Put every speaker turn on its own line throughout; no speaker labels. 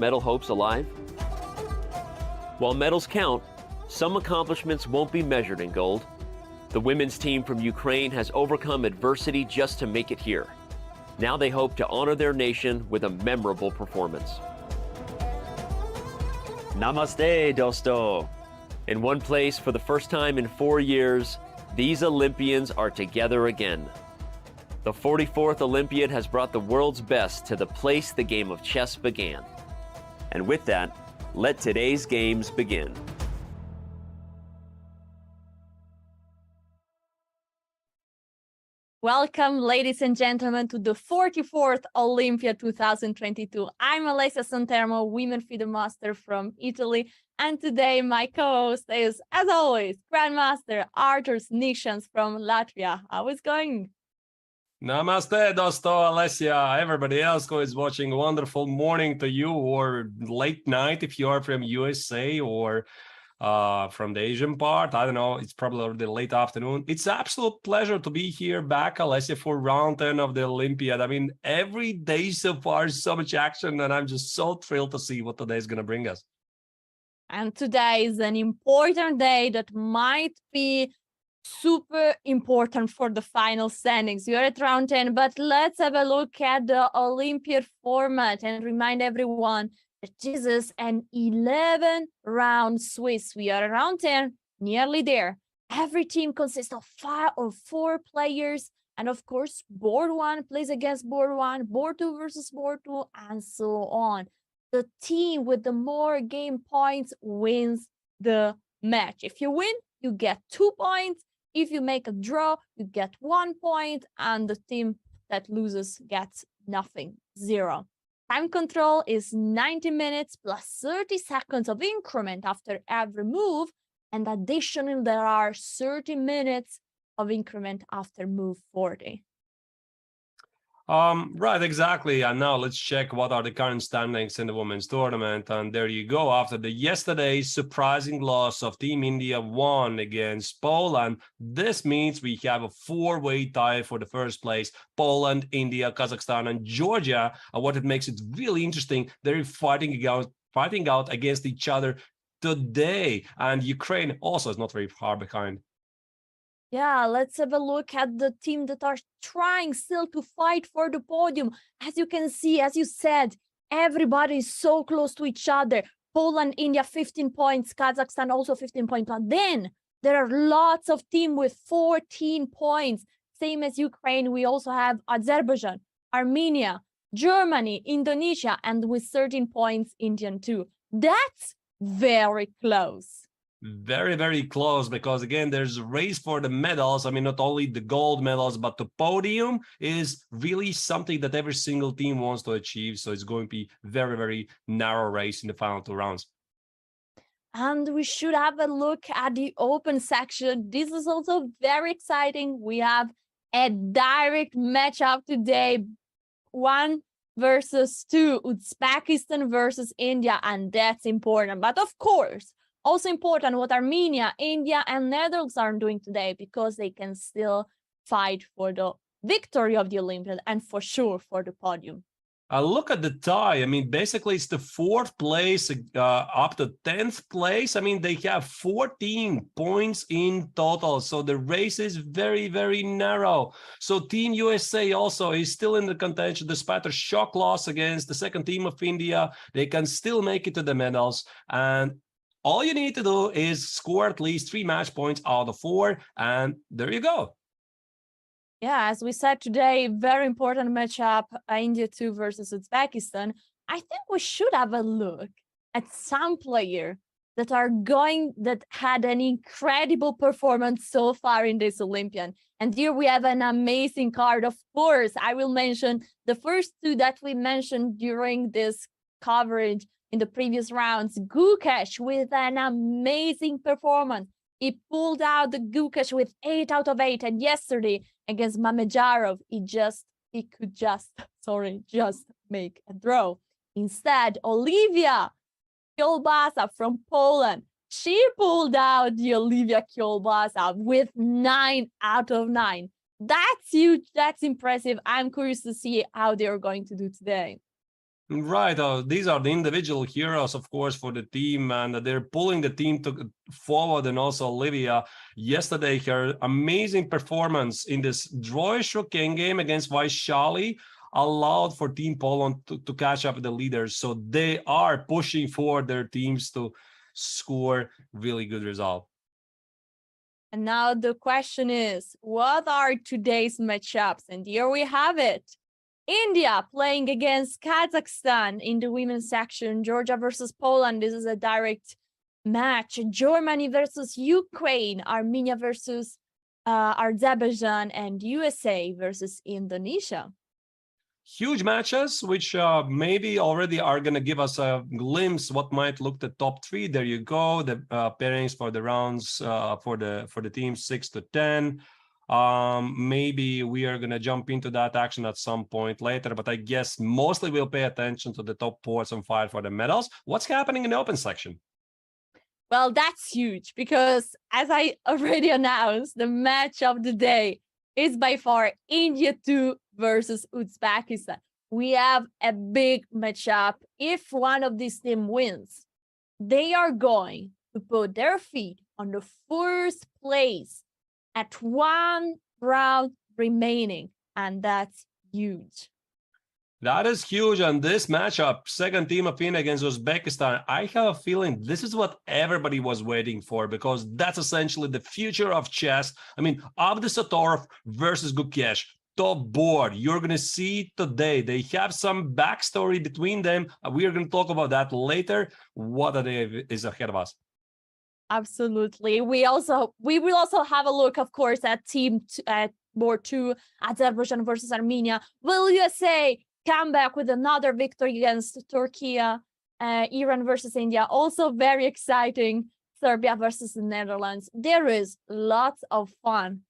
medal hopes alive? While medals count, some accomplishments won't be measured in gold. The women's team from Ukraine has overcome adversity just to make it here. Now they hope to honor their nation with a memorable performance. Namaste, Dosto. In one place for the first time in 4 years, these Olympians are together again. The 44th Olympiad has brought the world's best to the place the game of chess began. And with that, let today's games begin.
Welcome, ladies and gentlemen, to the 44th Olympia 2022. I'm Alessia Santermo, Women FIDE Master from Italy, and today my co-host is, as always, Grandmaster Artūrs Nikšans from Latvia. How is it going?
Namaste, Dosto, Alessia, everybody else who is watching. Wonderful morning to you, or late night if you are from USA or from the Asian part. I don't know, it's probably already late afternoon. It's an absolute pleasure to be here back, Alessia, for round 10 of the Olympiad. I mean, every day so far, so much action, and I'm just so thrilled to see what today is going to bring us.
And today is an important day that might be super important for the final standings. You're at round 10, but let's have a look at the Olympiad format and remind everyone that this is an 11-round Swiss. We are at round 10, nearly there. Every team consists of 5 or 4 players, and of course, board 1 plays against board 1, board 2 versus board 2, and so on. The team with the more game points wins the match. If you win, you get 2 points. If you make a draw, you get 1 point, and the team that loses gets nothing, 0. Time control is 90 minutes plus 30 seconds of increment after every move, and additionally, there are 30 minutes of increment after move 40.
Right, exactly. And now let's check what are the current standings in the women's tournament. And there you go. After the yesterday's surprising loss of Team India 1 against Poland, this means we have a 4-way tie for the first place. Poland, India, Kazakhstan, and Georgia. And what it makes it really interesting, they're fighting out against each other today. And Ukraine also is not very far behind.
Yeah, let's have a look at the team that are trying still to fight for the podium. As you can see, as you said, everybody is so close to each other. Poland, India, 15 points. Kazakhstan also 15 points. But then there are lots of teams with 14 points. Same as Ukraine, we also have Azerbaijan, Armenia, Germany, Indonesia, and with 13 points, India too. That's very close.
Very, very close, because again, there's a race for the medals. I mean, not only the gold medals, but the podium is really something that every single team wants to achieve. So it's going to be very, very narrow race in the final 2 rounds.
And we should have a look at the open section. This is also very exciting. We have a direct matchup today. 1 versus 2, Uzbekistan versus India, and that's important. But of course, also important what Armenia, India, and Netherlands are doing today, because they can still fight for the victory of the Olympiad and for sure for the podium.
Look at the tie. I mean, basically, it's the 4th place up to 10th place. I mean, they have 14 points in total. So the race is very, very narrow. So Team USA also is still in the contention despite a shock loss against the second team of India. They can still make it to the medals. And all you need to do is score at least 3 match points out of 4, and there you go.
Yeah, as we said today, very important matchup, India 2 versus Uzbekistan. I think we should have a look at some players that had an incredible performance so far in this Olympiad. And here we have an amazing card. Of course, I will mention the first 2 that we mentioned during this coverage in the previous rounds. Gukesh with an amazing performance. He pulled out the Gukesh with 8 out of 8, and yesterday against Mamedyarov, he could just make a draw. Instead, Olivia Kielbasa from Poland, she pulled out the Olivia Kielbasa with 9 out of 9. That's huge. That's impressive. I'm curious to see how they're going to do today.
Right. These are the individual heroes, of course, for the team, and they're pulling the team forward. And also Olivia, yesterday, her amazing performance in this Droy-Shuken game against Vaishali allowed for Team Poland to catch up with the leaders. So they are pushing for their teams to score really good result.
And now the question is, what are today's matchups? And here we have it. India playing against Kazakhstan in the women's section. Georgia versus Poland. This is a direct match. Germany versus Ukraine. Armenia versus Azerbaijan. And USA versus Indonesia.
Huge matches, which maybe already are going to give us a glimpse what might look the top three. There you go, the pairings for the rounds for the teams 6 to 10. Maybe we are going to jump into that action at some point later, but I guess mostly we'll pay attention to the top 4s and 5 for the medals. What's happening in the open section?
Well, that's huge because, as I already announced, the match of the day is by far India 2 versus Uzbekistan. We have a big matchup. If one of these teams wins, they are going to put their feet on the first place at 1 round remaining, and that's huge.
That is huge. And this matchup, second team of India against Uzbekistan, I have a feeling this is what everybody was waiting for, because that's essentially the future of chess. I mean, Abdusattorov versus Gukesh, top board. You're going to see today. They have some backstory between them. We are going to talk about that later. What is ahead of us?
Absolutely. We will also have a look, of course, at board 2, Azerbaijan versus Armenia. Will USA come back with another victory against Turkey? Iran versus India, also very exciting. Serbia versus the Netherlands. There is lots of fun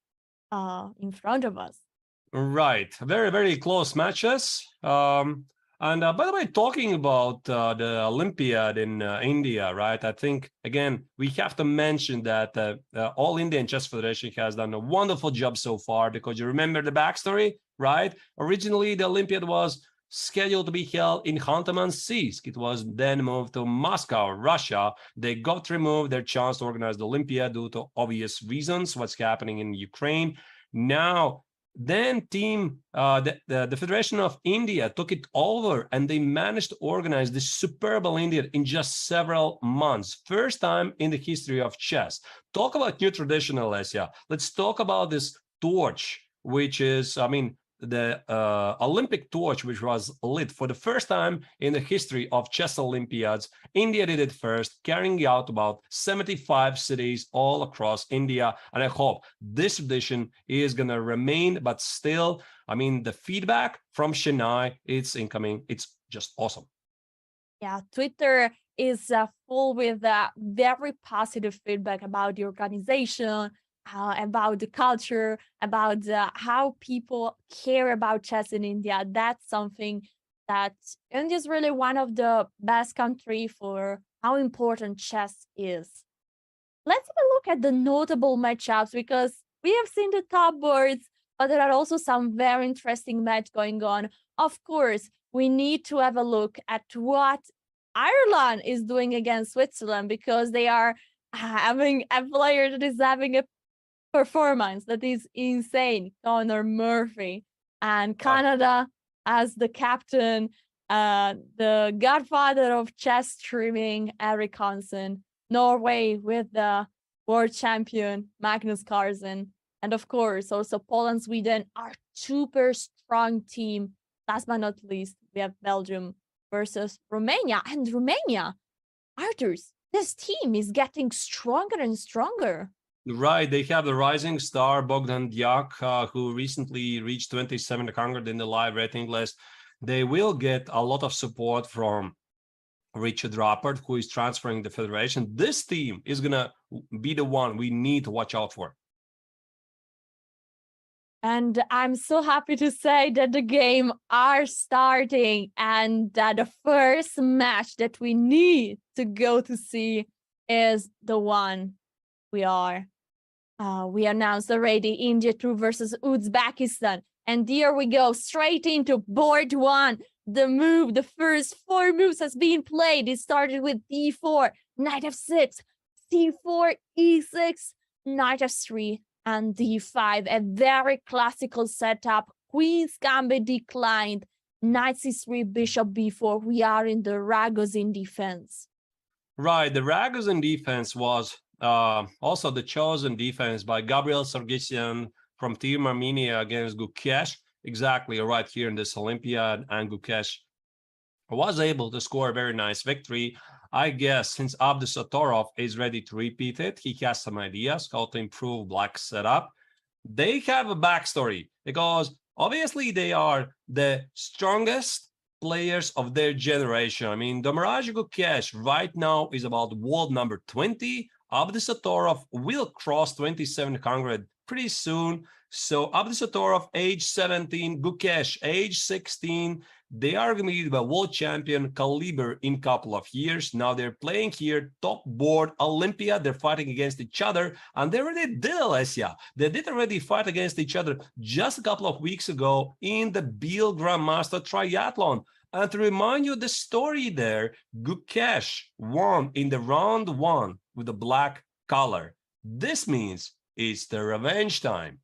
in front of us.
Right, very, very close matches. And by the way, talking about the Olympiad in India, right? I think, again, we have to mention that All Indian Chess Federation has done a wonderful job so far, because you remember the backstory, right? Originally, the Olympiad was scheduled to be held in Khanty-Mansiysk. It was then moved to Moscow, Russia. They got removed their chance to organize the Olympiad due to obvious reasons, what's happening in Ukraine. Now, then the Federation of India took it over, and they managed to organize this superb Olympiad in just several months. First time in the history of chess. Talk about new tradition, Alessia. Let's talk about this torch, which is, I mean, the Olympic torch, which was lit for the first time in the history of chess Olympiads. India did it first, carrying out about 75 cities all across India. And I hope this tradition is going to remain, but still, I mean, the feedback from Chennai, it's incoming. It's just awesome.
Yeah, Twitter is full with very positive feedback about the organization, about the culture, about how people care about chess in India. That's something that India is really one of the best countries for how important chess is. Let's have a look at the notable matchups, because we have seen the top boards, but there are also some very interesting match going on. Of course, we need to have a look at what Ireland is doing against Switzerland, because they are having a player that is having a performance that is insane, Connor Murphy, and Canada as the captain, the godfather of chess streaming, Eric Hansen, Norway with the world champion Magnus Carlsen, and of course also Poland, Sweden are super strong team. Last but not least, we have Belgium versus Romania, and Romania, Arthurs, this team is getting stronger and stronger.
Right, they have the rising star Bogdan Diak, who recently reached 2700 in the live rating list. They will get a lot of support from Richard Rappert, who is transferring the federation. This team is going to be the one we need to watch out for.
And I'm so happy to say that the game are starting, and that the first match that we need to go to see is the one we announced already, India 2 versus Uzbekistan. And here we go straight into board 1. the first 4 moves has been played. It started with d4, knight f6, c4, e6, knight f3, and d5. A very classical setup. Queen's gambit declined. Knight c3, bishop b4. We are in the Ragozin defense.
Right, the Ragozin defense was also the chosen defense by Gabriel Sargsyan from Team Armenia against Gukesh. Exactly right here in this Olympiad, and Gukesh was able to score a very nice victory. I guess since Abdusatorov is ready to repeat it, he has some ideas how to improve Black's setup. They have a backstory because obviously they are the strongest players of their generation. I mean, Domraj Gukesh right now is about world number 20. Abdusatorov will cross 2700 pretty soon. So Abdusatorov, age 17, Gukesh, age 16. They are going to be the world champion caliber in a couple of years. Now they're playing here, top board, Olympia. They're fighting against each other. And they already did, Alessia. They did already fight against each other just a couple of weeks ago in the Biel Grandmaster Triathlon. And to remind you the story there, Gukesh won in the round 1 with the black color. This means it's the revenge time.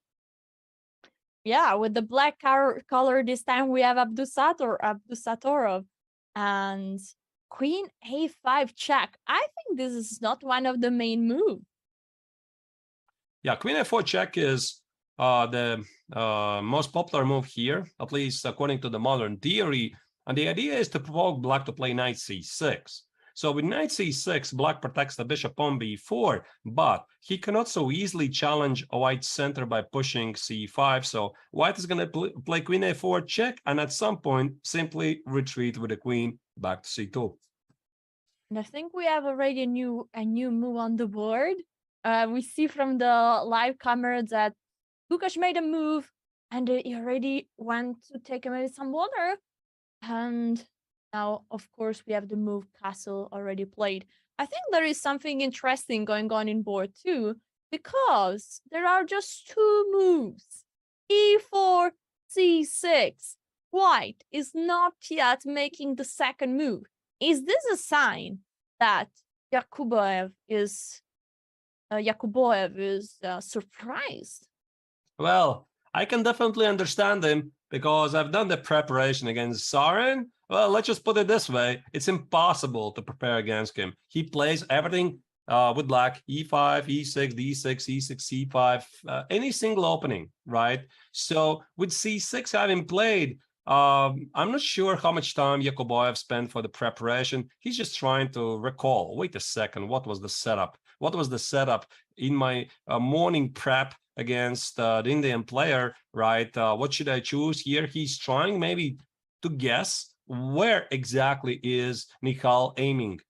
Yeah, with the black color this time we have Abdusatorov and Queen a5 check. I think this is not one of the main moves.
Yeah, Queen a4 check is the most popular move here, at least according to the modern theory. And the idea is to provoke Black to play knight c6. So with knight c6, Black protects the bishop on b4, but he cannot so easily challenge a white center by pushing c5. So White is going to play Queen a4 check, and at some point simply retreat with the queen back to c2.
And I think we have already a new move on the board. We see from the live camera that Gukesh made a move, and he already went to take maybe some water. And now, of course, we have the move castle already played. I think there is something interesting going on in board too, because there are just 2 moves. e4, c6. White is not yet making the second move. Is this a sign that Yakuboev is surprised?
Well, I can definitely understand him because I've done the preparation against Sarin. Well, let's just put it this way. It's impossible to prepare against him. He plays everything with Black, e5, e6, d6, e6, c5, any single opening, right? So with c6 having played, I'm not sure how much time Yakuboev spent for the preparation. He's just trying to recall, wait a second, what was the setup? What was the setup in my morning prep against the Indian player, right? What should I choose here? He's trying maybe to guess where exactly is Michal aiming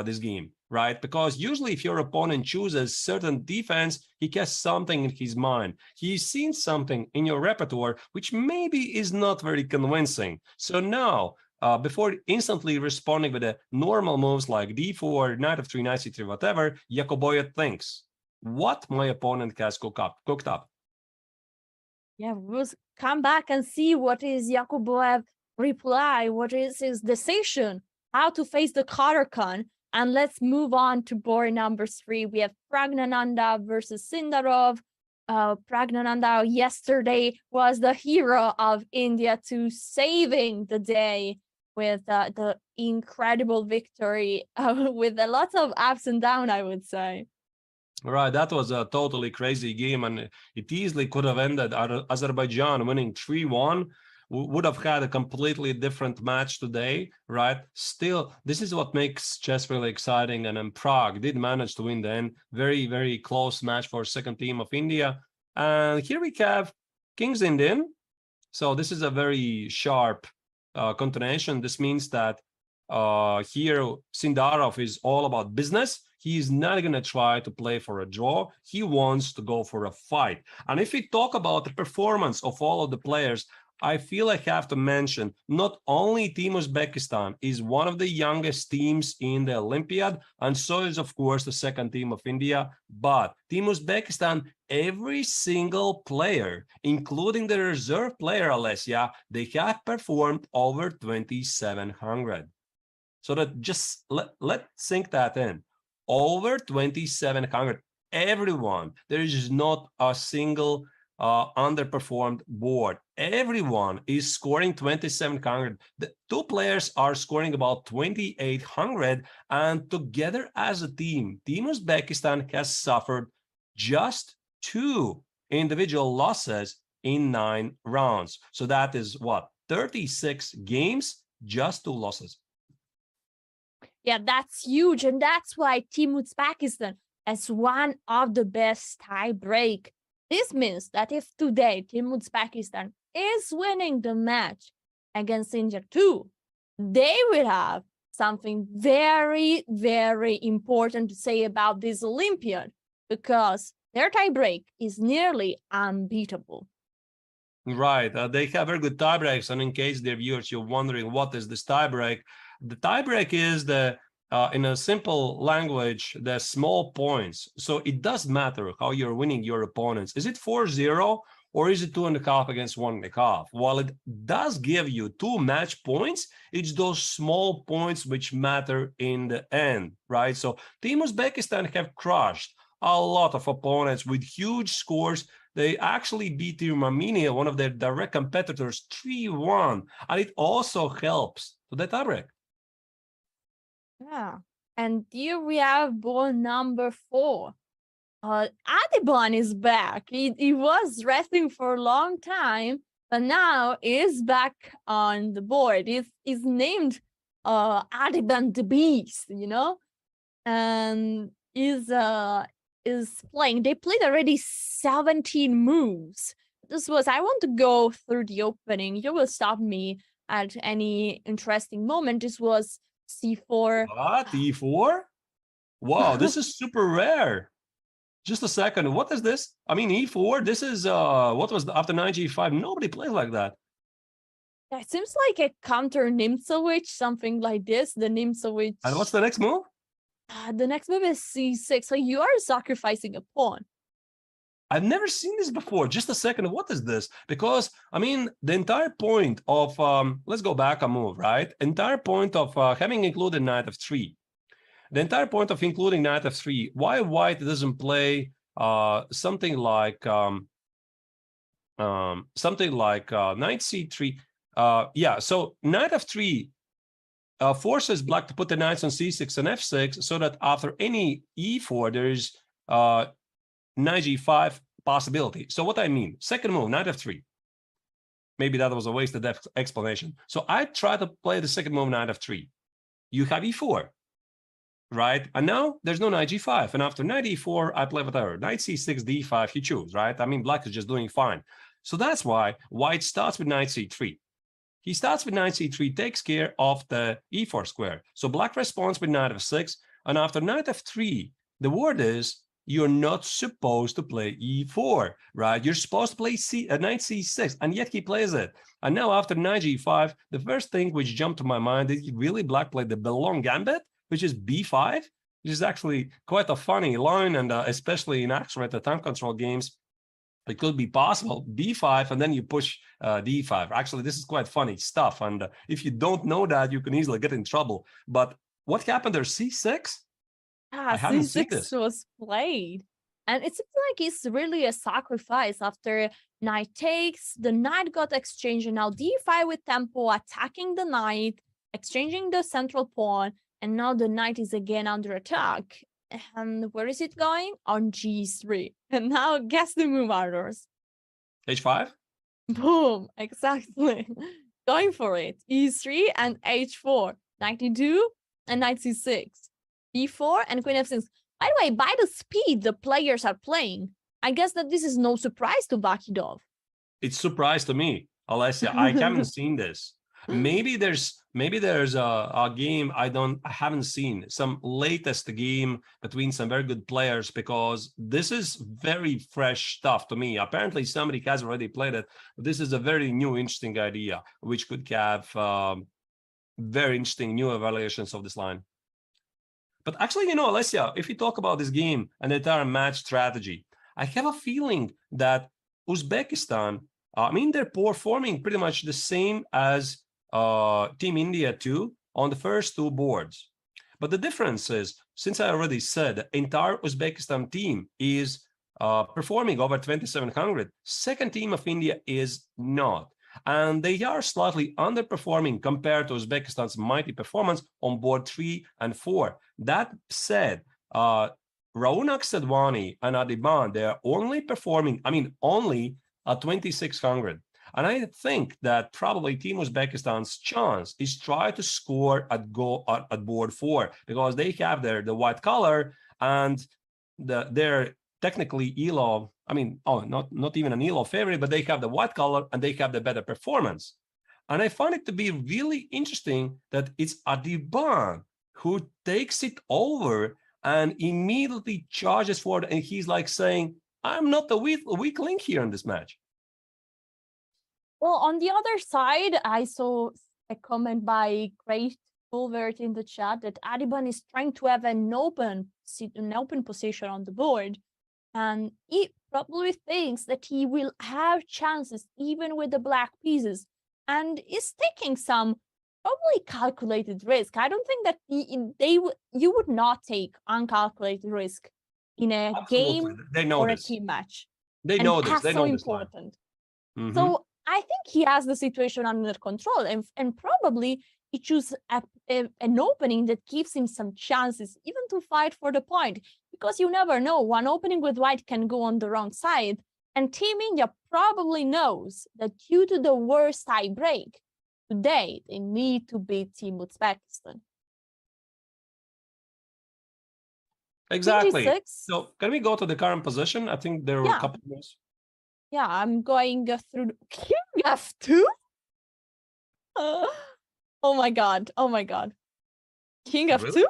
this game, right? Because usually if your opponent chooses certain defense, he has something in his mind. He's seen something in your repertoire, which maybe is not very convincing. So now, before instantly responding with the normal moves like d4, knight f3, knight c3, whatever, Yakuboev thinks, what my opponent has cooked up.
Yeah, we'll come back and see what is Yakuboev reply, what is his decision, how to face the Caro-Kann. And let's move on to board number 3. We have Praggnanandhaa versus Sindarov. Praggnanandhaa yesterday was the hero of India to saving the day with the incredible victory with a lot of ups and downs, I would say.
Right, that was a totally crazy game, and it easily could have ended Azerbaijan winning 3-1. Would have had a completely different match today, right? Still, this is what makes chess really exciting, and Prague did manage to win the end. Very, very close match for second team of India. And here we have King's Indian. So this is a very sharp continuation. This means that here Sindarov is all about business. He's not going to try to play for a draw. He wants to go for a fight. And if we talk about the performance of all of the players, I feel I have to mention not only Team Uzbekistan is one of the youngest teams in the Olympiad, and so is, of course, the second team of India, but Team Uzbekistan, every single player, including the reserve player, Alessia, they have performed over 2,700. So that just let sink that in. Over 2,700. Everyone. There is not a single underperformed board. Everyone is scoring 2,700. The two players are scoring about 2,800, and together as a team, Team Uzbekistan has suffered just 2 individual losses in 9 rounds. So that is what? 36 games, just 2 losses.
Yeah, that's huge. And that's why Team Uzbekistan has one of the best tie break. This means that if today Team Uzbekistan is winning the match against India too, they will have something very, very important to say about this Olympiad, because their tie break is nearly unbeatable.
Right. They have very good tie breaks. And in case their viewers, you're wondering what is this tie break, the tie break is the in a simple language, the small points. So it does matter how you're winning your opponents. Is it 4-0 or is it 2.5 against 1.5? While it does give you 2 match points, it's those small points which matter in the end, right? So Team Uzbekistan have crushed a lot of opponents with huge scores. They actually beat Team Armenia, one of their direct competitors, 3-1. And it also helps to the tiebreak.
Yeah. And here we have ball number 4. Adhiban is back. He was resting for a long time, but now is back on the board. He's named Adhiban the Beast, you know, and is playing. They played already 17 moves. I want to go through the opening. You will stop me at any interesting moment. This was C4.
What? E4? Wow, this is super rare. Just a second. What is this? I mean, E4, this is, what was after knight G5? Nobody plays like that.
Yeah, it seems like a counter Nimzowitsch, something like this. The Nimzowitsch.
And what's the next move?
The next move is C6. So you are sacrificing a pawn.
I've never seen this before. Just a second. What is this? Because, I mean, the entire point of, let's go back a move, right? Entire point of having included knight f3. The entire point of including knight f3, why white doesn't play something like knight c3. Yeah, so knight f3 forces black to put the knights on c6 and f6, so that after any e4, there is knight g5 possibility. So what I mean, second move, knight f3. Maybe that was a wasted explanation. So I try to play the second move, knight f3. You have e4, right? And now there's no knight g5. And after knight e4, I play whatever. Knight c6, d5, you choose, right? I mean, black is just doing fine. So that's why white starts with knight c3. He starts with knight c3, takes care of the e4 square. So black responds with knight f6. And after knight f3, the word is, you're not supposed to play e4, right? You're supposed to play knight c6, and yet he plays it. And now after knight g5, the first thing which jumped to my mind is really black played the Bellon Gambit, which is b5, which is actually quite a funny line, and especially in accelerated time control games, it could be possible, b5, and then you push d5. Actually, this is quite funny stuff, and if you don't know that, you can easily get in trouble. But what happened there, c6?
Ah, C6 was played. And it seems like it's really a sacrifice. After knight takes, the knight got exchanged, and now d5 with tempo, attacking the knight, exchanging the central pawn, and now the knight is again under attack. And where is it going? On g3. And now guess the move, Arturs.
h5?
Boom, exactly. Going for it. e3 and h4. Knight e2 and knight c6. b4 and queen f6. By the way, by the speed the players are playing, I guess that this is no surprise to Bakhidov.
It's surprise to me, Alessia. I haven't seen this. Maybe there's maybe there's a game I haven't seen, some latest game between some very good players, because this is very fresh stuff to me. Apparently somebody has already played it, but this is a very new, interesting idea, which could have very interesting new evaluations of this line. But actually, Alessia, if we talk about this game and the entire match strategy, I have a feeling that Uzbekistan, they're performing pretty much the same as Team India too on the first two boards. But the difference is, since I already said, the entire Uzbekistan team is performing over 2,700. Second team of India is not. And they are slightly underperforming compared to Uzbekistan's mighty performance on board 3 and 4. That said, Raunak Sedvani and Adiban, they are only performing, only at 2,600. And I think that probably Team Uzbekistan's chance is try to score at board 4, because they have the white color and they're technically ELO, not even an ELO favorite, but they have the white color and they have the better performance. And I find it to be really interesting that it's Adiban who takes it over and immediately charges forward, and he's like saying, I'm not the weak link here in this match.
Well, on the other side, I saw a comment by Great Fulvert in the chat that Adiban is trying to have an open position on the board, and he probably thinks that he will have chances even with the black pieces, and is taking some probably calculated risk. I don't think that you would not take uncalculated risk in a game or a team match.
They know this. They know this.
Important. So I think he has the situation under control, and probably he chooses an opening that gives him some chances even to fight for the point, because you never know. One opening with white can go on the wrong side, and Team India probably knows that due to the worst tie break today, they need to beat Team Uzbekistan.
Exactly.
G6.
So can we go to the current position? I think there were a couple of moves.
Yeah, I'm going through King F2. Oh my god. Oh my god. King F2?
Really?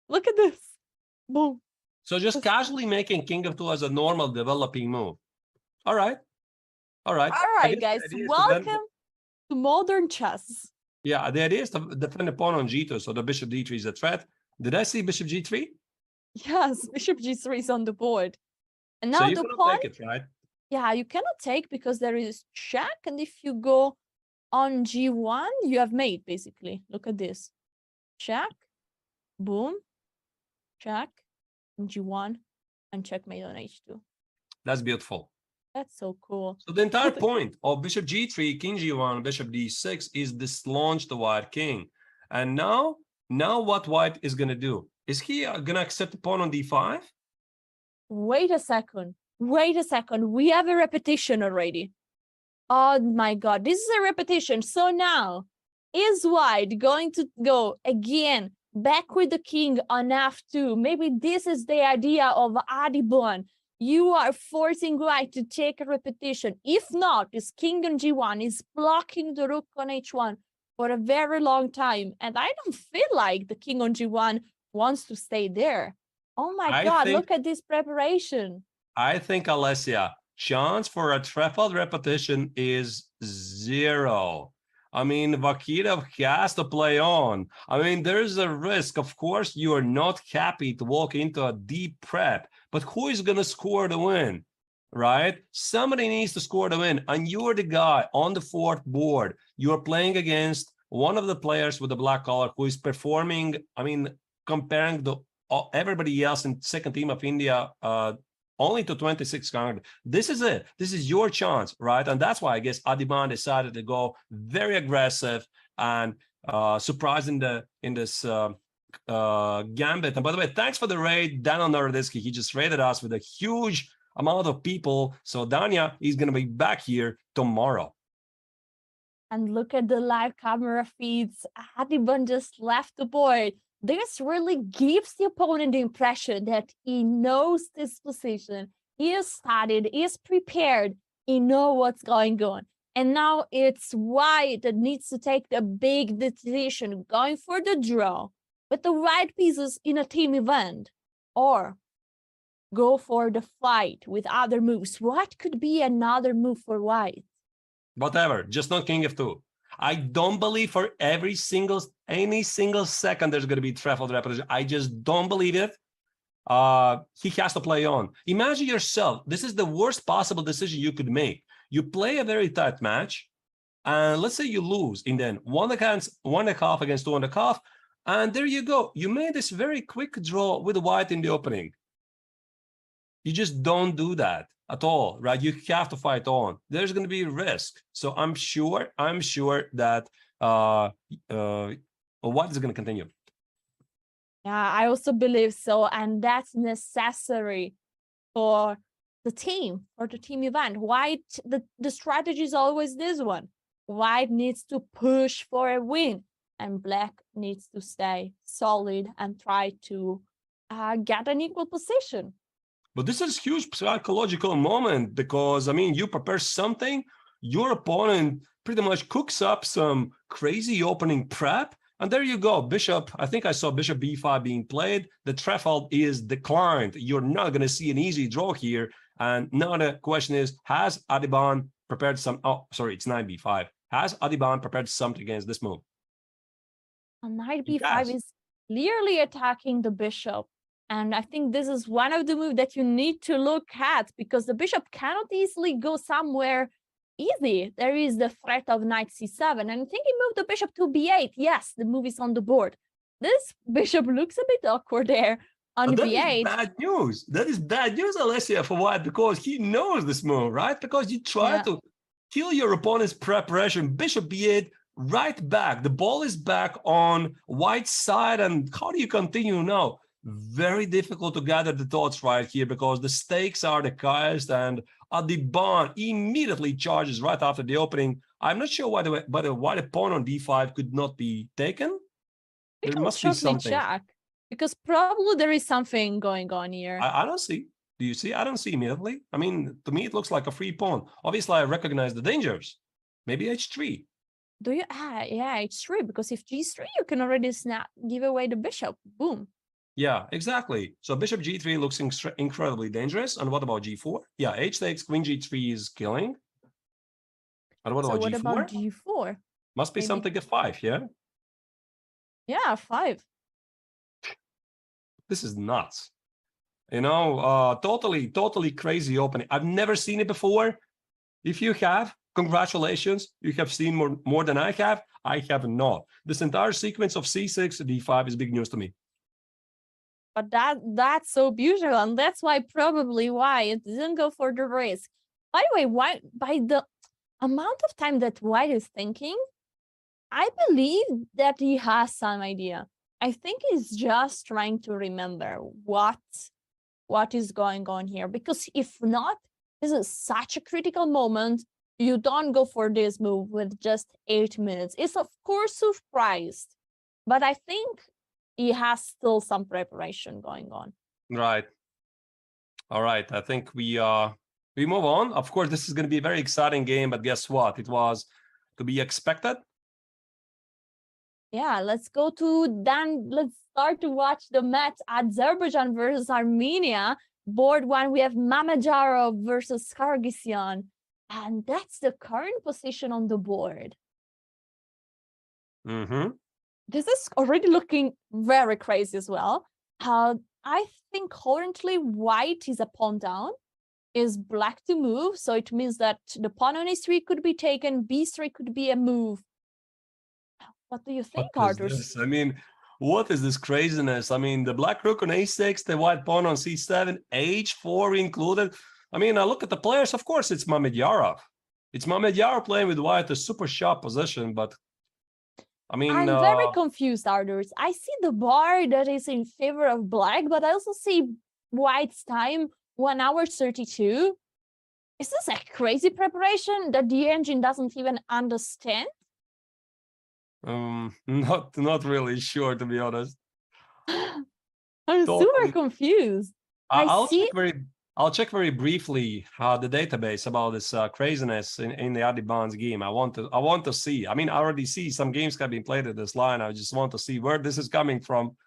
Look at this. Boom.
So just casually making King F2 as a normal developing move. All right. All right.
All right, guys. Welcome to modern chess.
Yeah, the idea is to defend the pawn on G2, so the bishop D3 is a threat. Did I see bishop G3?
Yes, bishop G3 is on the board. And now
so you
the
cannot
pawn,
take it, right?
Yeah, you cannot take because there is check, and if you go on G1, you have mate, basically. Look at this. Check, boom, check, on G1, and checkmate on H2.
That's beautiful.
That's so cool.
So the entire point of bishop G3, king G1, bishop D6 is dislaunch the white king. And now what white is going to do? Is he going to accept the pawn on D5?
Wait a second. Wait a second. We have a repetition already. Oh my god, this is a repetition. So now, is white going to go again back with the king on F2? Maybe this is the idea of Adiban. You are forcing white to take a repetition. If not, this king on G1 is blocking the rook on H1 for a very long time. And I don't feel like the king on G1 wants to stay there. Oh my god, look at this preparation. I
think, Alessia, chance for a triple repetition is 0. I mean, Vakirov has to play on. I mean, there's a risk. Of course, you are not happy to walk into a deep prep, but who is going to score the win, right? Somebody needs to score the win, and you're the guy on the 4th board. You're playing against one of the players with the black color who is performing, I mean, comparing the everybody else in second team of India only to 2600. This is it. This is your chance, right? And that's why I guess Adiban decided to go very aggressive and surprise in this gambit. And by the way, thanks for the raid, Daniel Naroditsky. He just raided us with a huge amount of people. So Dania is going to be back here tomorrow. And look at the live camera feeds. Adiban just left the board. This really gives the opponent the impression that he knows this position, he is studied, he is prepared, he knows what's going on.
And now it's white that needs to take the big decision, going for the draw with the right pieces in a team event, or go for the fight with other moves. What could be another move for white?
Whatever, just not king f2. I don't believe for any single second there's going to be truffled repetition. I just don't believe it. He has to play on. Imagine yourself. This is the worst possible decision you could make. You play a very tight match, and let's say you lose in then 1.5 against 2.5, and there you go. You made this very quick draw with white in the opening. You just don't do that at all, right? You have to fight on. There's going to be risk. So I'm sure that white is going to continue.
Yeah, I also believe so. And that's necessary for the team, for the team event. White, the strategy is always this one. White needs to push for a win, and black needs to stay solid and try to get an equal position.
But this is a huge psychological moment because, I mean, you prepare something, your opponent pretty much cooks up some crazy opening prep, and there you go. Bishop, I think I saw bishop b5 being played. The trefoil is declined. You're not going to see an easy draw here. And now the question is, has Adhiban prepared some, oh, sorry, it's knight b5. Has Adhiban prepared something against this move?
Knight b5 is clearly attacking the bishop. And I think this is one of the moves that you need to look at, because the bishop cannot easily go somewhere easy. There is the threat of knight c7. And I think he moved the bishop to b8. Yes, the move is on the board. This bishop looks a bit awkward there on
but
b8.
That is bad news. That is bad news, Alessia, for white, because he knows this move, right? Because you try to kill your opponent's preparation. Bishop b8, right back. The ball is back on white's side. And how do you continue now? Very difficult to gather the thoughts right here because the stakes are the highest, and Adhiban immediately charges right after the opening. I'm not sure why the white pawn on d5 could not be taken. There must be something.
Check, because probably there is something going on here.
I don't see. Do you see? I don't see immediately. I mean, to me, it looks like a free pawn. Obviously, I recognize the dangers. Maybe h3.
Do you? Yeah, h3, because if g3, you can already give away the bishop. Boom.
Yeah, exactly. So bishop g3 looks incredibly dangerous. And what about g4? Yeah, h takes, queen g3 is killing. And what about g4?
About g4?
Must be something at 5, yeah?
Yeah, 5.
This is nuts. You know, totally crazy opening. I've never seen it before. If you have, congratulations. You have seen more than I have. I have not. This entire sequence of c6 to d5 is big news to me.
But that's so beautiful, and that's why probably why it didn't go for the risk. By the way, why, by the amount of time that white is thinking, I believe that he has some idea. I think he's just trying to remember what is going on here, because if not, this is such a critical moment. You don't go for this move with just 8 minutes. It's of course surprised, but I think he has still some preparation going on.
Right. All right. I think we move on. Of course, this is going to be a very exciting game, but guess what? It was to be expected.
Yeah, let's start to watch the match. Azerbaijan versus Armenia. Board 1, we have Mamedyarov versus Khargisyan. And that's the current position on the board.
Mm-hmm.
This is already looking very crazy as well. I think currently white is a pawn down, is black to move. So it means that the pawn on a3 could be taken, b3 could be a move. What do you think, Artur?
I mean, what is this craziness? I mean, the black rook on a6, the white pawn on c7, h4 included. I mean, I look at the players, of course, it's Mamedyarov. It's Mamedyarov playing with white, a super sharp position, but I mean,
I'm very confused, Artur. I see the bar that is in favor of black, but I also see white's time, 1 hour 32. Is this a crazy preparation that the engine doesn't even understand?
Not really sure, to be honest.
I'm super confused.
I'll speak very I'll check very briefly the database about this craziness in the Adibon's game. I want to see. I mean, I already see some games have been played at this line. I just want to see where this is coming from.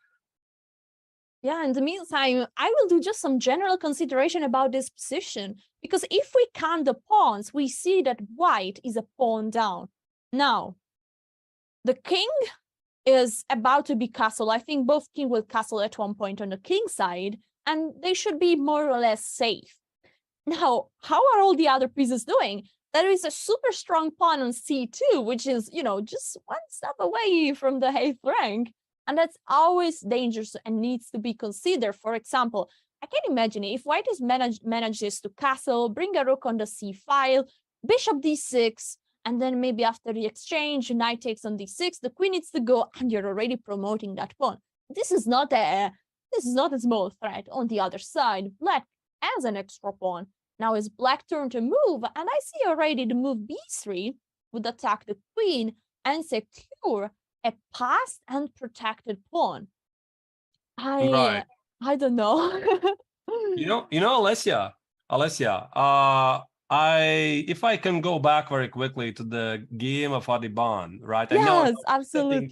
Yeah, in the meantime, I will do just some general consideration about this position, because if we count the pawns, we see that white is a pawn down. Now, the king is about to be castled. I think both king will castle at one point on the king side, and they should be more or less safe. Now, how are all the other pieces doing? There is a super strong pawn on c2, which is, just one step away from the 8th rank. And that's always dangerous and needs to be considered. For example, I can imagine if white is manages to castle, bring a rook on the c file, bishop d6, and then maybe after the exchange, knight takes on d6, the queen needs to go, and you're already promoting that pawn. This is not a small threat. On the other side, black has an extra pawn. Now it's black turn to move, and I see already the move b3 would attack the queen and secure a passed and protected pawn.
Right.
I don't know.
Alessia, if I can go back very quickly to the game of Adibon, right?
Yes, absolutely.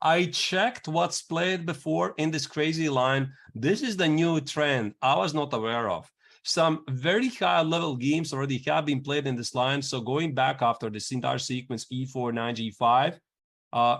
I checked what's played before in this crazy line. This is the new trend I was not aware of. Some very high level games already have been played in this line. So going back after this entire sequence, e4, 9, g5,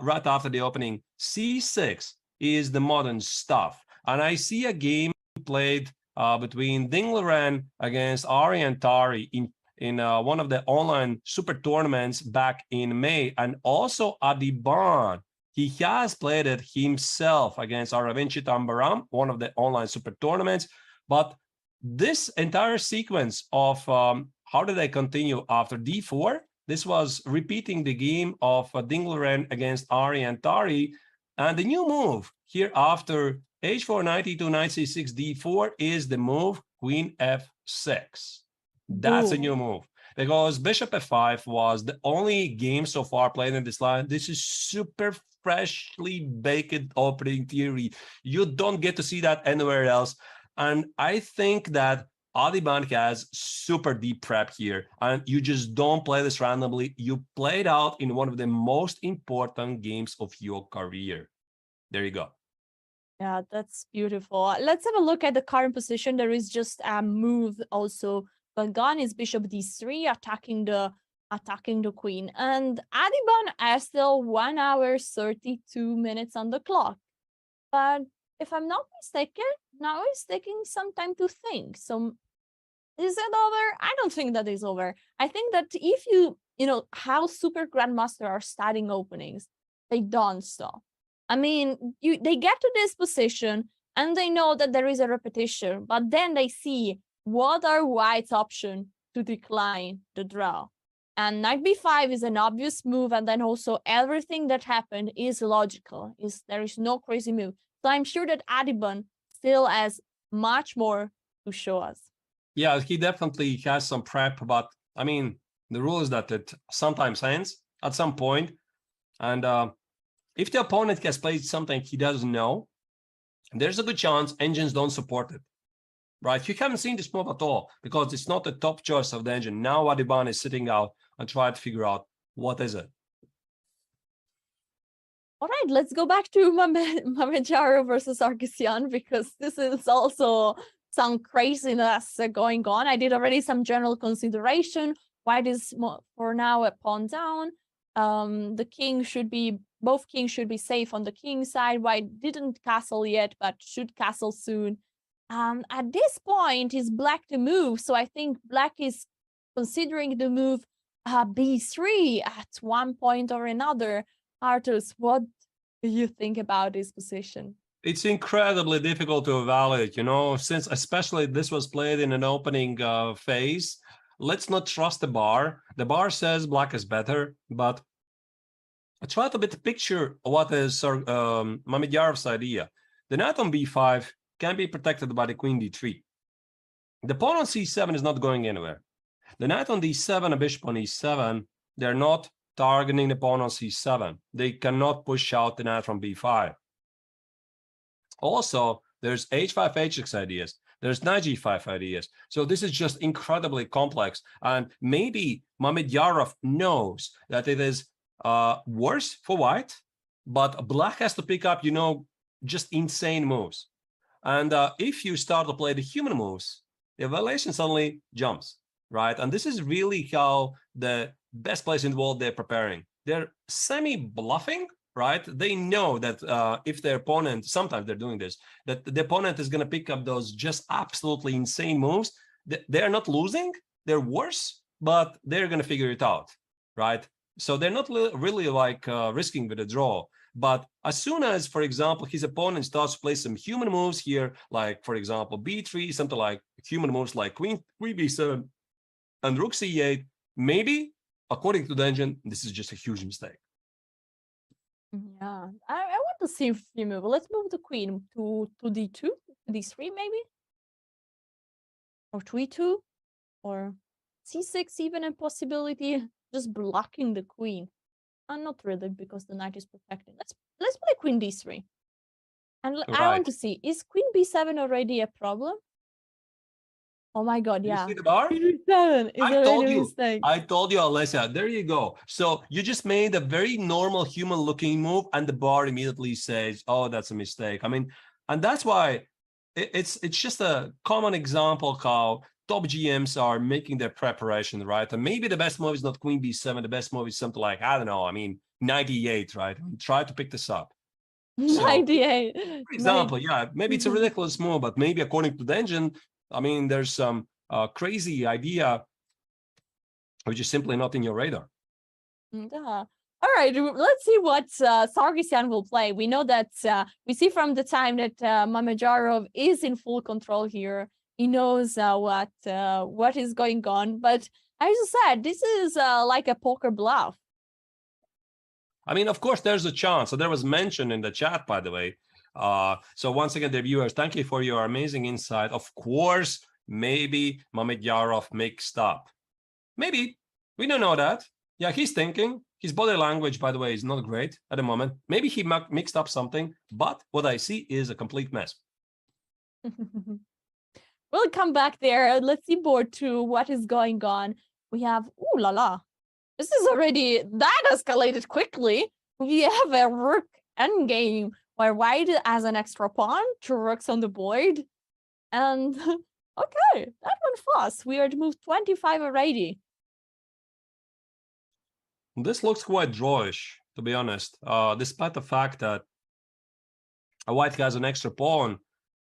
right after the opening, c6 is the modern stuff. And I see a game played between Ding Liren against Arian Tari in one of the online super tournaments back in May, and also Adibon. He has played it himself against Aravinci Tambaram, one of the online super tournaments. But this entire sequence of how did I continue after d4? This was repeating the game of Ding Liren against Arian Tari. And the new move here after h4, knight e2, knight c6, d4 is the move queen f6. That's a new move, because bishop f5 was the only game so far played in this line. This is super freshly baked opening theory. You don't get to see that anywhere else. And I think that Adibon has super deep prep here, and you just don't play this randomly. You play it out in one of the most important games of your career. There you go.
Yeah, that's beautiful. Let's have a look at the current position. There is just a move also. Gone is bishop d3, attacking the queen. And Adibon has still 1 hour 32 minutes on the clock. But if I'm not mistaken, now it's taking some time to think. So is it over? I don't think that is over. I think that if you how super grandmaster are starting openings, they don't stop. I mean, they get to this position and they know that there is a repetition, but then they see what are white's options to decline the draw. And knight b5 is an obvious move, and then also everything that happened is logical. There is no crazy move. So I'm sure that Adibon still has much more to show us.
Yeah, he definitely has some prep, but I mean, the rule is that it sometimes ends at some point. And if the opponent has played something he doesn't know, there's a good chance engines don't support it, right? You haven't seen this move at all because it's not the top choice of the engine. Now Adibon is sitting out and trying to figure out what is it.
All right, let's go back to Mamejaro versus Sarkisian, because this is also some craziness going on. I did already some general consideration. White is for now a pawn down. Both kings should be safe on the king side. White didn't castle yet, but should castle soon. At this point, is black to move. So I think black is considering the move b3 at one point or another. Arturs, what do you think about this position?
It's incredibly difficult to evaluate, since especially this was played in an opening phase. Let's not trust the bar. The bar says black is better, but I try to picture what is Mamedyarev's idea. The knight on b5 can be protected by the queen d3. The pawn on c7 is not going anywhere. The knight on d7 and bishop on e7, they're not targeting the pawn on c7. They cannot push out the knight from b5. Also, there's h5, h6 ideas. There's knight g5 ideas. So this is just incredibly complex. And maybe Mamedyarov knows that it is worse for white, but black has to pick up, just insane moves. And if you start to play the human moves, the evaluation suddenly jumps, right? And this is really how the best players in the world, they're preparing. They're semi-bluffing, right? They know that if their opponent, sometimes they're doing this, that the opponent is going to pick up those just absolutely insane moves. They're not losing, they're worse, but they're going to figure it out, right? So they're not really like risking with a draw. But as soon as, for example, his opponent starts to play some human moves here, like, for example, b3, something like human moves like queen b7 and rook c8, maybe, according to the engine, this is just a huge mistake.
Yeah, I want to see if you move. Let's move the queen to d2, d3 maybe, or to e2, or c6 even a possibility. Just blocking the queen. Not really, because the knight is protecting. Let's play queen d3. And I want to see, is queen b7 already a problem? Oh my god, yeah.
You see the bar?
Queen b7 is already a mistake.
I told you, Alessia, there you go. So you just made a very normal human looking move and the bar immediately says, oh, that's a mistake. I mean, and that's why it's just a common example how top GMs are making their preparation, right? And maybe the best move is not queen b7. The best move is something like, I don't know, I mean, 98, right? Try to pick this up.
98.
So, for example, yeah, maybe it's a ridiculous move, but maybe according to the engine, I mean, there's some crazy idea which is simply not in your radar.
Yeah. All right, let's see what Sargsyan will play. We know that we see from the time that Mamedyarov is in full control here. He knows what is going on. But as you said, this is like a poker bluff.
I mean, of course, there's a chance. So there was mention in the chat, by the way. So once again, the viewers, thank you for your amazing insight. Of course, maybe Mamedyarov mixed up. Maybe. We don't know that. Yeah, he's thinking. His body language, by the way, is not great at the moment. Maybe he mixed up something, but what I see is a complete mess.
We'll come back there. Let's see board 2, what is going on. We have, ooh la la. This is already, that escalated quickly. We have a rook endgame where white has an extra pawn, 2 rooks on the board. And okay, that went fast. We are at move 25 already.
This looks quite drawish, to be honest, despite the fact that white has an extra pawn,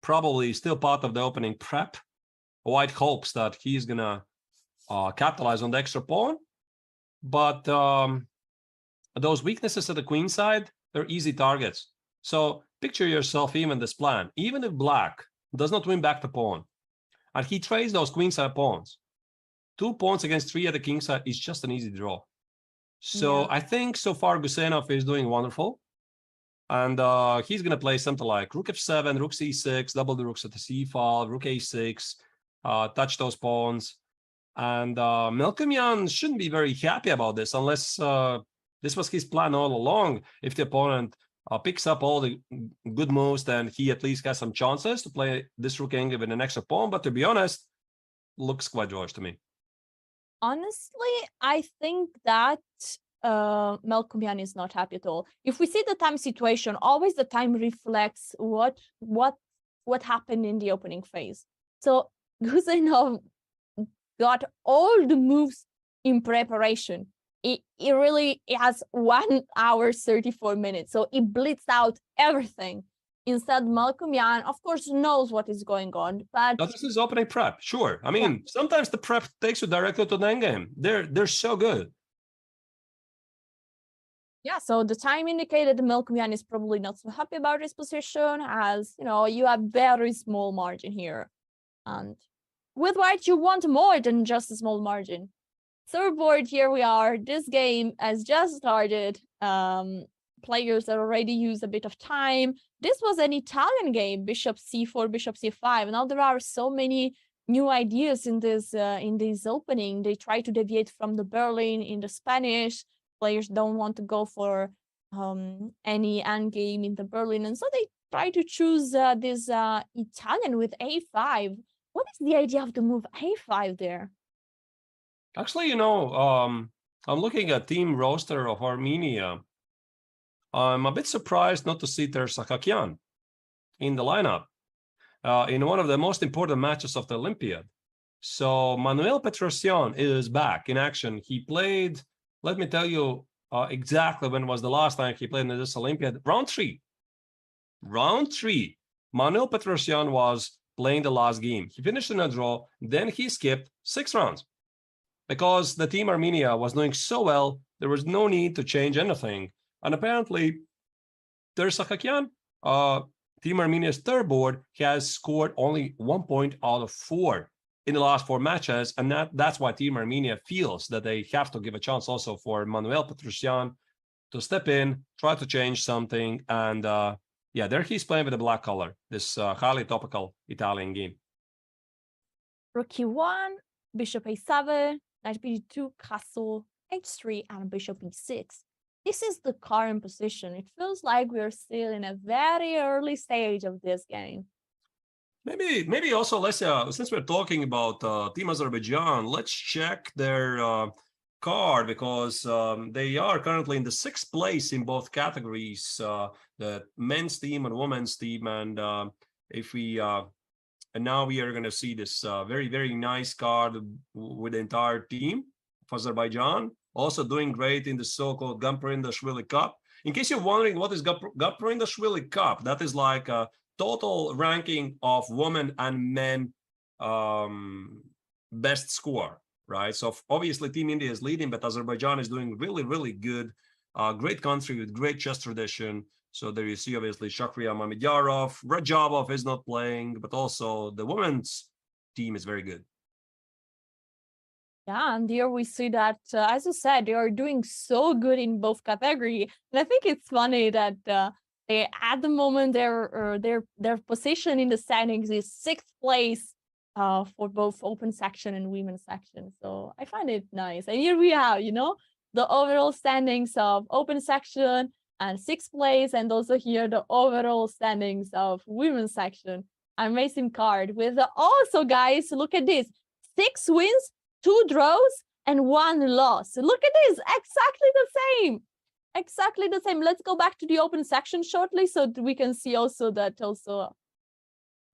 probably still part of the opening prep. White hopes that he's gonna capitalize on the extra pawn, but those weaknesses at the queen side, they're easy targets. So picture yourself even this plan. Even if black does not win back the pawn, and he trades those queenside pawns, 2 pawns against 3 at the king side is just an easy draw. So yeah. I think so far Gusenov is doing wonderful. And he's going to play something like rook f7, rook c6, double the rooks at the c file, rook a6, touch those pawns. And Melkonyan shouldn't be very happy about this unless this was his plan all along. If the opponent picks up all the good moves, then he at least has some chances to play this rook angle with an extra pawn. But to be honest, looks quite George to me.
Honestly, I think that Melkonyan is not happy at all. If we see the time situation, always the time reflects what happened in the opening phase. So Gusenov got all the moves in preparation. It really has 1 hour 34 minutes. So it blitzed out everything. Instead, Melkonyan, of course, knows what is going on, but
no, this is opening prep. Sure, I mean, sometimes the prep takes you directly to the endgame. They're so good.
Yeah, so the time indicated Melkonyan is probably not so happy about his position, as you have very small margin here, and with white you want more than just a small margin. Third board, here we are. This game has just started. Players that already use a bit of time. This was an Italian game, bishop c4, bishop c5. Now there are so many new ideas in this opening. They try to deviate from the Berlin in the Spanish. Players don't want to go for any endgame in the Berlin, and so they try to choose this Italian with a5. What is the idea of the move a5 there?
Actually, I'm looking at team roster of Armenia. I'm a bit surprised not to see Tersakakyan in the lineup in one of the most important matches of the Olympiad. So Manuel Petrosyan is back in action. He played, let me tell you exactly when was the last time he played in this Olympiad. Round three. Manuel Petrosyan was playing the last game. He finished in a draw, then he skipped 6 rounds. Because the team Armenia was doing so well, there was no need to change anything. And apparently, Tersakakyan, Team Armenia's third board, has scored only 1 point out of 4 in the last 4 matches. And that's why Team Armenia feels that they have to give a chance also for Manuel Petrosyan to step in, try to change something. And yeah, there he's playing with the black color, this highly topical Italian game.
Rook e1, bishop a7, knight b2, castle h3, and bishop e6. This is the current position. It feels like we're still in a very early stage of this game.
Maybe also, Lesia, since we're talking about Team Azerbaijan, let's check their card, because they are currently in the 6th place in both categories, the men's team and women's team. And and now we are going to see this very, very nice card with the entire team of Azerbaijan, also doing great in the so-called Gamperindashvili Cup. In case you're wondering what is Gamperindashvili Cup, that is like a total ranking of women and men best score, right? So obviously Team India is leading, but Azerbaijan is doing really, really good. Great country with great chess tradition. So there you see, obviously, Shakhriyar Mamedyarov, Rajabov is not playing, but also the women's team is very good.
Yeah, and here we see that, as you said, they are doing so good in both categories. And I think it's funny that they, at the moment, their position in the standings is 6th place for both open section and women's section. So I find it nice. And here we have, the overall standings of open section and 6th place, and also here the overall standings of women's section. Amazing card with also, guys, look at this: 6 wins, 2 draws, and 1 loss. Look at this, exactly the same. Let's go back to the open section shortly so we can see also that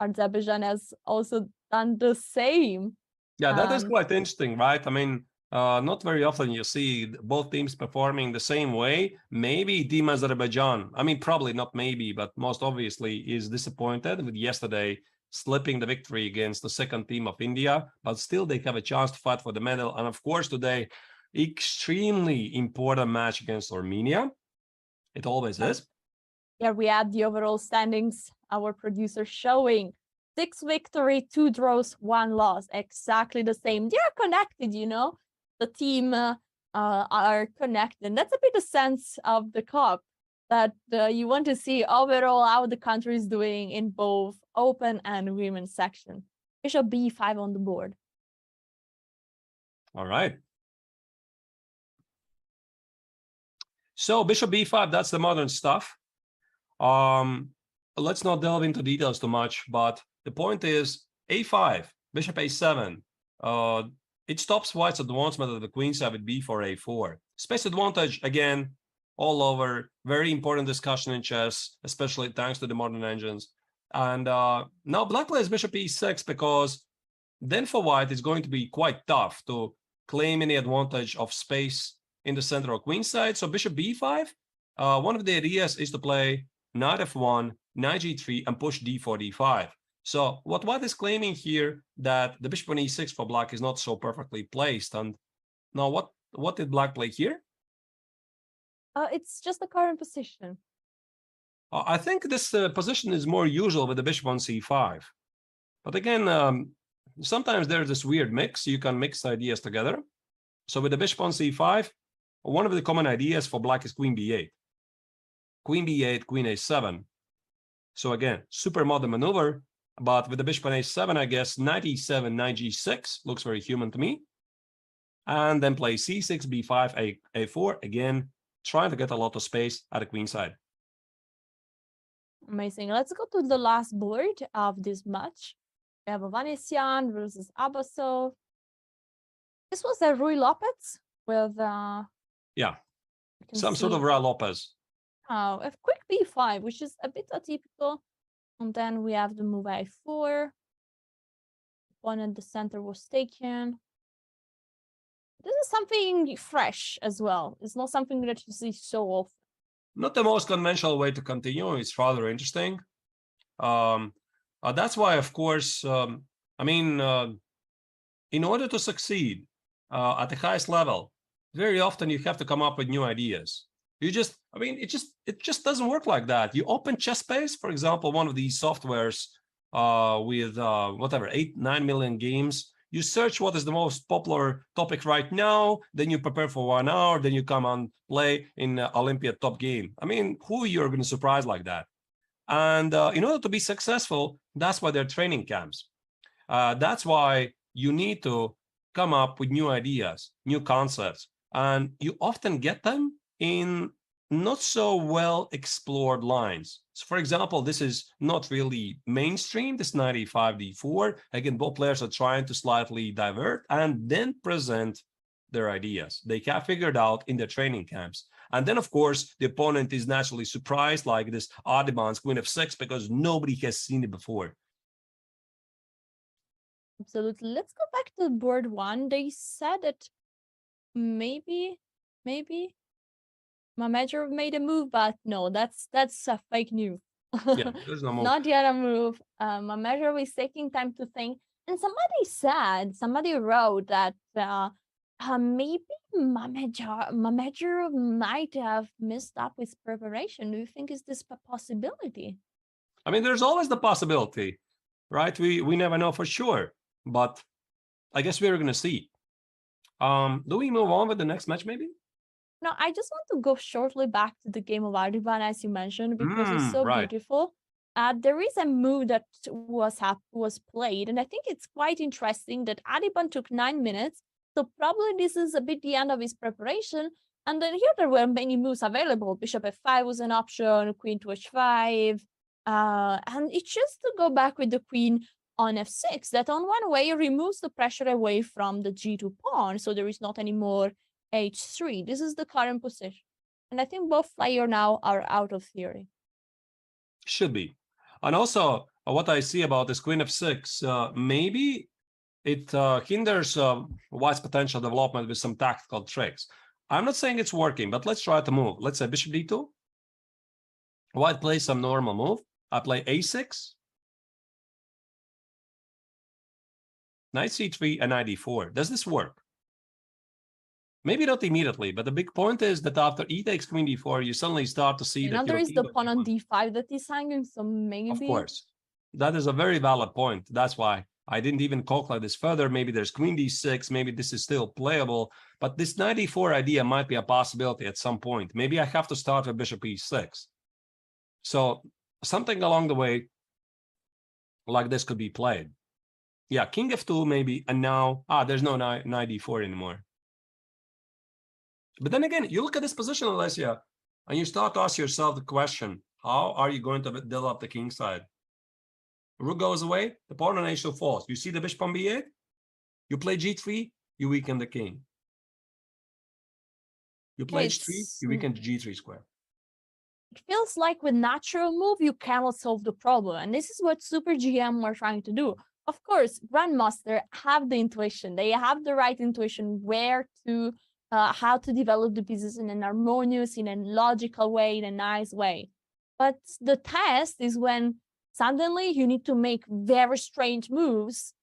Azerbaijan has also done the same.
Yeah, that is quite interesting, right? I mean, not very often you see both teams performing the same way. Maybe Team Azerbaijan, I mean, probably not maybe, but most obviously is disappointed with yesterday slipping the victory against the second team of India, but still they have a chance to fight for the medal. And of course, today, extremely important match against Armenia. It always is.
Here we have the overall standings, our producer showing 6 victory, 2 draws, 1 loss, exactly the same. They are connected, the team are connected. That's a bit the sense of the cup, that you want to see overall how the country is doing in both open and women's section. Bishop b5 on the board.
All right. So Bishop b5, that's the modern stuff. Let's not delve into details too much, but the point is a5, Bishop a7. It stops White's advancement of the queen side with b4, a4. Space advantage, again, all over. Very important discussion in chess, especially thanks to the modern engines. And now Black plays Bishop e6, because then for White it's going to be quite tough to claim any advantage of space in the center of queen side. So Bishop b5, one of the ideas is to play knight f1, knight g3, and push d4, d5. So what White is claiming here, that the bishop on e6 for Black is not so perfectly placed. And now what did Black play here?
It's just the current position.
I think this position is more usual with the bishop on c5. But again, sometimes there's this weird mix. You can mix ideas together. So with the bishop on c5, one of the common ideas for Black is queen b8. Queen b8, queen a7. So again, super modern maneuver. But with the bishop on a7, I guess knight e7, knight g6 looks very human to me. And then play c6, b5, a4. Again, trying to get a lot of space at the queen side.
Amazing. Let's go to the last board of this match. We have Ovanesian versus Abasov. This was a Rui Lopez with
Yeah,
you can
some sort
see,
of Ra Lopez.
a quick b5, which is a bit atypical. And then we have the move a4. One at the center was taken. This is something fresh as well. It's not something that you see so often.
Not the most conventional way to continue. It's rather interesting. That's why, of course, I mean, in order to succeed at the highest level, very often you have to come up with new ideas. You just, I mean, it just doesn't work like that. You open ChessBase, for example, one of these softwares with whatever 8-9 million games. You search what is the most popular topic right now, then you prepare for 1 hour, then you come and play in Olympia top game. I mean, who you're going to surprise like that? And in order to be successful, that's why they're training camps. That's why you need to come up with new ideas, new concepts, and you often get them in not so well explored lines. So for example, this is not really mainstream, this knight e5 d4. Again, both players are trying to slightly divert and then present their ideas. They have figured out in their training camps. And then, of course, the opponent is naturally surprised, like this Audubon's queen f6, because nobody has seen it before.
Absolutely. Let's go back to board 1. They said that maybe Mamedov made a move, but no, that's a fake news.
Yeah, there's no move.
Not yet a move. Mamedov is taking time to think. And somebody wrote that maybe Mamedov might have messed up with preparation. Do you think is this a possibility?
I mean, there's always the possibility, right? We never know for sure, but I guess we're going to see. Do we move on with the next match, maybe?
No, I just want to go shortly back to the game of Ardivan, as you mentioned, because it's so
right.
beautiful. There is a move that was played, and I think it's quite interesting that Ardivan took 9 minutes. So probably this is a bit the end of his preparation. And then here there were many moves available. Bishop f5 was an option, queen to h5. And it's just to go back with the queen on f6 that on one way removes the pressure away from the g2 pawn. So there is not any more h3. This is the current position. And I think both players now are out of theory.
Should be. And also, what I see about this queen f6, maybe it hinders white's potential development with some tactical tricks. I'm not saying it's working, but let's try to move. Let's say bishop d2. White plays some normal move. I play a6. Knight c3 and knight d4. Does this work? Maybe not immediately, but the big point is that after e takes queen d4, you suddenly start to see that
there is the pawn on d5 that is hanging, so maybe.
Of course, that is a very valid point. That's why I didn't even calculate this further. Maybe there's queen d6. Maybe this is still playable, but this knight d4 idea might be a possibility at some point. Maybe I have to start with bishop e6. So something along the way like this could be played. Yeah, king f2 maybe, and now there's no knight d4 anymore. But then again, you look at this position, Alessia, and you start to ask yourself the question, how are you going to develop the king side? Rook goes away, the pawn on h2 falls. You see the bishop on b8, you play g3, you weaken the king. You play h3, you weaken the g3 square.
It feels like with natural move, you cannot solve the problem. And this is what Super GM were trying to do. Of course, Grandmaster have the intuition. They have the right intuition where to how to develop the pieces in an harmonious, in a logical way, in a nice way. But the test is when suddenly you need to make very strange moves,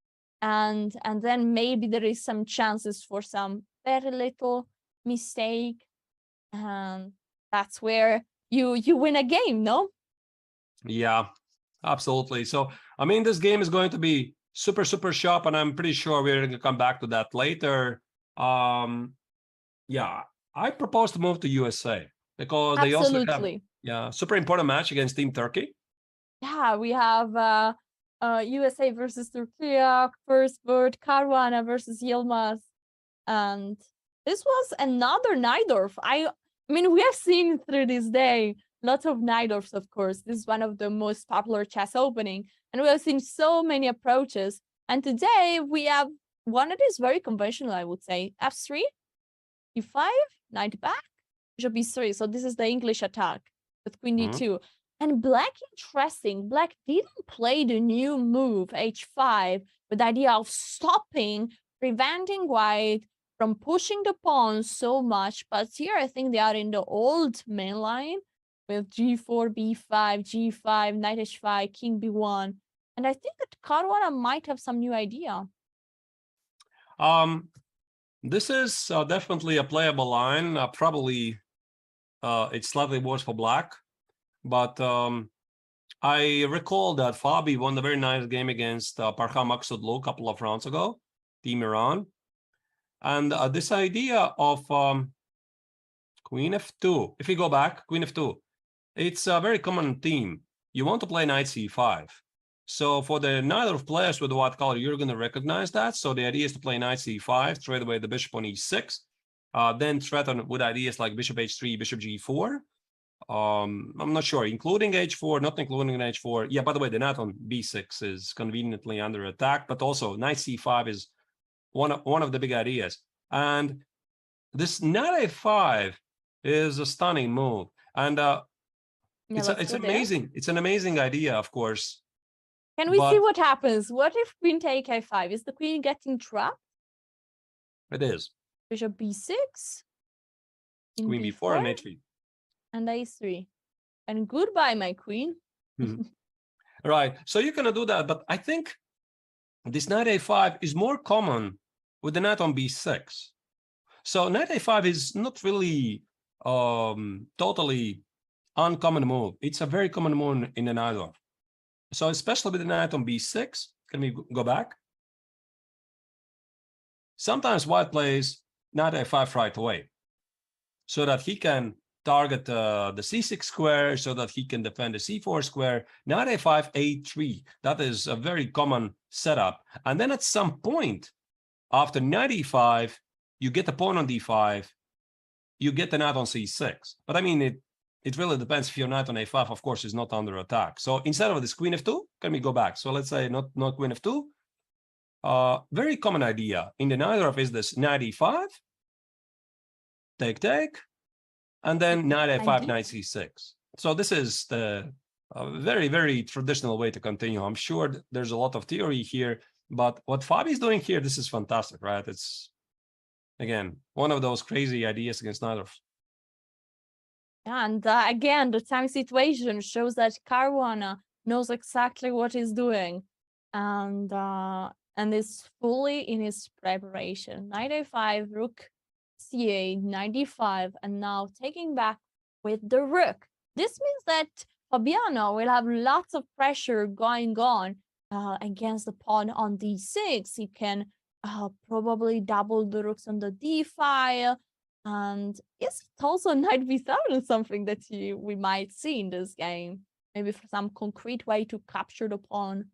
and then maybe there is some chances for some very little mistake, and that's where you win a game, no?
Yeah, absolutely. So, I mean, this game is going to be super, super sharp, and I'm pretty sure we're going to come back to that later. Yeah, I propose to move to USA because they also have super important match against Team Turkey.
Yeah, we have USA versus Turkey, first board, Caruana versus Yilmaz, and this was another Najdorf. I mean, we have seen through this day Lots of Najdorfs, of course. This is one of the most popular chess opening. And we have seen so many approaches. And today we have one that is very conventional, I would say. F3, E5, knight back, bishop B3. So this is the English attack with queen D2. And black, interesting. Black didn't play the new move, H5, with the idea of stopping, preventing white from pushing the pawns so much. But here I think they are in the old main line with G4, B5, G5, knight H5, king B1. And I think that Caruana might have some new idea.
This is definitely a playable line. Probably it's slightly worse for black. But I recall that Fabi won a very nice game against Parham Makhsoodloo a couple of rounds ago, Team Iran. And this idea of Queen F2, if we go back, Queen F2, it's a very common theme. You want to play Knight C5. So for the Najdorf players with the white color, you're going to recognize that. So the idea is to play Knight C5, trade away the bishop on E6, then threaten with ideas like Bishop H3, Bishop G4. I'm not sure, including H4, not including H4. Yeah, by the way, the knight on B6 is conveniently under attack, but also Knight C5 is one of the big ideas. And this Knight A5 is a stunning move. And it's amazing. It's an amazing idea, of course.
Can we see what happens? What if queen take A5? Is the queen getting trapped?
It is.
Bishop B6.
Queen B4 and H3.
And A3. And goodbye, my queen.
Right. So you're going to do that. But I think this Knight A5 is more common with the knight on B6. So Knight A5 is not really totally uncommon move. It's a very common move in the Najdorf. So especially with the knight on B6, can we go back? Sometimes white plays Knight A5 right away so that he can target the C6 square, so that he can defend the C4 square. Knight A5, A3. That is a very common setup. And then at some point, after Knight E5, you get the pawn on D5, you get the knight on C6. But I mean, it really depends if your knight on A5, of course, is not under attack. So instead of this Queen F2, can we go back? So let's say not Queen F2. Very common idea in the Najdorf is this Knight E5, take, and then Knight A5, Knight C6. So this is the very, very traditional way to continue. I'm sure there's a lot of theory here, but what Fabi is doing here, this is fantastic, right? It's, again, one of those crazy ideas against Najdorf.
And again, the time situation shows that Caruana knows exactly what he's doing and is fully in his preparation. Knight A5, Rook C8, Knight D5, and now taking back with the Rook. This means that Fabiano will have lots of pressure going on against the pawn on D6. He can probably double the rooks on the D file. And is it also Knight B7 something that we might see in this game? Maybe for some concrete way to capture the pawn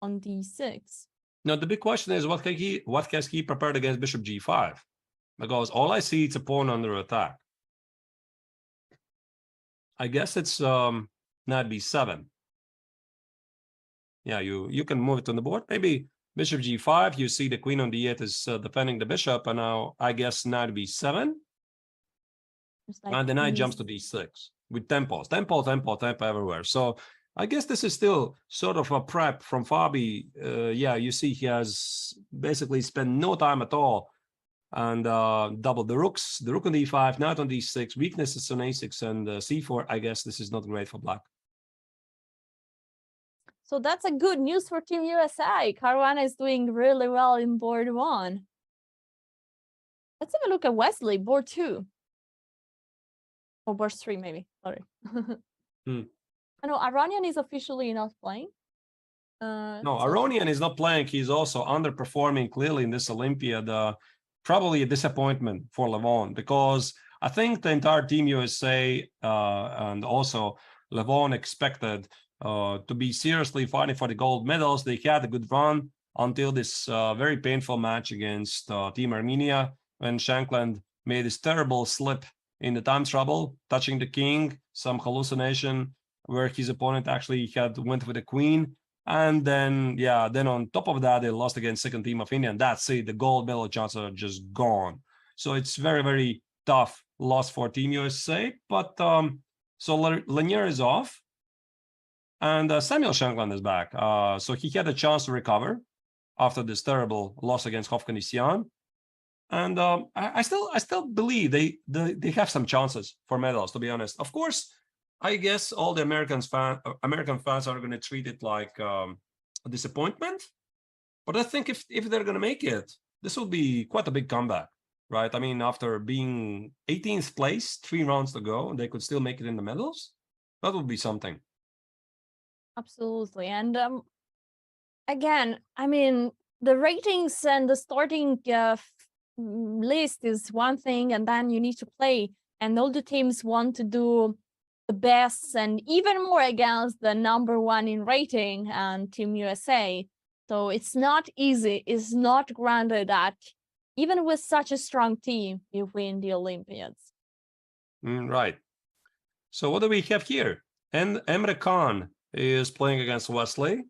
on D6.
Now, the big question is, what can he prepared against Bishop G5? Because all I see is a pawn under attack. I guess it's Knight B7. Yeah, you can move it on the board. Maybe Bishop G5, you see the queen on D8 is defending the bishop, and now I guess Knight B7. Like and the knight jumps to D6 with tempos everywhere. So I guess this is still sort of a prep from Fabi. Yeah, you see he has basically spent no time at all and doubled the rooks, the rook on D5, knight on D6, weaknesses on A6 and C4. I guess this is not great for black.
So that's a good news for Team USA. Caruana is doing really well in board 1. Let's have a look at Wesley, board 2. Or board 3, maybe. Sorry. I know Aronian is officially not playing.
No, Aronian is not playing. He's also underperforming clearly in this Olympiad. Probably a disappointment for Levon, because I think the entire Team USA and also Levon expected to be seriously fighting for the gold medals. They had a good run until this very painful match against Team Armenia, when Shankland made this terrible slip in the time trouble, touching the king, some hallucination where his opponent actually went with the queen. And then, yeah, then on top of that, they lost against second team of India. And that's it. The gold medal chances are just gone. So it's very, very tough loss for Team USA. But so Lanier is off. And Samuel Shankland is back. So he had a chance to recover after this terrible loss against Hovhannissian. And I still believe they have some chances for medals, to be honest. Of course, I guess all the American fans are going to treat it like a disappointment. But I think if they're going to make it, this will be quite a big comeback, right? I mean, after being 18th place, 3 rounds to go, they could still make it in the medals. That would be something.
Absolutely. And again, I mean, the ratings and the starting list is one thing, and then you need to play. And all the teams want to do the best and even more against the #1 in rating and Team USA. So it's not easy. It's not granted that even with such a strong team, you win the Olympiads.
Right. So what do we have here? And Emre Khan is playing against Wesley.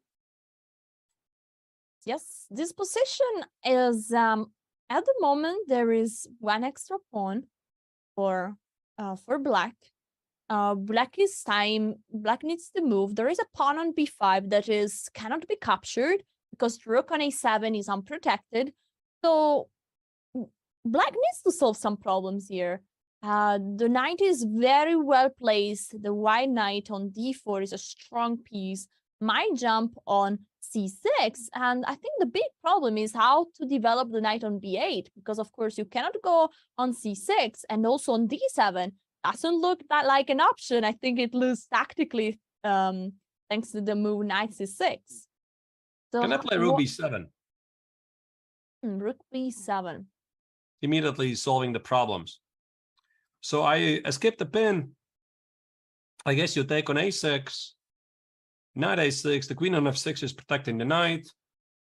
Yes, this position is at the moment there is 1 extra pawn for Black. Black needs to move. There is a pawn on b5 that cannot be captured because rook on a7 is unprotected. So Black needs to solve some problems here. The knight is very well placed. The white knight on d4 is a strong piece. Might jump on c6, and I think the big problem is how to develop the knight on b8, because of course you cannot go on c6 and also on d7. Doesn't look that like an option. I think it loses tactically thanks to the move knight c6. So
Can I play rook b7?
Rook b7.
Immediately solving the problems. So I skipped the pin. I guess you take on a6. Knight a6. The queen on f6 is protecting the knight.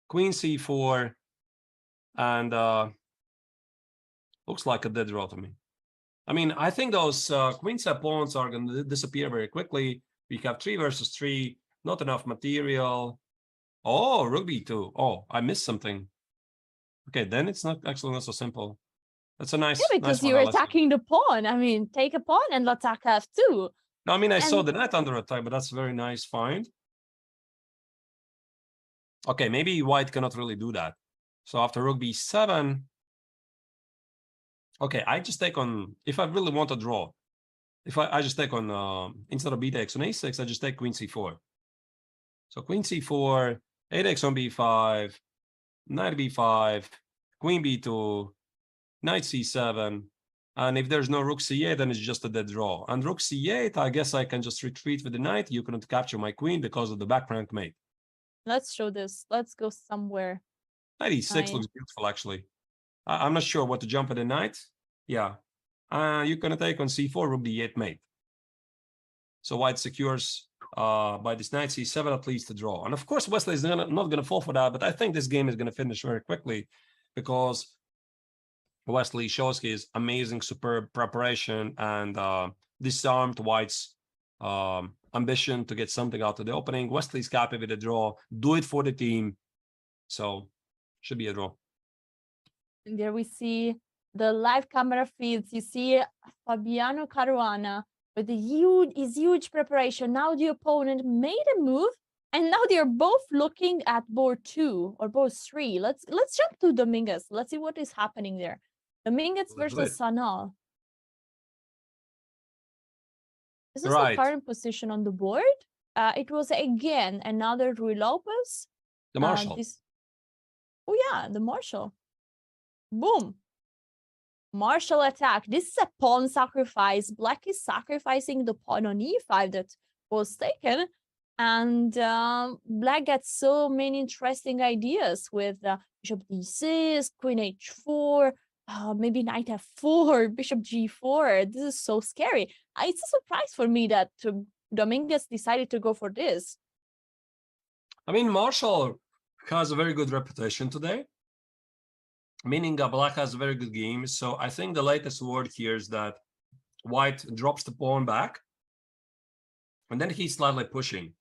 Queen c4. And looks like a dead draw to me. I mean, I think those queenside pawns are going to disappear very quickly. We have 3 versus 3, not enough material. Oh, rook b2. Oh, I missed something. Okay, then it's not so simple. That's a nice.
Yeah, because you're attacking the pawn. I mean, take a pawn and attack f2.
No, I mean, I saw the knight under attack, but that's a very nice find. Okay, maybe white cannot really do that. So after rook b7. Okay, I just take on, if I really want to draw, if I just take on, instead of b takes on a6, I just take queen c4. So queen c4, a takes on b5, knight b5, queen b2, knight c7. And if there's no rook c8, then it's just a dead draw. And rook c8, I guess I can just retreat with the knight. You cannot capture my queen because of the back rank mate.
Let's show this. Let's go somewhere.
Knight e6 looks beautiful, actually. I'm not sure what to jump at the knight. Yeah. You're going to take on c4, rook d8 mate. So white secures by this knight c7 at least to draw. And of course, Wesley is not going to fall for that, but I think this game is going to finish very quickly because Wesley shows his amazing, superb preparation and disarmed white's ambition to get something out of the opening. Wesley's happy with the draw. Do it for the team. So should be a draw.
And there we see the live camera feeds. You see Fabiano Caruana with his huge preparation. Now the opponent made a move, and now they're both looking at board 2 or board 3. Let's jump to Dominguez. Let's see what is happening there. Dominguez versus Sanal. This is the current position on the board. It was again another Ruy Lopez.
The Marshall.
Oh yeah, the Marshall. Boom. Marshall attack. This is a pawn sacrifice. Black is sacrificing the pawn on e5 that was taken. And Black gets so many interesting ideas with bishop d6, queen h4, maybe knight f4, bishop g4. This is so scary. It's a surprise for me that Dominguez decided to go for this.
I mean, Marshall has a very good reputation today, meaning Black has a very good game. So I think the latest word here is that White drops the pawn back, and then he's slightly pushing.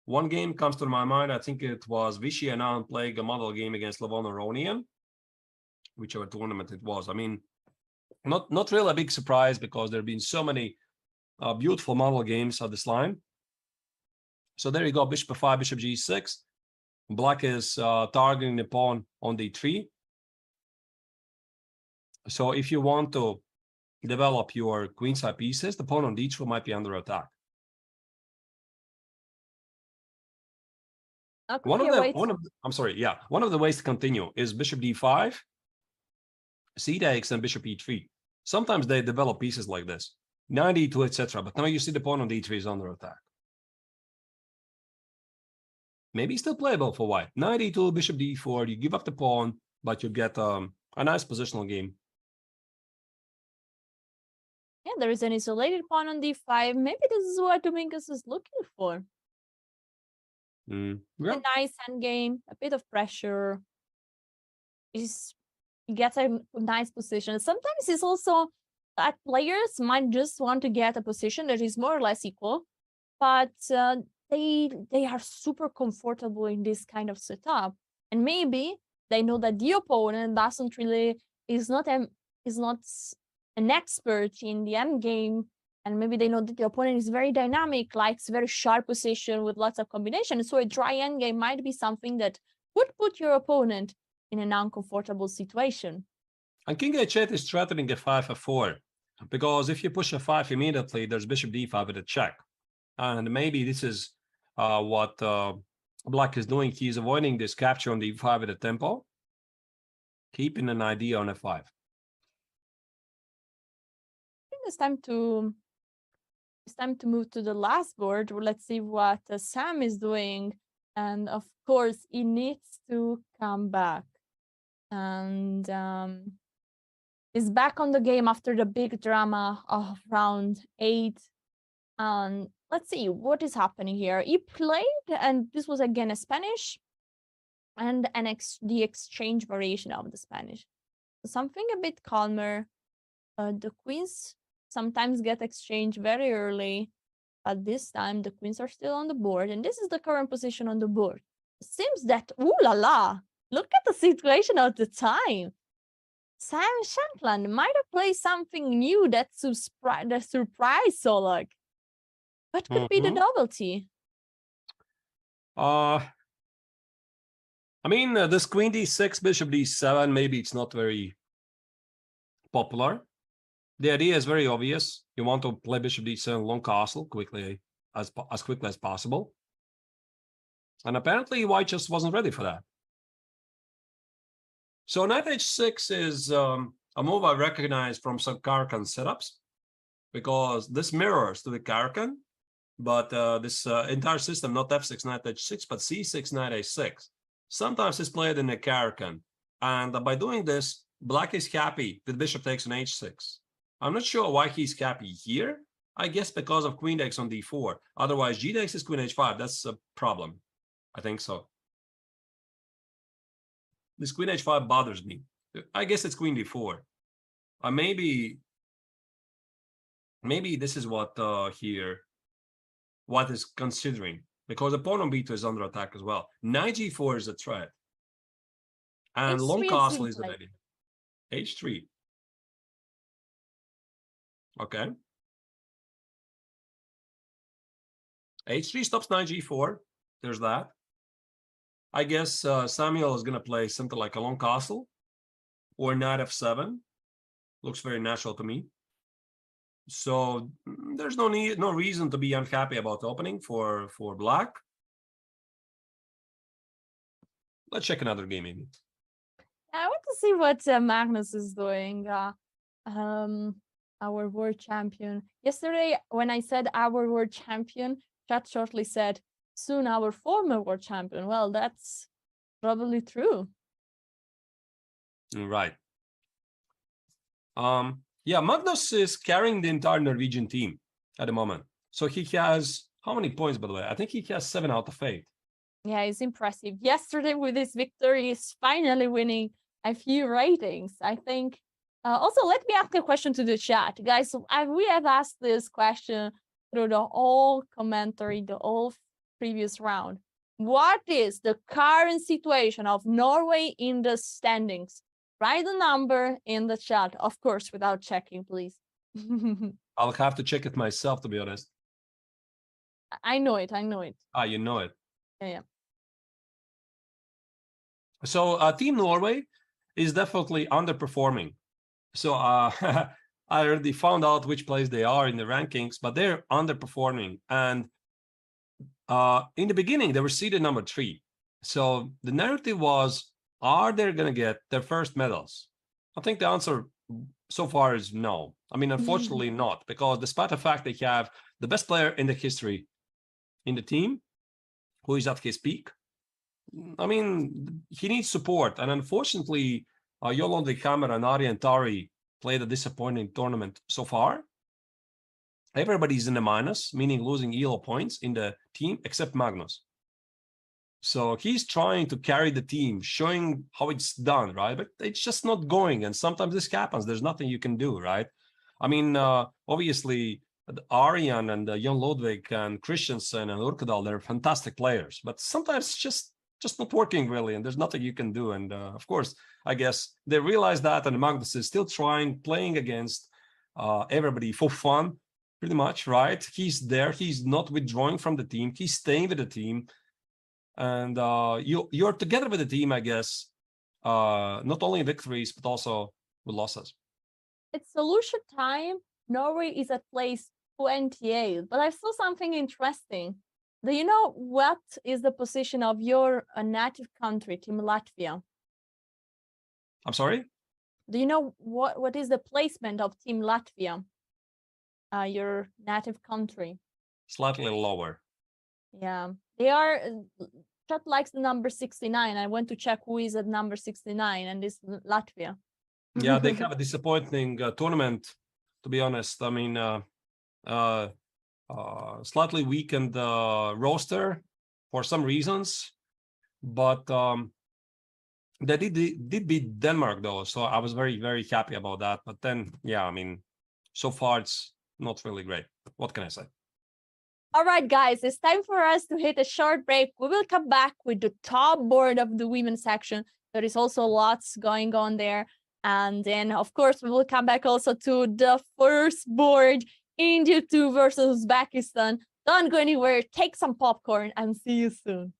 One game comes to my mind. I think it was Vichy Anand playing a model game against Levon Aronian, whichever tournament it was. I mean, not really a big surprise because there have been so many beautiful model games at this line. So there you go, bishop f5, bishop g6. Black is targeting the pawn on d3. So if you want to develop your queenside pieces, the pawn on d2 might be under attack.
Okay,
One of the ways to continue is bishop d5, c takes, and bishop e3. Sometimes they develop pieces like this, knight e2, etc. But now you see the pawn on d3 is under attack. Maybe still playable for white. Knight e2, bishop d4. You give up the pawn, but you get a nice positional game.
Yeah, there is an isolated pawn on d5. Maybe this is what Domingos is looking for.
Yeah.
A nice endgame, a bit of pressure. He gets a nice position. Sometimes it's also that players might just want to get a position that is more or less equal, but they are super comfortable in this kind of setup, and maybe they know that the opponent doesn't really is not an expert in the end game, and maybe they know that the opponent is very dynamic, likes very sharp position with lots of combinations. So a dry end game might be something that would put your opponent in an uncomfortable situation.
And king h8 is threatening f5, f4, because if you push f5 immediately, there's bishop d5 with a check. And maybe this is what Black is doing. He's avoiding this capture on d5 at a tempo, keeping an idea on f5. I
think it's time to move to the last board. Let's see what Sam is doing. And of course, he needs to come back. And is back on the game after the big drama of round 8. Let's see what is happening here. He played, and this was again a Spanish and the exchange variation of the Spanish. So something a bit calmer. The queens sometimes get exchanged very early, but this time the queens are still on the board, and this is the current position on the board. It seems that, ooh la la, look at the situation at the time. Sam Shankland might have played something new that surprised Solak. What could be the novelty?
I mean, this queen d6, bishop d7, maybe it's not very popular. The idea is very obvious. You want to play bishop d7 long castle quickly as quickly as possible. And apparently white just wasn't ready for that. So knight h6 is a move I recognize from some Caro-Kann setups, because this mirrors to the Caro-Kann, but this entire system, not f6, knight h6, but c6, knight a6. Sometimes it's played in a Caro-Kann. And by doing this, Black is happy that bishop takes on h6. I'm not sure why he's happy here. I guess because of queen takes on d4. Otherwise, g takes is queen h5. That's a problem. I think so. This queen h5 bothers me. I guess it's queen d4. Maybe this is what what is considering, because the pawn on b2 is under attack as well. Knight g4 is a threat, and long castle is the idea. h3. Okay. h3 stops knight g4. There's that. I guess Samuel is going to play something like a long castle or knight f7. Looks very natural to me. So there's no reason to be unhappy about the opening for Black. Let's check another game maybe.
I want to see what Magnus is doing. Our world champion. Yesterday, when I said our world champion, chat shortly said, soon our former world champion. Well, that's probably true.
Right. Yeah, Magnus is carrying the entire Norwegian team at the moment. So he has how many points, by the way? I think he has 7 out of 8.
Yeah, it's impressive. Yesterday with this victory, he's finally winning a few ratings. I think Also, let me ask a question to the chat, guys. We have asked this question through the whole commentary, the whole previous round. What is the current situation of Norway in the standings? Write the number in the chat, of course, without checking, please.
I'll have to check it myself, to be honest.
I know it. I know it.
Ah, you know it.
Yeah.
So Team Norway is definitely underperforming. So I already found out which place they are in the rankings, but they're underperforming. And in the beginning, they were seeded number 3. So the narrative was, are they going to get their first medals? I think the answer so far is no. I mean, unfortunately not, because despite the fact they have the best player in the history in the team, who is at his peak, I mean, he needs support. And unfortunately, Yolande Hammer and Arjen Tari played a disappointing tournament so far. Everybody's in the minus, meaning losing ELO points in the team, except Magnus. So he's trying to carry the team, showing how it's done, right? But it's just not going. And sometimes this happens. There's nothing you can do, right? I mean, obviously, Arjen and Jan Lodvig and Christensen and Urkedal, they're fantastic players. But sometimes it's just not working really, and there's nothing you can do. And of course, I guess they realize that, and Magnus is still playing against everybody for fun, pretty much, right? He's there. He's not withdrawing from the team. He's staying with the team. And you're together with the team, I guess, not only in victories, but also with losses.
It's solution time. Norway is at place 28, but I saw something interesting. Do you know what is the position of your native country, Team Latvia?
I'm sorry?
Do you know what is the placement of Team Latvia, your native country?
Slightly lower.
Yeah, they are. Chat likes the number 69. I went to check who is at number 69, and it's Latvia.
Yeah, they have a disappointing tournament, to be honest. I mean, slightly weakened roster for some reasons, but they did beat Denmark though, so I was very, very happy about that. But then, yeah, I mean, so far it's not really great. What can I say?
All right, guys, it's time for us to hit a short break. We will come back with the top board of the women's section. There is also lots going on there. And then, of course, we will come back also to the first board, India 2 versus Uzbekistan. Don't go anywhere. Take some popcorn and see you soon.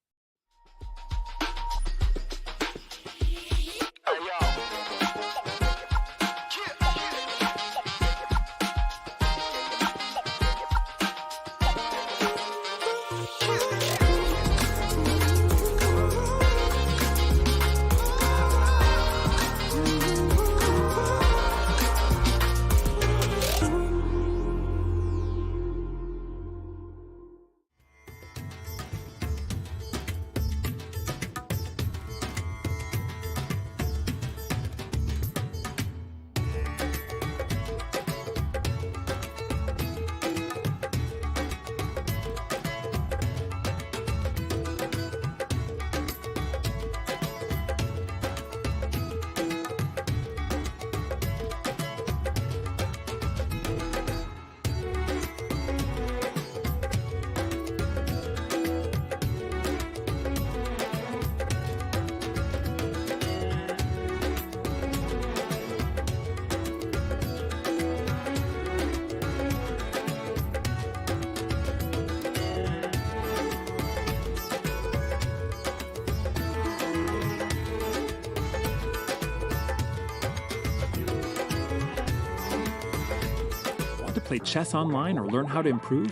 Play chess online or learn how to improve?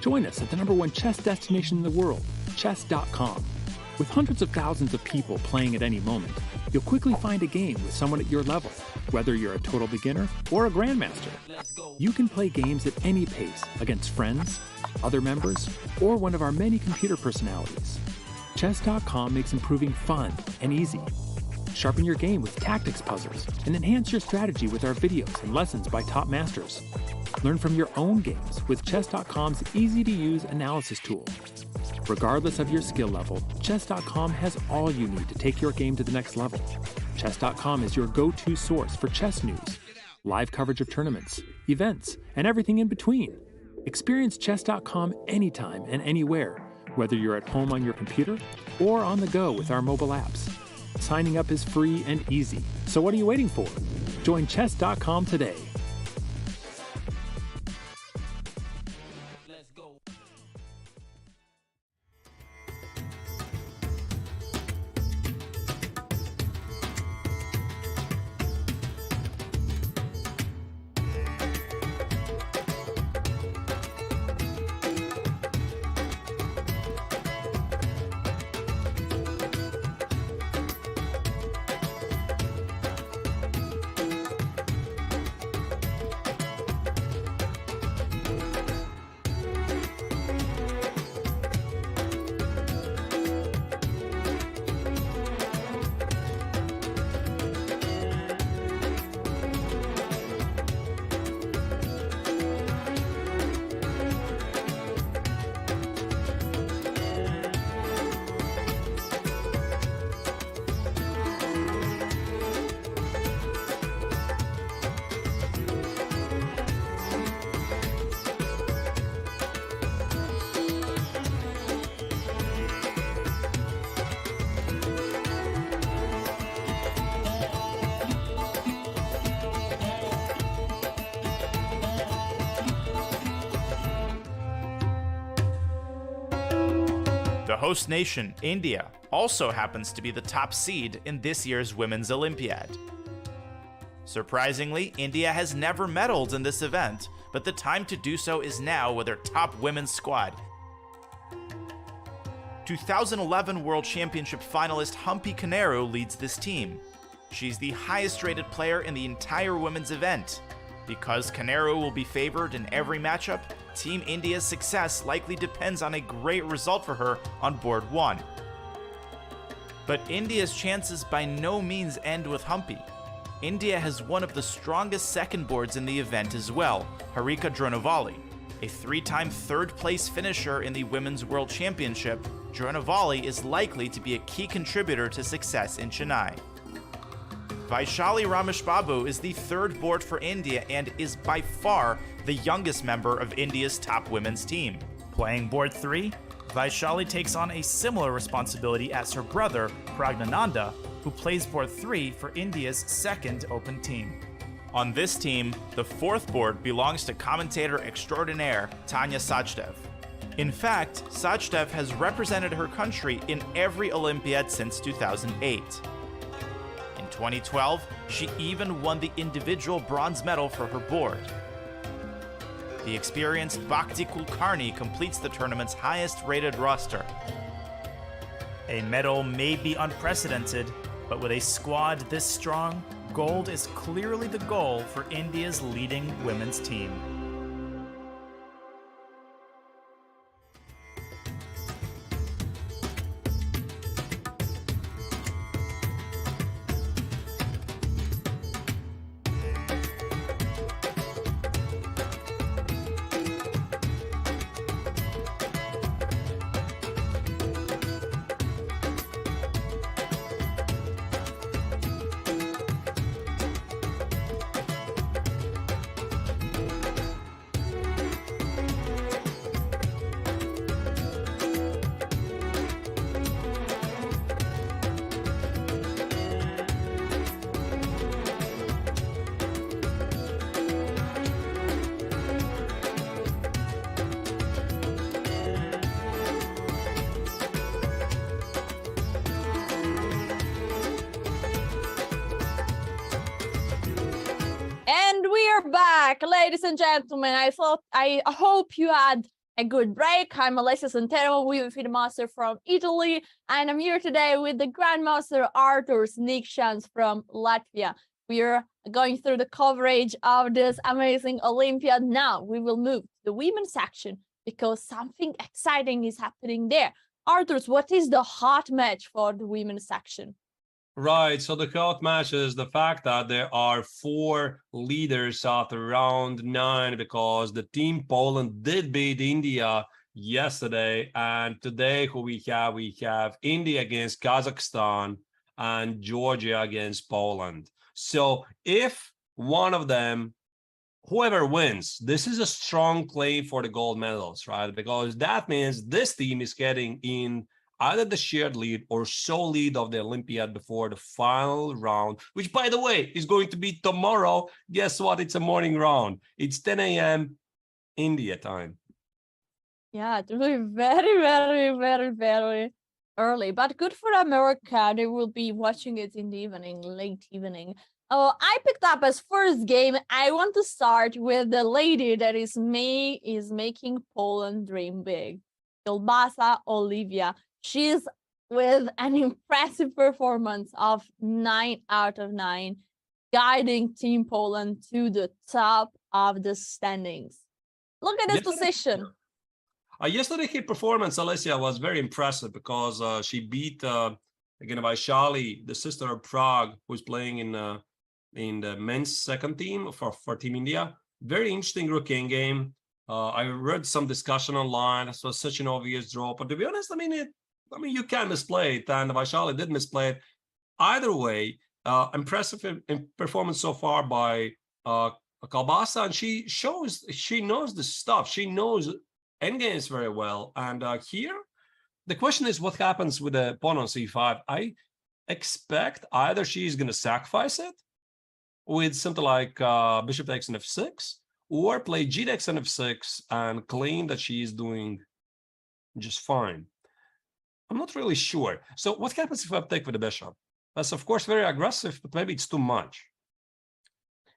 Join us at the #1 chess destination in the world, chess.com. With hundreds of thousands of people playing at any moment, you'll quickly find a game with someone at your level, whether you're a total beginner or a grandmaster. You can play games at any pace against friends, other members, or one of our many computer personalities. Chess.com makes improving fun and easy. Sharpen your game with tactics puzzles and enhance your strategy with our videos and lessons by top masters. Learn from your own games with Chess.com's easy-to-use analysis tool. Regardless of your skill level, Chess.com has all you need to take your game to the next level. Chess.com is your go-to source for chess news, live coverage of tournaments, events, and everything in between. Experience chess.com anytime and anywhere, whether you're at home on your computer or on the go with our mobile apps. Signing up is free and easy, so what are you waiting for? Join chess.com today.
The host nation, India, also happens to be the top seed in this year's Women's Olympiad. Surprisingly, India has never medaled in this event, but the time to do so is now with their top women's squad. 2011 World Championship finalist Humpy Koneru leads this team. She's the highest rated player in the entire women's event. Because Koneru will be favored in every matchup, Team India's success likely depends on a great result for her on board 1. But India's chances by no means end with Humpy. India has one of the strongest second boards in the event as well, Harika Dronavalli. A 3-time third-place finisher in the Women's World Championship, Dronavalli is likely to be a key contributor to success in Chennai. Vaishali Ramesh Babu is the third board for India and is by far the youngest member of India's top women's team. Playing board 3, Vaishali takes on a similar responsibility as her brother, Pragnananda, who plays board 3 for India's second open team. On this team, the fourth board belongs to commentator extraordinaire Tanya Sachdev. In fact, Sachdev has represented her country in every Olympiad since 2008. In 2012, she even won the individual bronze medal for her board. The experienced Bhakti Kulkarni completes the tournament's highest-rated roster. A medal may be unprecedented, but with a squad this strong, gold is clearly the goal for India's leading women's team.
Back, ladies and gentlemen. I hope you had a good break. I'm Alessia Santero, WIMFIDE Master from Italy, and I'm here today with the Grandmaster Arturs Nikšans from Latvia. We're going through the coverage of this amazing Olympiad. Now we will move to the women's section because something exciting is happening there. Arturs, what is the hot match for the women's section?
Right, so the hot match is the fact that there are 4 leaders after round 9 because the team Poland did beat India yesterday, and today who we have India against Kazakhstan and Georgia against Poland. So if one of them, whoever wins, this is a strong claim for the gold medals, right? Because that means this team is getting in either the shared lead or sole lead of the Olympiad before the final round, which, by the way, is going to be tomorrow. Guess what? It's a morning round. It's 10 a.m. India time.
Yeah, it will be very, very, very, very early. But good for America. They will be watching it in the evening, late evening. Oh, I picked up as first game. I want to start with the lady that is making Poland dream big. Kielbasa Olivia. She's with an impressive performance of 9 out of 9, guiding Team Poland to the top of the standings. Look at this position.
Yesterday, her performance, Alessia, was very impressive because she beat again Vaishali, the sister of Prague, who's playing in the men's second team for Team India. Very interesting rookie game. I read some discussion online. This was such an obvious draw, but to be honest, I mean, you can misplay it, and Vaishali did misplay it. Either way, impressive in performance so far by Kielbasa, and she knows the stuff. She knows endgames very well. And here, the question is, what happens with the pawn on c5? I expect either she's going to sacrifice it with something like bishop takes on f6, or play g takes on f6 and claim that she is doing just fine. I'm not really sure. So what happens if I take with the bishop? That's of course very aggressive, but maybe it's too much.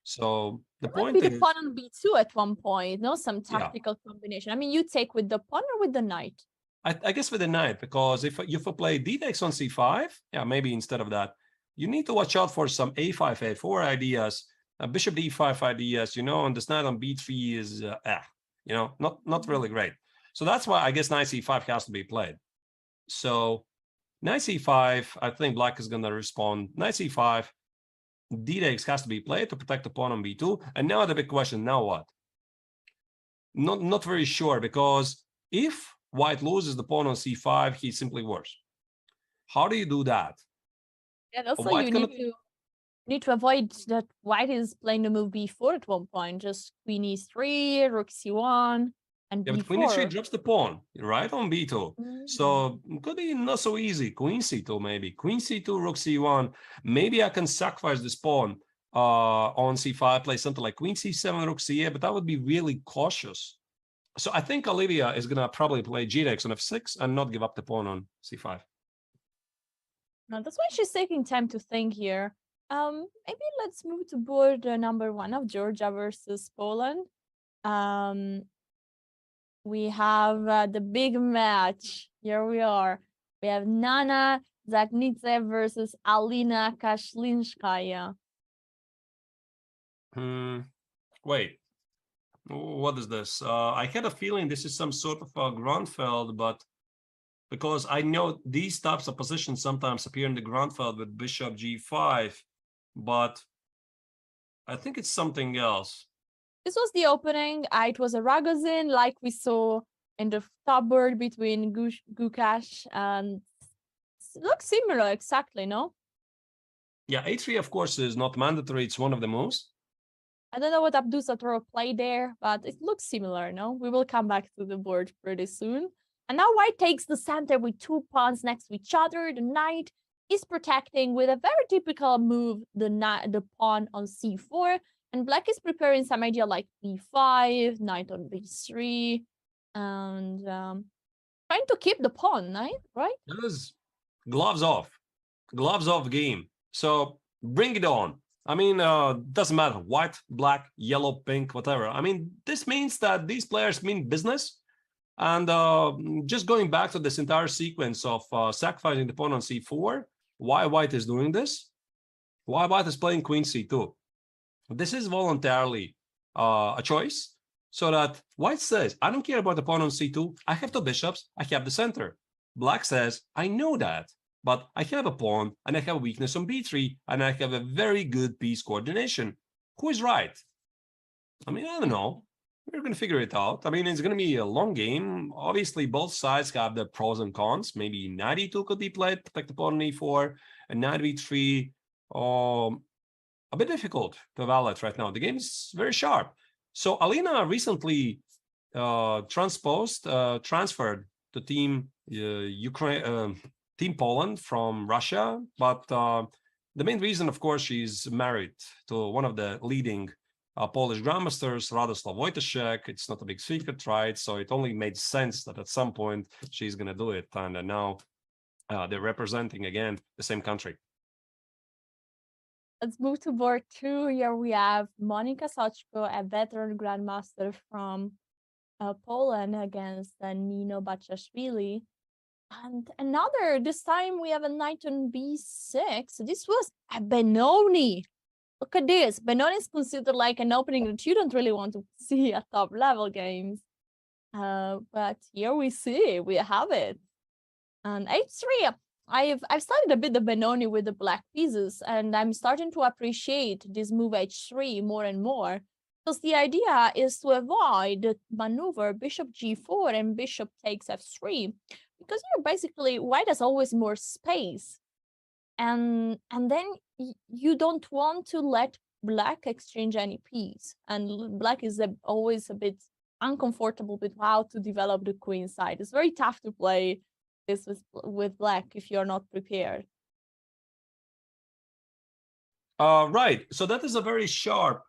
So the point is,
the pawn on b2 at one point, no? Some tactical combination. I mean, you take with the pawn or with the knight?
I guess with the knight, because if you play d takes on c5, yeah, maybe instead of that, you need to watch out for some a5, a4 ideas, bishop d5 ideas, you know, and this knight on b3 is, you know, not really great. So that's why I guess knight c5 has to be played. So knight c5, I think black is going to respond. Knight c5, d takes has to be played to protect the pawn on b2. And now the big question, now what? Not very sure, because if white loses the pawn on c5, he's simply worse. How do you do that?
And also you need to avoid that white is playing the move b4 at one point. Just queen e3, rook c1, and b4.
But queen e3 drops the pawn, right, on b2. So it could be not so easy. Queen c2 maybe. Queen c2, rook c1. Maybe I can sacrifice this pawn on c5, play something like queen c7, rook c8, but that would be really cautious. So I think Olivia is going to probably play g takes on f6 and not give up the pawn on c5.
No, that's why she's taking time to think here. Maybe let's move to board number 1 of Georgia versus Poland. We have the big match. Here we are. We have Nana Zaknitsev versus Alina Kashlinskaya.
Wait, what is this? I had a feeling this is some sort of a Grunfeld, but because I know these types of positions sometimes appear in the Grunfeld with bishop g5, but I think it's something else.
This was the opening. It was a Ragozin, like we saw in the top board between Gukash, and it looks similar, exactly, no?
Yeah, a3, of course, is not mandatory. It's one of the moves.
I don't know what Abdusattorov played there, but it looks similar, no? We will come back to the board pretty soon. And now white takes the center with 2 pawns next to each other. The knight is protecting with a very typical move, the pawn on c4. And black is preparing some idea like b5, knight on b3, and trying to keep the pawn, right?
It is gloves off game. So bring it on. I mean, doesn't matter, white, black, yellow, pink, whatever. I mean, this means that these players mean business. And just going back to this entire sequence of sacrificing the pawn on c4, why white is doing this? Why white is playing queen c2? This is voluntarily a choice, so that white says, I don't care about the pawn on c2. I have 2 bishops. I have the center. Black says, I know that, but I have a pawn and I have a weakness on b3 and I have a very good piece coordination. Who is right? I mean, I don't know. We're going to figure it out. I mean, it's going to be a long game. Obviously, both sides have their pros and cons. Maybe knight e2 could be played, protect the pawn on e4, and knight b3. a bit difficult to evaluate right now. The game is very sharp. So Alina recently transferred to team Ukraine, team Poland from Russia, but the main reason, of course, she's married to one of the leading Polish grandmasters, Radoslav Wojtaszek. It's not a big secret, right? So it only made sense that at some point she's going to do it. And now they're representing, again, the same country.
Let's move to board 2. Here we have Monika Sochko, a veteran grandmaster from Poland, against Nino Bachashvili. And another, this time we have a knight on b6. This was a Benoni. Look at this. Benoni is considered like an opening that you don't really want to see at top level games. But here we have it. And h3, I've studied a bit the Benoni with the black pieces, and I'm starting to appreciate this move h3 more and more. Because the idea is to avoid the maneuver bishop g4 and bishop takes f3. Because you're basically, white has always more space. And then you don't want to let black exchange any piece. And black is always a bit uncomfortable with how to develop the queen side. It's very tough to play this with black if you're not prepared.
Right. So that is a very sharp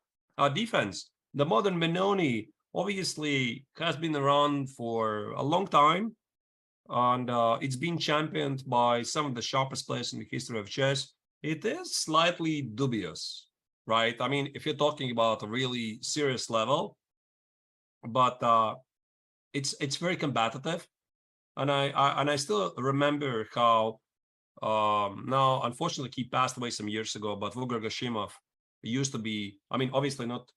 defense. The modern Benoni obviously has been around for a long time. And it's been championed by some of the sharpest players in the history of chess. It is slightly dubious, right? I mean, if you're talking about a really serious level, but it's very competitive. And I still remember how now, unfortunately, he passed away some years ago, but Vugor Gashimov used to be, I mean, obviously not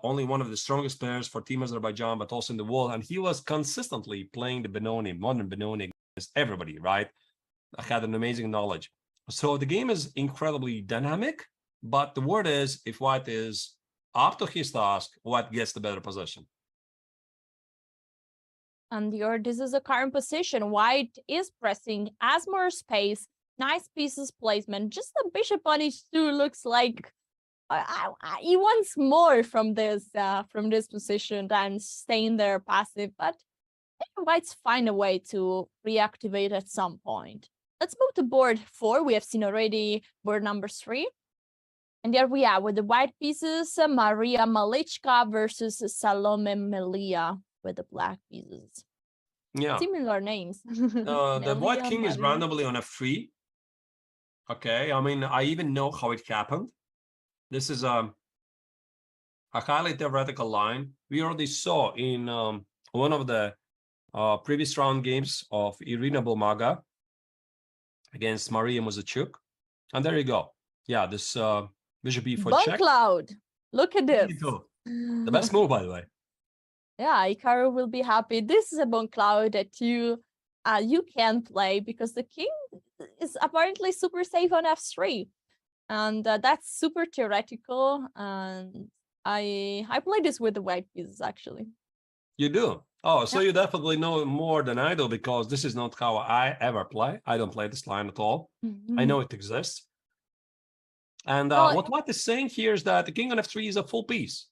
only one of the strongest players for Team Azerbaijan, but also in the world. And he was consistently playing the Benoni, modern Benoni, against everybody, right? I had an amazing knowledge. So the game is incredibly dynamic, but the word is, if white is up to his task, white gets the better position.
And this is the current position. White is pressing, has more space, nice pieces placement. Just the bishop on h2 looks like he wants more from this position than staying there passive, but whites find a way to reactivate at some point. Let's move to board 4. We have seen already board number 3. And there we are with the white pieces, Maria Malichka versus Salome Melia with the black pieces.
Yeah.
Similar names.
The white king is randomly on f3. Okay, I mean, I even know how it happened. This is a highly theoretical line. We already saw in one of the previous round games of Irina Bulmaga against Maria Muzachuk. And there you go. Yeah, this bishop e4 check.
Cloud. Look at this.
The best move, by the way.
Yeah, Hikaru will be happy. This is a bone cloud that you can play because the king is apparently super safe on f3. And that's super theoretical, and I play this with the white pieces, actually.
You do? Oh, so you definitely know more than I do, because this is not how I ever play. I don't play this line at all. I know it exists. And what white is saying here is that the king on f3 is a full piece,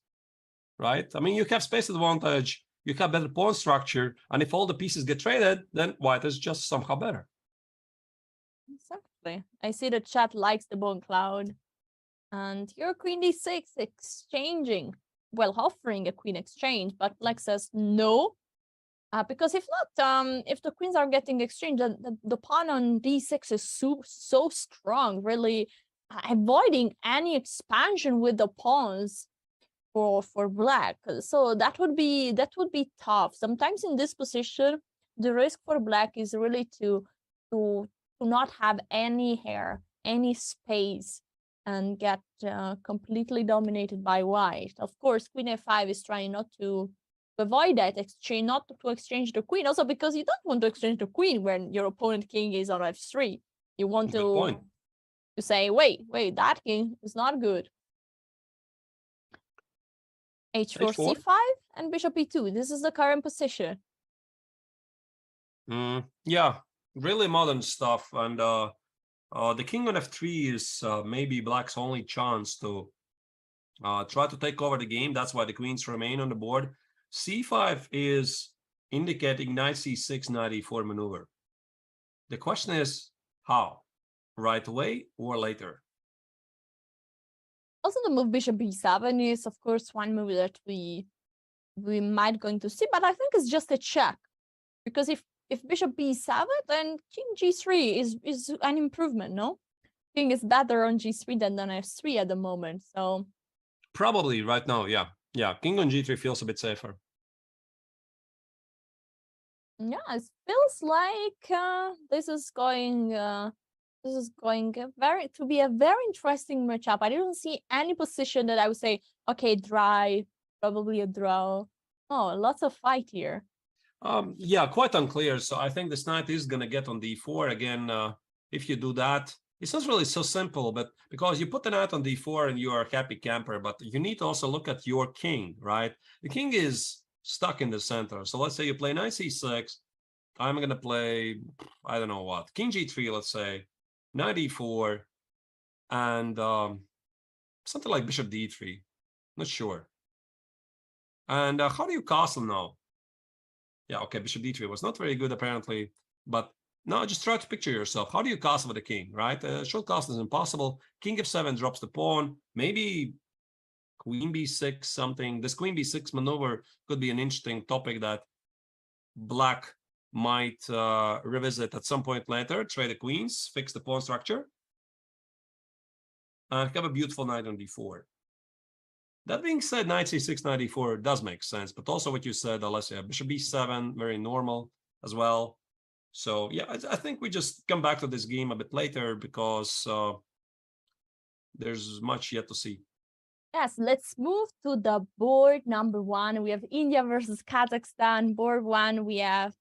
right? I mean, you have space advantage, you have better pawn structure, and if all the pieces get traded, then white is just somehow better.
Exactly. I see the chat likes the bone cloud. And your queen d6 exchanging. Well, offering a queen exchange, but Black says no. Because if not, if the queens are getting exchanged, the pawn on d6 is so strong, really avoiding any expansion with the pawns for black. So that would be tough. Sometimes in this position, the risk for black is really to not have any hair, any space, and get completely dominated by white. Of course, queen f5 is trying not to avoid that exchange, not to exchange the queen. Also, because you don't want to exchange the queen when your opponent king is on f3. You want to say, wait, that king is not good. h4, c5, and bishop e2. This is the current position.
Yeah, really modern stuff. And The king on f3 is maybe black's only chance to try to take over the game. That's why the queens remain on the board. c5 is indicating knight c6, knight e4 maneuver. The question is how? Right away or later?
Also, the move bishop b7 is, of course, one move that we might going to see, but I think it's just a check, because if bishop b7, then king g3 is an improvement, no? King is better on g3 than on f3 at the moment, so
Probably right now, yeah. Yeah, king on g3 feels a bit safer.
yeah, it feels like this is going to be a very interesting matchup. I didn't see any position that I would say, okay, dry, probably a draw. Oh, lots of fight here.
Yeah, quite unclear. So I think this knight is going to get on d4 again. If you do that, it's not really so simple, but because you put the knight on d4 and you are a happy camper, but you need to also look at your king, right? The king is stuck in the center. So let's say you play knight c6. I'm going to play, I don't know what, king g3, let's say, knight e4, and something like bishop d3. Not sure. And how do you castle now? Yeah, okay, bishop d3 was not very good apparently, but now just try to picture yourself. How do you castle with the king, right? Short castle is impossible. King f7 drops the pawn. Maybe queen b6 something. This queen b6 maneuver could be an interesting topic that black might revisit at some point later. Trade the queens, fix the pawn structure, and have a beautiful knight on d4. That being said, knight c6, knight e4 does make sense, but also what you said, Alessia, bishop b7, very normal as well. So yeah, I think we just come back to this game a bit later because there's much yet to see.
Yes, let's move to the board number one. We have India versus Kazakhstan. Board one, we have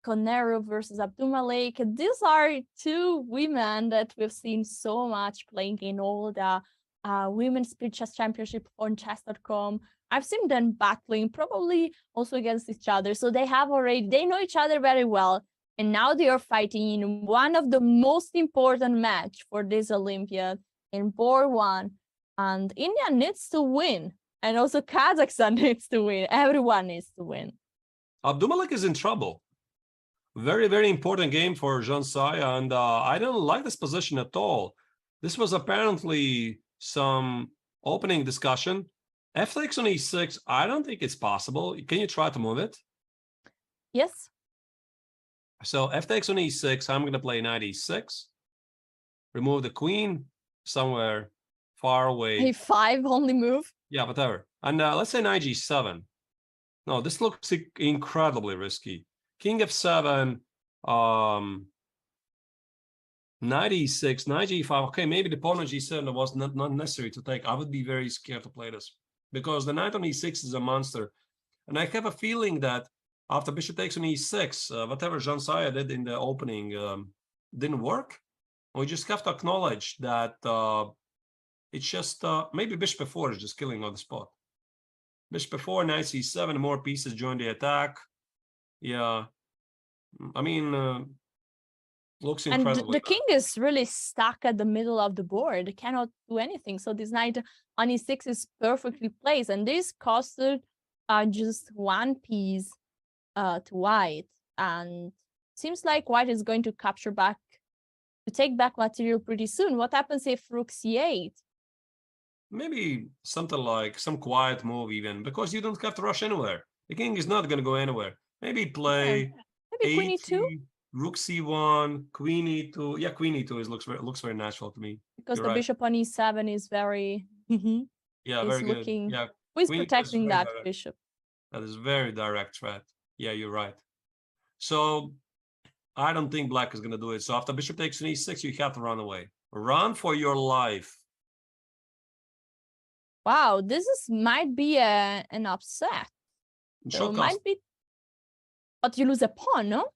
Koneru versus Abdulmalik. These are two women that we've seen so much playing in all the Women's Speed Chess Championship on chess.com. I've seen them battling probably also against each other. So they know each other very well. And now they are fighting in one of the most important match for this Olympiad in board one. And India needs to win. And also Kazakhstan needs to win. Everyone needs to win.
Abdulmalik is in trouble. Very, very important game for Jean Saya. And I don't like this position at all. This was apparently some opening discussion. F takes on e6. I don't think it's possible. Can you try to move it?
Yes.
So f takes on e6. I'm going to play knight e6. Remove the queen somewhere far away.
A5 only move.
Yeah, whatever. And let's say knight g7. No, this looks incredibly risky. King f7. Knight e6, knight g5. Okay, maybe the pawn on g7 was not necessary to take. I would be very scared to play this because the knight on e6 is a monster. And I have a feeling that after bishop takes on e6, whatever Jean Saya did in the opening didn't work. We just have to acknowledge that it's just maybe bishop f4 is just killing on the spot. Bishop f4, knight c7, more pieces join the attack. Yeah, I mean, looks incredible.
And the king is really stuck at the middle of the board. It cannot do anything. So this knight on e6 is perfectly placed. And this costed just one piece to white. And seems like white is going to take back material pretty soon. What happens if rook c8?
Maybe something like some quiet move even, because you don't have to rush anywhere. The king is not going to go anywhere. Maybe play
maybe queen e2?
Rook c1, queen e2. Yeah, queen e2 looks very natural to me.
Because the bishop on e7 is very
yeah, very good. Yeah,
who is protecting that
direct.
bishop?
That is very direct threat. Yeah, you're right. So I don't think black is going to do it. So after bishop takes on e6, you have to run away. Run for your life.
Wow, might be an upset. So might be, but you lose a pawn, no?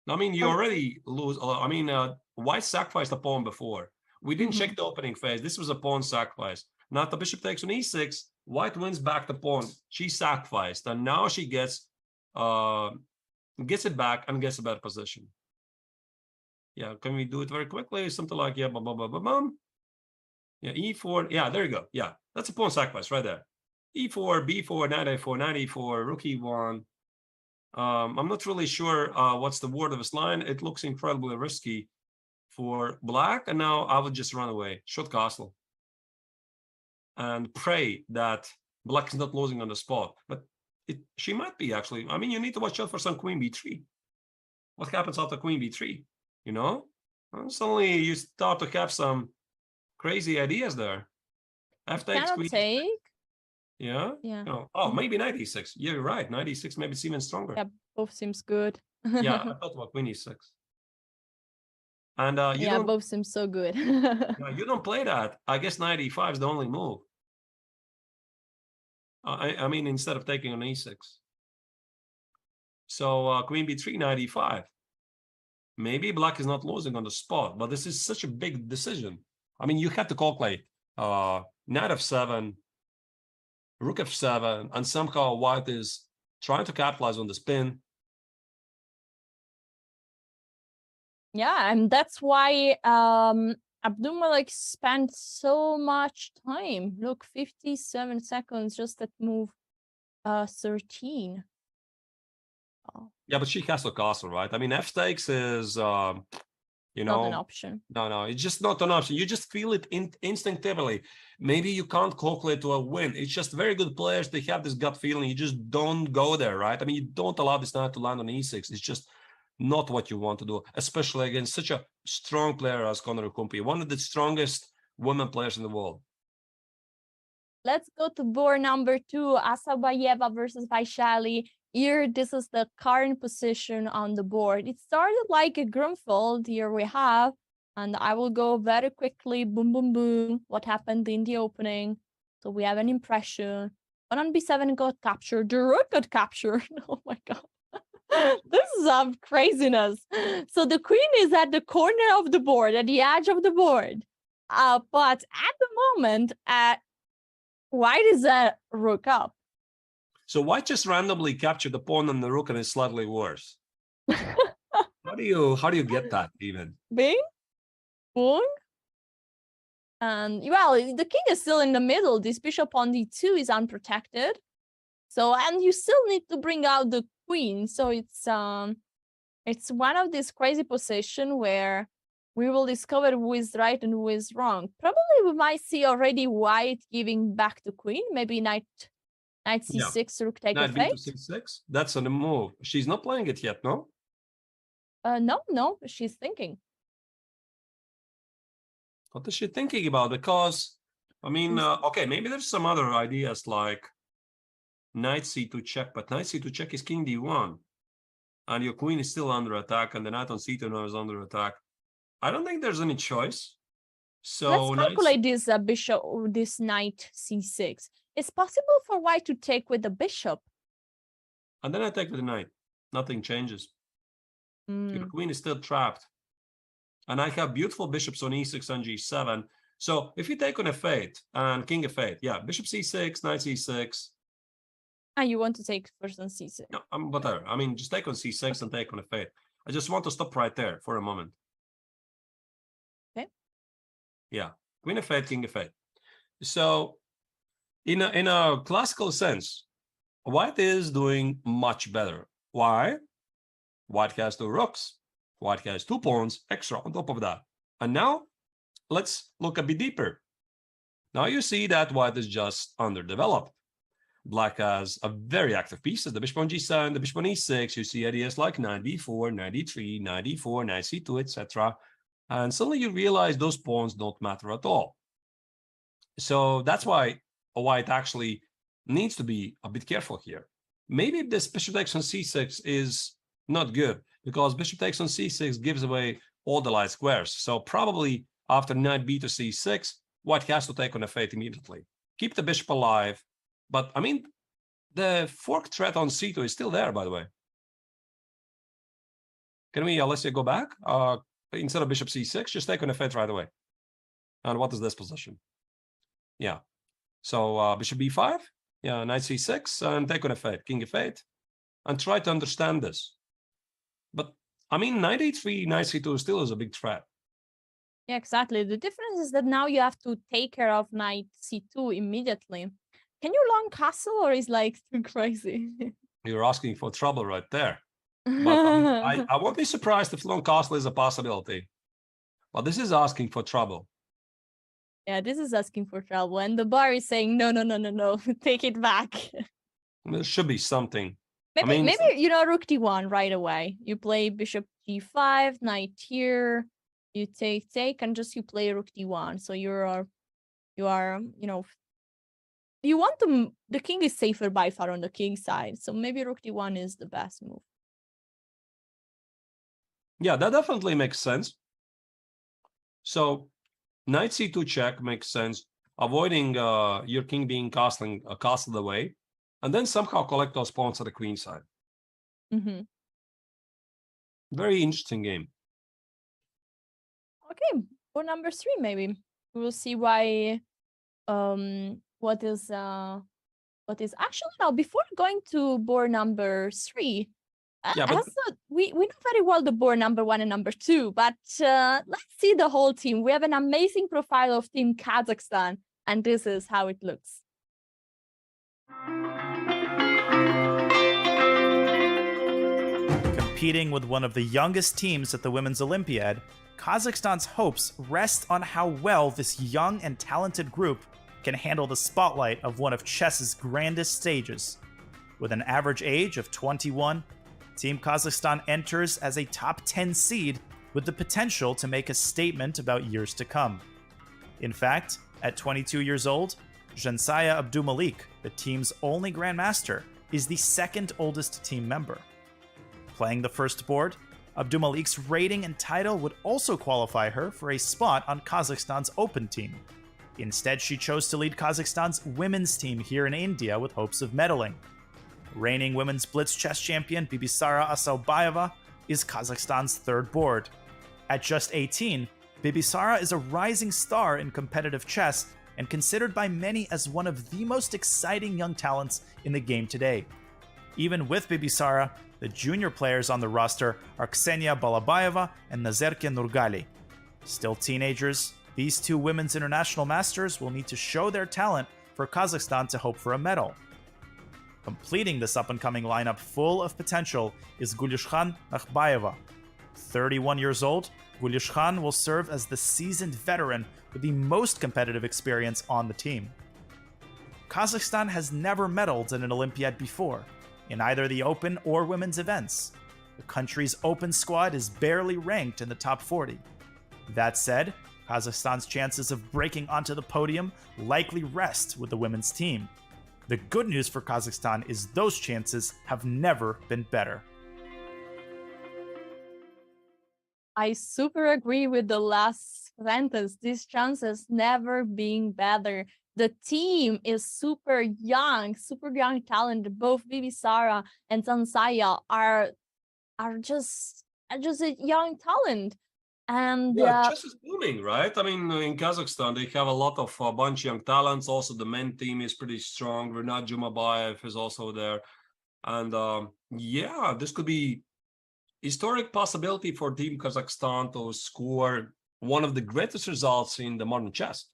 I mean, you already lose. I mean, white sacrificed the pawn before. We didn't check the opening phase. This was a pawn sacrifice. Now the bishop takes on e6. White wins back the pawn. She sacrificed, and now she gets it back and gets a better position. Yeah, can we do it very quickly? Something like, yeah, bum, bum, bum, bum, bum. Yeah, e4. Yeah, there you go. Yeah, that's a pawn sacrifice right there. e4, b4, knight a4, knight e4, rook e1. I'm not really sure what's the word of this line. It looks incredibly risky for black. And now I would just run away, short castle, and pray that black is not losing on the spot. But she might be, actually. I mean, you need to watch out for some queen b3. What happens after queen b3? You know? Well, suddenly you start to have some crazy ideas there. F takes
Cannot
queen.
take.
Yeah.
Yeah.
Oh, maybe knight e6. Yeah, you're right. Knight e6, maybe it's even stronger.
Yeah, both seems good.
Yeah, I thought about queen e6. And you
Yeah,
don't,
both seem so good.
yeah, you don't play that. I guess knight e5 is the only move. I mean, instead of taking on e6. So queen b3, knight e5. Maybe black is not losing on the spot, but this is such a big decision. I mean, you have to calculate knight f7, rook f7, and somehow white is trying to capitalize on the spin.
Yeah, and that's why Abdulmalik spent so much time. Look, 57 seconds just at move 13. Oh,
Yeah, but she has to castle, right? I mean, f stakes is, you
not an
know,
option.
no, it's just not an option. You just feel it instinctively. Maybe you can't calculate to a win. It's just very good players. They have this gut feeling. You just don't go there, right? I mean, you don't allow this knight to land on e6. It's just not what you want to do, especially against such a strong player as Conor Okumpi, one of the strongest women players in the world.
Let's go to board number 2, Asabayeva versus Vaishali. Here, this is the current position on the board. It started like a Grunfeld. Here we have, and I will go very quickly, boom, boom, boom, what happened in the opening. So we have an impression. But on b7 got captured, the rook got captured. Oh my God. This is craziness. So the queen is at the corner of the board, at the edge of the board. But at the moment, white is a rook up.
So white just randomly captured the pawn and the rook, and it's slightly worse. How do you get that even?
Bing, boom. And well, the king is still in the middle. This bishop on d2 is unprotected. So, and you still need to bring out the queen. So it's one of these crazy positions where we will discover who is right and who is wrong. Probably we might see already white giving back the queen. Maybe knight c6, rook take
Knight
f8.
b to c6. That's on the move. She's not playing it yet, no?
No, she's thinking.
What is she thinking about? Because, I mean, okay, maybe there's some other ideas like knight c2 check, but knight c2 check is king d1. And your queen is still under attack, and the knight on c2 now is under attack. I don't think there's any choice. So
let's calculate this bishop, this knight c6. It's possible for white to take with the bishop.
And then I take with the knight. Nothing changes. Your queen is still trapped. And I have beautiful bishops on e6 and g7. So if you take on f8 and king f8, yeah, bishop c6, knight c6.
And you want to take first on c6.
No, whatever. I mean, just take on c6 and take on f8. I just want to stop right there for a moment.
Okay.
Yeah, queen f8, king f8. So in a classical sense, white is doing much better. Why? White has 2 rooks. White has 2 pawns extra on top of that. And now let's look a bit deeper. Now you see that white is just underdeveloped. Black has a very active pieces, the bishop on g7, the bishop on e6. You see ideas like knight b4, knight d3, knight d4, knight c2, etc. And suddenly you realize those pawns don't matter at all. So that's why white actually needs to be a bit careful here. Maybe this bishop takes on c6 is not good, because bishop takes on c6 gives away all the light squares. So probably after knight b to c6, white has to take on f8 immediately. Keep the bishop alive. But I mean, the fork threat on c2 is still there, by the way. Can we, let's say, go back? Instead of bishop c6, just take on f8 right away. And what is this position? Yeah. So bishop b5, yeah, knight c6, and take on f8, king f8, and try to understand this. But I mean, knight a3, knight c2 still is a big threat.
Yeah, exactly. The difference is that now you have to take care of knight c2 immediately. Can you long castle or is like too crazy?
You're asking for trouble right there. But I mean, I won't be surprised if long castle is a possibility. But this is asking for trouble.
Yeah, this is asking for trouble. And the bar is saying, no, no, no, no, no, take it back.
There should be something.
Maybe,
I mean,
maybe rook d1 right away. You play bishop g5, knight here. You take, and just you play rook d1. So you are, you want to. The king is safer by far on the king side. So maybe rook d1 is the best move.
yeah, that definitely makes sense. So knight c2 check makes sense. Avoiding your king being castled away, and then somehow collect those pawns at the queen side.
Mm-hmm.
Very interesting game.
Okay, for number 3, maybe we will see why. What is actually now before going to board number 3.
Yeah, but
we know very well the board number 1 and number 2, but let's see the whole team. We have an amazing profile of Team Kazakhstan, and this is how it looks.
Competing with one of the youngest teams at the Women's Olympiad, Kazakhstan's hopes rest on how well this young and talented group can handle the spotlight of one of chess's grandest stages. With an average age of 21, Team Kazakhstan enters as a top 10 seed with the potential to make a statement about years to come. In fact, at 22 years old, Zhensaya Abdumalik, the team's only grandmaster, is the second oldest team member. Playing the first board, Abdumalik's rating and title would also qualify her for a spot on Kazakhstan's Open team. Instead, she chose to lead Kazakhstan's women's team here in India with hopes of medaling. Reigning women's blitz chess champion Bibisara Asalbayeva is Kazakhstan's third board. At just 18, Bibisara is a rising star in competitive chess and considered by many as one of the most exciting young talents in the game today. Even with Bibisara, the junior players on the roster are Ksenia Balabayeva and Nazerke Nurgali. Still teenagers, these two women's international masters will need to show their talent for Kazakhstan to hope for a medal. Completing this up-and-coming lineup full of potential is Gulishkhan Nakhbayeva. 31 years old, Gulishkhan will serve as the seasoned veteran with the most competitive experience on the team. Kazakhstan has never medaled in an Olympiad before, in either the open or women's events. The country's open squad is barely ranked in the top 40. That said, Kazakhstan's chances of breaking onto the podium likely rest with the women's team. The good news for Kazakhstan is those chances have never been better.
I super agree with the last sentence. These chances never being better. The team is super young talent. Both Bibisara and Zhensaya are just a young talent. And
yeah, chess is booming, right? I mean, in Kazakhstan, they have a lot of bunch young talents. Also, the men team is pretty strong. Renat Jumabayev is also there. And yeah, this could be historic possibility for Team Kazakhstan to score one of the greatest results in the modern chess.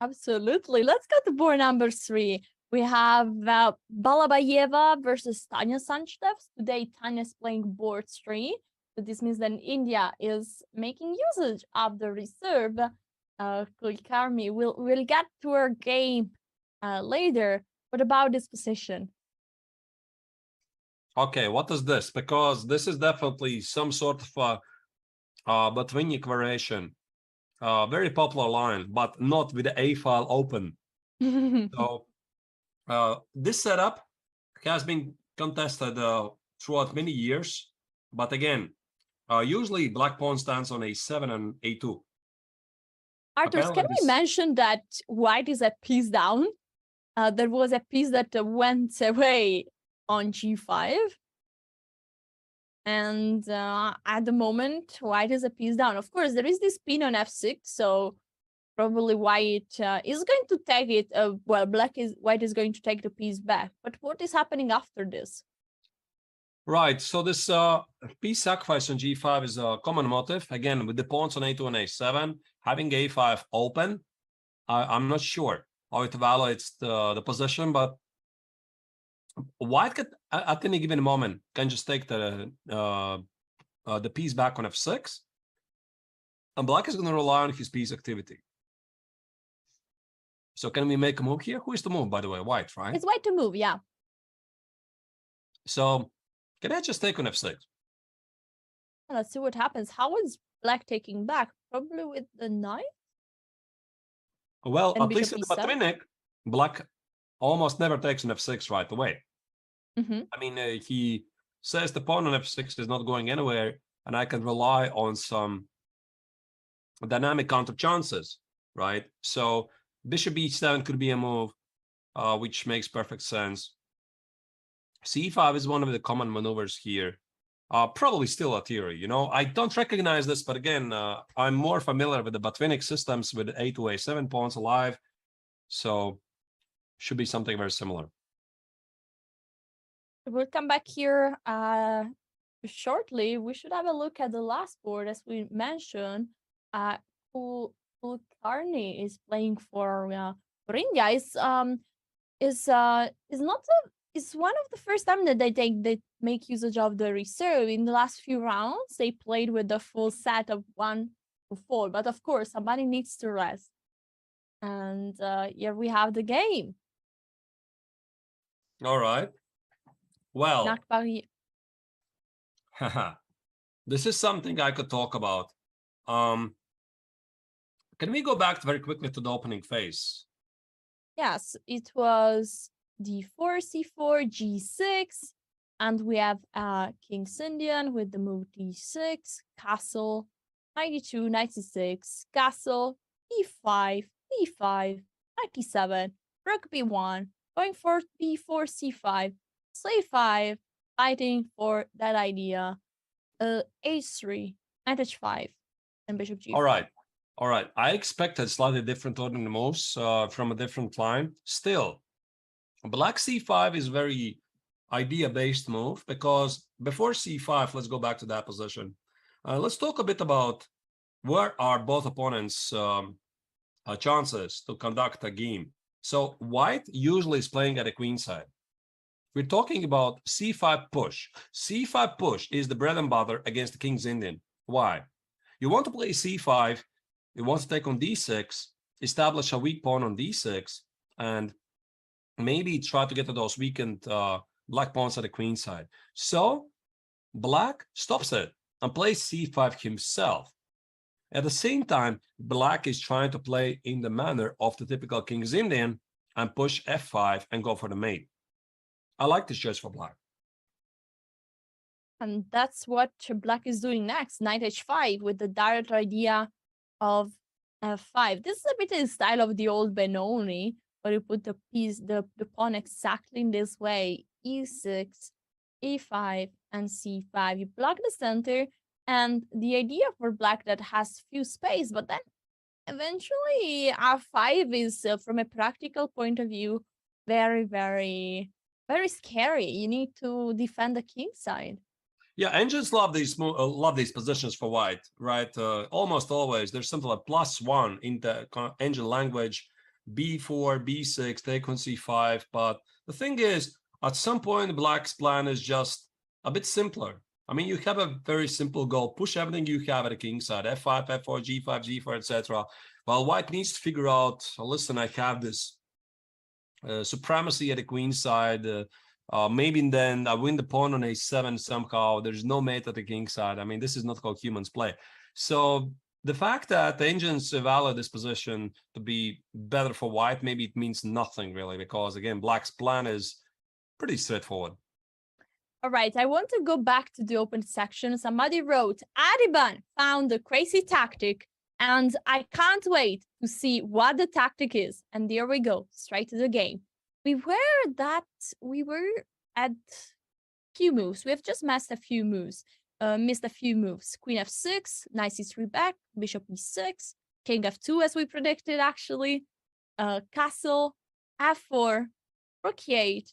Absolutely. Let's go to board number 3. We have Balabayeva versus Tanya Sanchdev. Today, Tanya is playing board 3. So this means that India is making usage of the reserve. Kulkarmi, we'll get to her game later. What about this position?
Okay, what is this? Because this is definitely some sort of Botvinnik variation. Very popular line, but not with the A file open. So this setup has been contested throughout many years. But again, usually black pawn stands on A7 and A2.
Arthur, can we mention that white is a piece down? There was a piece that went away on G5. And at the moment, white is a piece down. Of course, there is this pin on F6, so probably white is going to take it. White is going to take the piece back. But what is happening after this?
Right, so this piece sacrifice on g5 is a common motive. Again, with the pawns on a2 and a7, having a5 open, I'm not sure how it evaluates the position, but white can, at any given moment, can just take the piece back on f6, and black is going to rely on his piece activity. So can we make a move here? Who is the move, by the way? White, right?
It's white to move, yeah.
So can I just take on f6?
Let's see what happens. How is black taking back? Probably with the knight?
Well,
And
at least
bishop
in the
e7?
Botvinnik, black almost never takes an f6 right away.
Mm-hmm.
I mean, he says the pawn on f6 is not going anywhere, and I can rely on some dynamic counter chances, right? So bishop e7 could be a move, which makes perfect sense. c5 is one of the common maneuvers here. Probably still a theory, you know. I don't recognize this, but again, I'm more familiar with the Botvinnik systems with a2, a7 pawns alive, so should be something very similar.
We'll come back here shortly. We should have a look at the last board, as we mentioned. Kulkarni is playing for Ringa. It's one of the first time that they make usage of the reserve. In the last few rounds, they played with the full set of 1 to 4. But of course, somebody needs to rest. And here we have the game.
All right. Well,
Nakbari.
this is something I could talk about. Can we go back very quickly to the opening phase?
Yes, it was d4, c4, g6, and we have King's Indian with the move d6, castle, knight e2, knight c6, castle, e5, e5, knight e7, rook b1, going for b4, c5, slave 5, fighting for that idea, h3, knight h5, and bishop g5.
All right. I expected slightly different ordering moves from a different line. Still, black c5 is very idea-based move, because before c5, let's go back to that position. Let's talk a bit about where are both opponents' chances to conduct a game. So white usually is playing at a queen side. We're talking about c5 push. c5 push is the bread and butter against the King's Indian. Why? You want to play c5, you want to take on d6, establish a weak pawn on d6, and maybe try to get to those weakened black pawns at the queen side. So black stops it and plays c5 himself. At the same time, black is trying to play in the manner of the typical King's Indian and push f5 and go for the mate. I like this choice for black.
And that's what black is doing next, knight h5, with the direct idea of f5. This is a bit in the style of the old Benoni, where you put the piece, the pawn exactly in this way, e6, e5, and c5. You block the center, and the idea for black that has few space, but then eventually f5 is, from a practical point of view, very, very, very scary. You need to defend the king side.
Yeah, engines love these positions for white, right? Almost always there's something like +1 in the engine language, b4, b6, take on c5. But the thing is, at some point, black's plan is just a bit simpler. I mean, you have a very simple goal: push everything you have at the king side, f5, f4, g5, g4, etc. While white needs to figure out, listen, I have this supremacy at the queen side. Maybe then I win the pawn on a7 somehow. There's no mate at the king side. I mean, this is not how humans play. So the fact that the engines evaluate this position to be better for white, maybe it means nothing really, because again, black's plan is pretty straightforward.
All right, I want to go back to the open section. Somebody wrote, Adiban found a crazy tactic, and I can't wait to see what the tactic is. And there we go, straight to the game. We were at few moves. We have just missed a few moves. Queen f6, knight c3 back, bishop e6, king f2 as we predicted actually, castle, f4, rook e8,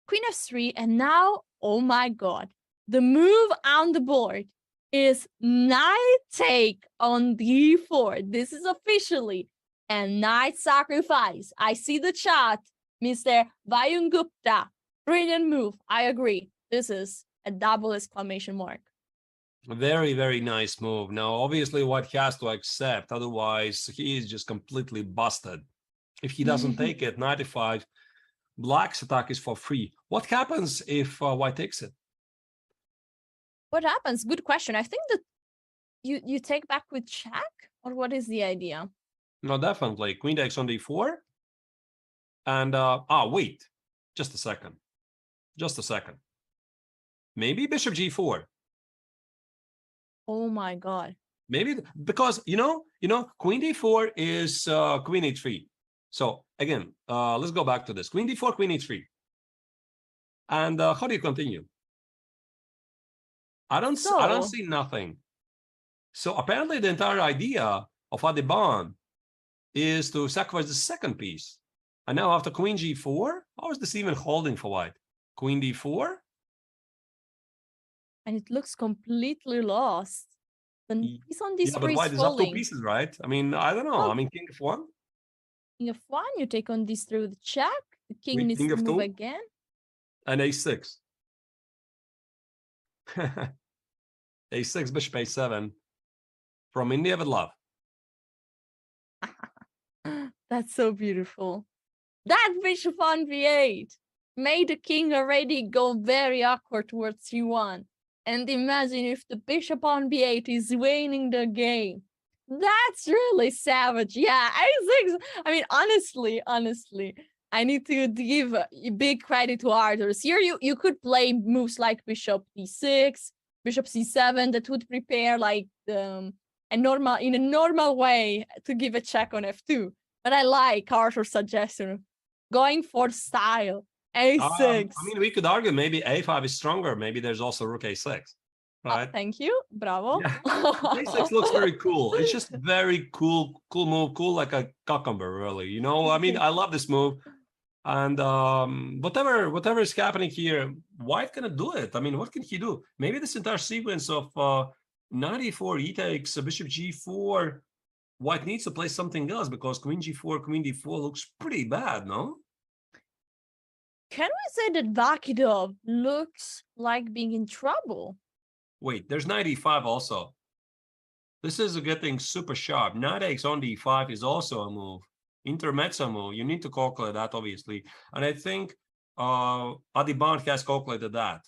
queen f3, and now Oh my God. The move on the board is knight take on d4. This is officially a knight sacrifice. I see the chat, Mr. Vayun Gupta. Brilliant move. I agree. This is a double exclamation mark.
A very, very nice move. Now, obviously, White has to accept, otherwise he is just completely busted. If he doesn't take it, 95, Black's attack is for free. What happens if White takes it?
What happens? Good question. I think that you take back with check, or what is the idea?
No, definitely. Queen takes on d4. And, wait. Just a second. Just a second. Maybe bishop g4.
Oh my God.
Maybe, because, you know, queen d4 is queen e3. So, again, let's go back to this. Queen d4, queen e3. And how do you continue? I don't see nothing. So apparently the entire idea of Adhiban is to sacrifice the second piece. And now after queen g4, how is this even holding for White? Queen d4?
And it looks completely lost. The piece on this
Yeah, but White is up two pieces, right? I mean, I don't know.
Oh.
I mean, king of one.
King of one, you take on this through the check. The king
Wait,
needs
king
to
of
move
two?
again.
And a6. a6, bishop a7. From India with love.
That's so beautiful. That bishop on v8 made the king already go very awkward towards c1. And imagine if the bishop on b8 is winning the game. That's really savage. Yeah, a6. I mean, honestly, I need to give a big credit to Arthurs. Here, you could play moves like bishop d6, bishop c7 that would prepare like in a normal way to give a check on f2. But I like Arthur's suggestion, going for style. A6.
I mean, we could argue maybe a5 is stronger. Maybe there's also rook a6, right?
Thank you. Bravo.
Yeah. a6 looks very cool. It's just very cool move. Cool like a cucumber, really. You know, I mean, I love this move. And whatever is happening here, White gonna do it. I mean, what can he do? Maybe this entire sequence of 94, he takes bishop g4. White needs to play something else because queen g4, queen d4 looks pretty bad, no?
Can we say that Vakidov looks like being in trouble?
Wait, there's knight e5 also. This is getting super sharp. Knight takes on d5 is also a move. Intermezzo move. You need to calculate that, obviously. And I think Adhiban has calculated that.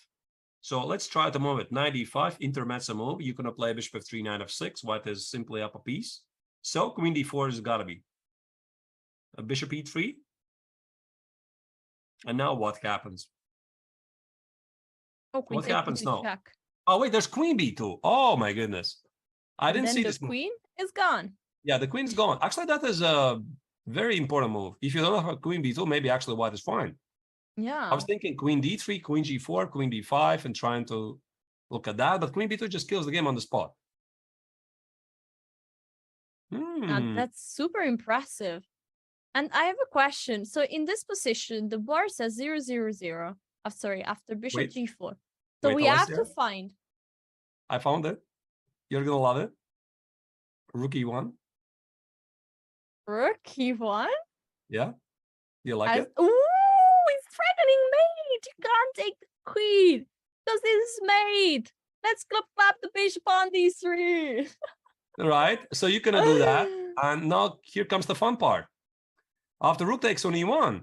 So let's try to move it. Knight e5, intermezzo move. You're going to play bishop f3, knight f6. White is simply up a piece. So queen d4 has got to be. A bishop e3. And now what happens?
Oh,
What happens now?
Check.
Oh, wait, there's queen b2. Oh, my goodness. I didn't see this
The
move.
queen is gone.
Yeah, the queen's gone. Actually, that is a very important move. If you don't have queen b2, maybe actually White is fine.
Yeah.
I was thinking queen d3, queen g4, queen d5, and trying to look at that. But queen b2 just kills the game on the spot.
That's super impressive. And I have a question. So in this position, the board says 0, 0, 0. Sorry, after bishop
Wait.
g4. So
Wait,
we have
Alessia?
to find.
I found it. You're going to love it. Rook e1.
Rook e1?
Yeah? You like it?
Ooh, it's threatening mate. You can't take the queen because this is mate. Let's clap the bishop on d3.
Right? So you're going to do that. And now here comes the fun part. After rook takes on e1,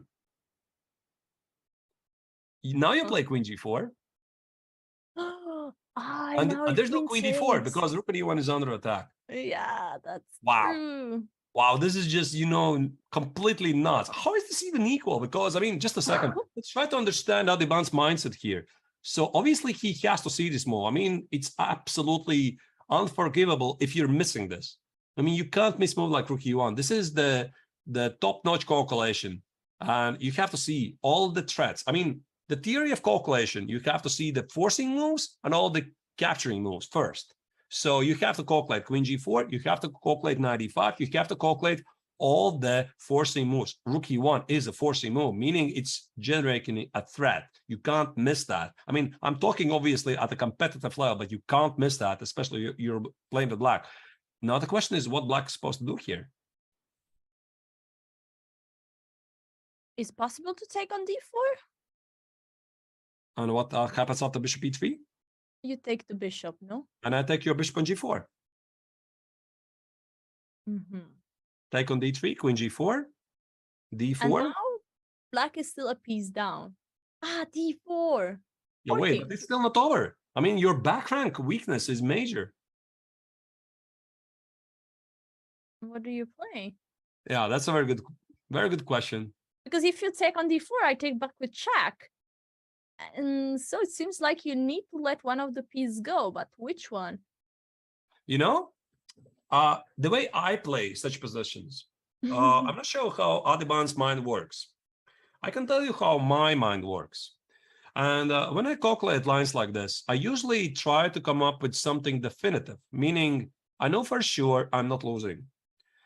now you play queen g4. And there's no queen d4 because rook and e1 is under attack.
Yeah, that's
Wow.
true.
Wow, this is just, you know, completely nuts. How is this even equal? Because, I mean, just a second. Let's try to understand Adhiban's mindset here. So obviously he has to see this move. I mean, it's absolutely unforgivable if you're missing this. I mean, you can't miss move like rook e1. This is the top-notch calculation. And you have to see all the threats. I mean, the theory of calculation, you have to see the forcing moves and all the capturing moves first. So you have to calculate queen g4, you have to calculate knight e5, you have to calculate all the forcing moves. Rook e1 is a forcing move, meaning it's generating a threat. You can't miss that. I mean, I'm talking obviously at a competitive level, but you can't miss that, especially you're playing with black. Now the question is what black is supposed to do here.
Is possible to take on d4?
And what happens after bishop e3?
You take the bishop, no?
And I take your bishop on g4. Take on d3, queen g4, d4.
And now black is still a piece down. d4.
Yeah, wait,
Okay.
but it's still not over. I mean, your back rank weakness is major.
What do you play?
Yeah, that's a very good question.
Because if you take on d4, I take back with check. And so it seems like you need to let one of the pieces go, but which one?
You know, the way I play such positions, I'm not sure how Adhiban's mind works. I can tell you how my mind works. And when I calculate lines like this, I usually try to come up with something definitive, meaning I know for sure I'm not losing.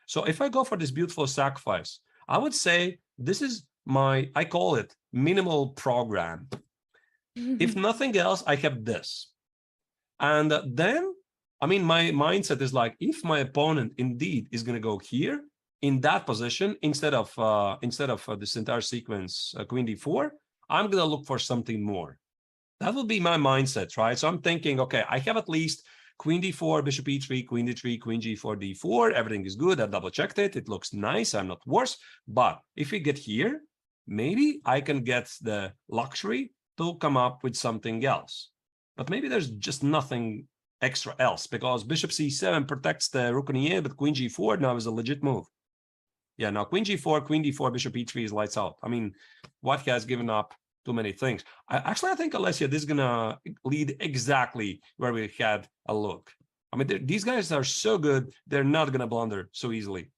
So if I go for this beautiful sacrifice, I would say this is I call it minimal program. If nothing else, I have this. And then, I mean, my mindset is like, if my opponent indeed is going to go here in that position, instead of this entire sequence, queen d4, I'm going to look for something more. That would be my mindset, right? So I'm thinking, okay, I have at least queen d4, bishop e3, queen d3, queen g4, d4. Everything is good. I double checked it. It looks nice. I'm not worse. But if we get here, maybe I can get the luxury to come up with something else. But maybe there's just nothing extra else, because bishop c7 protects the rook on e8, but queen g4 now is a legit move. Yeah, now queen g4, queen d4, bishop e3 is lights out. I mean, White has given up too many things. I think, Alessia, this is gonna lead exactly where we had a look. I mean, these guys are so good, they're not gonna blunder so easily.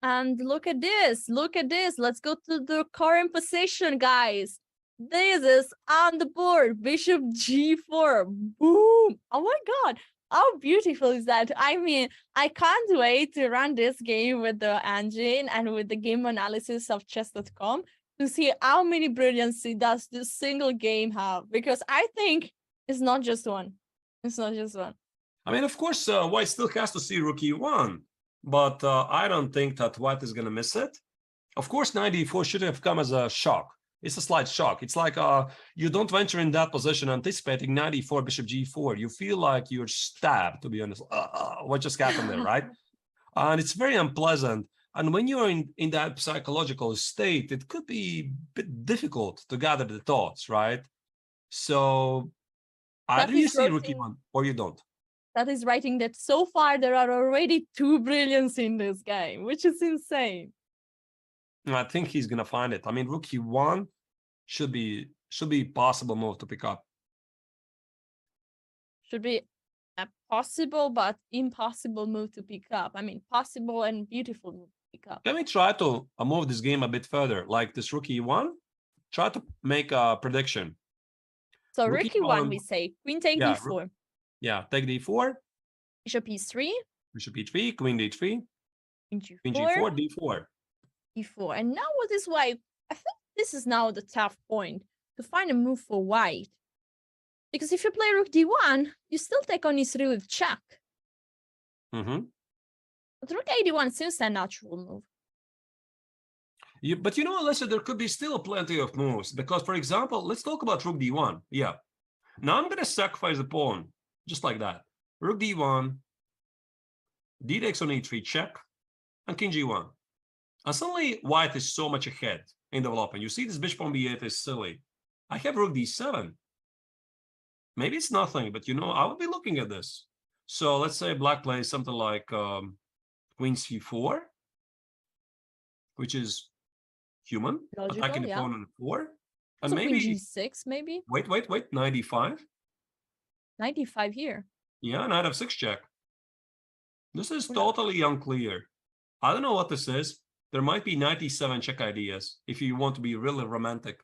And look at this. Look at this. Let's go to the current position, guys. This is on the board. Bishop g4. Boom. Oh my God. How beautiful is that? I mean, I can't wait to run this game with the engine and with the game analysis of chess.com to see how many brilliancy does this single game have. Because I think it's not just one. It's not just one.
I mean, of course, White still has to see rook e1, but I don't think that White is going to miss it. Of course, knight e4 should have come as a shock. It's a slight shock. It's like you don't venture in that position anticipating knight e4, bishop g4. You feel like you're stabbed, to be honest. What just happened there, right? And it's very unpleasant. And when you're in that psychological state, it could be a bit difficult to gather the thoughts, right? So either you see rook e1 or you don't.
That is writing that so far there are already 2 brilliance in this game, which is insane.
I think he's gonna find it. I mean, rook e1 should be possible move to pick up.
Should be a possible but impossible move to pick up. I mean, possible and beautiful move to pick up.
Let me try to move this game a bit further. Like this rook e1, try to make a prediction.
So rook e1, we say queen take d4.
Yeah, take d4.
Bishop e3.
Bishop e3, queen d3.
Queen
g4, d4.
e4. And now what is why I think this is now the tough point to find a move for white. Because if you play rook d1, you still take on e3 with check. But rook a1 seems a natural move.
But you know, Alessia, there could be still plenty of moves. Because, for example, let's talk about rook d1. Yeah. Now I'm going to sacrifice the pawn, just like that. Rook d1, d takes on e3, check, and king g1. And suddenly, White is so much ahead in development. You see, this bishop on b8 is silly. I have rook d7. Maybe it's nothing, but you know, I would be looking at this. So let's say Black plays something like queen c4, which is human,
Logical,
attacking the pawn on 4. And
so
maybe
queen g6, maybe.
Wait, knight e5.
Knight e5 here.
Yeah, knight f6 check. This is totally unclear. I don't know what this is. There might be knight e7 check ideas if you want to be really romantic.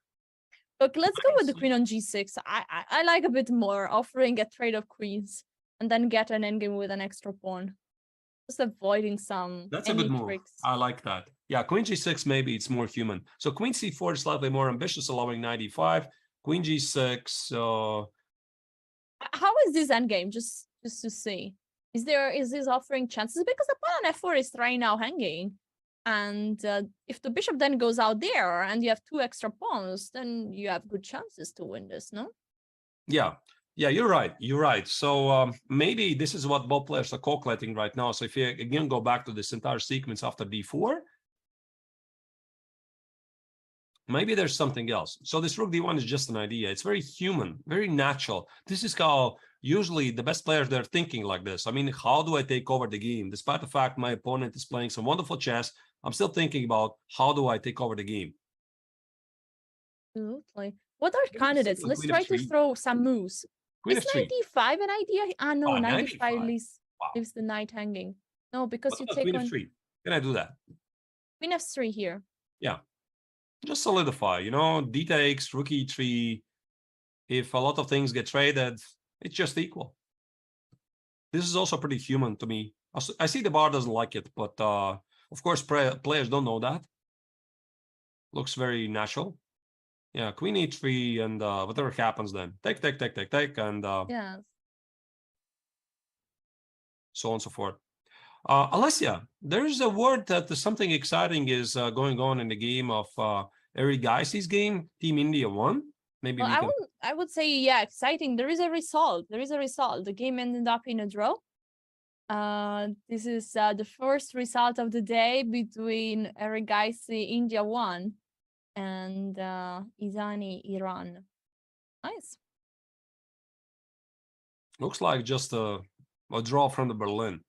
Look, let's go with the queen on g6. I like a bit more, offering a trade of queens and then get an endgame with an extra pawn. Just avoiding
That's a
any
good move.
tricks.
I like that. Yeah, queen g6, maybe it's more human. So queen c4 is slightly more ambitious, allowing 95. Queen g6.
How is this endgame? Just to see. Is this offering chances? Because the pawn on f4 is right now hanging. And if the bishop then goes out there and you have 2 extra pawns, then you have good chances to win this, no?
Yeah, you're right. You're right. So maybe this is what both players are calculating right now. So if you again go back to this entire sequence after d4, maybe there's something else. So this rook d1 is just an idea. It's very human, very natural. This is how usually the best players, they're thinking like this. I mean, how do I take over the game? Despite the fact my opponent is playing some wonderful chess, I'm still thinking about how do I take over the game?
Absolutely. What are candidates? Let's
Queen
try to
f3.
throw some moves.
Queen
Is
f3.
95 an idea? Ah, no,
Oh,
95
95.
leaves,
Wow.
leaves the knight hanging. No, because
What
you
about
take
queen
on
f3? Can I do that?
queen f3 here.
Just solidify, d takes, rook e3. If a lot of things get traded, it's just equal. This is also pretty human to me. I see the bar doesn't like it, but of course players don't know that. Looks very natural. Yeah, queen e3 and whatever happens then. Take, and
Yes.
so on and so forth. Alessia, there's a word that something exciting is going on in the game of Eric Geisy's game, Team India won. Maybe
Well,
we can...
I would say, yeah, exciting. There is a result. The game ended up in a draw. This is the first result of the day between Eric Gaisy, India 1, and Izani, Iran. Nice.
Looks like just a draw from the Berlin.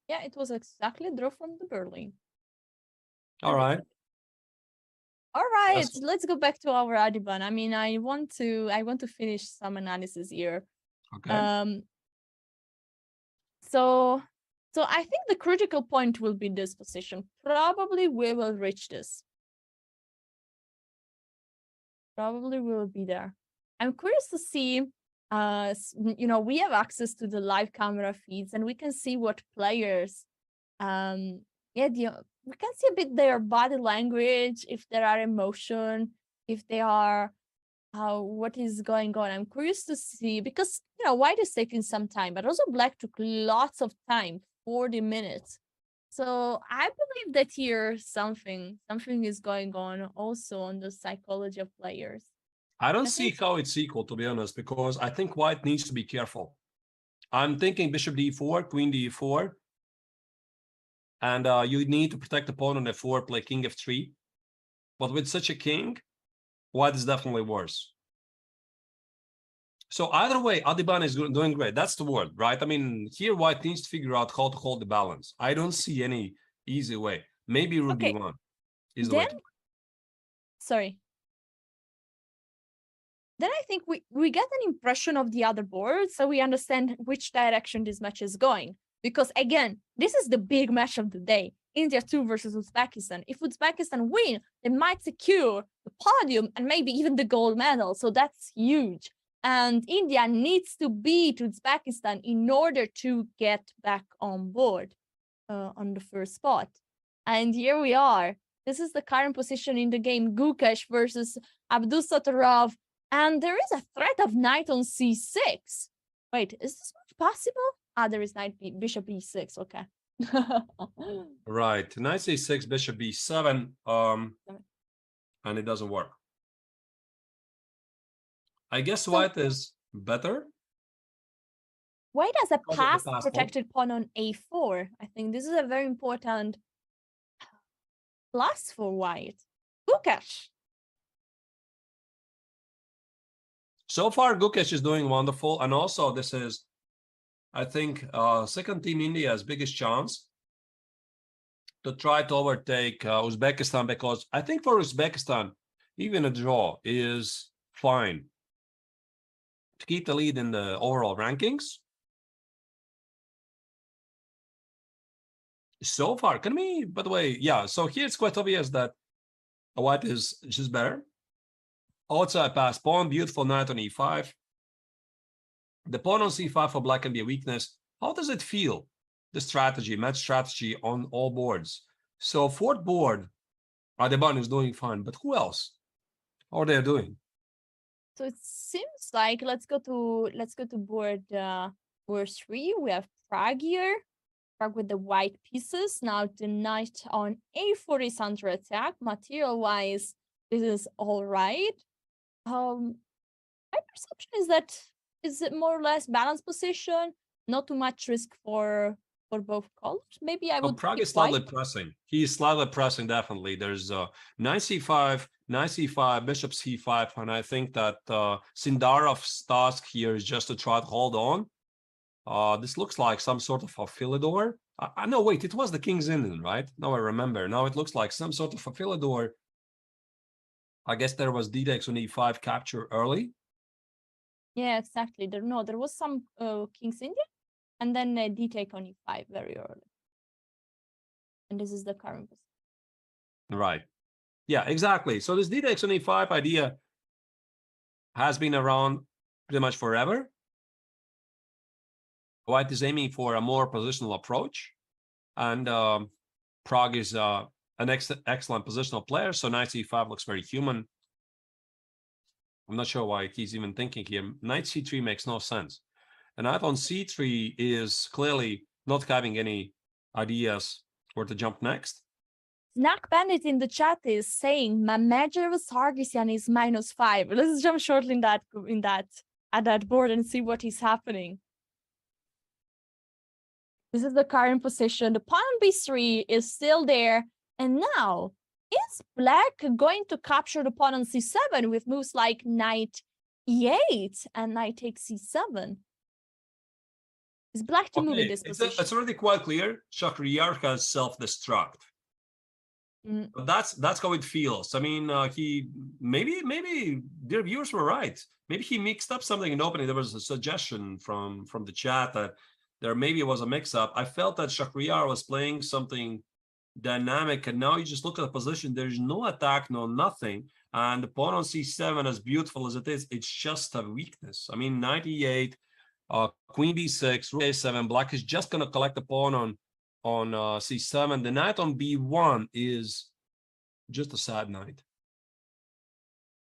Yeah, it was exactly a draw from the Berlin.
All right.
All right,
Yes.
let's go back to our Adiban. I mean, I want to finish some analysis here.
Okay.
So I think the critical point will be this position. Probably we will reach this. Probably we will be there. I'm curious to see, we have access to the live camera feeds and we can see what players, we can see a bit their body language, if there are emotion, if they are, what is going on. I'm curious to see, because, white is taking some time, but also black took lots of time, 40 minutes. So I believe that here something is going on also on the psychology of players.
I don't see how it's equal, to be honest, because I think white needs to be careful. I'm thinking bishop d4, queen d4. And you need to protect the pawn on f4, play king f3. But with such a king, white is definitely worse. So either way, Adiban is doing great. That's the word, right? I mean, here white needs to figure out how to hold the balance. I don't see any easy way. Maybe rook d1 is the way to...
Sorry. Then I think we get an impression of the other board, so we understand which direction this match is going. Because again, this is the big match of the day. India 2 versus Uzbekistan. If Uzbekistan win, they might secure the podium and maybe even the gold medal. So that's huge. And India needs to beat Uzbekistan in order to get back on board on the first spot. And here we are. This is the current position in the game. Gukesh versus Abdusattorov. And there is a threat of knight on c6. Wait, is this much possible? Ah, there is bishop e6. Okay.
Right. Knight c6, bishop b7. And it doesn't work. I guess white is better.
White has a
pass
protected pawn on a4. I think this is a very important plus for white. Gukesh.
So far, Gukesh is doing wonderful. And also, this is, I think, second team India's biggest chance to try to overtake Uzbekistan, because I think for Uzbekistan, even a draw is fine to keep the lead in the overall rankings. So far, can we, by the way, yeah, so here it's quite obvious that white is just better. Outside pass pawn, beautiful knight on e5. The pawn on c5 for black can be a weakness. how does it feel, the strategy, match strategy on all boards? So fourth board, Adeban is doing fine, but who else? How are they doing?
So it seems like let's go to board 3. We have Prague here. Prague with the white pieces. Now the knight on a4 is under attack. Material wise, this is all right. My perception is that is it more or less balanced position, not too much risk for both colors. Maybe I would
Prague
pick
is slightly
white.
pressing. He is slightly pressing, definitely. There's knight c5, knight c5, bishop c5, and I think that Sindarov's task here is just to try to hold on. This looks like some sort of a Philidor. No, wait, it was the King's Indian, right? Now I remember. Now it looks like some sort of a Philidor. I guess there was d-takes on e5 capture early.
Yeah, exactly. There was some King's Indian, and then a d-take on e5 very early. And this is the current position.
Right. Yeah, exactly. So this d-takes on e5 idea has been around pretty much forever. White is aiming for a more positional approach, and Prague is an excellent positional player. So knight c5 looks very human. I'm not sure why he's even thinking here. Knight c3 makes no sense. And knight on c3 is clearly not having any ideas where to jump next.
Snack Bandit in the chat is saying Mamajev Sargsyan is -5. Let's jump shortly at that board and see what is happening. This is the current position. The pawn on b3 is still there. And now, is black going to capture the pawn on c7 with moves like knight e8 and knight takes c7? Is black to move in this position?
It's already quite clear. Shahryar has self-destruct. But that's how it feels. I mean, maybe their viewers were right. Maybe he mixed up something in opening. There was a suggestion from the chat that there maybe was a mix-up. I felt that Shahryar was playing something dynamic, and now you just look at the position. There's no attack, no nothing, and the pawn on c7, as beautiful as it is, it's just a weakness. I mean, knight e8, queen b6, rook a7. Black is just going to collect the pawn on c7. The knight on b1 is just a sad knight.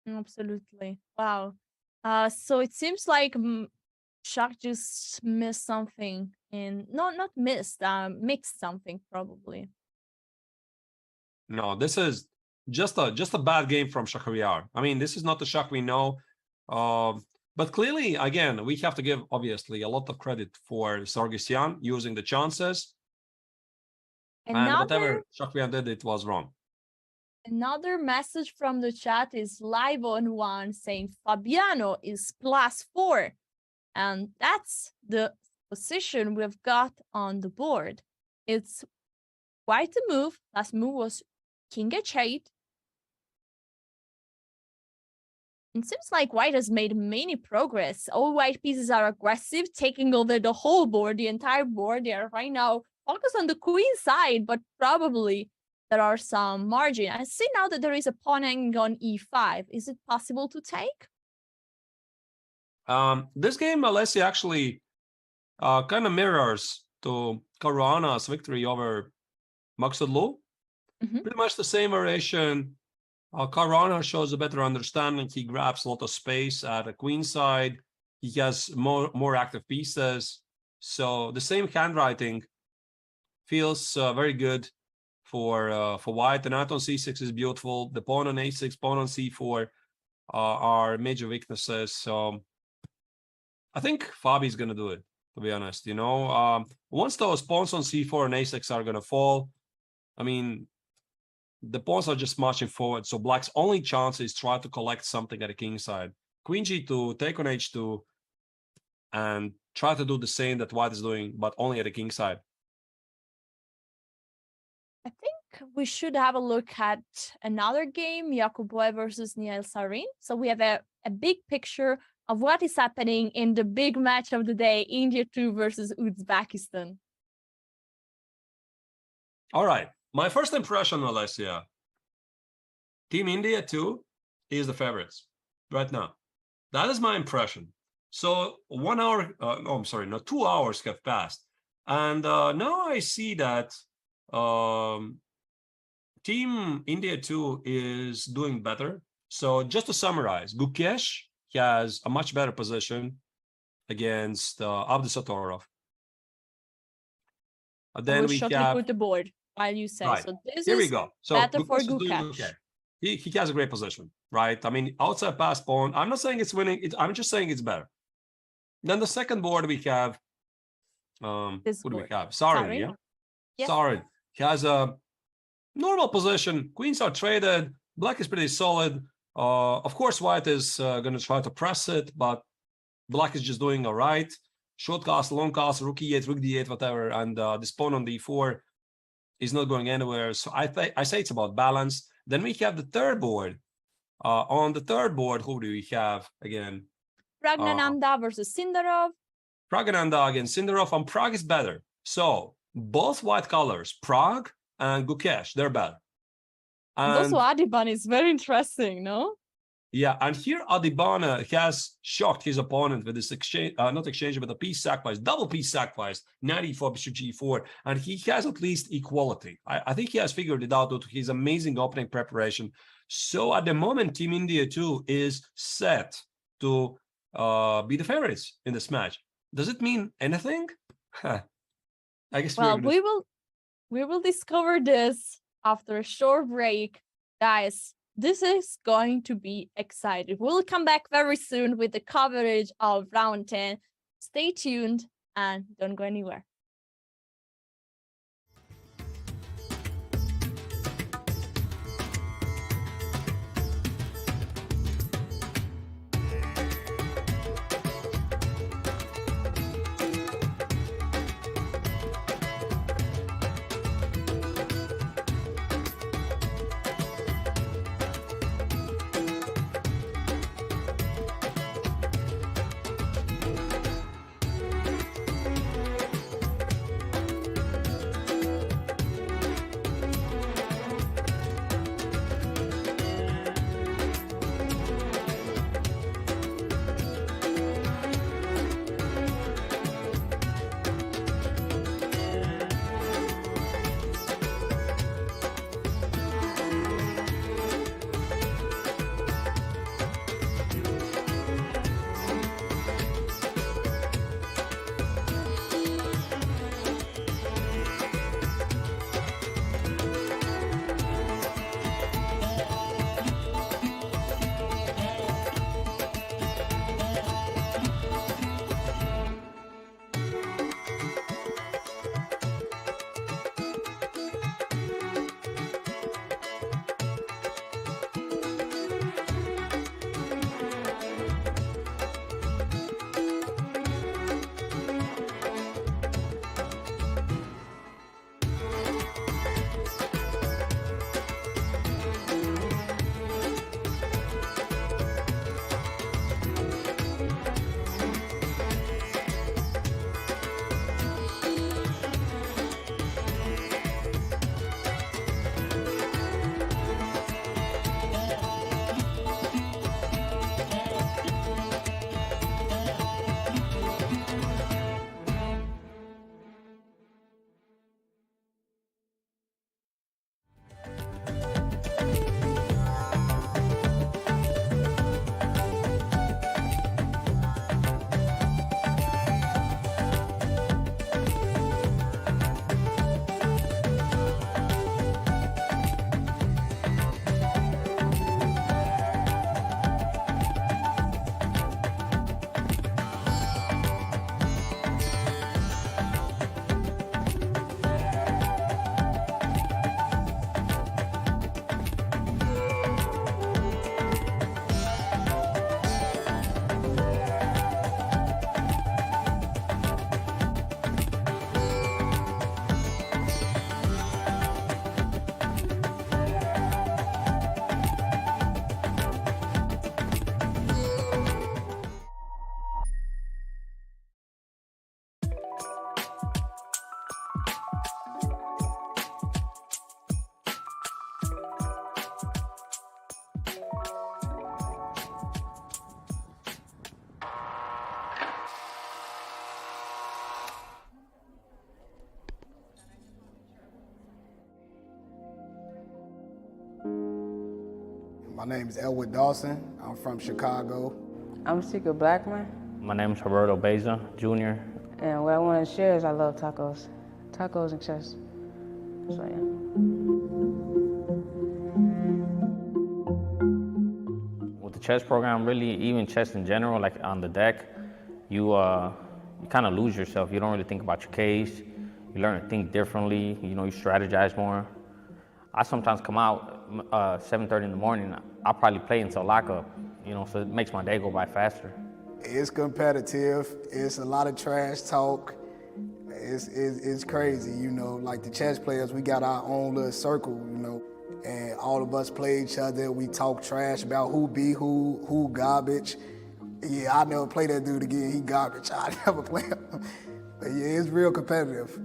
Absolutely. Wow. So it seems like Shah just missed something, and not missed, mixed something probably.
No, this is just a bad game from Shahryar. I mean, this is not the Shah we know. But clearly, again, we have to give, obviously, a lot of credit for Sargsyan using the chances. And whatever Shahryar did, it was wrong.
Another message from the chat is live on one saying Fabiano is +4. And that's the position we've got on the board. It's quite a move. Last move was King h8. It seems like white has made many progress. All white pieces are aggressive, taking over the whole board, the entire board. They are right now focused on the queen side, but probably there are some margin. I see now that there is a pawn hanging on e5. Is it possible to take?
This game, Alessia, actually kind of mirrors to Caruana's victory over Maksudlu. Pretty much the same variation. Caruana shows a better understanding. He grabs a lot of space at the queen side. He has more active pieces. So the same handwriting feels very good for white. The knight on c6 is beautiful. The pawn on a6, pawn on c4 are major weaknesses. So I think Fabi's going to do it, to be honest. You know, once those pawns on c4 and a6 are going to fall, I mean, the pawns are just marching forward. So black's only chance is try to collect something at the king side. Queen g2, take on h2, and try to do the same that white is doing, but only at the king side.
I think we should have a look at another game, Yakubboev versus Nihal Sarin. So we have a big picture of what is happening in the big match of the day, India 2 versus Uzbekistan.
All right. My first impression, Alessia, Team India 2 is the favorites right now. That is my impression. So 1 hour, no, I'm sorry, no, 2 hours have passed. And now I see that Team India 2 is doing better. So just to summarize, Gukesh has a much better position against Abdusatorov.
I
Then
will
we
shortly
have,
put the board while you say.
right,
So this
here we
is
go. So
better for
Gukesh is doing
Gukesh.
okay. He has a great position, right? I mean, outside pass pawn. I'm not saying it's winning. I'm just saying it's better. Then the second board we have,
This
who do we
board.
have? Sarin,
Sarin.
yeah?
Yes.
Sarin. He has a normal position. Queens are traded. Black is pretty solid. Of course, white is going to try to press it, but black is just doing all right. Short castle, long castle, rook e8, rook d8, whatever. And this pawn on d4 is not going anywhere. So I say it's about balance. Then we have the third board. On the third board, who do we have again?
Pragnananda versus Sindarov.
Pragnananda against Sindarov, and Prague is better. So both white colors, Prague and Gukesh, they're better. And
Also, Adiban is very interesting, no?
yeah, and here Adibana has shocked his opponent with this exchange, not exchange, but a piece sacrifice, double piece sacrifice, knight e4, bishop g4, and he has at least equality. I think he has figured it out with his amazing opening preparation. So at the moment, Team India 2 is set to be the favorites in this match. Does it mean anything? I guess
Well, we will discover this after a short break. Guys, this is going to be exciting. We'll come back very soon with the coverage of round 10. Stay tuned and don't go anywhere.
My name is Elwood Dawson. I'm from Chicago.
I'm Sika Blackman,
My name is Roberto Beza, Jr.
and what I want to share is I love tacos. Tacos and chess. So, yeah.
With the chess program, really, even chess in general, like on the deck, you kind of lose yourself. You don't really think about your case. You learn to think differently. You strategize more. I sometimes come out 7:30 in the morning. I'll probably play until lockup, so it makes my day go by faster.
It's competitive. It's a lot of trash talk. It's crazy, like the chess players, we got our own little circle, and all of us play each other. We talk trash about who be who garbage. Yeah, I never play that dude again. He garbage. I never play him. But yeah, it's real competitive.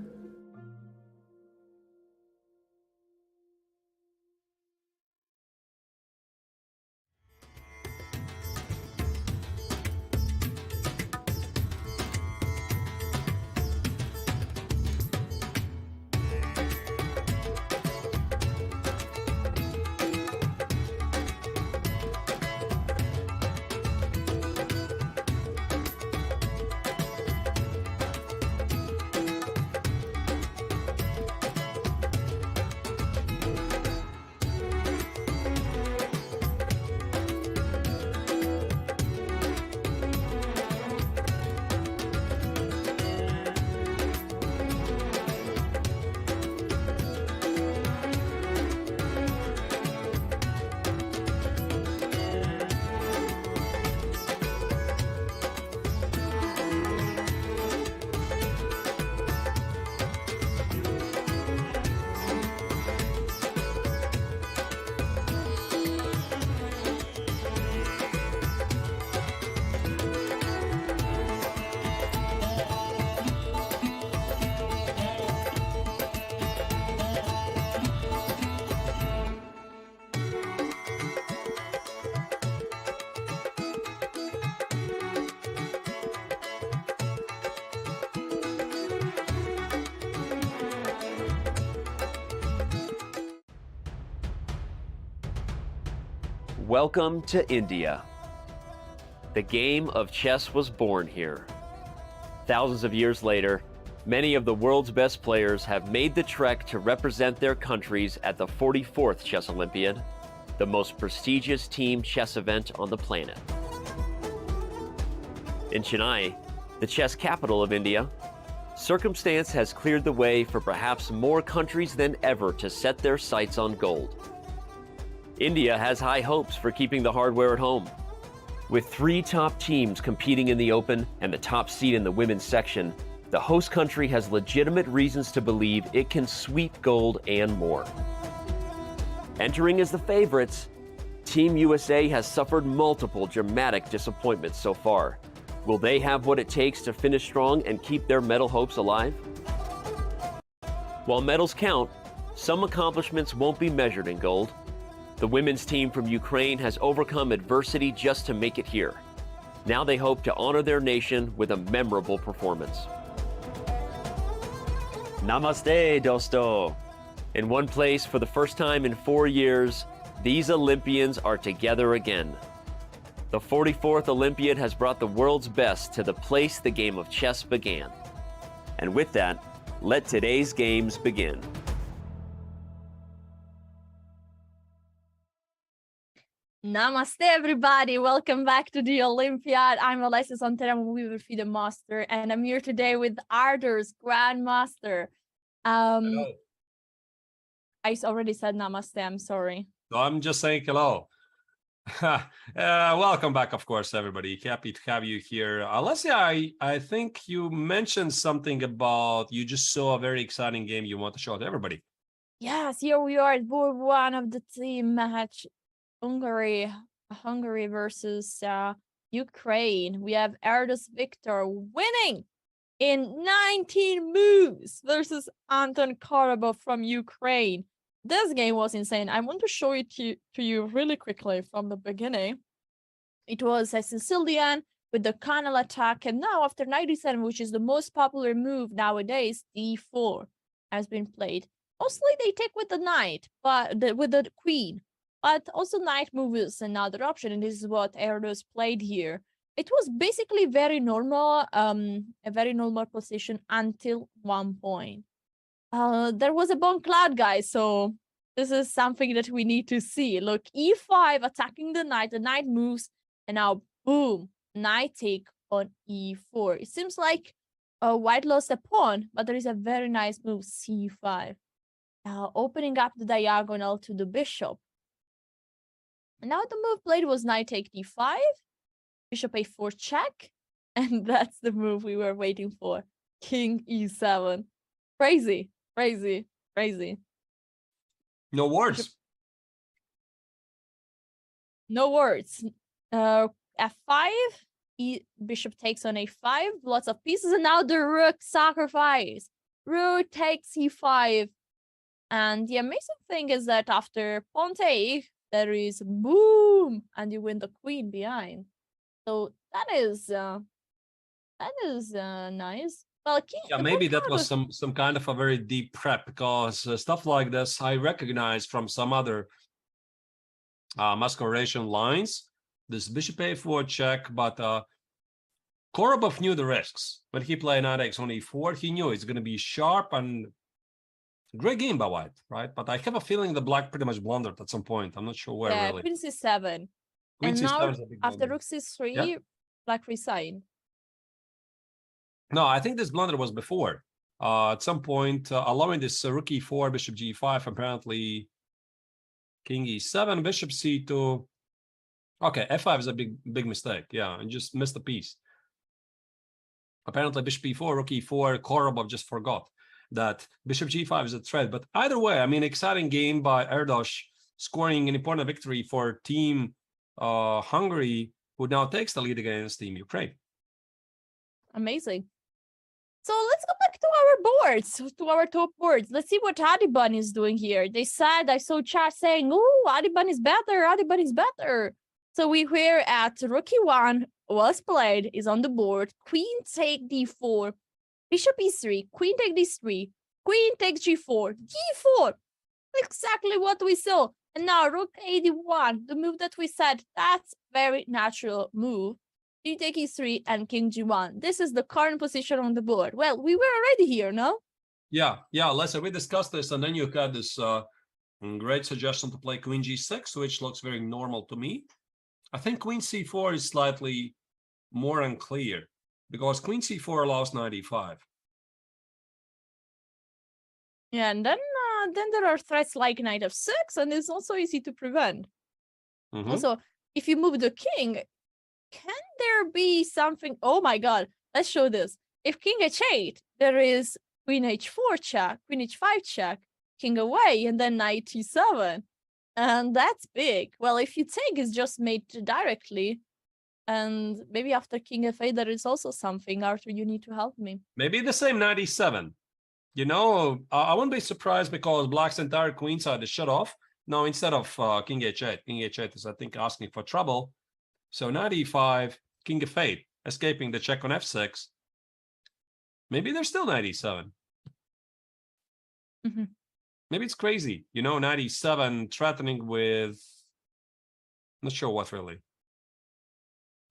Welcome to India. The game of chess was born here. Thousands of years later, many of the world's best players have made the trek to represent their countries at the 44th Chess Olympiad, the most prestigious team chess event on the planet. In Chennai, the chess capital of India, circumstance has cleared the way for perhaps more countries than ever to set their sights on gold. India has high hopes for keeping the hardware at home. With 3 top teams competing in the Open and the top seed in the women's section, the host country has legitimate reasons to believe it can sweep gold and more. Entering as the favorites, Team USA has suffered multiple dramatic disappointments so far. Will they have what it takes to finish strong and keep their medal hopes alive? While medals count, some accomplishments won't be measured in gold. The women's team from Ukraine has overcome adversity just to make it here. Now they hope to honor their nation with a memorable performance. Namaste, dosto. In one place for the first time in 4 years, these Olympians are together again. The 44th Olympiad has brought the world's best to the place the game of chess began. And with that, let today's games begin.
Namaste, everybody. Welcome back to the Olympiad. I'm Alessia Santera, Weaver FIDE Master, and I'm here today with Arders, Grandmaster.
Hello.
I already said namaste. I'm sorry.
So I'm just saying hello. Welcome back, of course, everybody. Happy to have you here. Alessia, I think you mentioned something about you just saw a very exciting game you want to show to everybody.
Yes, here we are at board 1 of the team match. Hungary versus Ukraine. We have Erdős Viktor winning in 19 moves versus Anton Karabov from Ukraine. This game was insane. I want to show it to you really quickly from the beginning. It was a Sicilian with the canal attack, and now after 97, which is the most popular move nowadays, d4 has been played. Mostly they take with the knight, but with the queen. But also knight move is another option, and this is what Erdos played here. It was basically very normal, a very normal position until one point. There was a bone cloud, guys, so this is something that we need to see. Look, e5 attacking the knight moves, and now boom, knight take on e4. It seems like white lost a pawn, but there is a very nice move, c5. Opening up the diagonal to the bishop. And now the move played was knight take d5, bishop a4 check, and that's the move we were waiting for. King e7. Crazy, crazy, crazy.
No words.
No words. F5, bishop takes on a5, lots of pieces, and now the rook sacrifice. Rook takes e5. And the amazing thing is that after pawn take, there is boom, and you win the queen behind. So that is nice. Well,
Yeah, maybe that was some kind of a very deep prep, because stuff like this I recognize from some other masqueration lines. This bishop a4 check, but Korobov knew the risks. When he played knight x on e4, he knew it's going to be sharp and great game by white, right? But I have a feeling the black pretty much blundered at some point. I'm not sure where, really.
Queen c7.
Queen
And
c7
now,
is a big
after
blunder.
rook c3,
Yeah.
black resigned.
No, I think this blunder was before. At some point, allowing this rook e4, bishop g5, apparently king e7, bishop c2. Okay, f5 is a big mistake. Yeah, and just missed a piece. Apparently, bishop e4, rook e4, Korobov just forgot that bishop g5 is a threat. But either way, I mean, exciting game by Erdos, scoring an important victory for Team Hungary, who now takes the lead against Team Ukraine.
Amazing. So let's go back to our boards, to our top boards. Let's see what Adiban is doing here. They said, I saw chat saying, oh, Adiban is better, Adiban is better. So we were at rook e1, was played, is on the board. Queen take d4, bishop e3, queen take d3, queen takes g4, g4. Exactly what we saw. And now rook a1, the move that we said, that's very natural move. You take e3 and king g1. This is the current position on the board. Well, we were already here, no?
Yeah, Lisa, we discussed this, and then you had this great suggestion to play queen g6, which looks very normal to me. I think queen c4 is slightly more unclear, because queen c4 allows knight e5.
Yeah, and then there are threats like knight f6, and it's also easy to prevent. Also, if you move the king, can there be something? Oh my god, let's show this. If king h8, there is queen h4 check, queen h5 check, king away, and then knight e7. And that's big. Well, if you take, it's just made directly. And maybe after king f8, there is also something. Arthur, you need to help me.
Maybe the same knight e7. You know, I wouldn't be surprised, because black's entire queen side is shut off. No, instead of king h8 is, I think, asking for trouble. So knight e5, king f8, escaping the check on f6. Maybe there's still knight e7. Maybe it's crazy. You know, knight e7 threatening with... Not sure what, really.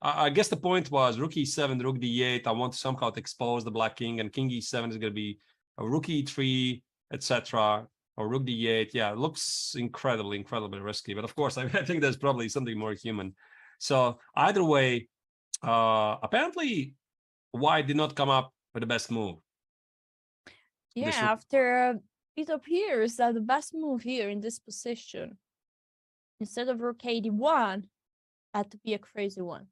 I guess the point was rook e7, rook d8. I want to somehow to expose the black king, and king e7 is going to be a rook e3, etc. Or rook d8. Yeah, it looks incredibly risky. But of course, I think there's probably something more human. So either way, apparently white did not come up with the best move.
Yeah, after it appears that the best move here in this position, instead of rook a1, had to be a crazy one.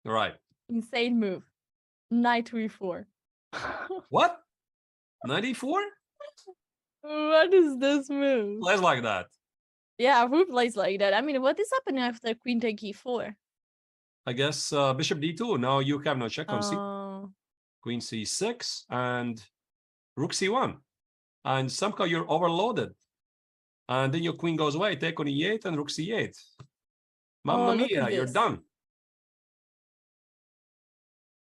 Right.
Insane move. Knight e4.
What? Knight e4?
What is this move?
Plays like that.
Yeah, who plays like that? I mean, what is happening after queen take e4?
I guess bishop d2. Now you have no check on c. Queen c6 and rook c1. And somehow you're overloaded. And then your queen goes away. Take on e8 and rook c8. Mamma mia, you're done.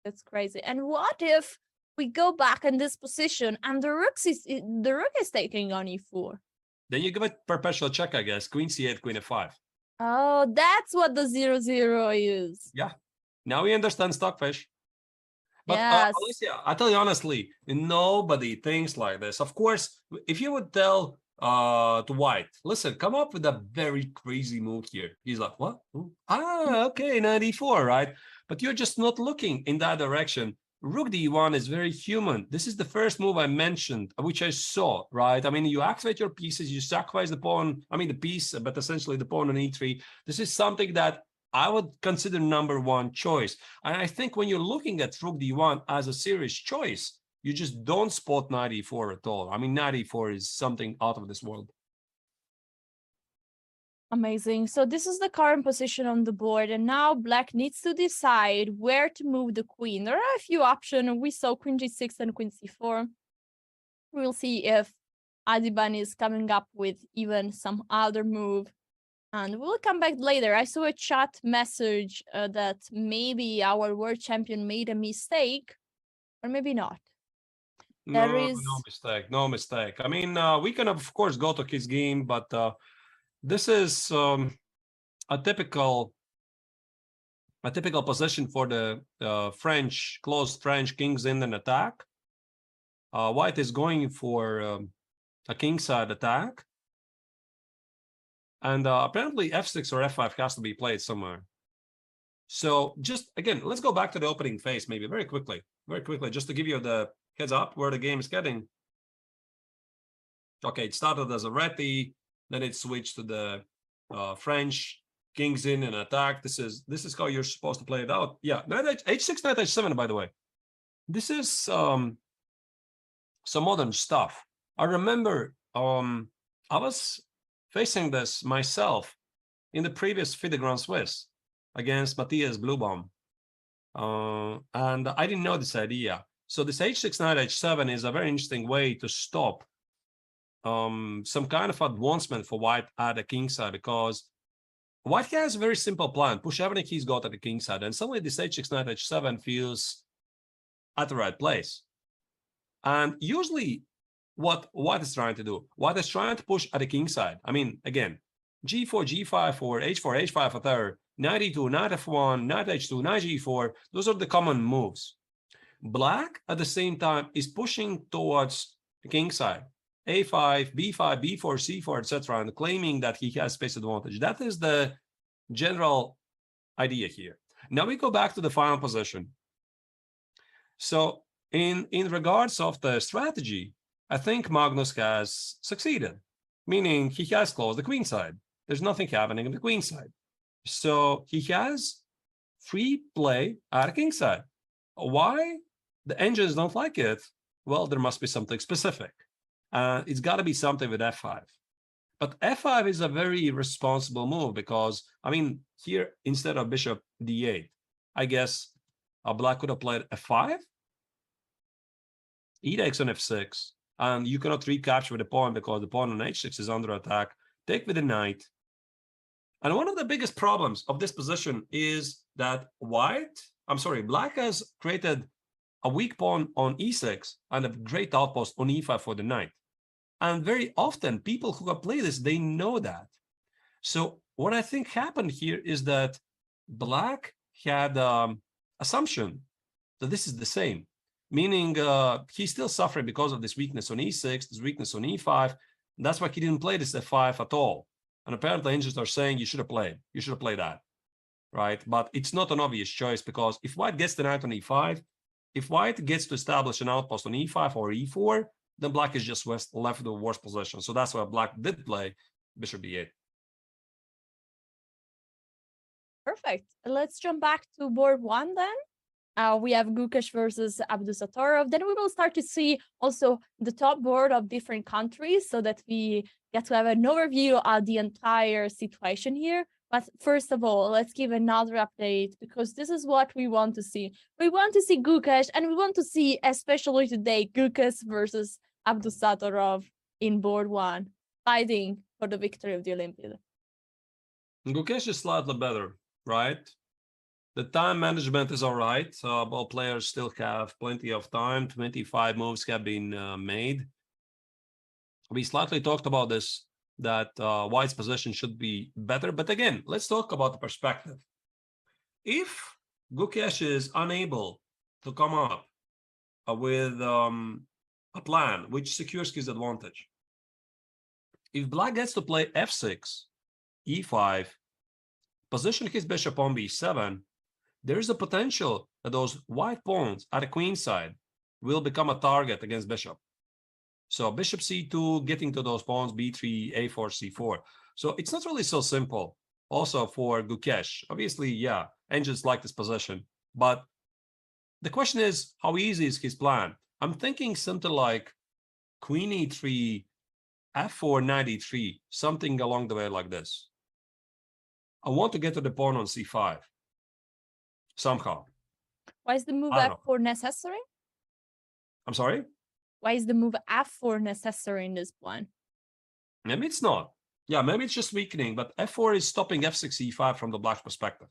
That's crazy. And what if we go back in this position and the rook is taking on e4?
Then you give it perpetual check, I guess. Queen c8, queen f5.
Oh, that's what the 0-0 is.
Yeah. Now we understand Stockfish. But
Yes.
Alicia, I tell you honestly, nobody thinks like this. Of course, if you would tell to White, listen, come up with a very crazy move here. He's like, what? Okay, 94, right? But you're just not looking in that direction. Rook d1 is very human. This is the first move I mentioned, which I saw, right? I mean, you activate your pieces, you sacrifice the pawn, I mean, the piece, but essentially the pawn on e3. This is something that I would consider number one choice. And I think when you're looking at Rook d1 as a serious choice, you just don't spot 94 at all. I mean, 94 is something out of this world.
Amazing. So this is the current position on the board, and now Black needs to decide where to move the queen. There are a few options. We saw queen g6 and queen c4. We'll see if Adhiban is coming up with even some other move. And we'll come back later. I saw a chat message that maybe our world champion made a mistake, or maybe not.
No mistake, no mistake. I mean, we can, of course, go to his game, but this is a typical position for the closed French kings in an attack. White is going for a kingside attack. And apparently f6 or f5 has to be played somewhere. So just, again, let's go back to the opening phase maybe very quickly, just to give you the heads up where the game is getting. Okay, it started as a reti, then it switched to the French kings in an attack. This is how you're supposed to play it out. Yeah, knight h6, knight h7, by the way. This is some modern stuff. I remember I was facing this myself in the previous FIDE Grand Swiss against Matthias Blubaum. And I didn't know this idea. So this h6, knight h7 is a very interesting way to stop some kind of advancement for White at the kingside, because White has a very simple plan. Push everything he's got at the kingside, and suddenly this h6, knight h7 feels at the right place. And usually what White is trying to do, White is trying to push at the kingside. I mean, again, g4, g5, or h4, h5 for third, knight e2, knight f1, knight h2, knight g4. Those are the common moves. Black, at the same time, is pushing towards the kingside. a5, b5, b4, c4, etc., and claiming that he has space advantage. That is the general idea here. Now we go back to the final position. So in regards of the strategy, I think Magnus has succeeded, meaning he has closed the queen side. There's nothing happening on the queen side. So he has free play at the king side. Why the engines don't like it? Well, there must be something specific. It's got to be something with f5. But f5 is a very responsible move because, I mean, here, instead of bishop d8, I guess Black could have played f5, e takes on f6, and you cannot recapture with the pawn because the pawn on h6 is under attack. Take with the knight. And one of the biggest problems of this position is that Black has created a weak pawn on e6 and a great outpost on e5 for the knight. And very often, people who have played this, they know that. So what I think happened here is that Black had assumption that this is the same, meaning he's still suffering because of this weakness on e6, this weakness on e5. That's why he didn't play this f5 at all. And apparently, engines are saying you should have played that, right? But it's not an obvious choice because if White gets the knight on e5, if White gets to establish an outpost on e5 or e4, then Black is just left with the worst position. So that's why Black did play bishop b8.
Perfect. Let's jump back to board one then. We have Gukesh versus Abdusattorov. Then we will start to see also the top board of different countries so that we get to have an overview of the entire situation here. But first of all, let's give another update because this is what we want to see. We want to see Gukesh, and we want to see, especially today, Gukesh versus Abdusattorov in board one, fighting for the victory of the Olympiad.
Gukesh is slightly better, right? The time management is all right. Both players still have plenty of time. 25 moves have been made. We slightly talked about this that white's position should be better. But again, let's talk about the perspective. If Gukesh is unable to come up with a plan which secures his advantage, if black gets to play f6, e5, position his bishop on b7, there is a potential that those white pawns at the queen side will become a target against bishop. So bishop c2, getting to those pawns, b3, a4, c4. So it's not really so simple also for Gukesh. Obviously, yeah, angels like this position. But the question is, how easy is his plan? I'm thinking something like queen e3, f4, knight e3, something along the way like this. I want to get to the pawn on c5 somehow.
Why is the move
I don't know.
f4 necessary?
I'm sorry?
Why is the move f4 necessary in this one?
Maybe it's not. Yeah, maybe it's just weakening, but f4 is stopping f6, e5 from the black perspective.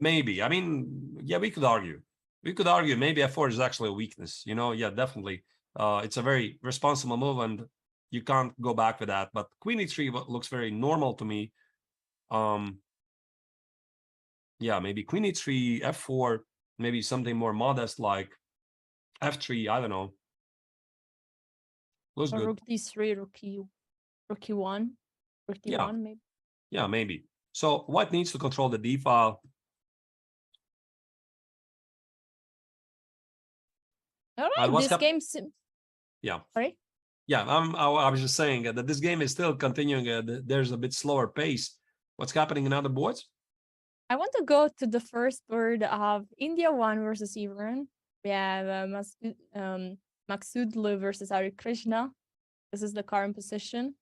Maybe. I mean, yeah, we could argue. We could argue maybe f4 is actually a weakness. You know, yeah, definitely. It's a very responsible move, and you can't go back with that. But queen e3 looks very normal to me. Yeah, maybe queen e3, f4, maybe something more modest like f3. I don't know. Looks
Or
good.
rook d3, rook e1, rook d1
Yeah.
maybe.
Yeah, maybe. So white needs to control the d file.
All right,
what's
this
hap-
game seems.
Yeah.
Sorry?
Yeah, I was just saying that this game is still continuing. There's a bit slower pace. What's happening in other boards?
I want to go to the first board of India 1 versus Iran. We have Maksudlu versus Hari Krishna. This is the current position.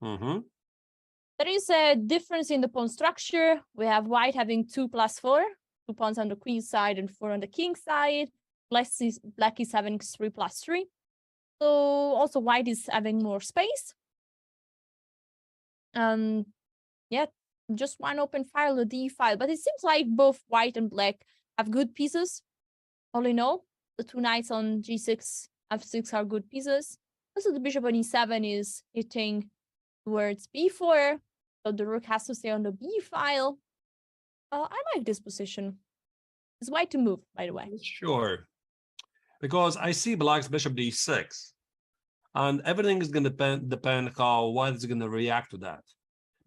There is a difference in the pawn structure. We have white having 2+4, 2 pawns on the queen side and 4 on the king side. Black is having 3+3. So also white is having more space. Yeah, just one open file, a d file. But it seems like both white and black have good pieces. All in all, the 2 knights on g6, f6 are good pieces. Also, the bishop on e7 is hitting towards b4. So the rook has to stay on the b file. I like this position. It's white to move, by the way.
Sure. Because I see black's bishop d6. And everything is going to depend how white is going to react to that.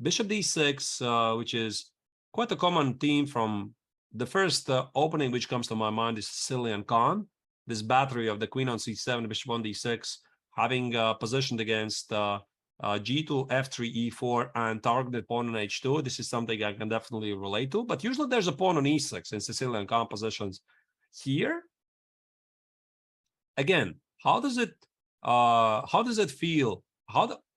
Bishop d6, which is quite a common theme from the first opening which comes to my mind is Sicilian Khan. This battery of the queen on c7, bishop on d6, having positioned against g2, f3, e4, and targeted pawn on h2. This is something I can definitely relate to. But usually there's a pawn on e6 in Sicilian Khan positions. Here, again, how does it feel?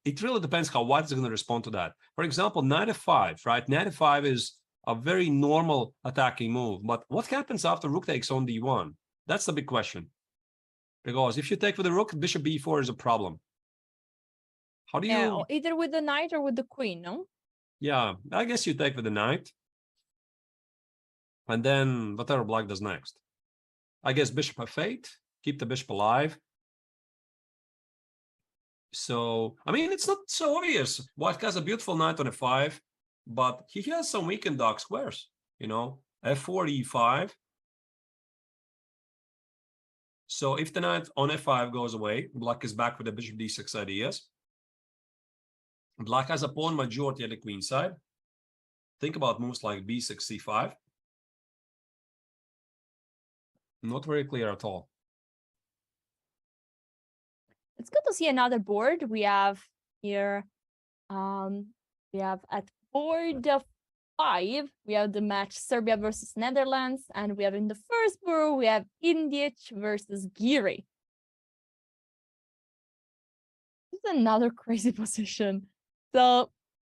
It really depends how white is going to respond to that. For example, knight f5, right? Knight f5 is a very normal attacking move. But what happens after rook takes on d1? That's the big question. Because if you take with the rook, bishop b4 is a problem. How do you...
Yeah, either with the knight or with the queen, no?
Yeah, I guess you take with the knight. And then whatever black does next. I guess bishop f8, keep the bishop alive. So, I mean, it's not so obvious. White has a beautiful knight on f5, but he has some weakened dark squares, you know, f4, e5. So if the knight on f5 goes away, black is back with the bishop d6 ideas. Black has a pawn majority at the queen side. Think about moves like b6, c5. Not very clear at all.
It's good to see another board. We have here, we have at board 5, we have the match Serbia versus Netherlands, and we have in the first board, we have Indic versus Giri. This is another crazy position. So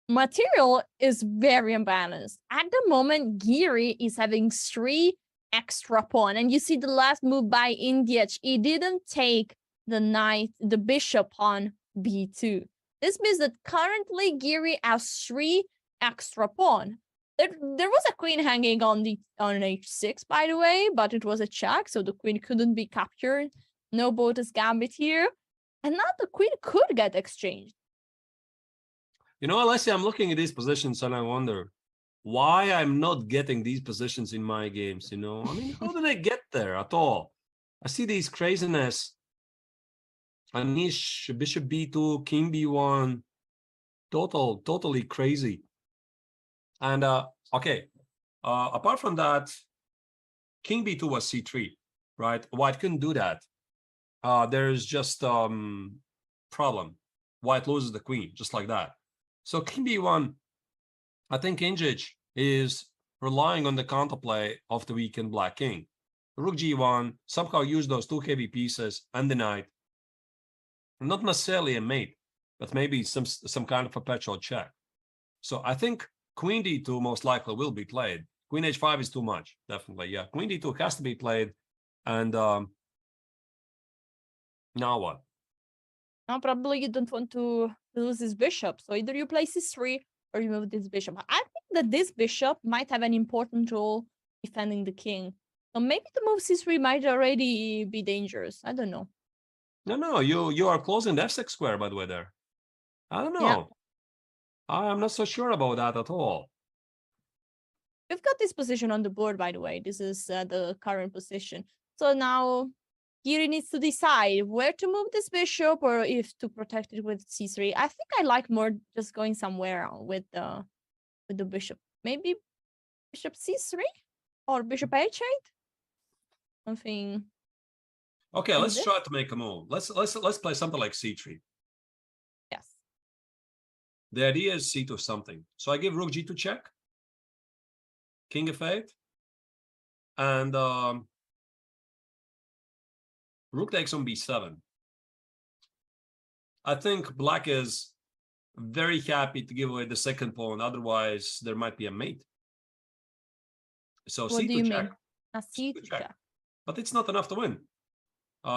material is very unbalanced. At the moment, Giri is having 3 extra pawn, and you see the last move by Indic, he didn't take the bishop on b2. This means that currently Giri has 3 extra pawn. There was a queen hanging on h6, by the way, but it was a check, so the queen couldn't be captured. No Botus Gambit here. And now the queen could get exchanged.
You know, Alessia, I'm looking at these positions and I wonder why I'm not getting these positions in my games, you know? I mean, how did I get there at all? I see these craziness. Anish, bishop b2, king b1, totally crazy. And okay, apart from that, king b2 was c3, right? White couldn't do that. There's just problem. White loses the queen, just like that. So king b1, I think Injic is relying on the counterplay of the weakened black king. Rook g1, somehow use those two heavy pieces and the knight. Not necessarily a mate, but maybe some kind of perpetual check. So I think queen d2 most likely will be played. Queen h5 is too much, definitely. Yeah, queen d2 has to be played. And now what?
Now probably you don't want to lose this bishop. So either you play c3 or you move this bishop. I think that this bishop might have an important role defending the king. So maybe the move c3 might already be dangerous. I don't know.
No, you are closing the f6 square, by the way, there. I don't know.
Yeah.
I'm not so sure about that at all.
We've got this position on the board, by the way. This is the current position. So now Giri needs to decide where to move this bishop or if to protect it with c3. I think I like more just going somewhere with the bishop. Maybe bishop c3 or bishop h8. Something.
Okay,
like
let's
this?
try to make a move. Let's play something like c3.
Yes.
The idea is c2 something. So I give rook g2 check, king f8, and rook takes on b7. I think black is very happy to give away the second pawn. Otherwise, there might be a mate. So
What do
c2
you
check.
mean? A c2 check.
But it's not enough to win.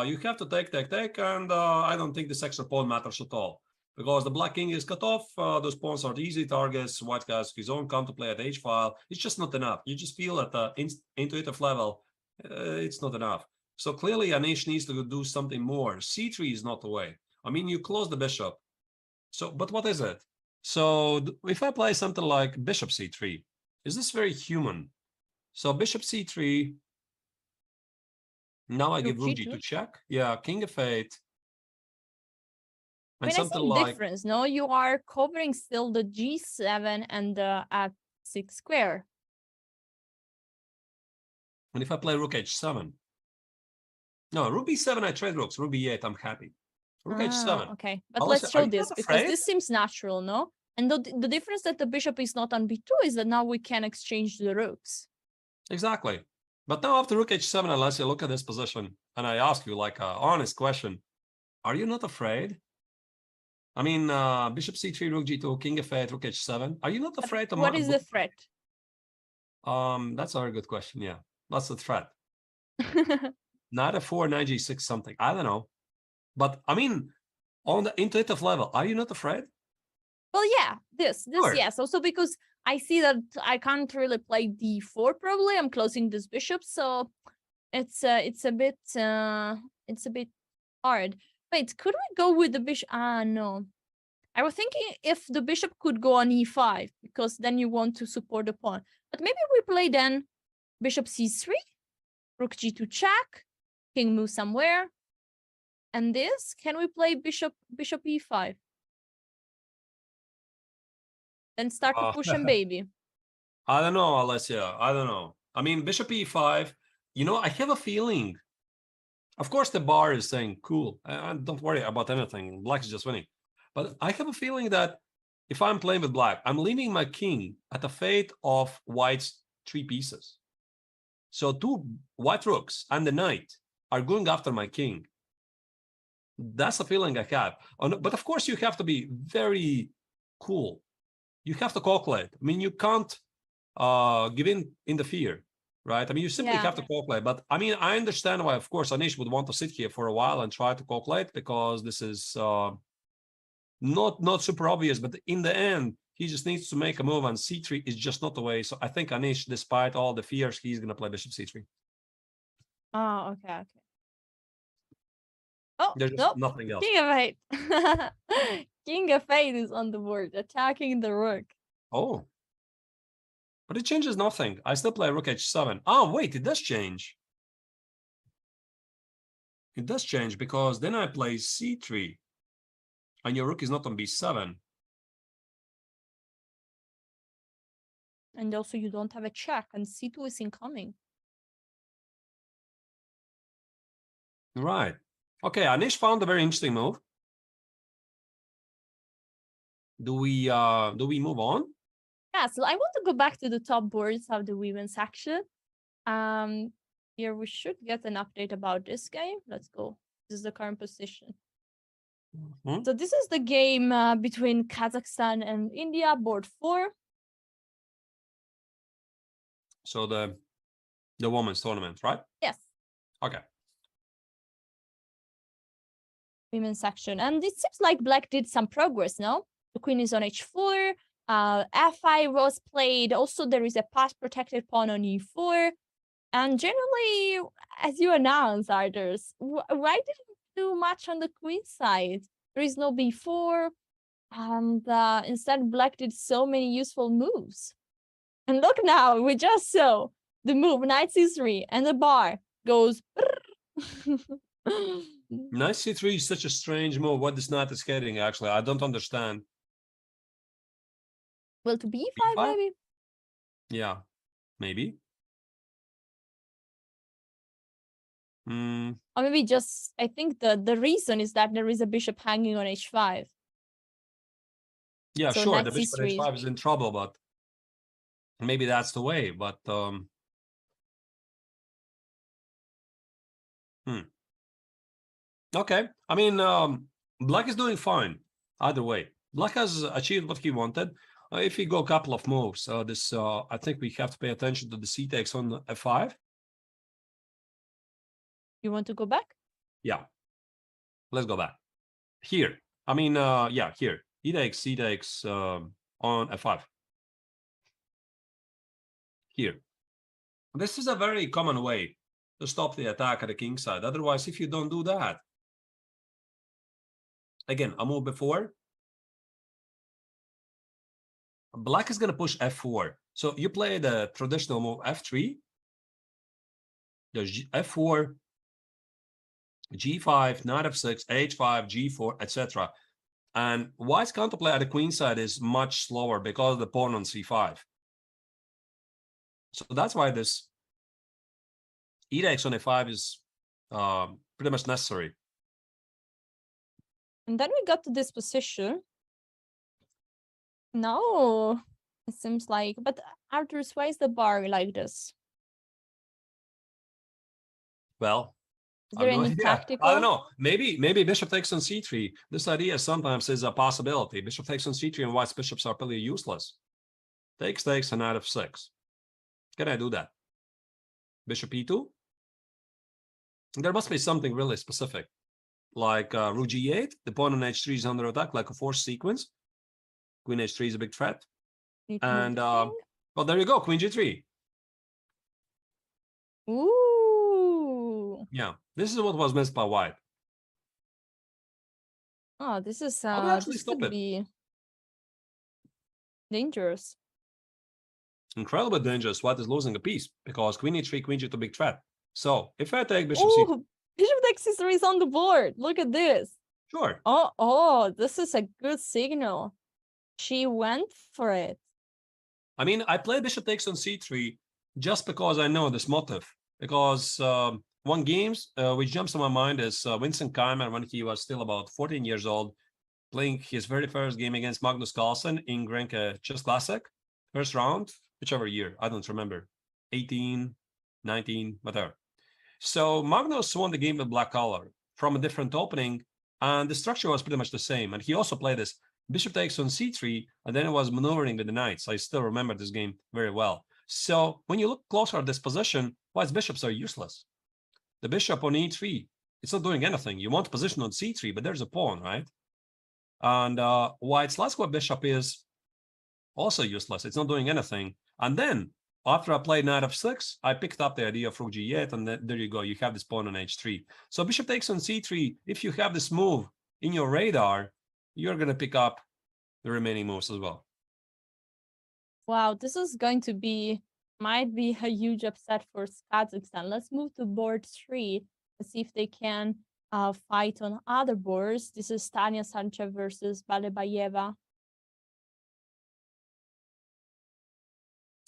You have to take, and I don't think this extra pawn matters at all. Because the black king is cut off, those pawns are easy targets, white has his own counterplay at h-file. It's just not enough. You just feel at the intuitive level, it's not enough. So clearly Anish needs to do something more. c3 is not the way. I mean, you close the bishop. So, but what is it? So if I play something like bishop c3, is this very human? So bishop c3, now I give rook g2 check. Yeah, king f8. And something like
difference, no? You are covering still the g7 and the f6 square.
And if I play rook h7, no, rook b7, I trade rooks. Rook b8, I'm happy. Rook h7.
Okay, but
Alessia,
let's
are
show
you
this
not
because
afraid?
this seems natural, no? And the difference that the bishop is not on b2 is that now we can exchange the rooks.
Exactly. But now after rook h7, Alessia, look at this position, and I ask you like an honest question. Are you not afraid? I mean, bishop c3, rook g2, king f8, rook h7. Are you not afraid to
What is the threat?
That's a very good question. Yeah, that's the threat. Knight f4, knight g6, something. I don't know. But I mean, on the intuitive level, are you not afraid?
Well, yeah, this,
Sure.
yes. Also because I see that I can't really play d4 probably. I'm closing this bishop, so it's a bit hard. Wait, could we go with the bishop? No. I was thinking if the bishop could go on e5 because then you want to support the pawn. But maybe we play then bishop c3, rook g2 check, king moves somewhere. And this, can we play bishop e5? Then start to push and baby.
I don't know, Alessia. I don't know. I mean, bishop e5, you know, I have a feeling. Of course, the bar is saying, cool, don't worry about anything. Black is just winning. But I have a feeling that if I'm playing with black, I'm leaving my king at the fate of white's three pieces. So two white rooks and the knight are going after my king. That's a feeling I have. But of course, you have to be very cool. You have to calculate. I mean, you can't give in the fear, right? I mean, you simply have to calculate. But I mean, I understand why, of course, Anish would want to sit here for a while and try to calculate because this is not super obvious. But in the end, he just needs to make a move, and c3 is just not the way. So I think Anish, despite all the fears, he's going to play bishop c3.
Oh, okay. Oh,
There's just
nope.
nothing else.
King of 8. King of 8 is on the board, attacking the rook.
Oh. But it changes nothing. I still play rook h7. Oh, wait, it does change. It does change because then I play c3. And your rook is not on b7.
And also you don't have a check, and c2 is incoming.
Right. Okay, Anish found a very interesting move. Do we move on?
Yeah, so I want to go back to the top boards of the women's section. Here we should get an update about this game. Let's go. This is the current position.
Mhm.
So this is the game between Kazakhstan and India, board 4.
So the women's tournament, right?
Yes,
Okay.
women's section. And it seems like black did some progress, no? The queen is on h4, f5 was played. Also, there is a pass-protected pawn on e4. And generally, as you announced, Arthurs, why didn't you do much on the queen side? There is no b4. And instead, black did so many useful moves. And look now, we just saw the move, knight c3, and the bar goes...
Knight c3 is such a strange move. What this knight is getting, actually, I don't understand.
Well, to b5,
B5?
maybe?
Yeah, maybe.
Or maybe just, I think the reason is that there is a bishop hanging on h5.
Yeah,
So
sure.
knight
The bishop at
c3
h5 is in trouble, but maybe that's the way. But okay. I mean, black is doing fine either way. Black has achieved what he wanted. If we go a couple of moves, I think we have to pay attention to the c takes on f5.
You want to go back?
Yeah, let's go back here. I mean, yeah, here e takes, c takes on f5. Here, this is a very common way to stop the attack at the king side. Otherwise, if you don't do that, again, a move before, black is going to push f4. So you play the traditional move f3, there's f4, g5, knight f6, h5, g4, etc. And white's counterplay at the queen side is much slower because of the pawn on c5. So that's why this e takes on a5 is pretty much necessary.
And then we got to this position. No, it seems like, but Arthurs, why is the bar like this?
Well,
Is there any tactical?
I don't know. Maybe bishop takes on c3. This idea sometimes is a possibility. Bishop takes on c3 and white's bishops are pretty useless. Takes, and knight f6. Can I do that? Bishop e2? There must be something really specific. Like rook g8, the pawn on h3 is under attack, like a forced sequence. Queen h3 is a big threat.
Need to move
And,
the king?
well, there you go, queen g3.
Ooh.
Yeah, this is what was missed by white.
Oh, this is
I would actually
this
stop
could
it.
be dangerous.
Incredibly dangerous. White is losing a piece because queen e3, queen g2, big threat. So if I take bishop c,
Oh, bishop takes c3 is on the board. Look at this.
sure.
Oh, this is a good signal. She went for it.
I mean, I play bishop takes on c3 just because I know this motive. Because one games which jumps to my mind is Vincent Keimer when he was still about 14 years old, playing his very first game against Magnus Carlsen in Grenke Chess Classic, first round, whichever year, I don't remember, 18, 19, whatever. So Magnus won the game with black color from a different opening, and the structure was pretty much the same. And he also played this bishop takes on c3, and then it was maneuvering with the knights. I still remember this game very well. So when you look closer at this position, white's bishops are useless. The bishop on e3, it's not doing anything. You want position on c3, but there's a pawn, right? And white's last square bishop is also useless. It's not doing anything. And then after I played knight f6, I picked up the idea of rook g8, and then, there you go. You have this pawn on h3. So bishop takes on c3. If you have this move in your radar, you're going to pick up the remaining moves as well.
Wow, this is going to be, might be a huge upset for Kazakhstan. Let's move to board 3 and see if they can fight on other boards. This is Tanya Sanchez versus Balebayeva.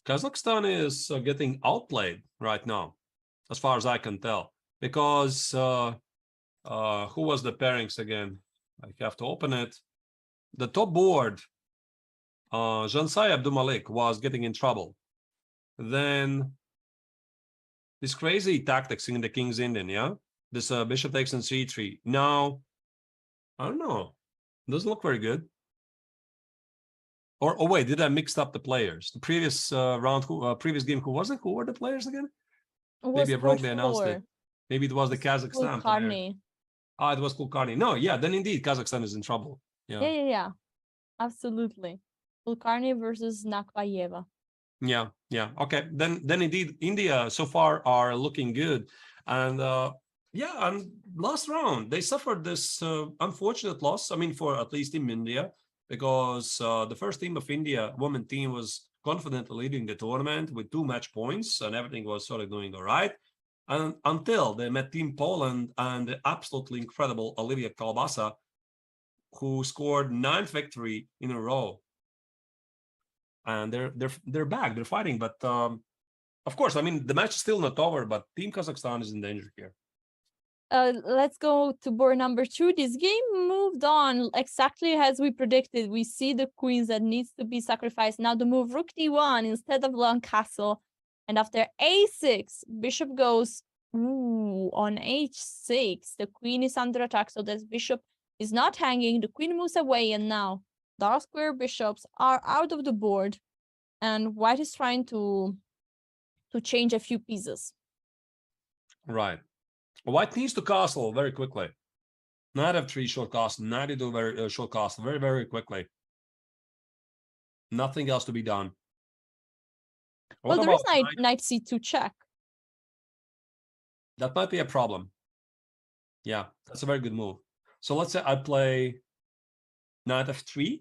Kazakhstan is getting outplayed right now, as far as I can tell, because who was the pairings again? I have to open it. The top board, Jansai Abdumalik was getting in trouble. Then this crazy tactics in the King's Indian, yeah? This bishop takes on c3. Now, I don't know. Doesn't look very good. Or, oh wait, did I mix up the players? The previous round, previous game, who was it? Who were the players again? Maybe I've wrongly announced it. Maybe it was the Kazakhstan player. Ah, it was Kulkarni. No, yeah, then indeed Kazakhstan is in trouble.
Yeah. Absolutely. Kulkarni versus Nakbayeva.
Yeah. Okay, then indeed India so far are looking good. And and last round they suffered this unfortunate loss. I mean, for at least in India, because the first team of India, women team, was confidently leading the tournament with 2 match points, and everything was sort of going all right. And until they met Team Poland and the absolutely incredible Olivia Kalbasa, who scored 9th victory in a row. And they're back, they're fighting. But of course, I mean, the match is still not over, but Team Kazakhstan is in danger here.
Let's go to board number 2. This game moved on exactly as we predicted. We see the queens that needs to be sacrificed. Now the move rook d1 instead of long castle. And after a6, bishop goes on h6. The queen is under attack, so this bishop is not hanging. The queen moves away, and now dark square bishops are out of the board. And white is trying to change a few pieces.
Right. White needs to castle very quickly. Knight f3 short castle, knight e2 very short castle, very, very quickly. Nothing else to be done.
Well, there is knight c2 check.
That might be a problem. Yeah, that's a very good move. So let's say I play knight f3,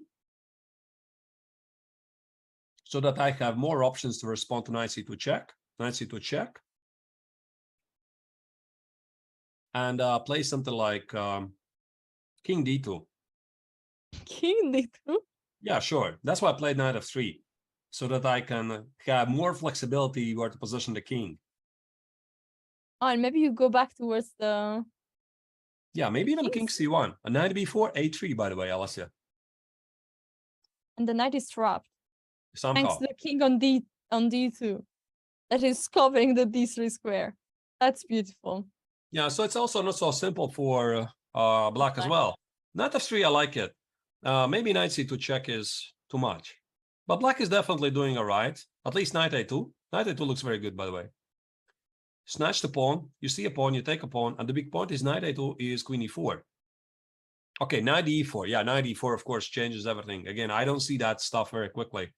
so that I have more options to respond to knight c2 check, knight c2 check. And play something like king d2.
King d2?
Yeah, sure. That's why I played knight f3, so that I can have more flexibility where to position the king.
Oh, and maybe you go back towards the...
Yeah, maybe even king c1. A knight b4, a3, by the way, Alessia.
And the knight is trapped.
Somehow.
Thanks to the king on d2. That is covering the d3 square. That's beautiful.
Yeah, so it's also not so simple for black as well. Knight f3, I like it. Maybe knight c2 check is too much. But black is definitely doing all right. At least knight a2. Knight a2 looks very good, by the way. Snatch the pawn. You see a pawn, you take a pawn. And the big point is knight a2 is queen e4. Okay, knight e4. Yeah, knight e4, of course, changes everything. Again, I don't see that stuff very quickly.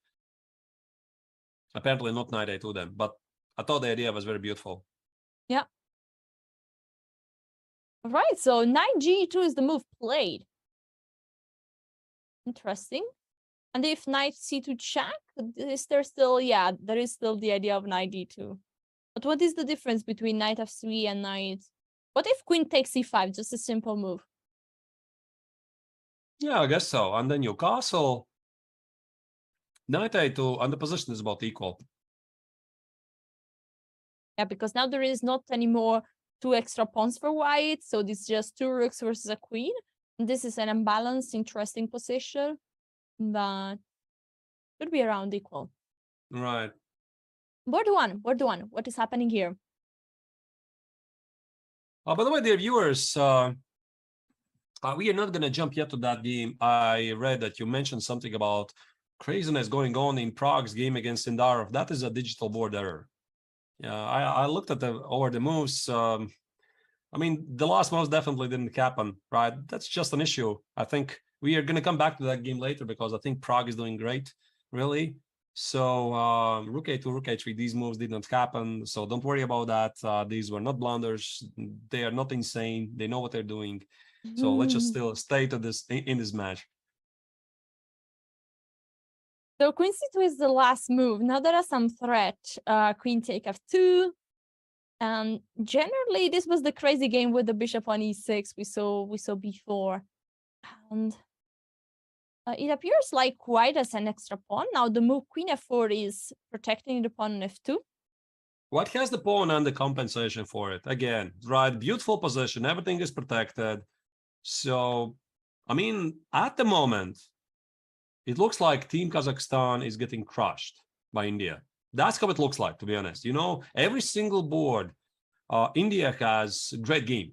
Apparently not knight a2 then. But I thought the idea was very beautiful.
Yeah. All right, so knight g2 is the move played. Interesting. And if knight c2 check, is there still, yeah, there is still the idea of knight d2. But what is the difference between knight f3 and knight? What if queen takes c5, just a simple move?
Yeah, I guess so. And then you castle. Knight a2, and the position is about equal.
Yeah, because now there is not anymore 2 extra pawns for white, so this is just 2 rooks versus a queen. And this is an unbalanced, interesting position, but should be around equal.
Right.
Board one. What is happening here?
By the way, dear viewers, we are not going to jump yet to that game. I read that you mentioned something about craziness going on in Prague's game against Sindarov. That is a digital board error. Yeah, I looked at over the moves. I mean, the last moves definitely didn't happen, right? That's just an issue. I think we are going to come back to that game later because I think Prague is doing great, really. So rook a2, rook a3, these moves did not happen. So don't worry about that. These were not blunders. They are not insane. They know what they're doing. So let's just still stay to this in this match.
So queen c2 is the last move. Now there are some threats. Queen take f2. And generally, this was the crazy game with the bishop on e6 we saw before. And it appears like white as an extra pawn. Now the move queen f4 is protecting the pawn on f2.
White has the pawn and the compensation for it. Again, right, beautiful position. Everything is protected. So, I mean, at the moment, it looks like Team Kazakhstan is getting crushed by India. That's how it looks like, to be honest. You know, every single board, India has a great game.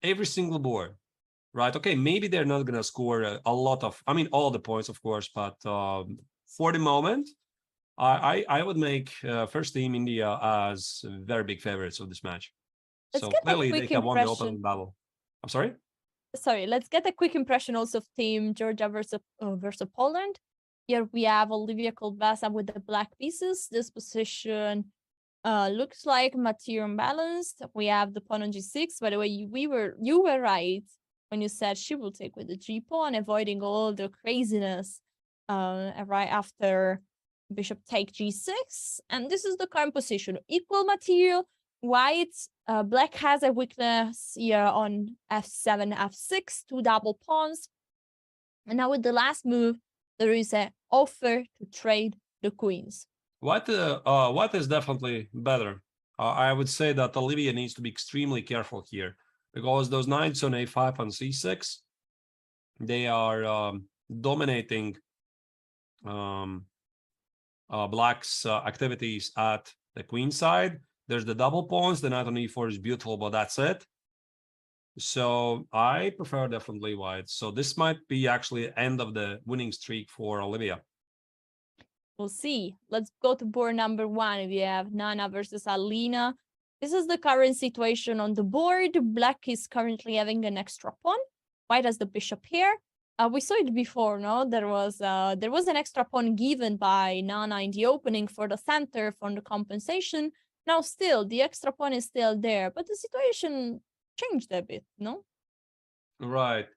Every single board, right? Okay, maybe they're not going to score a lot of, I mean, all the points, of course, but for the moment, I would make first team India as very big favorites of this match.
Let's
So
get a
clearly they
quick
have won the
impression.
opening battle. I'm sorry?
Sorry, let's get a quick impression also of Team Georgia versus Poland. Here we have Olivia Kolbasa with the black pieces. This position looks like material balanced. We have the pawn on g6. By the way, you were right when you said she will take with the g pawn, avoiding all the craziness right after bishop take g6. And this is the current position. Equal material. White, black has a weakness here on f7, f6, two double pawns. And now with the last move, there is an offer to trade the queens.
What is definitely better. I would say that Olivia needs to be extremely careful here because those knights on a5 and c6, they are dominating black's activities at the queen side. There's the double pawns. The knight on e4 is beautiful, but that's it. So I prefer definitely white. So this might be actually end of the winning streak for Olivia.
We'll see. Let's go to board number 1. We have Nana versus Alina. This is the current situation on the board. Black is currently having an extra pawn. White has the bishop here. We saw it before, no? There was an extra pawn given by Nana in the opening for the center for the compensation. Now still, the extra pawn is still there, but the situation changed a bit, no?
Right.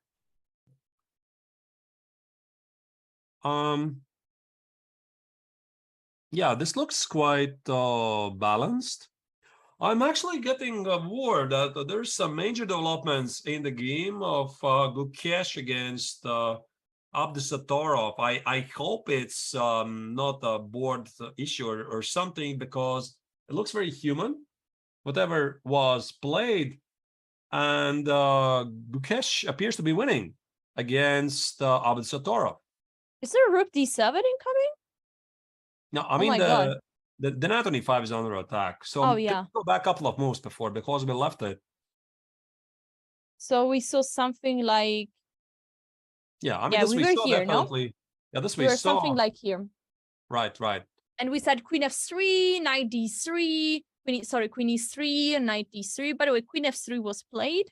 Yeah, this looks quite balanced. I'm actually getting a word that there's some major developments in the game of Gukesh against Abdusattorov. I hope it's not a board issue or something, because it looks very human, whatever was played. And Gukesh appears to be winning against Abdusattorov.
Is there a rook d7 incoming?
No, I mean, the knight on e5 is under attack. So
oh, yeah.
go back a couple of moves before, because we left it.
So we saw something like...
Yeah, I mean,
yeah,
this
we
we
were
saw
here,
definitely.
No?
Yeah, this
we
we
were
saw.
something like here.
Right, right.
And we said queen f3, knight d3, queen e3, and knight d3. By the way, queen f3 was played.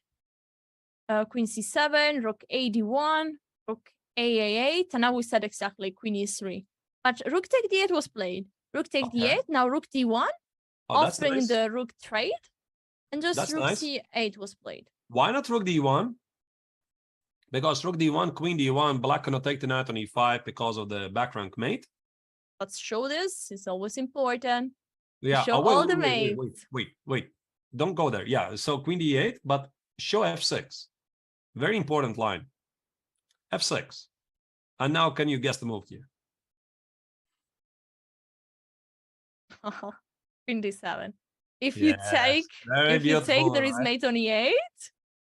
Queen c7, rook a d1, rook a8, and now we said exactly queen e3. But rook take d8 was played. Rook take d8, now rook d1, offering
nice.
the rook trade, and just
That's
rook
nice.
c8 was played.
Why not rook d1? Because rook d1, queen d1, black cannot take the knight on e5 because of the back rank mate.
Let's show this. It's always important.
Yeah,
Show all the mates.
Wait. Don't go there. Yeah, so queen d8, but show f6. Very important line. f6. And now can you guess the move here?
Queen d7. If
Yes,
you take, there is mate on e8.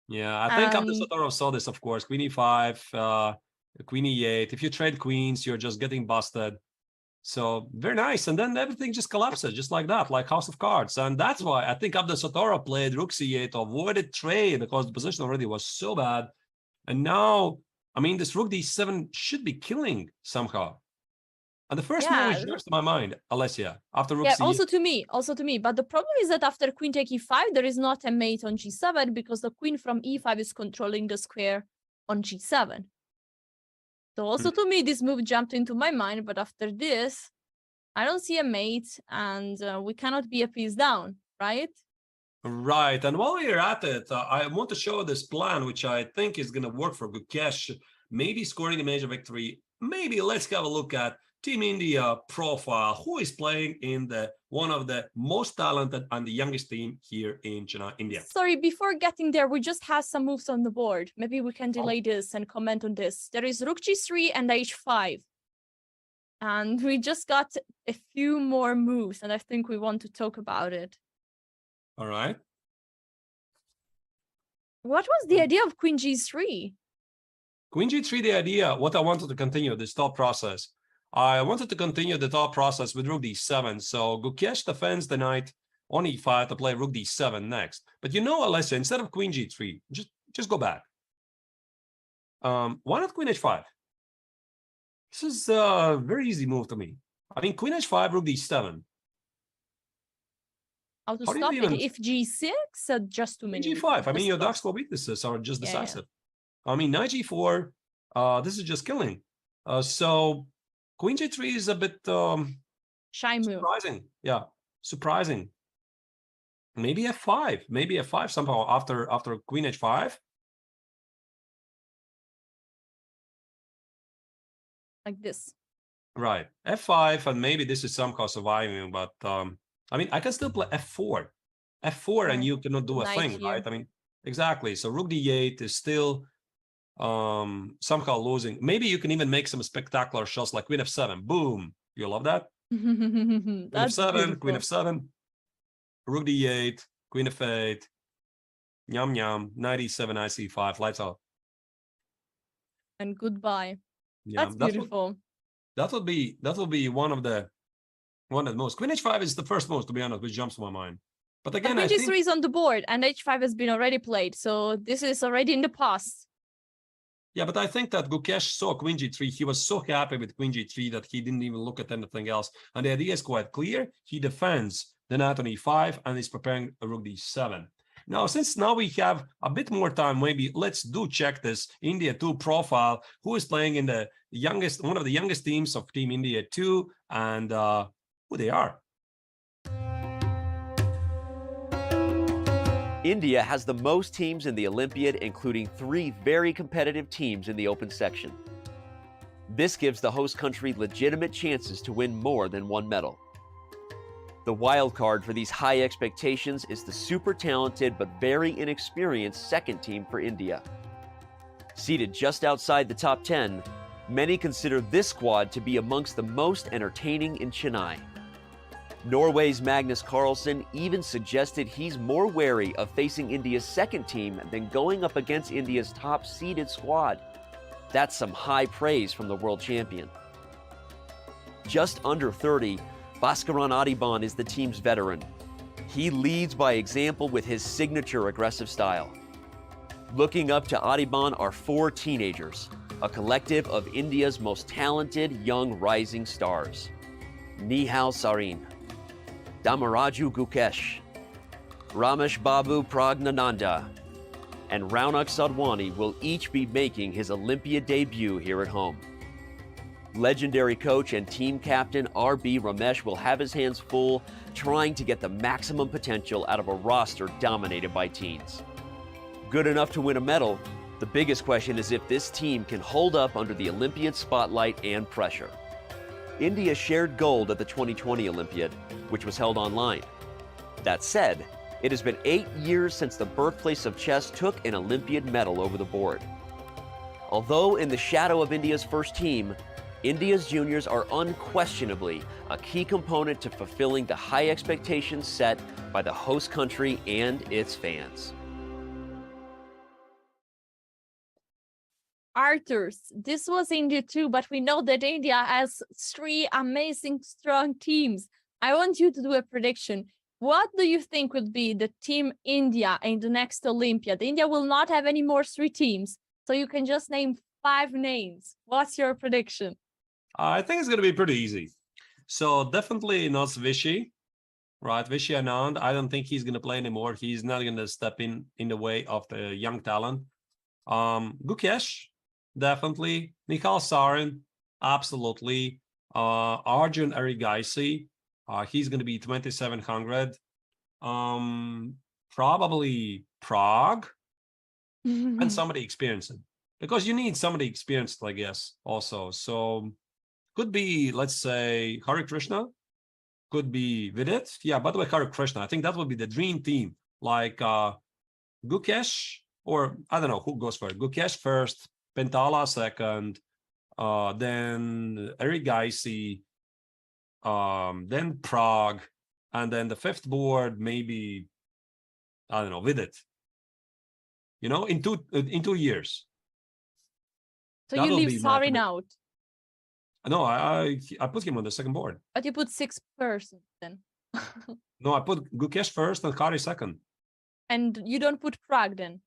Yeah, I think Abdusattorov saw this, of course. Queen e5, queen e8. If you trade queens, you're just getting busted. So very nice. And then everything just collapses just like that, like House of Cards. And that's why I think Abdusattorov played rook c8 to avoid a trade, because the position already was so bad. And now, I mean, this rook d7 should be killing somehow. And the first move is yours to my mind, Alessia, after rook c8.
Also to me. But the problem is that after queen take e5, there is not a mate on g7, because the queen from e5 is controlling the square on g7. So also to me, this move jumped into my mind. But after this, I don't see a mate, and we cannot be a piece down, right?
Right. And while we're at it, I want to show this plan, which I think is going to work for Gukesh, maybe scoring a major victory. Maybe let's have a look at Team India profile, who is playing in the one of the most talented and the youngest team here in Chennai, India.
Sorry, before getting there, we just have some moves on the board. Maybe we can delay this and comment on this. There is Rook G3 and H5. And we just got a few more moves, and I think we want to talk about it.
All right.
What was the idea of Queen G3?
Queen G3, the idea, what I wanted to continue, this thought process. I wanted to continue the thought process with Rook D7. So Gukesh defends the knight on E5 to play Rook D7 next. But you know, Alessia, instead of Queen G3, just go back. Why not Queen H5? This is a very easy move to me. I mean, Queen H5, Rook D7.
How to
How do you
stop
even-
it? If G6, just too many.
G5. I mean, your
Just
dark square weaknesses are just
Yeah,
decisive. I mean, Knight G4, this is just killing. So Queen G3 is a bit
shy move.
surprising. Yeah, surprising. Maybe F5. Maybe F5 somehow after Queen H5.
Like this.
Right. F5, and maybe this is somehow surviving, but I mean, I can still play F4. F4 and
Yeah.
you cannot do a
Knight
thing,
here.
right? I mean, exactly. So Rook D8 is still somehow losing. Maybe you can even make some spectacular shots like Queen F7. Boom. You love that? Queen
That's
F7, Queen
beautiful.
F7, Rook D8, Queen F8, Yum Yum, Knight E7, Knight C5, lights out.
And goodbye.
Yeah,
That's beautiful.
that would be one of the most. Queen H5 is the first most, to be honest, which jumps to my mind. But
But
again,
Queen
I
G3
think
is on the board, and H5 has been already played, so this is already in the past.
yeah, but I think that Gukesh saw Queen G3. He was so happy with Queen G3 that he didn't even look at anything else. And the idea is quite clear. He defends the knight on E5 and is preparing a Rook D7. Now, since now we have a bit more time, maybe let's do check this India 2 profile. Who is playing in the youngest, one of the youngest teams of Team India 2, and who they are.
India has the most teams in the Olympiad, including 3 very competitive teams in the open section. This gives the host country legitimate chances to win more than one medal. The wild card for these high expectations is the super talented but very inexperienced second team for India. Seated just outside the top 10, many consider this squad to be amongst the most entertaining in Chennai. Norway's Magnus Carlsen even suggested he's more wary of facing India's second team than going up against India's top-seeded squad. That's some high praise from the world champion. Just under 30, Bhaskaran Adiban is the team's veteran. He leads by example with his signature aggressive style. Looking up to Adiban are 4 teenagers, a collective of India's most talented young rising stars. Nihal Sarin, Damaraju Gukesh, Ramesh Babu Pragnananda, and Raunak Sadhwani will each be making his Olympia debut here at home. Legendary coach and team captain R.B. Ramesh will have his hands full trying to get the maximum potential out of a roster dominated by teens. Good enough to win a medal, the biggest question is if this team can hold up under the Olympiad spotlight and pressure. India shared gold at the 2020 Olympiad, which was held online. That said, it has been 8 years since the birthplace of chess took an Olympiad medal over the board. Although in the shadow of India's first team, India's juniors are unquestionably a key component to fulfilling the high expectations set by the host country and its fans.
Arthur, this was India too, but we know that India has 3 amazing, strong teams. I want you to do a prediction. What do you think will be the team India in the next Olympiad? India will not have any more 3 teams, so you can just name 5 names. What's your prediction?
I think it's going to be pretty easy. So definitely not Vishy, right? Vishy Anand. I don't think he's going to play anymore. He's not going to step in the way of the young talent. Gukesh, definitely. Nihal Sarin, absolutely. Arjun Erigaisi, he's going to be 2,700. Probably Prague and somebody experienced, because you need somebody experienced, I guess, also. So could be, let's say, Hare Krishna, could be Vidit. Yeah, by the way, Hare Krishna, I think that would be the dream team. Like Gukesh, or I don't know who goes first. Gukesh first, Pentala second, then Erigaisi, then Prague, and then the fifth board, maybe, I don't know, Vidit. You know, in 2 years.
So
That
you
will
leave
be my
Sarin
commit-
out,
No, I put him on the second board.
but you put 6 persons then.
No, I put Gukesh first and Kari second.
And you don't put Prague then.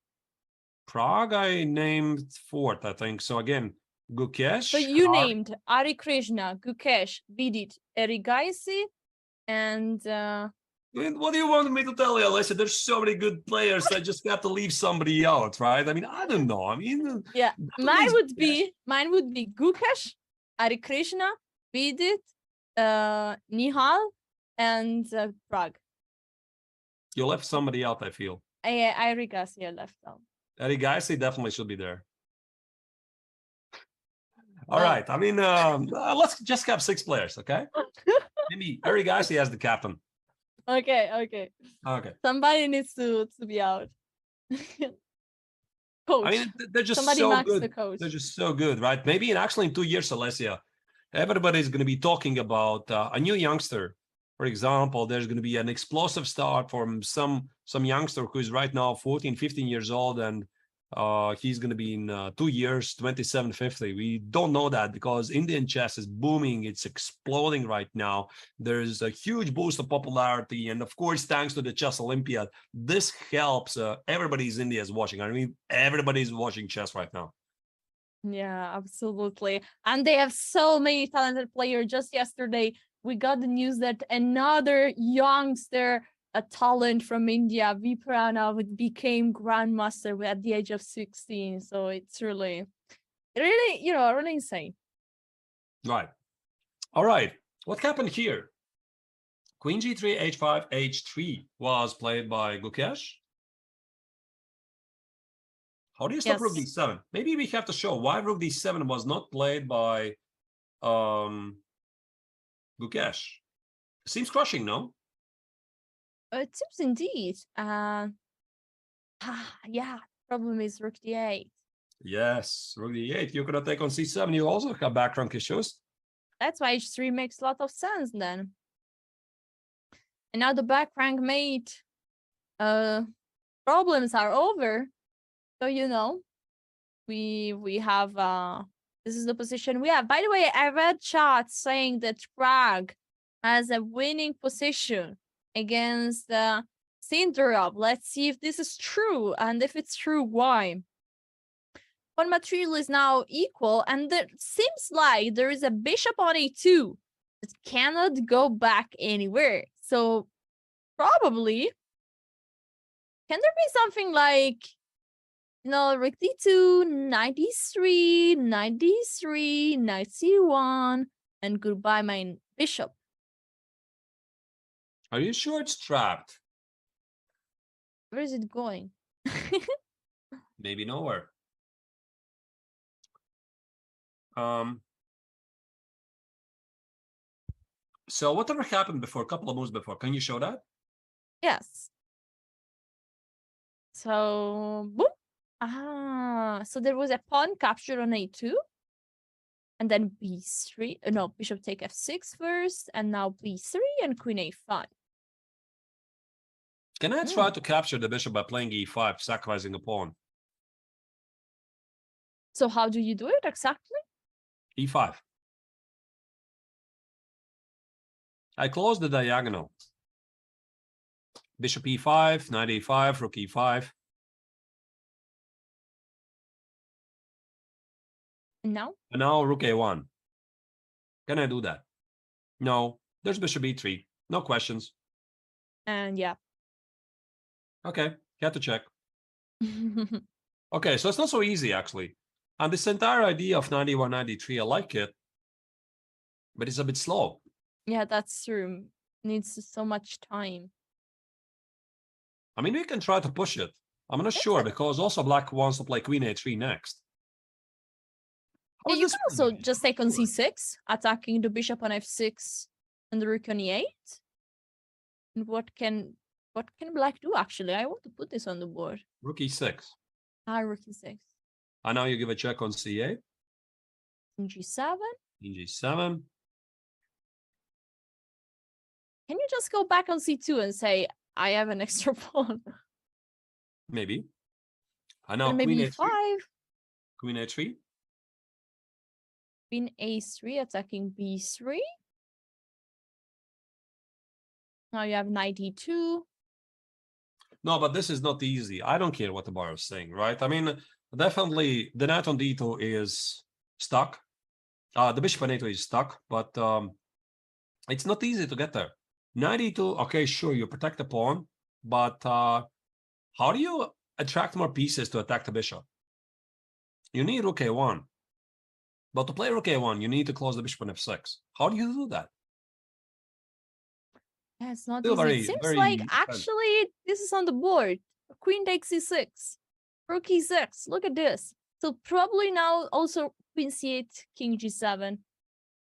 Prague, I named fourth, I think. So again, Gukesh.
So you
Kari-
named Ari Krishna, Gukesh, Vidit, Erigaisi, and
I mean, what do you want me to tell you, Alyssa? There's so many good players. I just got to leave somebody out, right? I mean, I don't know. I mean,
yeah,
please,
mine would be Gukesh, Ari Krishna, Vidit, Nihal, and Prague.
you left somebody out, I feel.
Erigaisi left out.
Erigaisi definitely should be there. All
Well-
right. I mean, let's just have 6 players, okay? Maybe Erigaisi as the captain.
Okay.
Okay.
Somebody needs to be out. Coach.
I mean, they're just
Somebody
so
marks
good.
the coach.
They're just so good, right? Maybe in 2 years, Alessia, everybody's going to be talking about a new youngster. For example, there's going to be an explosive start from some youngster who's right now 14, 15 years old, and he's going to be in 2 years, 2750. We don't know that because Indian chess is booming. It's exploding right now. There's a huge boost of popularity. And of course, thanks to the Chess Olympiad, this helps everybody's India is watching. I mean, everybody's watching chess right now.
Yeah, absolutely. And they have so many talented players. Just yesterday, we got the news that another youngster, a talent from India, V Pranav, became grandmaster at the age of 16. So it's really, really insane.
Right. All right. What happened here? Queen G3, H5, H3 was played by Gukesh. How do you stop Rook
Yes.
D7? Maybe we have to show why Rook D7 was not played by Gukesh. Seems crushing, no?
It seems indeed. Yeah, problem is Rook D8.
Yes, Rook D8. You're gonna take on C7. You also have back rank issues.
That's why H3 makes a lot of sense then. And now the back rank mate problems are over. So we have this is the position we have. By the way, I read chat saying that Prague has a winning position against Sindarov. Let's see if this is true, and if it's true, why? Pawn material is now equal, and it seems like there is a bishop on a2 that cannot go back anywhere. So probably, can there be something like, Rook d2, knight d3, knight d3, knight c1, and goodbye my bishop.
Are you sure it's trapped?
Where is it going?
Maybe nowhere. So whatever happened before, a couple of moves before, can you show that?
Yes. So, boom. So there was a pawn capture on a2. And then b3. No, bishop take f6 first. And now b3 and queen a5.
Can I try to capture the bishop by playing e5, sacrificing a pawn?
So how do you do it exactly?
E5. I close the diagonal. Bishop e5, knight a5, rook e5.
And now?
And now rook a1. Can I do that? No. There's bishop e3. No questions.
And yeah.
Okay, had to check. Okay, so it's not so easy, actually. And this entire idea of 91, 93, I like it. but it's a bit slow.
Yeah, that's true. Needs so much time.
I mean, we can try to push it. I'm not sure because also black wants to play queen a3 next. How
Yeah,
is
you
this
can also
playing?
just take on
Sure.
c6, attacking the bishop on f6 and the rook on e8. And what can black do actually? I want to put this on the board.
Rook e6.
Rook e6.
And now you give a check on c8,
King g7.
king g7.
Can you just go back on c2 and say, I have an extra pawn?
Maybe. And now
And maybe
queen
e5.
a3. Queen a3.
Queen a3 attacking b3. Now you have knight e2.
No, but this is not easy. I don't care what the bar is saying, right? I mean, definitely the knight on d2 is stuck. The bishop on a2 is stuck, but it's not easy to get there. Knight e2, okay, sure, you protect the pawn, but how do you attract more pieces to attack the bishop? You need rook a1. But to play rook a1, you need to close the bishop on f6. How do you do that?
Yeah, it's not
Still
easy.
very-
It seems
very
like
expensive.
actually this is on the board. Queen takes e6. Rook e6. Look at this. So probably now also queen c8, king g7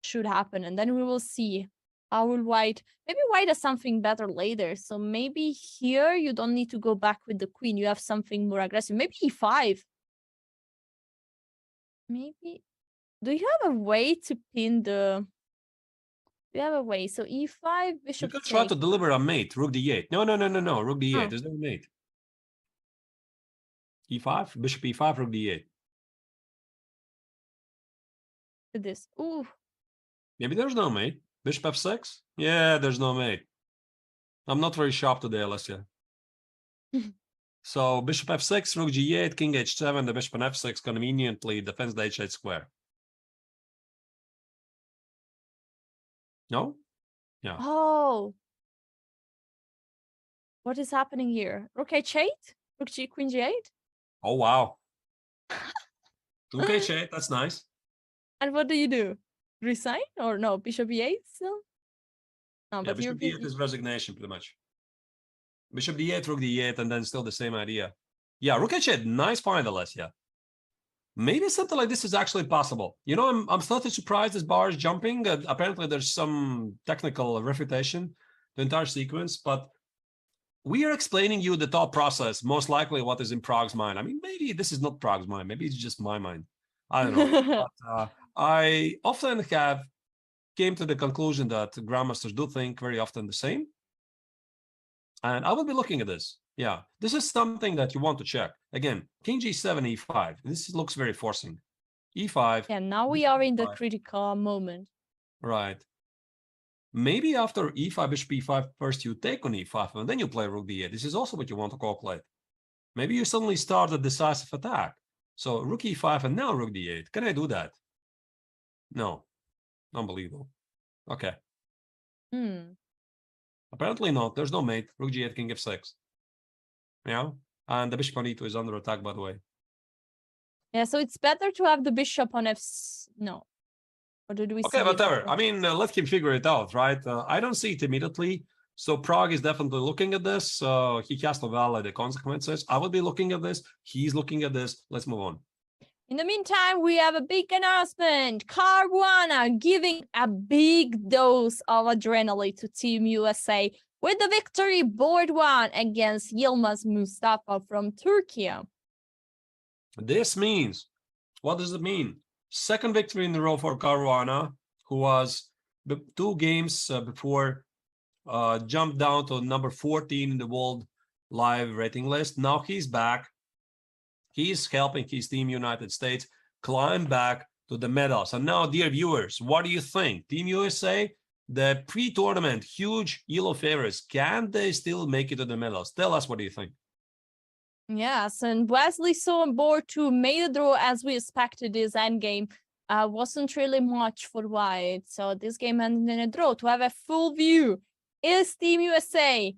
should happen. And then we will see how will white. Maybe white has something better later. So maybe here you don't need to go back with the queen. You have something more aggressive. Maybe e5. Maybe. Do you have a way to pin the... Do you have a way? So e5,
You
bishop
can try to
take.
deliver a mate, rook d8. No, rook d8.
Oh.
There's no mate. e5, bishop e5, rook d8.
With this. Ooh.
Maybe there's no mate. Bishop f6? Yeah, there's no mate. I'm not very sharp today, Alessia. So bishop f6, rook g8, king h7, the bishop on f6 conveniently defends the h8 square. No? Yeah.
Oh. What is happening here? Rook h8? Rook g, queen g8?
Oh, wow. Rook h8, that's nice.
And what do? Resign? Or no, bishop e8 still? No,
Yeah,
but
bishop d8 is resignation, pretty much. Bishop d8, rook d8, and then still the same idea. Yeah, rook h8, nice find, Alessia. Maybe something like this is actually possible. You know, I'm slightly surprised this bar is jumping. Apparently, there's some technical refutation, the entire sequence, but we are explaining you the thought process, most likely what is in Prague's mind. I mean, maybe this is not Prague's mind. Maybe it's just my mind. I don't know. But I often came to the conclusion that grandmasters do think very often the same. And I will be looking at this. Yeah, this is something that you want to check. Again, king g7, e5. This looks very forcing. e5.
Yeah, now we are in the
e5.
critical moment.
Right. Maybe after e5, bishop e5, first you take on e5, and then you play rook d8. This is also what you want to calculate. Maybe you suddenly start a decisive attack. So rook e5 and now rook d8. Can I do that? No. Unbelievable. Okay. Apparently not. There's no mate. Rook g8, king f6. Yeah. And the bishop on e2 is under attack, by the way.
Yeah, so it's better to have the bishop on no. Or do we see
Okay,
it?
whatever. I mean, let him figure it out, right? I don't see it immediately. So Prague is definitely looking at this. He has to validate the consequences. I will be looking at this. He's looking at this. Let's move on.
In the meantime, we have a big announcement. Caruana giving a big dose of adrenaline to Team USA with the victory board 1 against Yilmaz Mustafa from Turkey.
This means, what does it mean? Second victory in a row for Caruana, who was 2 games before jumped down to number 14 in the world live rating list. Now he's back. He's helping his team United States climb back to the medals. And now, dear viewers, what do you think? Team USA, the pre-tournament huge yellow favorites, can they still make it to the medals? Tell us, what do you think?
Yes, and Wesley so on board to made a draw as we expected. This endgame wasn't really much for white. So this game ended in a draw. To have a full view, is Team USA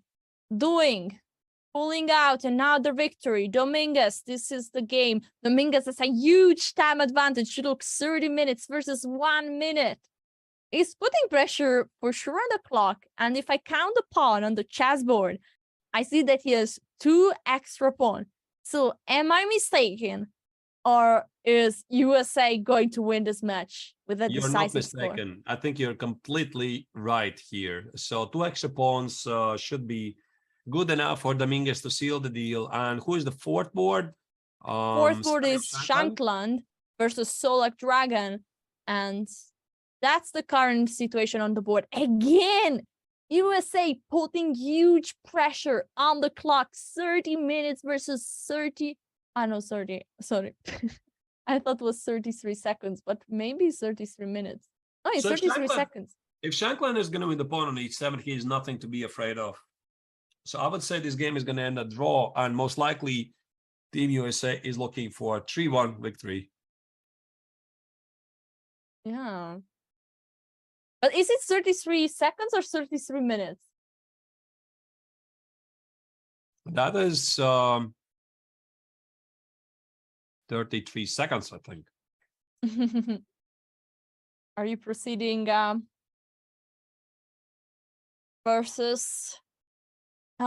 pulling out another victory? Dominguez, this is the game. Dominguez has a huge time advantage. Look, 30 minutes versus 1 minute. is putting pressure for sure on the clock. And if I count the pawn on the chessboard, I see that he has 2 extra pawns. So am I mistaken? Or is USA going to win this match with a
You're not
decisive score?
mistaken. I think you're completely right here. So 2 extra pawns should be good enough for Dominguez to seal the deal. And who is the 4th board?
Fourth board
Stanislav
is
Shankland?
Shankland versus Solak Dragon. And that's the current situation on the board. Again, USA putting huge pressure on the clock. 30 minutes versus 30. No, sorry. I thought it was 33 seconds, but maybe 33 minutes. Oh, it's
So
33
Shankland-
seconds.
If Shankland is going to win the pawn on e7, he is nothing to be afraid of. So I would say this game is going to end a draw, and most likely Team USA is looking for a 3-1 victory.
Yeah. But is it 33 seconds or 33 minutes?
That is 33 seconds, I think.
Are you proceeding versus?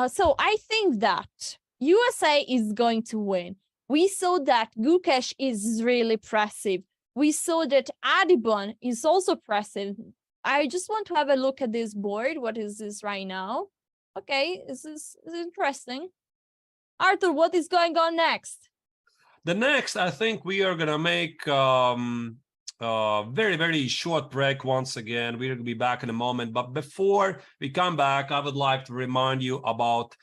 So I think that USA is going to win. We saw that Gukesh is really impressive. We saw that Adibon is also impressive. I just want to have a look at this board. What is this right now? Okay, this is interesting. Arthur, what is going on next?
The next, I think we are going to make very, very short break once again. We're going to be back in a moment. But before we come back, I would like to remind you about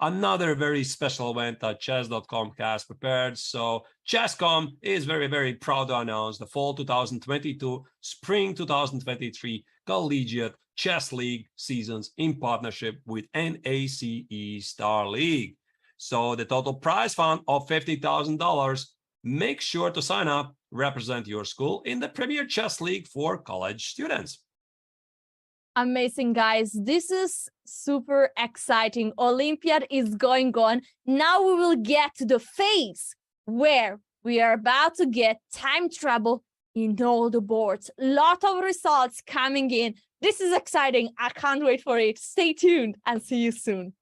another very special event that chess.com has prepared. So Chess.com is very, very proud to announce the Fall 2022, Spring 2023 Collegiate Chess League seasons in partnership with NACE Star League. So the total prize fund of $50,000. Make sure to sign up, represent your school in the Premier Chess League for college students.
Amazing, guys. This is super exciting. Olympiad is going on. Now we will get to the phase where we are about to get time travel in all the boards. Lot of results coming in. This is exciting. I can't wait for it. Stay tuned and see you soon.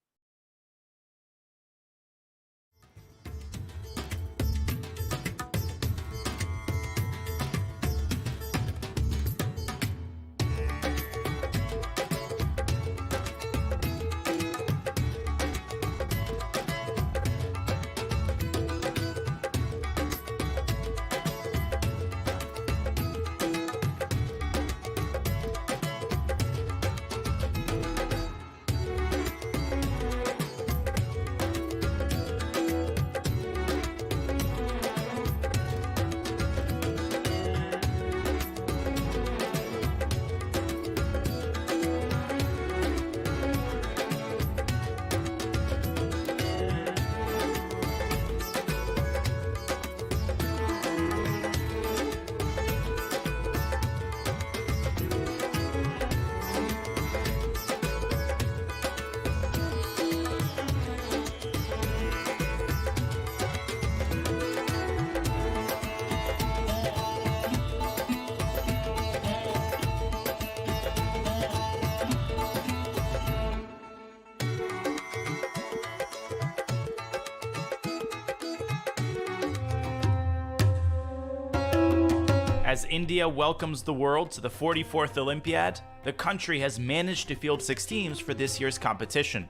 As India welcomes the world to the 44th Olympiad, the country has managed to field 6 teams for this year's competition.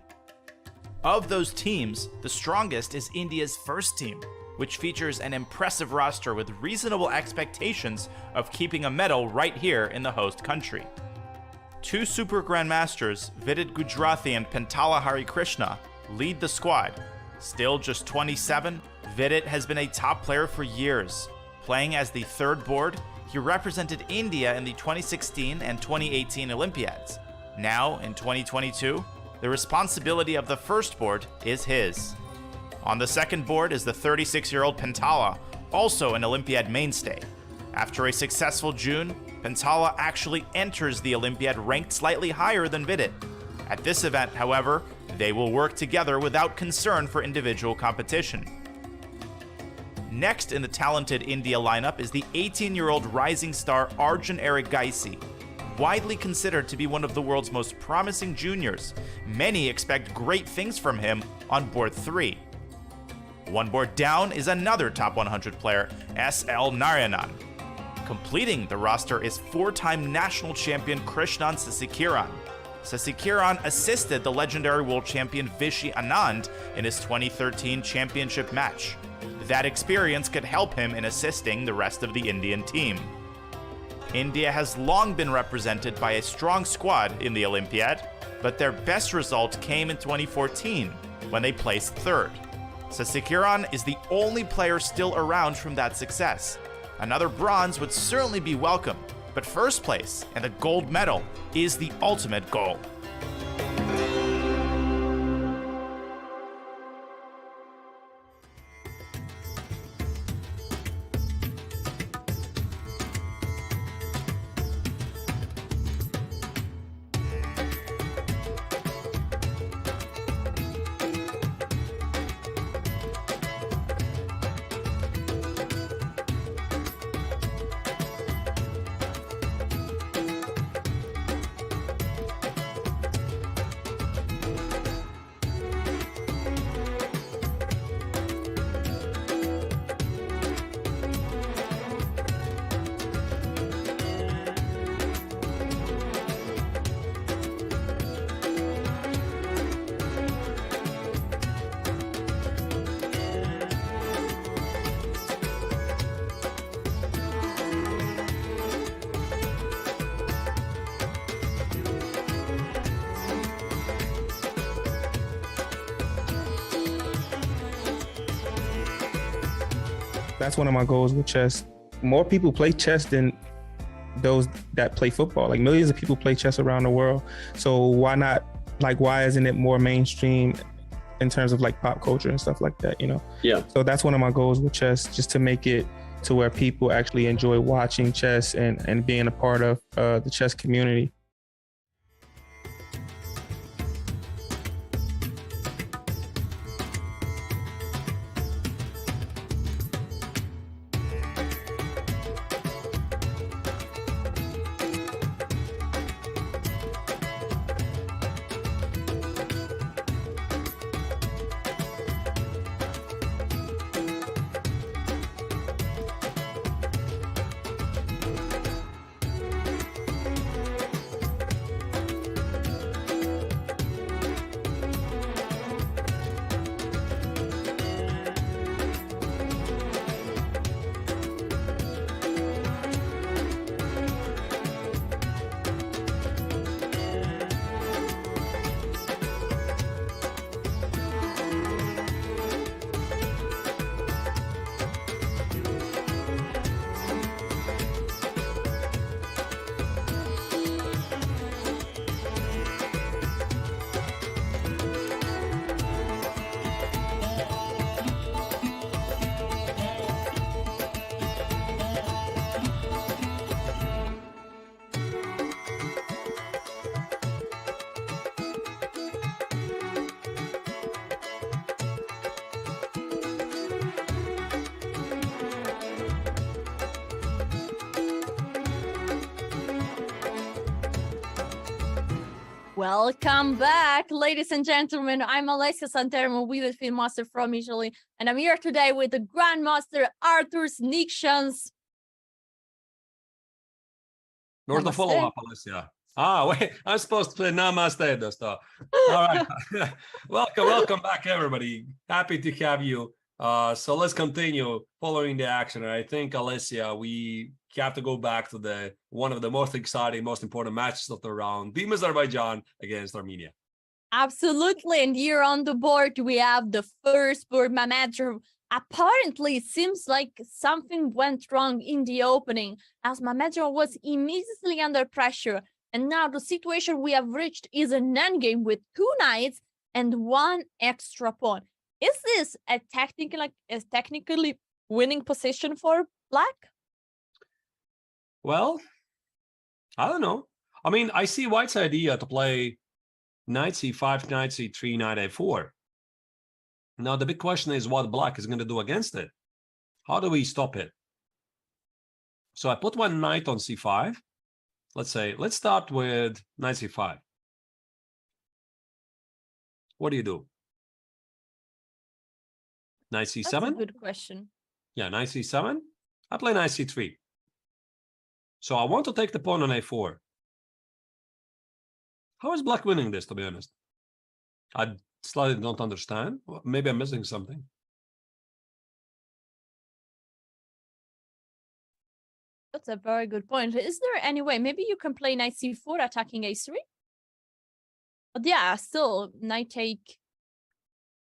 Of those teams, the strongest is India's first team, which features an impressive roster with reasonable expectations of keeping a medal right here in the host country. 2 super grandmasters, Vidit Gujrathi and Pentala Harikrishna, lead the squad. Still just 27, Vidit has been a top player for years. Playing as the 3rd board, he represented India in the 2016 and 2018 Olympiads. Now, in 2022, the responsibility of the 1st board is his. On the 2nd board is the 36-year-old Pentala, also an Olympiad mainstay. After a successful June, Pentala actually enters the Olympiad ranked slightly higher than Vidit. At this event, however, they will work together without concern for individual competition. Next in the talented India lineup is the 18-year-old rising star Arjun Erigaisi. widely considered to be one of the world's most promising juniors. Many expect great things from him on board 3. One board down is another top 100 player, S.L. Narayanan. Completing the roster is 4-time national champion Krishnan Sasikiran. Sasikiran assisted the legendary world champion Vishy Anand in his 2013 championship match. That experience could help him in assisting the rest of the Indian team. India has long been represented by a strong squad in the Olympiad, but their best result came in 2014 when they placed 3rd. Sasikiran is the only player still around from that success. Another bronze would certainly be welcome, but first place and a gold medal is the ultimate goal.
That's one of my goals with chess. More people play chess than those that play football. Like millions of people play chess around the world. So why not, like, why isn't it more mainstream in terms of like pop culture and stuff like that, you know?
Yeah.
So that's one of my goals with chess, just to make it to where people actually enjoy watching chess and being a part of the chess community.
Welcome back, ladies and gentlemen. I'm Alessia Santermo with the Film Master from Italy, and I'm here today with the Grandmaster Artur Snikshans.
Where's the follow-up, Alessia? Wait, I'm supposed to play Namaste, Dosto. All right. Welcome back, everybody. Happy to have you. So let's continue following the action. And I think, Alessia, we have to go back to one of the most exciting, most important matches of the round, Team Azerbaijan against Armenia.
Absolutely. And here on the board, we have the first board Mehmetov. Apparently, it seems like something went wrong in the opening, as Mehmetov was immediately under pressure. And now the situation we have reached is an endgame with 2 knights and 1 extra pawn. Is this a technically winning position for Black?
Well, I don't know. I mean, I see White's idea to play knight c5, knight c3, knight a4. Now, the big question is what Black is going to do against it. How do we stop it? So I put one knight on c5. let's start with knight c5. What do you do? Knight c7?
That's a good question.
Yeah, knight c7. I play knight c3. So I want to take the pawn on a4. How is black winning this, to be honest? I slightly don't understand. Maybe I'm missing something.
That's a very good point. Is there any way? Maybe you can play knight c4 attacking a3? But yeah, still, knight take...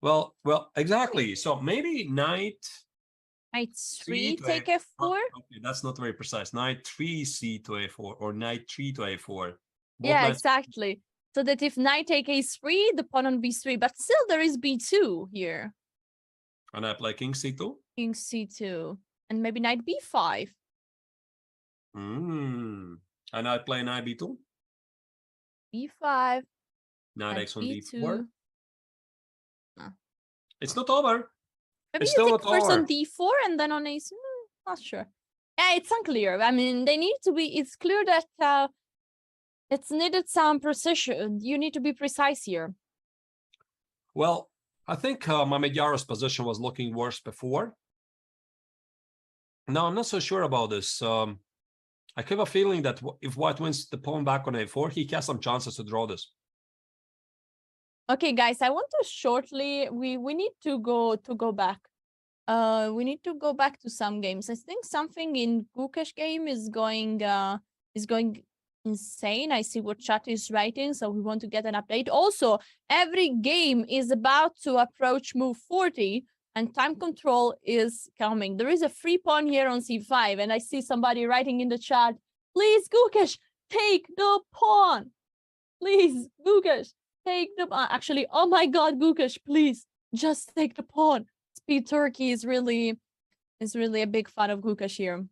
Well, exactly. So maybe knight
3
to
take
a4.
f4?
Okay, that's not very precise. Knight 3c to a4 or knight 3 to a4. Both
Yeah,
knights-
exactly. So that if knight take a3, the pawn on b3, but still there is b2 here.
And I play king c2.
King c2. And maybe knight b5.
And I play knight b2.
b5.
Knight
Knight
x1
b2.
d4.
Ah.
It's not over.
Maybe
It's
you
still
take
not
first
over.
on d4 and then on a3. Not sure. Yeah, it's unclear. I mean, they need to be... It's clear that it's needed some precision. You need to be precise here.
Well, I think Mamedyara's position was looking worse before. No, I'm not so sure about this. I have a feeling that if white wins the pawn back on a4, he has some chances to draw this.
Okay, guys, I want to shortly... We need to go back. We need to go back to some games. I think something in Gukesh game is going insane. I see what chat is writing, so we want to get an update. Also, every game is about to approach move 40, and time control is coming. There is a free pawn here on c5, and I see somebody writing in the chat, please, Gukesh, take the pawn. Please, Gukesh, take the pawn. Actually, oh my god, Gukesh, please, just take the pawn. Speed Turkey is really a big fan of Gukesh here.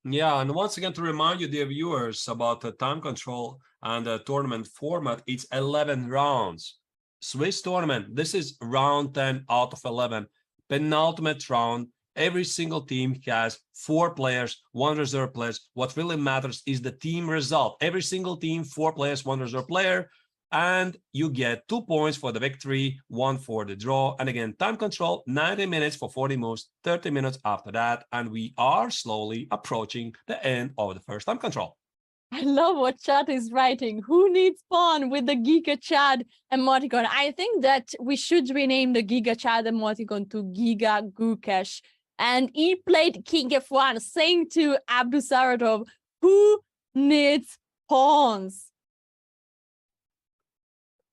Yeah, and once again, to remind you, dear viewers, about the time control and the tournament format, it's 11 rounds. Swiss tournament, this is round 10 out of 11. Penultimate round. Every single team has 4 players, 1 reserve players. What really matters is the team result. Every single team, 4 players, 1 reserve player. And you get 2 points for the victory, 1 for the draw. And again, time control, 90 minutes for 40 moves, 30 minutes after that. And we are slowly approaching the end of the first time control.
I love what chat is writing. Who needs pawn with the Giga Chad emoticon? I think that we should rename the Giga Chad emoticon to Giga Gukesh. And he played King F1, saying to Abdusaradov, who needs pawns?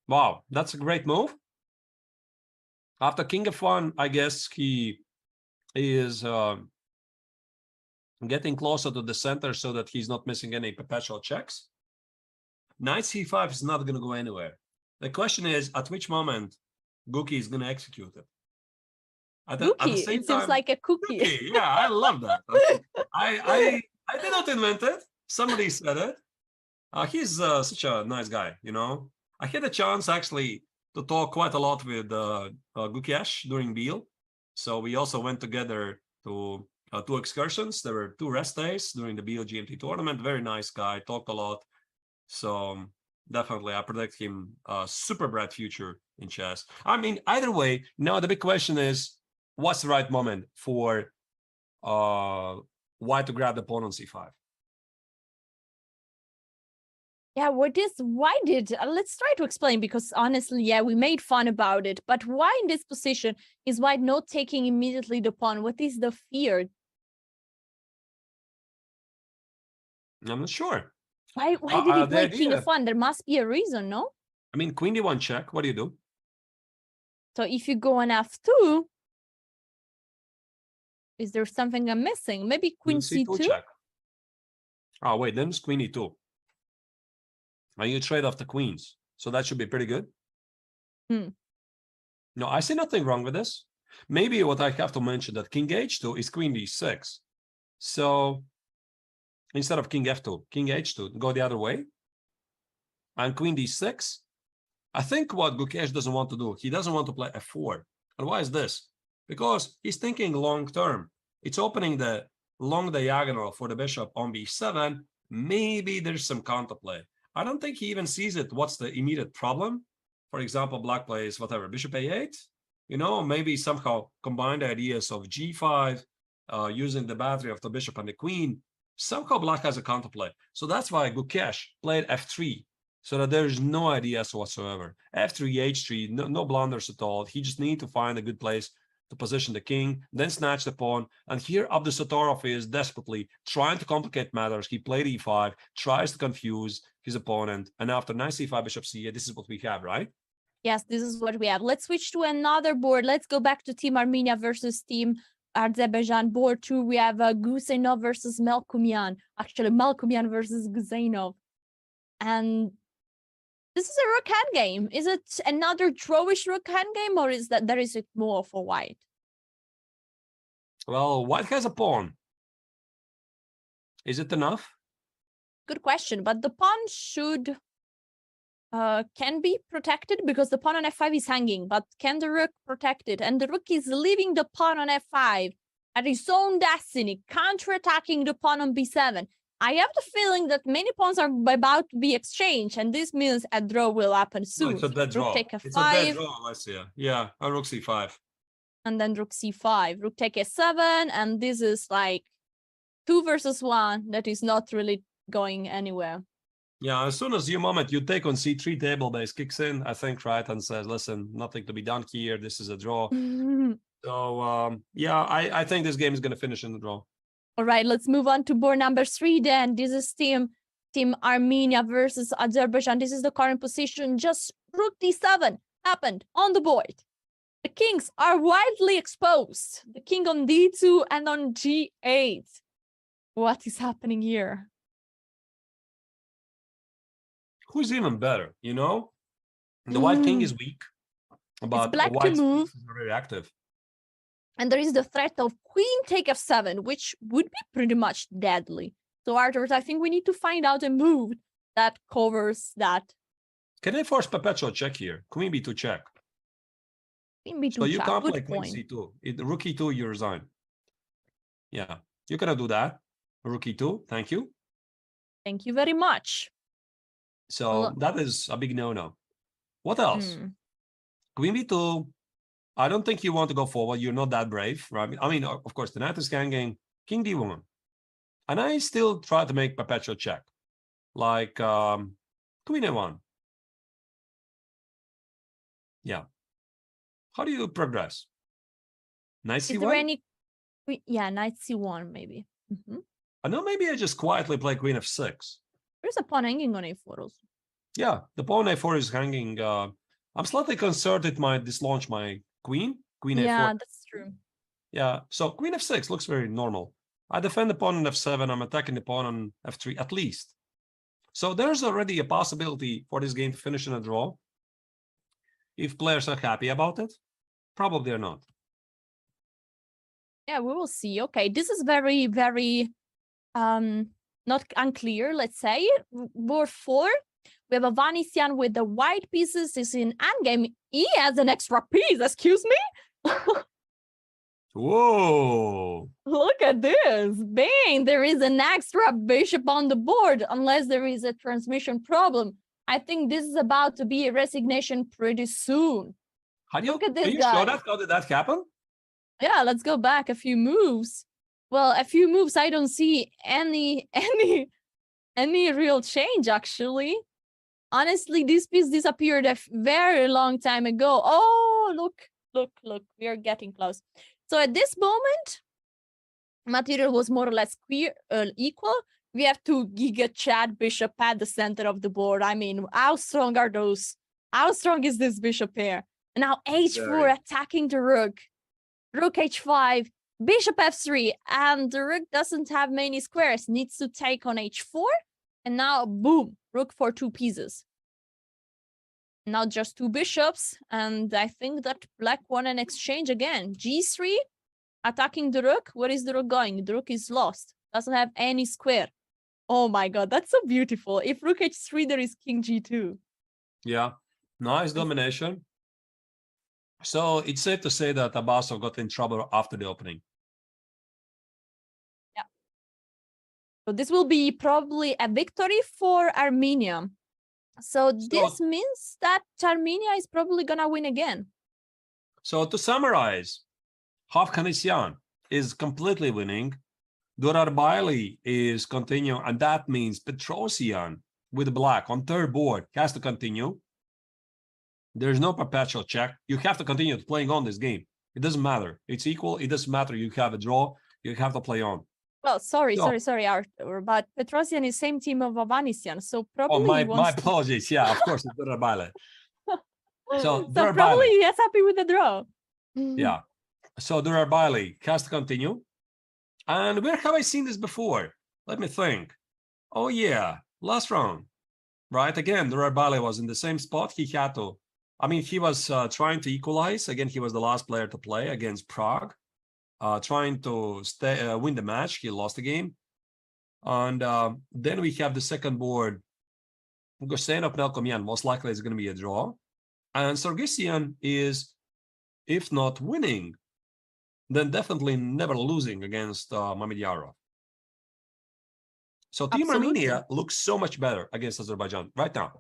Wow, that's a great move. After King f1, I guess he is getting closer to the center so that he's not missing any perpetual checks. Knight c5 is not going to go anywhere. The question is, at which moment Guki is going to execute it? At the same
it
time,
seems like a cookie.
Guki, yeah, I love that. I did not invent it. Somebody said it. He's such a nice guy, you know. I had a chance actually to talk quite a lot with Gukesh during Biel. So we also went together to 2 excursions. There were 2 rest days during the Biel GMT tournament. Very nice guy, talked a lot. So definitely I predict him a super bright future in chess. I mean, either way, now the big question is, what's the right moment for white to grab the pawn on c5?
Yeah, why did, let's try to explain, because honestly, yeah, we made fun about it, but why in this position is white not taking immediately the pawn? What is the fear?
I'm not sure.
Why did he play King
idea-
F1? There must be a reason, no?
I mean, queen d1 check, what do you do?
So if you go on F2, is there something I'm missing? Maybe Queen C2?
check. Oh, wait, then it's queen e2. And you trade off the queens. So that should be pretty good. No, I see nothing wrong with this. Maybe what I have to mention that king h2 is queen d6. So instead of king f2, king h2, go the other way. And queen d6. I think what Gukesh doesn't want to do, he doesn't want to play f4. And why is this? Because he's thinking long term. It's opening the long diagonal for the bishop on b7. maybe there's some counterplay. I don't think he even sees it. What's the immediate problem? For example, black plays whatever, bishop a8, you know, maybe somehow combine the ideas of g5, using the battery of the bishop and the queen. Somehow black has a counterplay. So that's why Gukesh played f3, so that there's no ideas whatsoever. f3, h3, no blunders at all. He just need to find a good place to position the king, then snatch the pawn. And here Abdusattorov is desperately trying to complicate matters. He played e5, tries to confuse his opponent. And after knight c5, bishop c8, this is what we have, right?
Yes, this is what we have. Let's switch to another board. Let's go back to Team Armenia versus Team Azerbaijan. Board 2, we have Guseynov versus Melkumian. Actually, Melkumian versus Guseynov. And this is a rook hand game. Is it another drawish rook hand game, or is that there is it more for white?
Well, white has a pawn. Is it enough?
Good question, but the pawn should can be protected because the pawn on f5 is hanging, but can the rook protect it? And the rook is leaving the pawn on f5 at his own destiny, counterattacking the pawn on b7. I have the feeling that many pawns are about to be exchanged, and this means a draw will happen soon.
No, it's a dead draw.
Rook take f5,
It's a dead draw, Alessia. Yeah, a rook c5.
and then rook c5, rook take a7, and this is like 2 versus 1 that is not really going anywhere.
Yeah, as soon as you take on c3 table base kicks in, I think, right, and says, listen, nothing to be done here. This is a draw. So, yeah, I think this game is going to finish in the draw.
All right, let's move on to board number 3 then. This is Team Armenia versus Azerbaijan. This is the current position. Just rook d7 happened on the board. The kings are widely exposed. The king on d2 and on g8. What is happening here?
Who's even better, you know? The white king is weak, but
black
the white
to move.
is very active.
And there is the threat of queen take f7, which would be pretty much deadly. So Arthur, I think we need to find out a move that covers that.
Can I force perpetual check here? Queen b2 check.
Queen b2
So you
check.
can't
Good
play queen
point.
c2. Rook e2, you resign. Yeah, you cannot do that. Rook e2, thank you.
Thank you very much.
So that is a big no-no. What else? Queen b2. I don't think you want to go forward. You're not that brave, right? I mean, of course, the knight is hanging. King d1. And I still try to make perpetual check. Like queen a1. Yeah. How do you progress? Knight c1?
Is there any... Yeah, knight c1 maybe.
I know, maybe I just quietly play queen f6.
There's a pawn hanging on a4 also.
Yeah, the pawn a4 is hanging. I'm slightly concerned it might dislaunch my queen a4.
Yeah, that's true.
Yeah, so queen f6 looks very normal. I defend the pawn on f7. I'm attacking the pawn on f3 at least. So there's already a possibility for this game to finish in a draw. If players are happy about it, probably they're not.
Yeah, we will see. Okay, this is very, very not unclear, let's say. Board 4, we have Ovanesyan with the white pieces is in endgame. He has an extra piece, excuse me?
Whoa!
Look at this. Bang! There is an extra bishop on the board, unless there is a transmission problem. I think this is about to be a resignation pretty soon. Look at this
can you
guy.
show that? How did that happen?
Yeah, let's go back a few moves. Well, a few moves, I don't see any real change, actually. Honestly, this piece disappeared a very long time ago. Oh, look, we are getting close. So at this moment, material was more or less equal. We have two Giga Chad bishop at the center of the board. I mean, how strong are those? How strong is this bishop pair? And now h4 attacking the rook. Rook h5, bishop f3, and the rook doesn't have many squares, needs to take on h4, and now boom, rook for 2 pieces. Now just 2 bishops, and I think that black won an exchange again. g3, attacking the rook. Where is the rook going? The rook is lost, doesn't have any square. Oh my god, that's so beautiful. If rook h3, there is king g2.
Yeah, nice domination. So it's safe to say that Abbasov got in trouble after the opening.
Yeah. So this will be probably a victory for Armenia. So this means that Armenia is probably gonna win again.
So to summarize, Hovhannisyan is completely winning. Durarbaili is continuing, and that means Petrosyan with black on third board has to continue. There's no perpetual check. You have to continue playing on this game. It doesn't matter. It's equal. It doesn't matter. You have a draw. You have to play on.
Well, sorry, Artur, but Petrosyan is same team of Hovhannisyan, so probably
Oh, my
he wants
apologies. Yeah, of course, it's Durarbaili. So
probably he is happy with the draw.
Yeah. So Durarbaili has to continue. And where have I seen this before? Let me think. Oh, yeah. Last round. Right? Again, Durarbaili was in the same spot. He had to. I mean, he was trying to equalize. Again, he was the last player to play against Prague. Trying to win the match. He lost the game. And then we have the second board. Gursenov Melkomyan, most likely is going to be a draw. And Sargsyan is, if not winning, then definitely never losing against Mamedyarov. So Team Armenia looks so much better against Azerbaijan right now.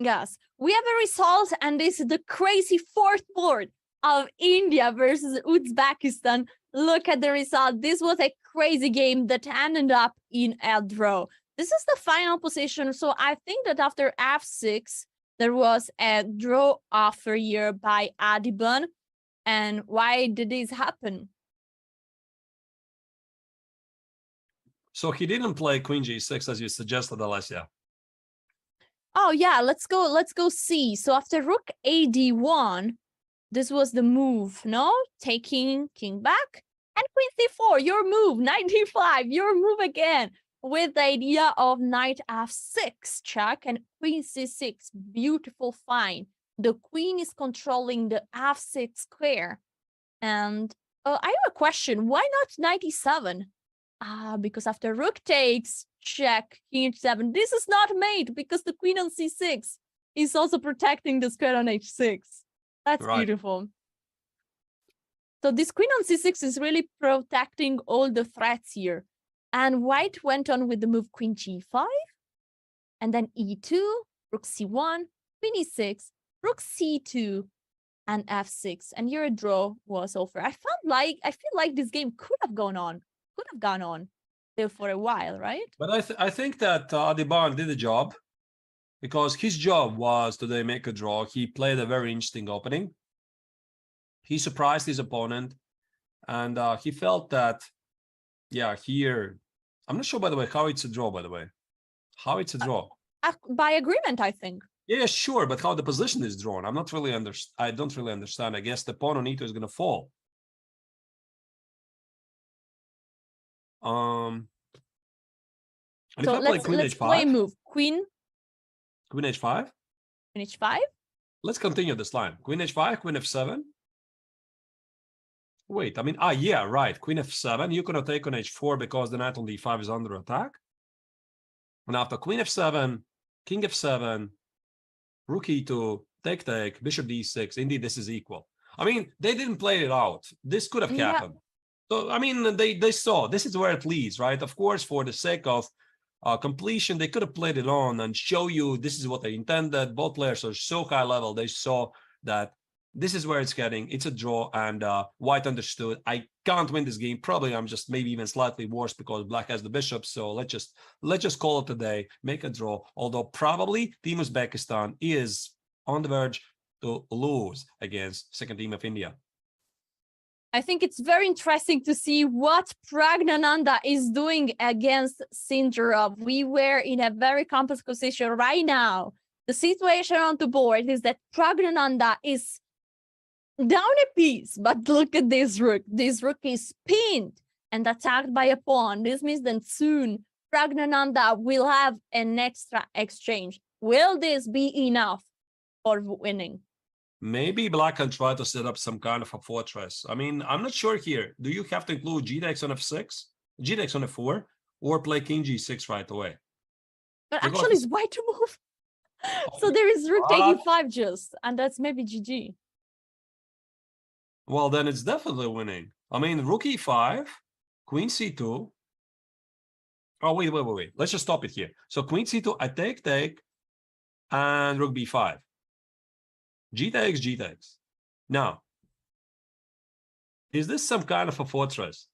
Yes, we have a result, and this is the crazy fourth board of India versus Uzbekistan. Look at the result. This was a crazy game that ended up in a draw. This is the final position. So I think that after f6, there was a draw offer here by Adiban. And why did this happen?
So he didn't play Queen G6 as you suggested, Alessia.
Oh yeah, let's go see. So after Rook AD1, this was the move, no? Taking king back and Queen C4, your move, Knight D5, your move again, with the idea of Knight F6 check and Queen C6, beautiful fine. The queen is controlling the F6 square. And I have a question, why not Knight E7? Because after Rook takes, check, King H7, this is not mate because the queen on C6 is also protecting the square on H6. That's
right.
Beautiful. So this queen on C6 is really protecting all the threats here. And white went on with the move Queen G5, and then E2, Rook C1, Queen E6, Rook C2, and F6. And your draw was over. I feel like this game could have gone on there for a while, right?
But I think that Adiban did the job because his job was today make a draw. He played a very interesting opening. He surprised his opponent, and he felt that, yeah, here, I'm not sure, by the way, how it's a draw, by the way. How it's a draw?
By agreement, I think.
Yeah, sure, but how the position is drawn, I'm not really I don't really understand. I guess the pawn on E2 is going to fall. And
so let's play move. Queen
H5?
Queen H5?
Let's continue this line. Queen H5, Queen F7. Wait, I mean, yeah, right. Queen F7. You're going to take on H4 because the knight on D5 is under attack. And after Queen F7, King F7, Rook E2, take, Bishop D6. Indeed, this is equal. I mean, they didn't play it out. This could have happened. So, I mean, they saw this is where it leads, right? Of course, for the sake of completion, they could have played it on and show you this is what they intended. Both players are so high level. They saw that this is where it's getting. It's a draw, and white understood. I can't win this game. Probably I'm just maybe even slightly worse because black has the bishop. So let's just call it a day, make a draw. Although probably Team Uzbekistan is on the verge to lose against second team of India.
I think it's very interesting to see what Praggnanandhaa is doing against Sindarov. We were in a very complex position right now. The situation on the board is that Praggnanandhaa is down a piece, but look at this rook. This rook is pinned and attacked by a pawn. This means that soon Praggnanandhaa will have an extra exchange. Will this be enough for winning?
Maybe black can try to set up some kind of a fortress. I mean, I'm not sure here. Do you have to include G-Dex on F6, G-Dex on F4, or play King G6 right away?
But because actually, it's white to move. So there is Rook taking 5 just, and that's maybe GG.
Well, then it's definitely winning. I mean, Rook E5, Queen C2. Oh, wait. Let's just stop it here. So queen c2, I take, and rook b5. G takes. Now, is this some kind of a fortress?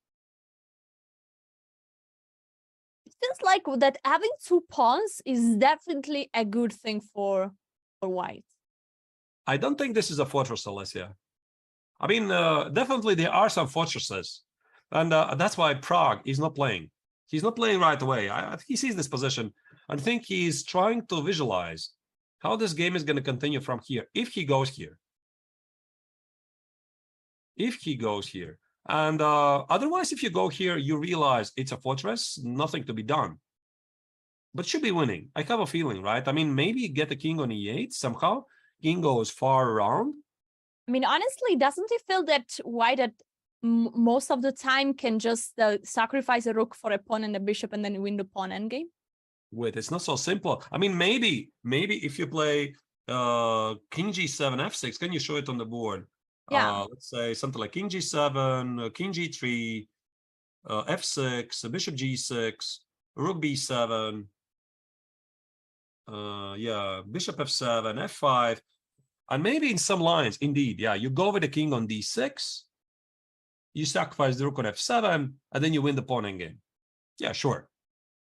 It feels like that having two pawns is definitely a good thing for white.
I don't think this is a fortress, Alessia. I mean, definitely there are some fortresses. And that's why Pragg is not playing. He's not playing right away. He sees this position. I think he's trying to visualize how this game is going to continue from here. If he goes here. And otherwise, if you go here, you realize it's a fortress, nothing to be done. But should be winning. I have a feeling, right? I mean, maybe get the king on e8 somehow. King goes far around.
I mean, honestly, doesn't it feel that white at most of the time can just sacrifice a rook for a pawn and a bishop and then win the pawn endgame?
Wait, it's not so simple. I mean, maybe if you play king g7, f6, can you show it on the board?
Yeah.
Let's say something like king g7, king g3, f6, bishop g6, rook b7. Yeah, bishop f7, f5. And maybe in some lines, indeed, yeah, you go with the king on d6, you sacrifice the rook on f7, and then you win the pawn endgame. Yeah, sure.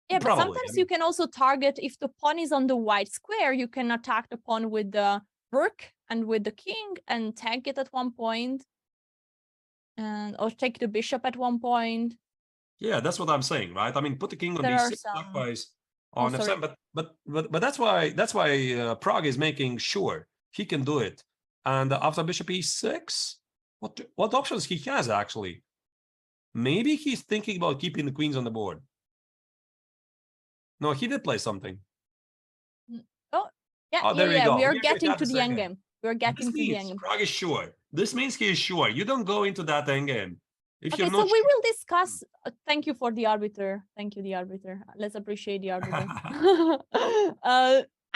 Yeah,
Probably.
but sometimes you can also target, if the pawn is on the white square, you can attack the pawn with the rook and with the king and take it at one point, or take the bishop at one point.
Yeah, that's what I'm saying, right? I mean, put the king on
There are
d6,
some-
sacrifice
Oh,
on
sorry.
f7, but that's why Pragg is making sure he can do it. And after bishop e6, what options he has actually? Maybe he's thinking about keeping the queens on the board. No, he did play something.
Yeah,
Oh, there you
yeah,
go.
we are
Here we
getting
have
to
the
the
second.
endgame. We're getting to the
This means
endgame.
Pragg is sure. This means he is sure. You don't go into that endgame. If
Okay,
you're
so
not
we
sure,
will discuss. Thank you for the arbiter. Thank you, the arbiter. Let's appreciate the arbiter.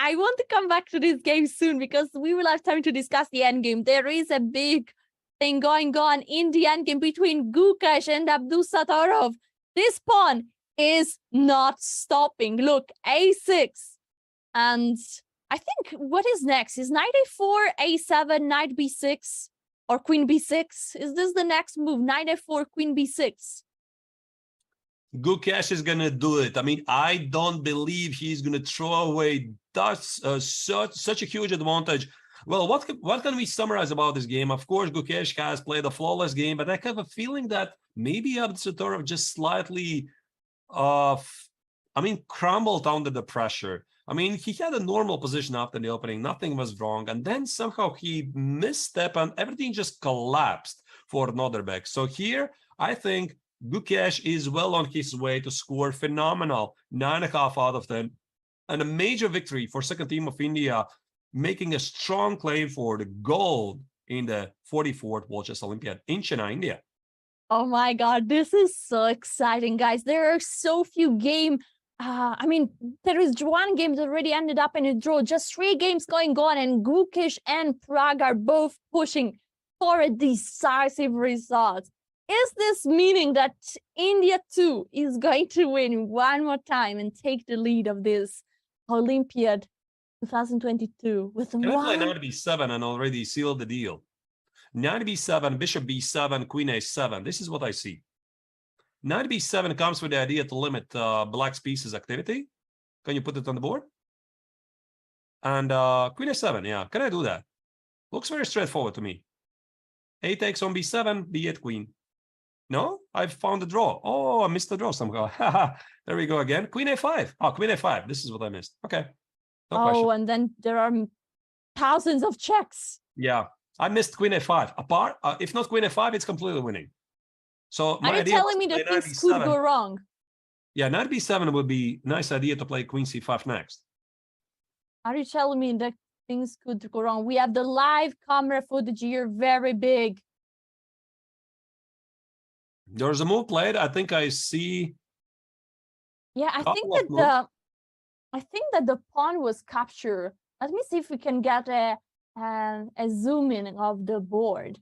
I want to come back to this game soon because we will have time to discuss the endgame. There is a big thing going on in the endgame between Gukesh and Abdusattorov. This pawn is not stopping. Look, a6. And I think what is next? Is knight a4, a7, knight b6, or queen b6? Is this the next move? Knight a4, queen b6.
Gukesh is gonna do it. I mean, I don't believe he's gonna throw away such a huge advantage. Well, what can we summarize about this game? Of course, Gukesh has played a flawless game, but I have a feeling that maybe Abdusattorov just slightly, crumbled under the pressure. I mean, he had a normal position after the opening, nothing was wrong, and then somehow he misstepped and everything just collapsed for Norderbeck. So here, I think Gukesh is well on his way to score phenomenal 9.5 out of 10, and a major victory for second team of India, making a strong claim for the gold in the 44th World Chess Olympiad in Chennai, India.
Oh my God, this is so exciting, guys. There are so few games. There is one game that already ended up in a draw, just 3 games going on, and Gukesh and Pragg are both pushing for a decisive result. Is this meaning that India too is going to win one more time and take the lead of this Olympiad 2022 with
Can I play
one?
knight b7 and already seal the deal? Knight b7, bishop b7, queen a7. This is what I see. Knight b7 comes with the idea to limit black's pieces activity. Can you put it on the board? And queen a7, yeah. Can I do that? Looks very straightforward to me. A takes on b7, b8 queen. No? I found the draw. Oh, I missed the draw somehow. There we go again. Queen a5. Oh, queen a5. This is what I missed. Okay. No question.
And then there are thousands of checks.
Yeah, I missed queen a5. Apart, if not queen a5, it's completely winning. So my
Are you
idea
telling
was
me
to
that
play knight
things could
b7.
go wrong?
Yeah, knight b7 would be nice idea to play queen c5 next.
Are you telling me that things could go wrong? We have the live camera footage here, very big.
There's a move played. I think I see.
Yeah, I think
Couple of
that the pawn was captured. Let me see if we can get a zoom in of the board.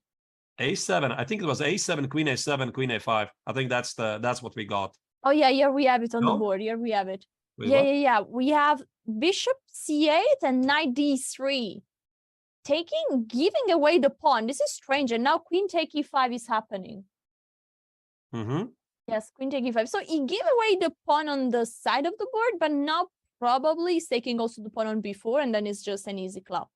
A7. I think it was a7, queen a5. I think that's what we got.
Oh yeah, here we have it on the
No?
board. Here we have it.
Wait,
Yeah,
what?
yeah, yeah. We have bishop c8 and knight d3. Giving away the pawn. This is strange. And now queen take e5 is happening.
Mm-hmm.
Yes, queen take e5. So he gave away the pawn on the side of the board, but now probably he's taking also the pawn on b4, and then it's just an easy club.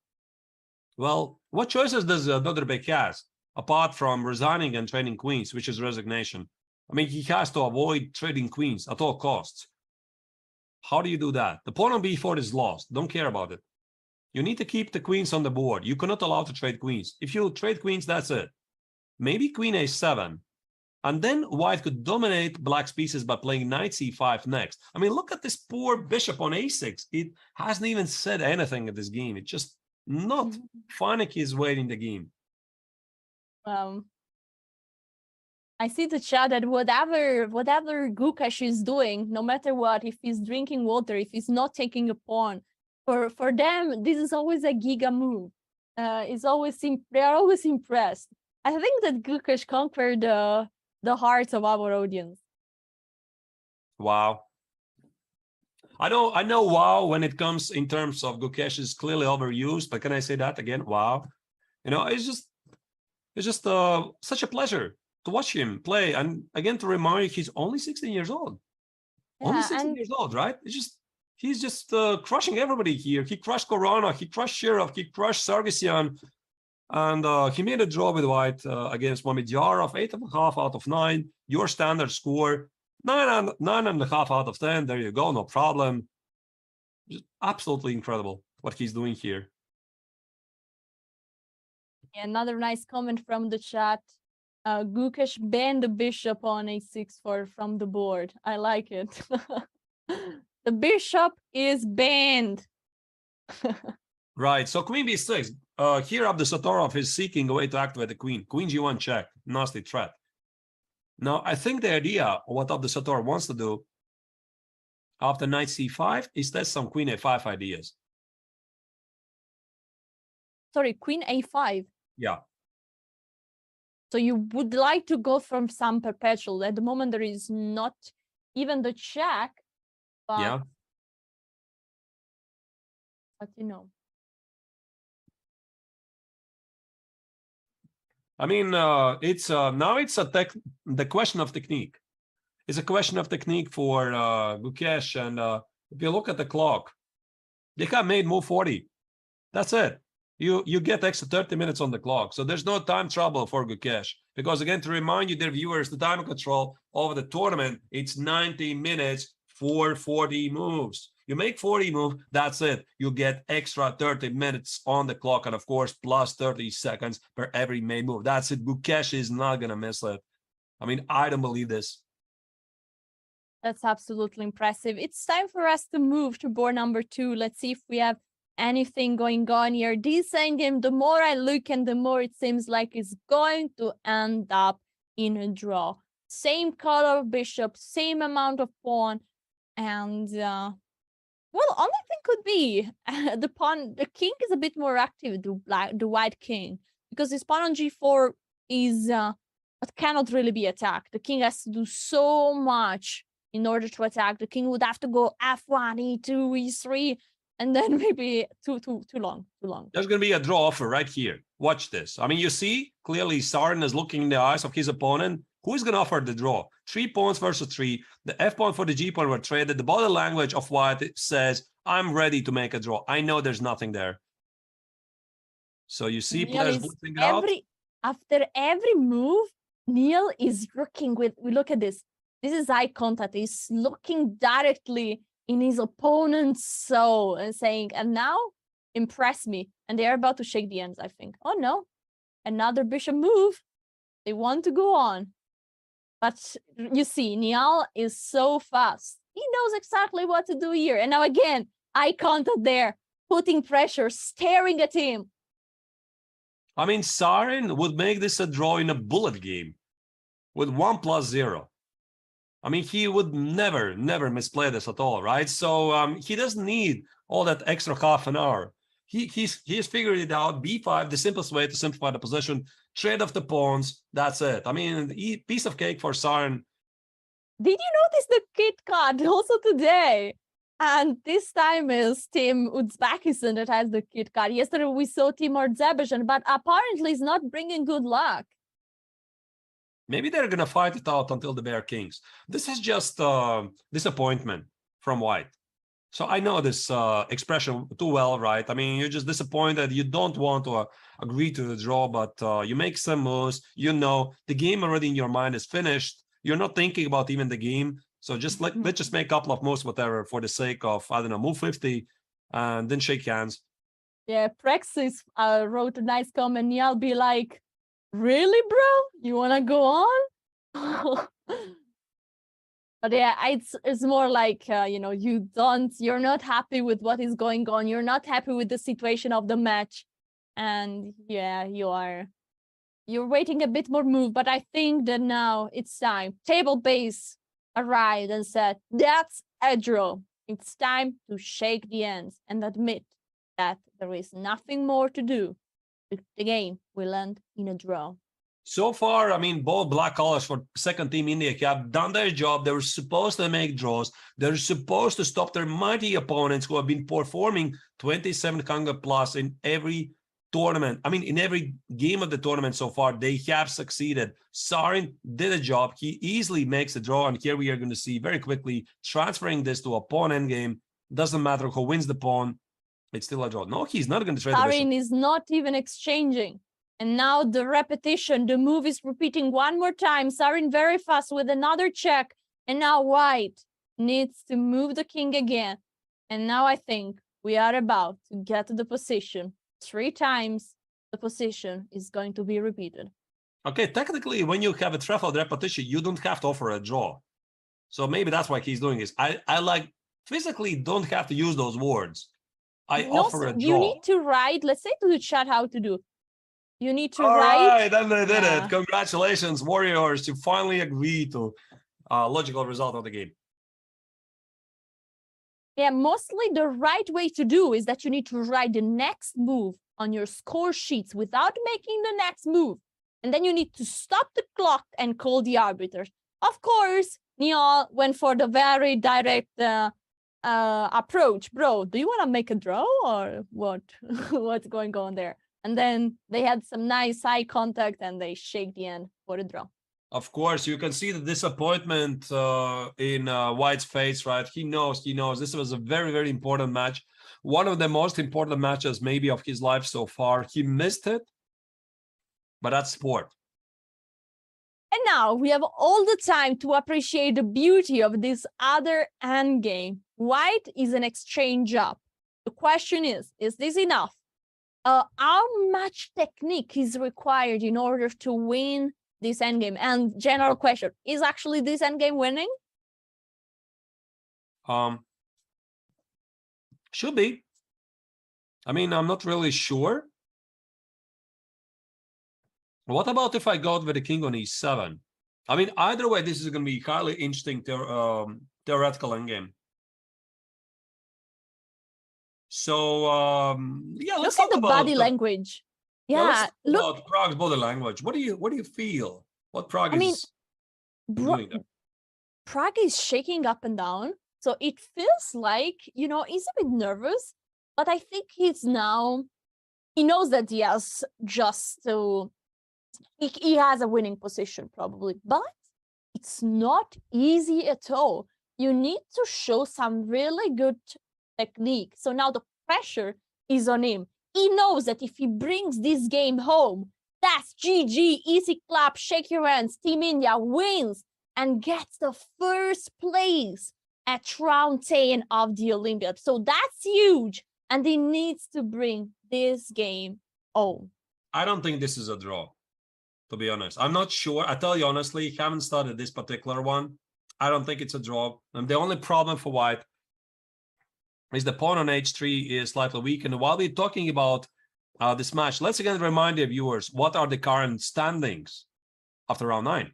Well, what choices does Dodrbek has apart from resigning and trading queens, which is resignation? I mean, he has to avoid trading queens at all costs. How do you do that? The pawn on b4 is lost. Don't care about it. You need to keep the queens on the board. You cannot allow to trade queens. If you trade queens, that's it. Maybe queen a7. And then white could dominate black's pieces by playing knight c5 next. I mean, look at this poor bishop on a6. It hasn't even said anything in this game. It's just not finding his way in the game.
I see the chat that whatever Gukash is doing, no matter what, if he's drinking water, if he's not taking a pawn, for them, this is always a giga move. They are always impressed. I think that Gukash conquered the hearts of our audience.
Wow. I know wow when it comes in terms of Gukesh is clearly overused, but can I say that again? Wow. You know, it's just such a pleasure to watch him play. And again, to remind you, he's only 16 years old.
Yeah,
only 16 years old, right? He's just crushing everybody here. He crushed Korona, he crushed Shirov, he crushed Sargsyan, and he made a draw with white against Mamedyarov, 8.5 out of 9. Your standard score, 9.5 out of 10. There you go, no problem. Just absolutely incredible what he's doing here.
Another nice comment from the chat. Gukash banned the bishop on a6 from the board. I like it. The bishop is banned.
Right, so queen b6. Here Abdusatorov is seeking a way to activate the queen. Queen g1 check, nasty threat. Now, I think the idea of what Abdusatorov wants to do after knight c5 is test some queen a5 ideas.
Sorry, queen a5.
Yeah.
So you would like to go from some perpetual. At the moment, there is not even the check. But,
Yeah.
But you know.
I mean, it's now it's the question of technique. It's a question of technique for Gukesh, and if you look at the clock, they have made move 40. That's it. You get extra 30 minutes on the clock, so there's no time trouble for Gukesh. Because again, to remind you, dear viewers, the time control over the tournament, it's 90 minutes for 40 moves. You make 40 moves, that's it. You get extra 30 minutes on the clock, and of course, plus 30 seconds per every made move. That's it. Gukesh is not gonna miss it. I mean, I don't believe this.
That's absolutely impressive. It's time for us to move to board number 2. Let's see if we have anything going on here. This endgame, the more I look and the more it seems like it's going to end up in a draw. Same color of bishop, same amount of pawn, and well, only thing could be the king is a bit more active, the white king, because his pawn on g4 is but cannot really be attacked. The king has to do so much in order to attack. The king would have to go f1, e2, e3, and then maybe too long.
There's going to be a draw offer right here. Watch this. I mean, you see, clearly Sarin is looking in the eyes of his opponent. Who is going to offer the draw? 3 pawns versus 3. The F pawn for the G pawn were traded. The body language of white says, I'm ready to make a draw. I know there's nothing there. So you see players blitzing out.
After every move, Neil is looking with, look at this. This is eye contact. He's looking directly in his opponent's soul and saying, and now impress me. And they're about to shake the hands, I think. Oh no, another bishop move. They want to go on. But you see, Niall is so fast. He knows exactly what to do here. And now again, eye contact there, putting pressure, staring at him.
I mean, Sarin would make this a draw in a bullet game with 1+0. I mean, he would never misplay this at all, right? So he doesn't need all that extra half an hour. He's figured it out. B5, the simplest way to simplify the position. Trade off the pawns. That's it. I mean, piece of cake for Sarin.
Did you notice the Kit Kat also today? And this time is Team Uzbekistan that has the Kit Kat. Yesterday we saw Team Azerbaijan, but apparently it's not bringing good luck.
Maybe they're going to fight it out until the Bear Kings. This is just disappointment from White. So I know this expression too well, right? I mean, you're just disappointed. You don't want to agree to the draw, but you make some moves. You know, the game already in your mind is finished. You're not thinking about even the game. So just let's just make a couple of moves, whatever, for the sake of, I don't know, move 50 and then shake hands.
Yeah, Praxis wrote a nice comment. And I'll be like, really, bro? You want to go on? But yeah, it's more like, you know, you're not happy with what is going on. You're not happy with the situation of the match. And yeah, you're waiting a bit more move. But I think that now it's time. Table base arrived and said, that's a draw. It's time to shake the hands and admit that there is nothing more to do. The game will end in a draw.
So far, I mean, both black colors for second team India have done their job. They were supposed to make draws. They're supposed to stop their mighty opponents who have been performing 2700 plus in every tournament. I mean, in every game of the tournament so far, they have succeeded. Sarin did a job. He easily makes a draw. And here we are going to see very quickly transferring this to a pawn endgame. Doesn't matter who wins the pawn. It's still a draw. No, he's not going to trade the bishop.
Sarin is not even exchanging. And now the repetition, the move is repeating one more time. Sarin very fast with another check. And now White needs to move the king again. And now I think we are about to get to the position. 3 times the position is going to be repeated.
Okay, technically, when you have a threefold repetition, you don't have to offer a draw. So maybe that's why he's doing this. I like physically don't have to use those words. I offer a draw.
You need to write, let's say to the chat how to do. You need to
All
write.
right, then they did it. Congratulations, Warriors. You finally agree to a logical result of the game.
Yeah, mostly the right way to do is that you need to write the next move on your score sheets without making the next move. And then you need to stop the clock and call the arbiters. Of course, Niall went for the very direct approach. Bro, do you want to make a draw or what? What's going on there? And then they had some nice eye contact and they shake the hand for the draw.
Of course, you can see the disappointment in White's face, right? He knows. This was a very, very important match. One of the most important matches maybe of his life so far. He missed it, but that's sport.
And now we have all the time to appreciate the beauty of this other endgame. White is an exchange up. The question is this enough? How much technique is required in order to win this endgame? And general question, is actually this endgame winning?
Should be. I mean, I'm not really sure. What about if I go with the king on e7? I mean, either way, this is going to be highly interesting theoretical endgame. So, yeah, let's
look
talk
at the
about
body language. Yeah,
look about Prague's body language. What do you feel? What Prague is doing there?
Prague is shaking up and down. So it feels like, you know, he's a bit nervous, but I think he knows that he has he has a winning position probably, but it's not easy at all. You need to show some really good technique. So now the pressure is on him. He knows that if he brings this game home, that's GG, easy clap, shake your hands, Team India wins and gets the first place at round 10 of the Olympiad. So that's huge. And he needs to bring this game home.
I don't think this is a draw, to be honest. I'm not sure. I tell you honestly, haven't started this particular one. I don't think it's a draw. And the only problem for White is the pawn on h3 is slightly weak. And while we're talking about this match, let's again remind the viewers, what are the current standings after round 9?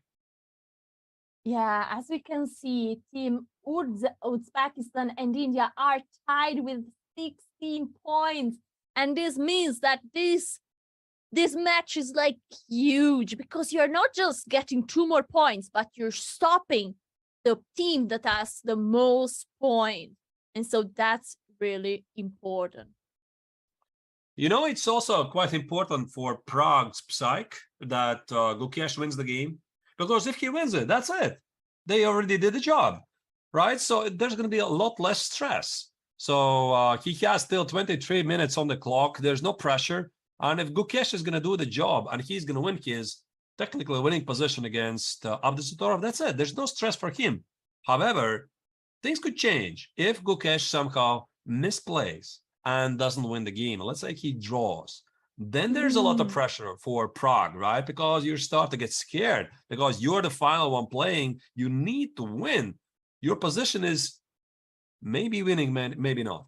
Yeah, as we can see, Team Uzbekistan and India are tied with 16 points. And this means that this match is like huge because you're not just getting 2 more points, but you're stopping the team that has the most points. And so that's really important.
You know, it's also quite important for Prague's psyche that Gukesh wins the game, because if he wins it, that's it. They already did the job, right? So there's going to be a lot less stress. So he has still 23 minutes on the clock. There's no pressure. And if Gukesh is going to do the job and he's going to win his technically winning position against Abdusattorov, that's it. There's no stress for him. However, things could change if Gukesh somehow misplays and doesn't win the game. Let's say he draws. Then there's a lot of pressure for Prague, right? Because you start to get scared because you're the final one playing. You need to win. Your position is maybe winning, maybe not.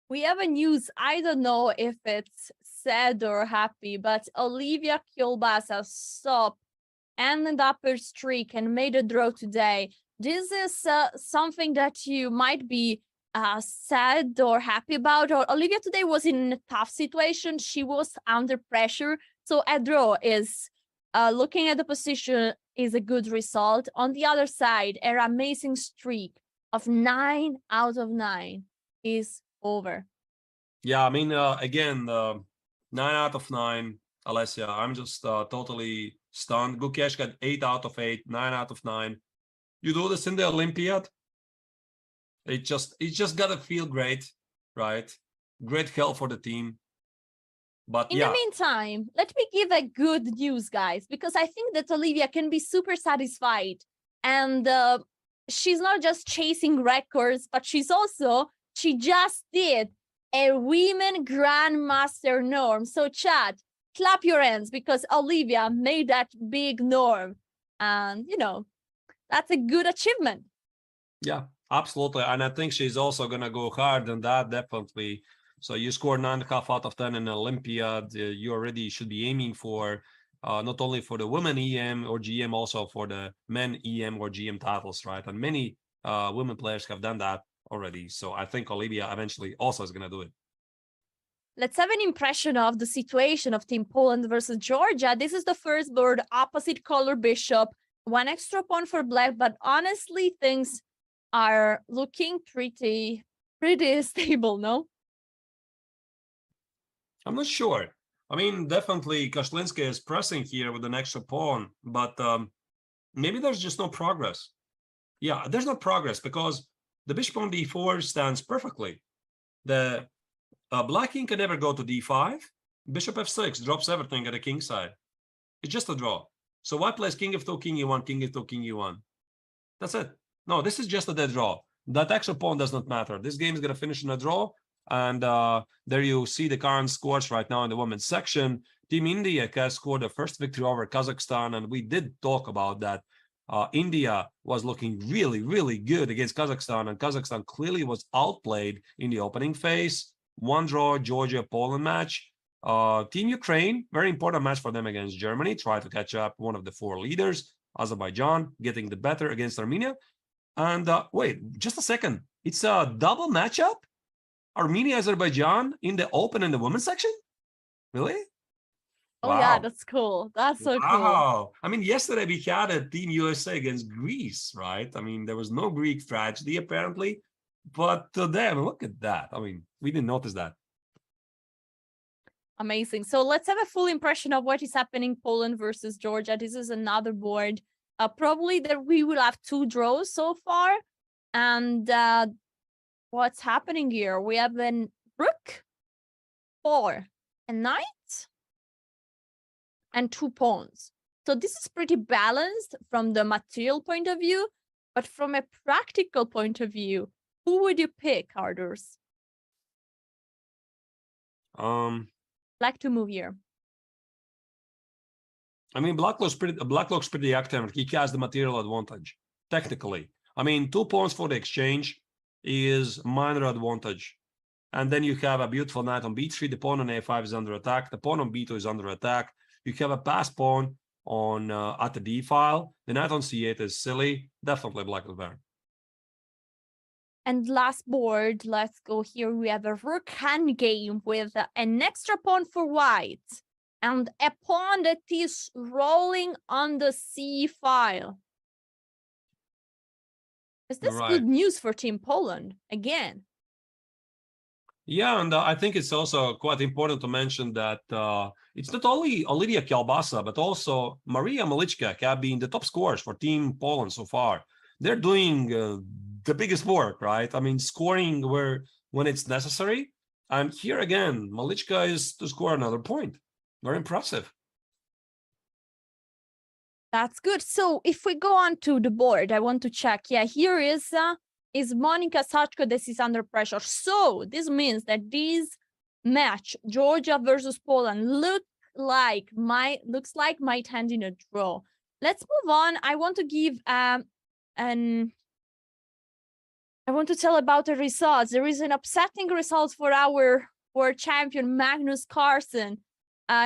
We have a news. I don't know if it's sad or happy, but Olivia Kielbasa stopped ended up her streak and made a draw today. This is something that you might be sad or happy about. Or Olivia today was in a tough situation. She was under pressure. So a draw is, looking at the position, is a good result. On the other side, her amazing streak of 9 out of 9 is over.
Yeah, I mean, again, 9 out of 9, Alessia. I'm just totally stunned. Gukesh got 8 out of 8, 9 out of 9. You do this in the Olympiad, it just gotta feel great, right? Great help for the team. But
in the meantime, let me give a good news, guys, because I think that Olivia can be super satisfied. And she's not just chasing records, but she just did a women grandmaster norm. So chat, clap your hands because Olivia made that big norm. And, you know, that's a good achievement.
Yeah, absolutely. And I think she's also going to go hard on that, definitely. So you score 9.5 out of 10 in Olympiad. You already should be aiming for not only for the women EM or GM, also for the men EM or GM titles, right? And many women players have done that already. So I think Olivia eventually also is going to do it.
Let's have an impression of the situation of Team Poland versus Georgia. This is the first board, opposite color bishop, 1 extra pawn for black, but honestly, things are looking pretty stable, no?
I'm not sure. I mean, definitely Kashlinska is pressing here with an extra pawn, but maybe there's just no progress. Yeah, there's no progress because the bishop on d4 stands perfectly. The black king can never go to d5. Bishop f6 drops everything at the king side. It's just a draw. So why plays king f2, king e1, king f2, king e1? That's it. No, this is just a dead draw. That extra pawn does not matter. This game is going to finish in a draw. And there you see the current scores right now in the women's section. Team India has scored the first victory over Kazakhstan. And we did talk about that. India was looking really, really good against Kazakhstan. And Kazakhstan clearly was outplayed in the opening phase. 1 draw, Georgia-Poland match. Team Ukraine, very important match for them against Germany. Try to catch up one of the 4 leaders. Azerbaijan getting the better against Armenia. And wait, just a second. It's a double matchup? Armenia, Azerbaijan in the open in the women's section? Really?
Oh, wow. Yeah, that's cool. That's so cool.
I mean, yesterday we had a Team USA against Greece, right? I mean, there was no Greek tragedy apparently. But today, I mean, look at that. I mean, we didn't notice that.
Amazing. So let's have a full impression of what is happening Poland versus Georgia. This is another board. Probably that we will have 2 draws so far. And what's happening here? We have a rook, 4, a knight, and 2 pawns. So this is pretty balanced from the material point of view. But from a practical point of view, who would you pick, Ardurs? Like to move here.
I mean, Black looks pretty active. He has the material advantage, technically. I mean, 2 pawns for the exchange is minor advantage. And then you have a beautiful knight on b3. The pawn on a5 is under attack. The pawn on b2 is under attack. You have a passed pawn on at the d file. The knight on c8 is silly. Definitely Black is better.
And last board, let's go here. We have a rook hand game with an extra pawn for white. And a pawn that is rolling on the c file. Is this
Right.
good news for Team Poland again?
Yeah, and I think it's also quite important to mention that it's not only Olivia Kielbasa, but also Maria Malichka have been the top scorers for Team Poland so far. They're doing the biggest work, right? I mean, scoring when it's necessary. And here again, Malichka is to score another point. Very impressive.
That's good. So if we go on to the board, I want to check. Yeah, here is Monika Sachko. This is under pressure. So this means that this match, Georgia versus Poland, looks like might end in a draw. Let's move on. I want to give I want to tell about the results. There is an upsetting result for our world champion Magnus Carlsen.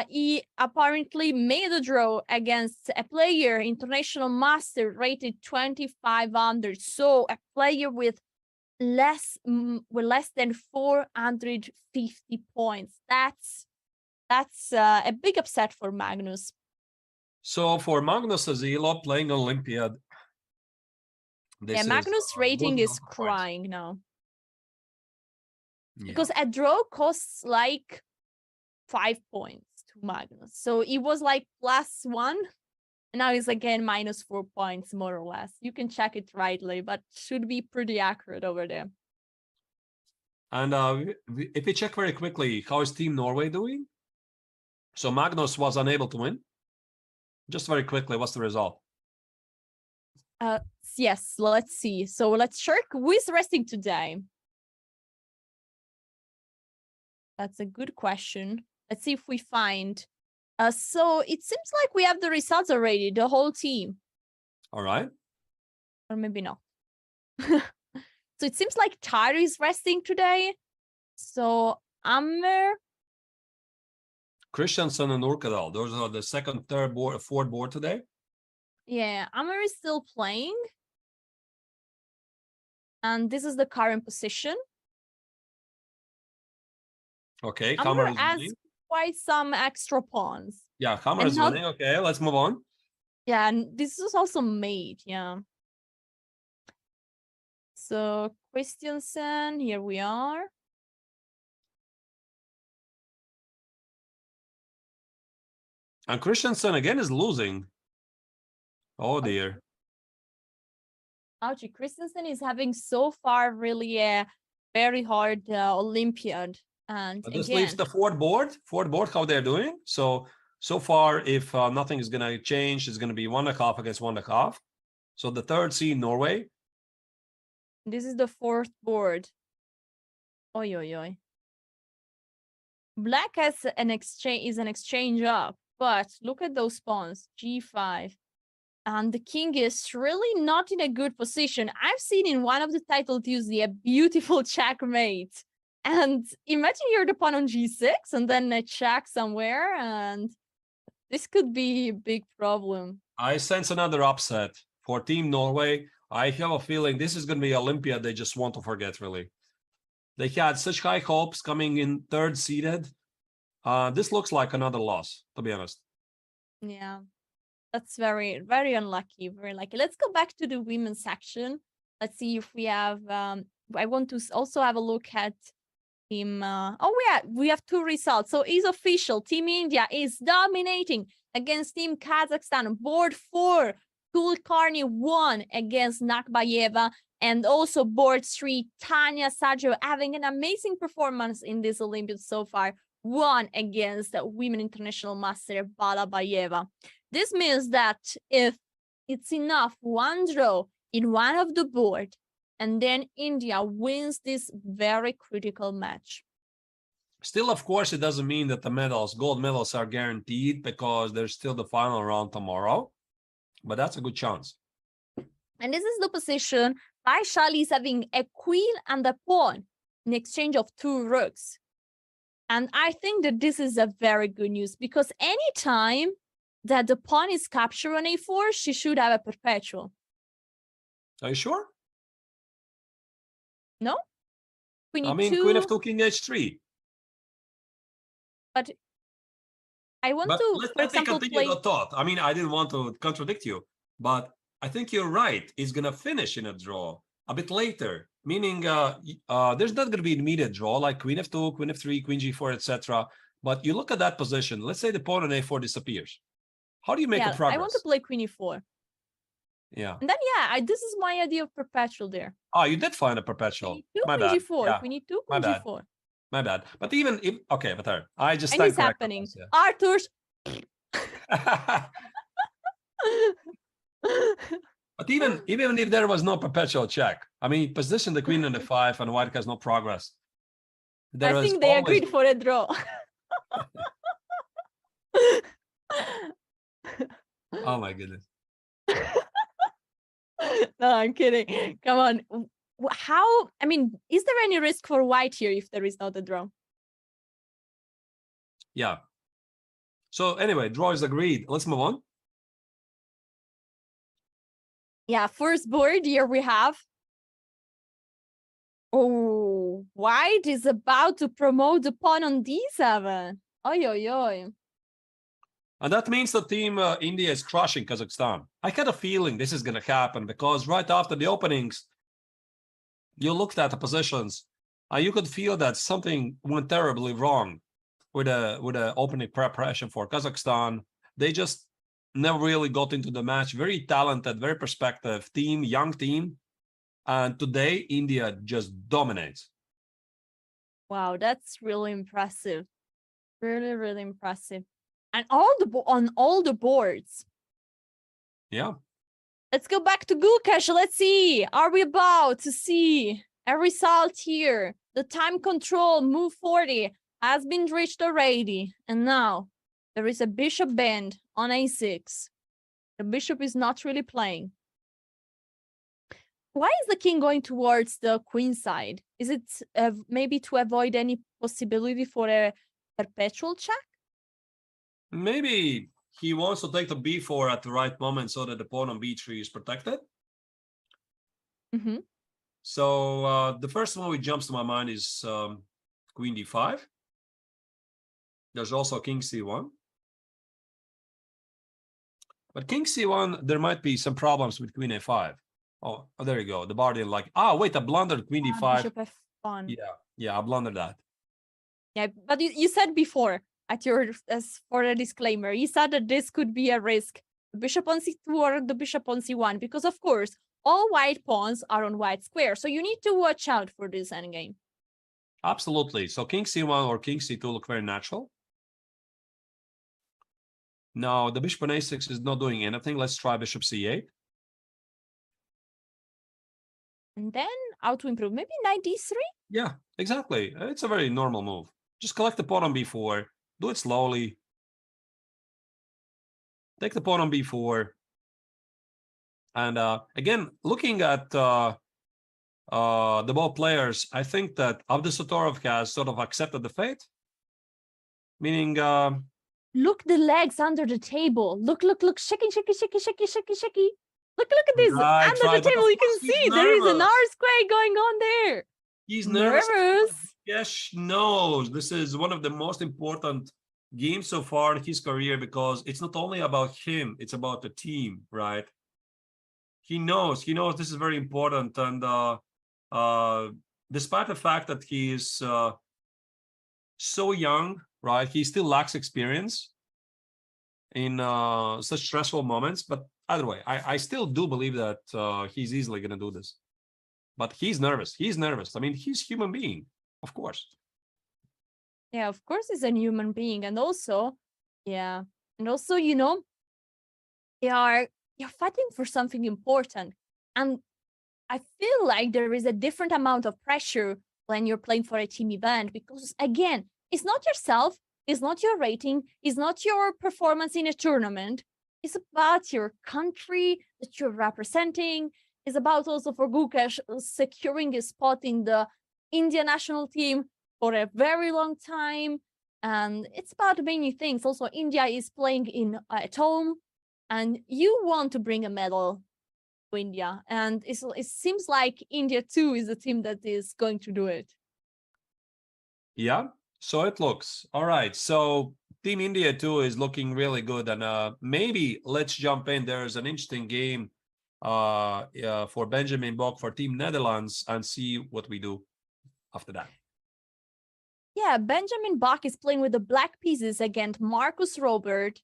He apparently made a draw against a player, international master, rated 2500. So a player with less than 450 points. That's a big upset for Magnus.
So for Magnus Azilo playing Olympiad,
Magnus' rating is crying now. Yeah. Because a draw costs like 5 points to Magnus. So it was like +1, and now it's again -4 points, more or less. You can check it rightly, but should be pretty accurate over there.
And if we check very quickly, how is Team Norway doing? So Magnus was unable to win. Just very quickly, what's the result?
Yes, let's see. So let's check who is resting today. That's a good question. Let's see if we find. So it seems like we have the results already, the whole team.
All right.
Or maybe not. So it seems like Tyre is resting today. So Ammer,
Christiansen and Urkedal, those are the second, third board, fourth board today.
Yeah, Ammer is still playing. And this is the current position.
Okay,
Ammer
Hammer is
has
winning.
quite some extra pawns.
Yeah, Hammer is winning. Okay, let's move on.
Yeah, and this is also mate, yeah. So Christiansen, here we are.
And Christiansen again is losing. Oh dear.
Ouchie, Christensen is having so far really a very hard Olympiad. And
But this
again,
leaves the fourth board. Fourth board, how they're doing. So far, if nothing is going to change, it's going to be 1.5 against 1.5. So the third seed, Norway.
This is the fourth board. Oi, oi, oi. Black has an exchange up, but look at those pawns. G5. And the king is really not in a good position. I've seen in one of the title Tuesday a beautiful checkmate. And imagine you're the pawn on G6 and then a check somewhere, and this could be a big problem.
I sense another upset for Team Norway. I have a feeling this is going to be Olympia they just want to forget, really. They had such high hopes coming in third seeded. This looks like another loss, to be honest.
Yeah, that's very, very unlucky. Very lucky. Let's go back to the women's section. Let's see if we have. I want to also have a look at Team. We have two results. So it's official. Team India is dominating against Team Kazakhstan. Board 4, Kulkarni won against Nakbayeva. And also board 3, Tanya Sajo, having an amazing performance in this Olympiad so far, won against women international master Balabayeva. This means that if it's enough, one draw in one of the board, and then India wins this very critical match.
Still, of course, it doesn't mean that the medals, gold medals, are guaranteed because there's still the final round tomorrow. But that's a good chance.
And this is the position. Vaishali is having a queen and a pawn in exchange of 2 rooks. And I think that this is a very good news because anytime that the pawn is captured on a4, she should have a perpetual.
Are you sure?
No? Queen
I mean,
E2,
Queen F2, King H3.
But I want
But
to,
let me continue
play.
the thought. I mean, I didn't want to contradict you, but I think you're right. It's going to finish in a draw. a bit later, meaning there's not going to be an immediate draw like queen f2, queen f3, queen g4, etc. But you look at that position. Let's say the pawn on a4 disappears. How do you make a progress?
I want to play queen e4.
Yeah.
And then, this is my idea of perpetual there.
Oh, you did find a perpetual.
My
bad.
G4.
Yeah.
Queen e2,
My
queen
bad.
g4.
My bad. But even if, okay, but I just
And it's happening. Arthur's.
But even if there was no perpetual check, I mean, position the queen on the 5 and white has no progress.
I think they agreed for a draw.
Oh my goodness.
No, I'm kidding. Come on. How, I mean, is there any risk for white here if there is not a draw?
Yeah. So anyway, draw is agreed. Let's move on.
Yeah, first board here we have. Oh, white is about to promote the pawn on d7. Oi, oi, oi.
And that means the team India is crushing Kazakhstan. I had a feeling this is going to happen because right after the openings, you looked at the positions and you could feel that something went terribly wrong with a opening preparation for Kazakhstan. They just never really got into the match. Very talented, very perspective team, young team. And today, India just dominates.
Wow, that's really impressive. Really, really impressive. And on all the boards.
Yeah.
Let's go back to Gukesh. Let's see. Are we about to see a result here? The time control, move 40, has been reached already. And now there is a bishop bend on a6. The bishop is not really playing. Why is the king going towards the queen side? Is it maybe to avoid any possibility for a perpetual check?
Maybe he wants to take the b4 at the right moment so that the pawn on b3 is protected.
Mm-hmm.
So the first one which jumps to my mind is queen d5. There's also king c1. But king c1, there might be some problems with queen a5. Oh, there you go. The bar didn't like. Ah, wait, I blundered queen d5.
Bishop f1.
Yeah, I blundered that.
Yeah, but you said before as for a disclaimer, you said that this could be a risk. The bishop on c2 or the bishop on c1, because of course all white pawns are on white square, so you need to watch out for this endgame.
Absolutely. So king c1 or king c2 look very natural. Now the bishop on a6 is not doing anything. Let's try bishop c8.
And then how to improve? Maybe knight d3?
Yeah, exactly. It's a very normal move. Just collect the pawn on b4. Do it slowly. Take the pawn on b4. And again, looking at the both players, I think that Abdusattorov has sort of accepted the fate. Meaning...
look the legs under the table. Look. Shaky. Look at this.
Right,
under the table, you can see there is an earthquake going on there.
He's nervous. Yes, knows this is one of the most important games so far in his career because it's not only about him, it's about the team, right? He knows this is very important. And despite the fact that he is so young, right, he still lacks experience in such stressful moments. But either way, I still do believe that he's easily going to do this. But he's nervous. I mean, he's a human being, of course.
Yeah, of course he's a human being. And also, you're fighting for something important. And I feel like there is a different amount of pressure when you're playing for a team event because, again, it's not yourself, it's not your rating, it's not your performance in a tournament. It's about your country that you're representing. It's about also for Gukesh securing a spot in the India national team for a very long time. And it's about many things. Also, India is playing at home and you want to bring a medal to India. And it seems like India too is the team that is going to do it.
Yeah, so it looks. All right, so Team India too is looking really good. And maybe let's jump in. There's an interesting game for Benjamin Bok for Team Netherlands and see what we do after that.
Yeah, Benjamin Bach is playing with the black pieces against Marcus Robert.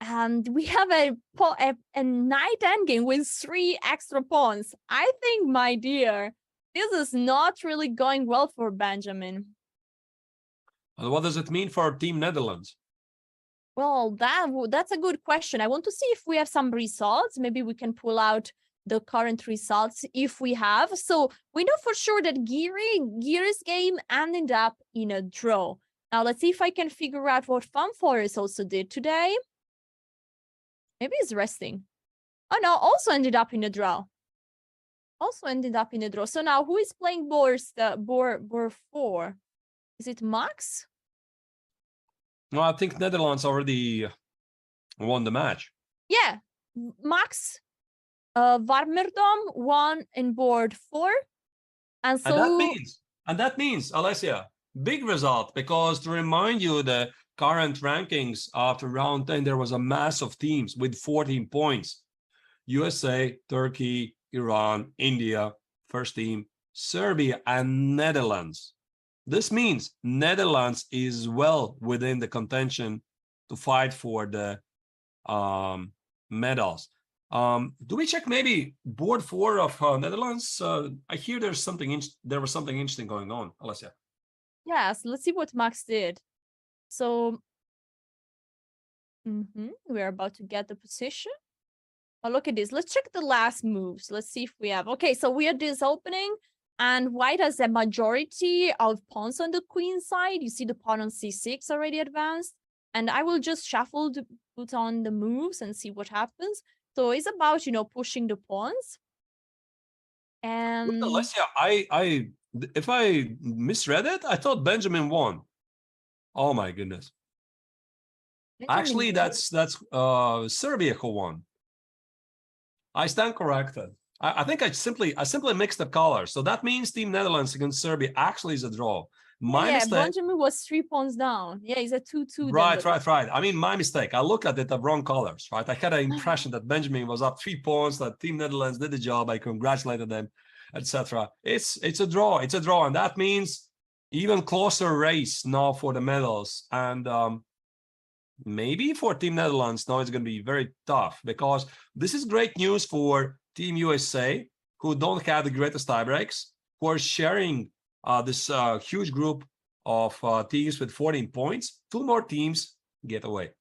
And we have a knight endgame with 3 extra pawns. I think, my dear, this is not really going well for Benjamin.
And what does it mean for Team Netherlands?
Well, that's a good question. I want to see if we have some results. Maybe we can pull out the current results if we have. So we know for sure that Giri's game ended up in a draw. Now let's see if I can figure out what Fun Forest also did today. Maybe he's resting. Oh no, also ended up in a draw. Also ended up in a draw. So now who is playing board 4? Is it Max?
No, I think Netherlands already won the match.
Yeah, Max Warmerdam won in board 4. And so
and that means, Alessia, big result, because to remind you the current rankings after round 10, there was a mass of teams with 14 points. USA, Turkey, Iran, India, first team, Serbia, and Netherlands. This means Netherlands is well within the contention to fight for the medals. Do we check maybe board 4 of Netherlands? I hear there was something interesting going on, Alessia.
Yes, let's see what Max did. So we're about to get the position. Oh, look at this. Let's check the last moves. Let's see if we have. Okay, so we are this opening, and white has a majority of pawns on the queen side. You see the pawn on c6 already advanced. And I will just shuffle to put on the moves and see what happens. So it's about, pushing the pawns. And
Alessia, if I misread it, I thought Benjamin won. Oh my goodness. Actually, that's Serbia who won. I stand corrected. I think I simply mixed the colors. So that means Team Netherlands against Serbia actually is a draw. My mistake.
Benjamin was 3 pawns down. Yeah, he's a 2-2.
Right. I mean, my mistake. I looked at it the wrong colors, right? I had an impression that Benjamin was up 3 pawns, that Team Netherlands did the job. I congratulated them, etc. It's a draw. It's a draw. And that means even closer race now for the medals. And maybe for Team Netherlands, now it's going to be very tough, because this is great news for Team USA, who don't have the greatest tiebreaks, who are sharing this huge group of teams with 14 points. 2 more teams get away.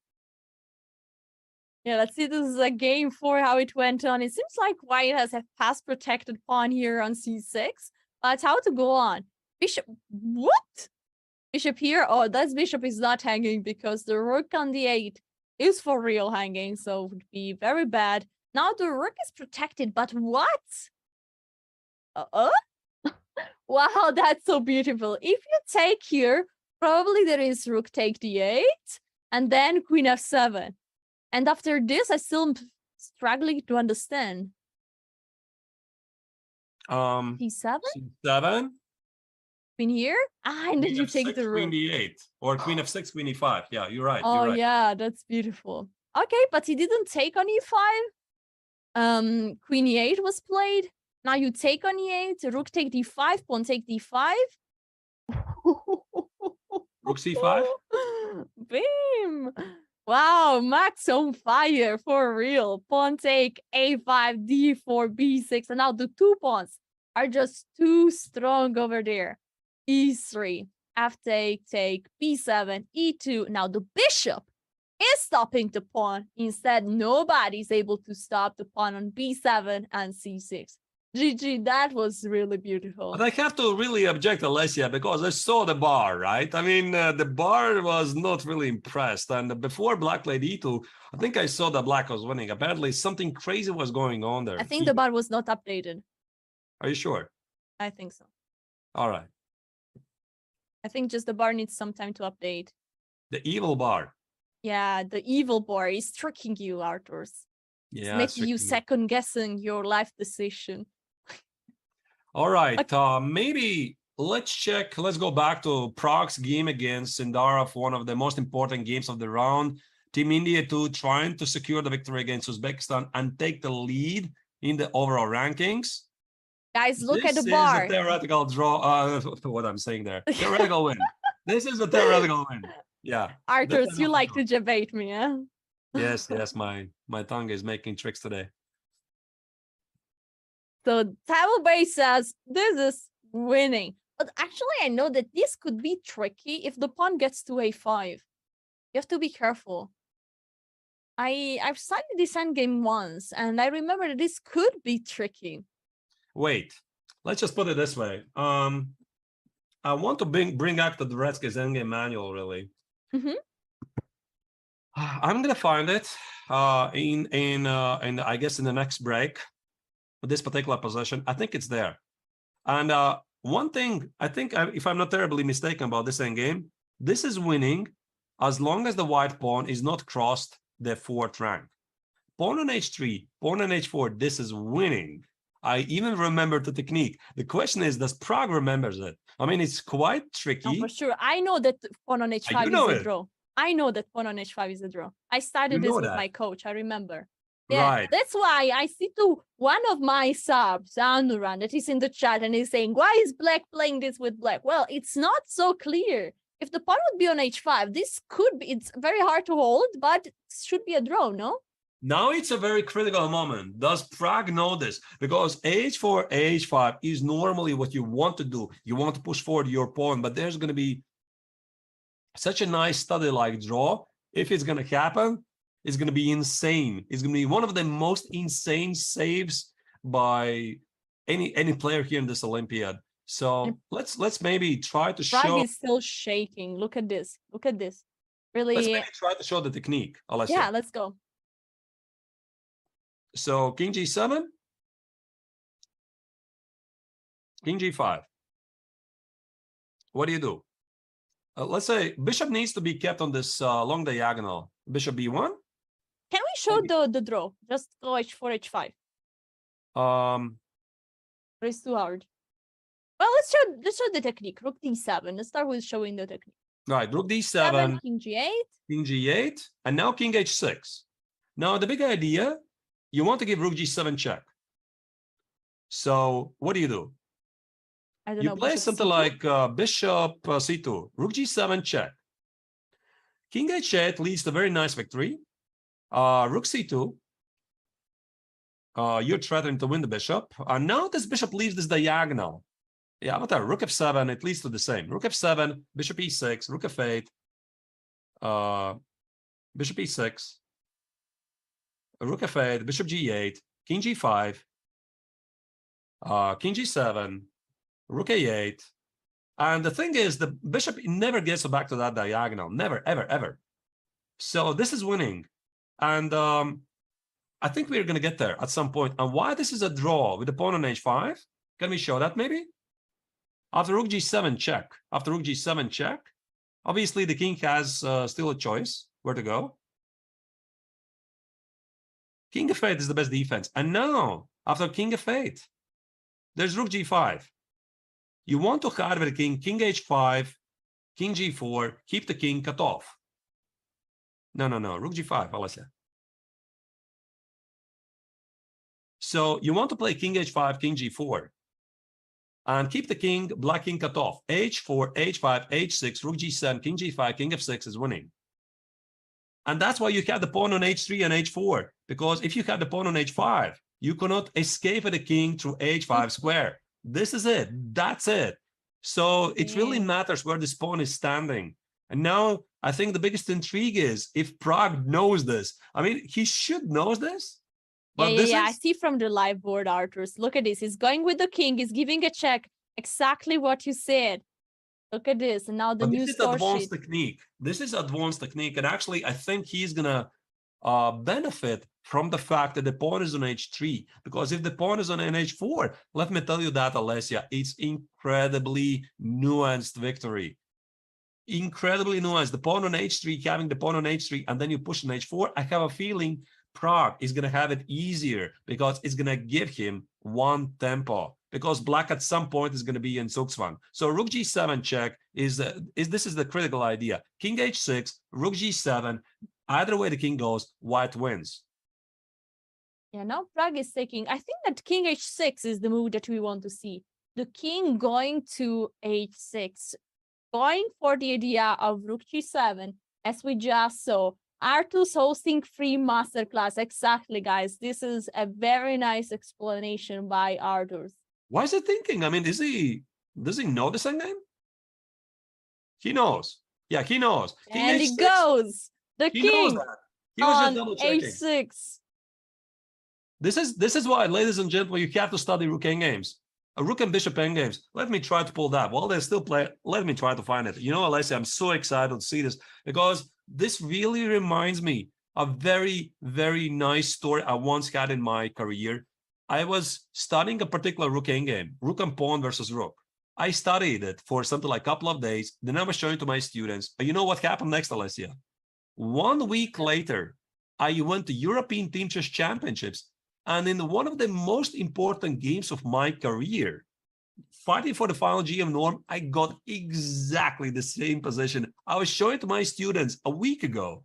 Yeah, let's see. This is a game 4, how it went on. It seems like white has a pass-protected pawn here on c6. But how to go on? Bishop, what? Bishop here? Oh, that bishop is not hanging, because the rook on the 8 is for real hanging, so it would be very bad. Now the rook is protected, but what? Wow, that's so beautiful. If you take here, probably there is rook take d8, and then queen f7. And after this, I still am struggling to understand. d7?
c7?
Queen here? And then you take the rook.
Queen d8, or queen f6, queen e5. Yeah, you're right.
Oh,
you're right.
yeah, that's beautiful. Okay, but he didn't take on e5. Queen e8 was played. Now you take on e8, rook take d5, pawn take d5.
Rook c5?
Bam! Wow, Max on fire for real. Pawn take a5, d4, b6, and now the 2 pawns are just too strong over there. e3, f take, b7, e2. Now the bishop is stopping the pawn. Instead, nobody's able to stop the pawn on b7 and c6. GG, that was really beautiful.
But I have to really object, Alessia, because I saw the bar, right? I mean, the bar was not really impressed. And before black played e2, I think I saw that black was winning. Apparently, something crazy was going on there.
I think the bar was not updated.
Are you sure?
I think so.
All right.
I think just the bar needs some time to update.
The evil bar.
Yeah, the evil bar is tricking you, Arthur.
Yeah,
it's making you second guessing your life decision.
All right, okay. Maybe let's check. Let's go back to Prague's game against Sindarov, one of the most important games of the round. Team India 2 trying to secure the victory against Uzbekistan and take the lead in the overall rankings.
Guys, look at the
This
bar.
is a theoretical draw. What I'm saying there. Theoretical win. This is a theoretical win. Yeah.
Arthur,
That's
you
enough
like
to
to debate me, huh?
Yes, yes. My tongue is making tricks today.
So Table Bay says this is winning. But actually, I know that this could be tricky if the pawn gets to a5. You have to be careful. I've studied this endgame once, and I remember that this could be tricky.
Wait, let's just put it this way. I want to bring back the Dvoretsky's endgame manual, really.
Mhm.
I'm gonna find it in I guess in the next break with this particular position. I think it's there. And one thing I think, if I'm not terribly mistaken about this endgame, this is winning as long as the white pawn is not crossed the 4th rank. Pawn on h3, pawn on h4. This is winning. I even remember the technique. The question is, does Prague remembers it? I mean, it's quite tricky.
No, for sure. I know that pawn on h5
know
is a
it.
draw. I know that pawn on h5 is a draw. I started
You
this
know
with
that.
my coach. I remember. Yeah,
Right.
that's why I see to one of my subs, Anuran, that is in the chat and is saying, why is black playing this with black? Well, it's not so clear. If the pawn would be on h5, this could be, it's very hard to hold, but it should be a draw, no?
Now it's a very critical moment. Does Prague know this? Because h4, h5 is normally what you want to do. You want to push forward your pawn, but there's going to be such a nice study like draw. If it's going to happen, it's going to be insane. It's going to be one of the most insane saves by any player here in this Olympiad. So let's maybe try to
Prague
show.
is still shaking. Look at this. Look at this.
Let's
Really?
maybe try to show the technique, Alessia.
Yeah, let's go.
So King G7, King G5. What do you do? Let's say Bishop needs to be kept on this long diagonal. Bishop B1.
Can we show the draw? Just go h4, h5. Or it's too hard. Well, let's show the technique. Rook d7. Let's start with showing the technique.
Right, Rook D7,
7, King g8.
King G8, and now King H6. Now the big idea, you want to give Rook G7 check. So what do?
I don't
You
know.
play
bishop
something
c2?
like Bishop C2, Rook G7 check. King H8 leads to very nice victory. Rook C2. You're threatening to win the bishop. Now this bishop leaves this diagonal. Yeah, but Rook F7, it leads to the same. Rook F7, Bishop E6, Rook F8, Bishop E6, Rook F8, Bishop G8, King G5, King G7, Rook A8. And the thing is, the bishop never gets back to that diagonal. Never, ever, ever. So this is winning. And I think we're going to get there at some point. And why this is a draw with the pawn on H5? Can we show that maybe? After Rook G7 check. After Rook G7 check, obviously the king has still a choice where to go. King F8 is the best defense. And now, after King F8, there's Rook G5. You want to hide with the king, King H5, King G4, keep the king cut off. No, Rook G5, Alessia. So you want to play King H5, King G4. And keep the king, black king cut off. H4, H5, H6, Rook G7, King G5, King F6 is winning. And that's why you have the pawn on H3 and H4. Because if you have the pawn on H5, you cannot escape the king through H5 square. This is it. That's it. So it really matters where this pawn is standing. And now I think the biggest intrigue is if Prague knows this. I mean, he should know this. But
Yeah. I see from the live board, Arthurs. Look at this. He's going with the king. He's giving a check. Exactly what you said. Look at this. And now the new
this is
score
advanced
sheet.
technique. This is advanced technique. And actually, I think he's going to benefit from the fact that the pawn is on H3. Because if the pawn is on H4, let me tell you that, Alessia, it's incredibly nuanced victory. Incredibly nuanced. The pawn on H3, having the pawn on H3, and then you push on H4, I have a feeling Prague is going to have it easier because it's going to give him one tempo. Because black at some point is going to be in Zugzwang. So Rook G7 check is this is the critical idea. King H6, Rook G7. Either way the king goes, white wins.
Yeah, now Prague is taking. I think that king h6 is the move that we want to see. The king going to h6, going for the idea of rook g7, as we just saw. Artus hosting free masterclass. Exactly, guys. This is a very nice explanation by Artus.
Why is he thinking? I mean, does he know this endgame? He knows. Yeah, he knows.
And it goes. The
He knows
king
that. He was just
on
double checking.
h6.
This is why, ladies and gentlemen, you have to study rook endgames. A rook and bishop endgames. Let me try to pull that. While they still play, let me try to find it. You know, Alessia, I'm so excited to see this because this really reminds me of a very, very nice story I once had in my career. I was studying a particular rook endgame, rook and pawn versus rook. I studied it for something like a couple of days. Then I was showing to my students. And you know what happened next, Alessia? 1 week later, I went to European Team Chess Championships. And in one of the most important games of my career, fighting for the final GM norm, I got exactly the same position. I was showing to my students a week ago.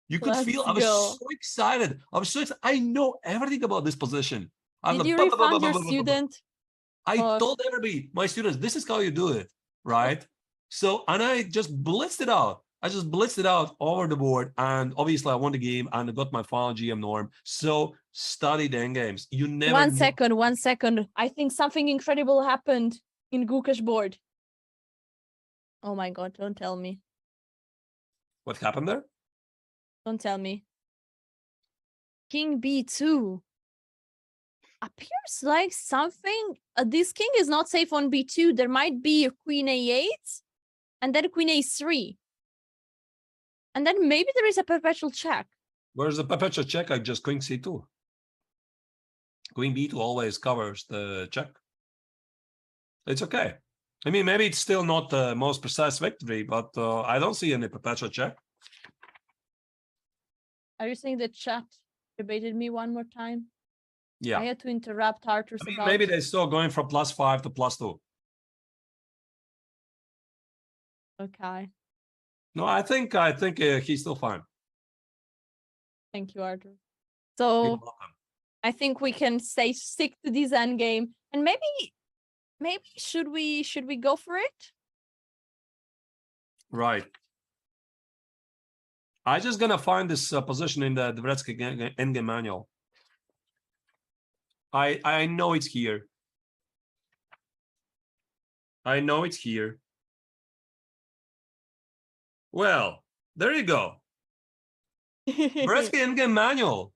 You could feel I was so excited. I know everything about this position.
Did you refund your student?
I told everybody, my students, this is how you do it, right? So, and I just blitzed it out. I just blitzed it out over the board, and obviously I won the game and I got my final GM norm. So study the endgames. You never.
1 second, 1 second. I think something incredible happened in Guka's board. Oh my God! Don't tell me.
What happened there?
Don't tell me. King b2. Appears like something. This king is not safe on b2. There might be a queen a8, and then queen a3. And then maybe there is a perpetual check.
Where's the perpetual check? I just queen c2. Queen b2 always covers the check. It's okay. I mean, maybe it's still not the most precise victory, but I don't see any perpetual check.
Are you saying the chat debated me one more time?
Yeah.
I had to interrupt Arthur's.
I mean, maybe they're still going from +5 to +2.
Okay.
No, I think he's still fine.
Thank you, Arthur. So I think we can stick to this end game, and maybe should we go for it?
Right. I just gonna find this position in the Dvoretsky endgame manual. I know it's here. I know it's here. Well, there you go. Dvoretsky endgame manual,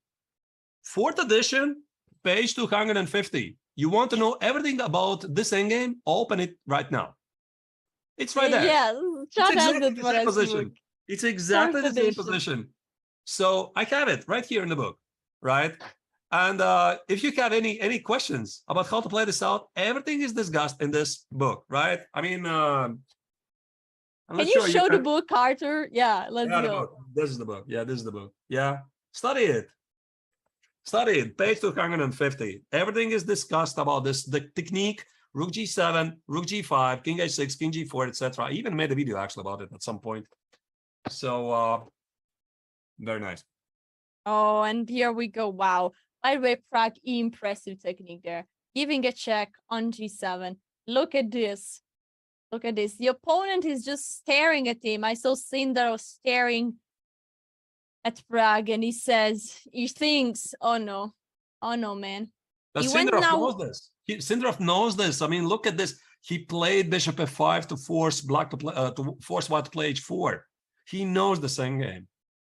4th edition, page 250. You want to know everything about this endgame? Open it right now. It's right there.
Yes,
it's exactly the same position. It's exactly the same position. So I have it right here in the book, right? And if you have any questions about how to play this out, everything is discussed in this book, right? I mean,
can you show the book, Arthur? Yeah, let's go.
This is the book. Yeah, this is the book. Yeah, study it. Study it. Page 250. Everything is discussed about this, the technique, rook g7, rook g5, king h6, king g4, etc. I even made a video actually about it at some point. So very nice.
Oh, and here we go. Wow. By the way, Prague, impressive technique there. Giving a check on g7. Look at this. Look at this. The opponent is just staring at him. I saw Sindar staring at Prague, and he thinks, oh no, man.
But Sindarov knows this. Sindarov knows this. I mean, look at this. He played bishop f5 to force black to play, to force white to play h4. He knows the same game.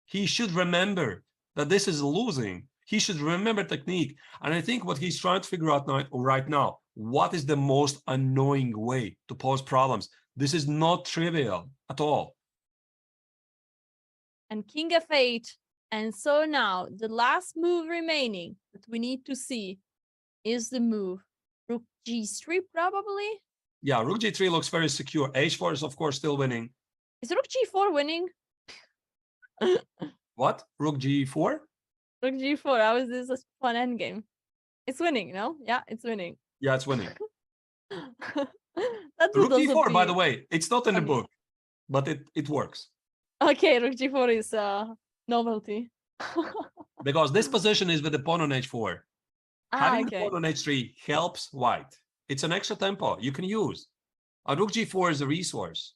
He should remember that this is losing. He should remember technique. And I think what he's trying to figure out right now, what is the most annoying way to pose problems? This is not trivial at all.
And king f8. And so now the last move remaining that we need to see is the move. Rook g3 probably?
Yeah, rook g3 looks very secure. h4 is of course still winning.
Is rook g4 winning?
What? Rook g4?
Rook g4. How is this a fun endgame? It's winning, no? Yeah, it's winning.
Yeah, it's winning.
Rook
g4, by the way, it's not in the book, but it works.
Okay, rook g4 is novelty.
Because this position is with the pawn on h4. Having the
okay.
pawn on h3 helps white. It's an extra tempo you can use. A rook g4 is a resource.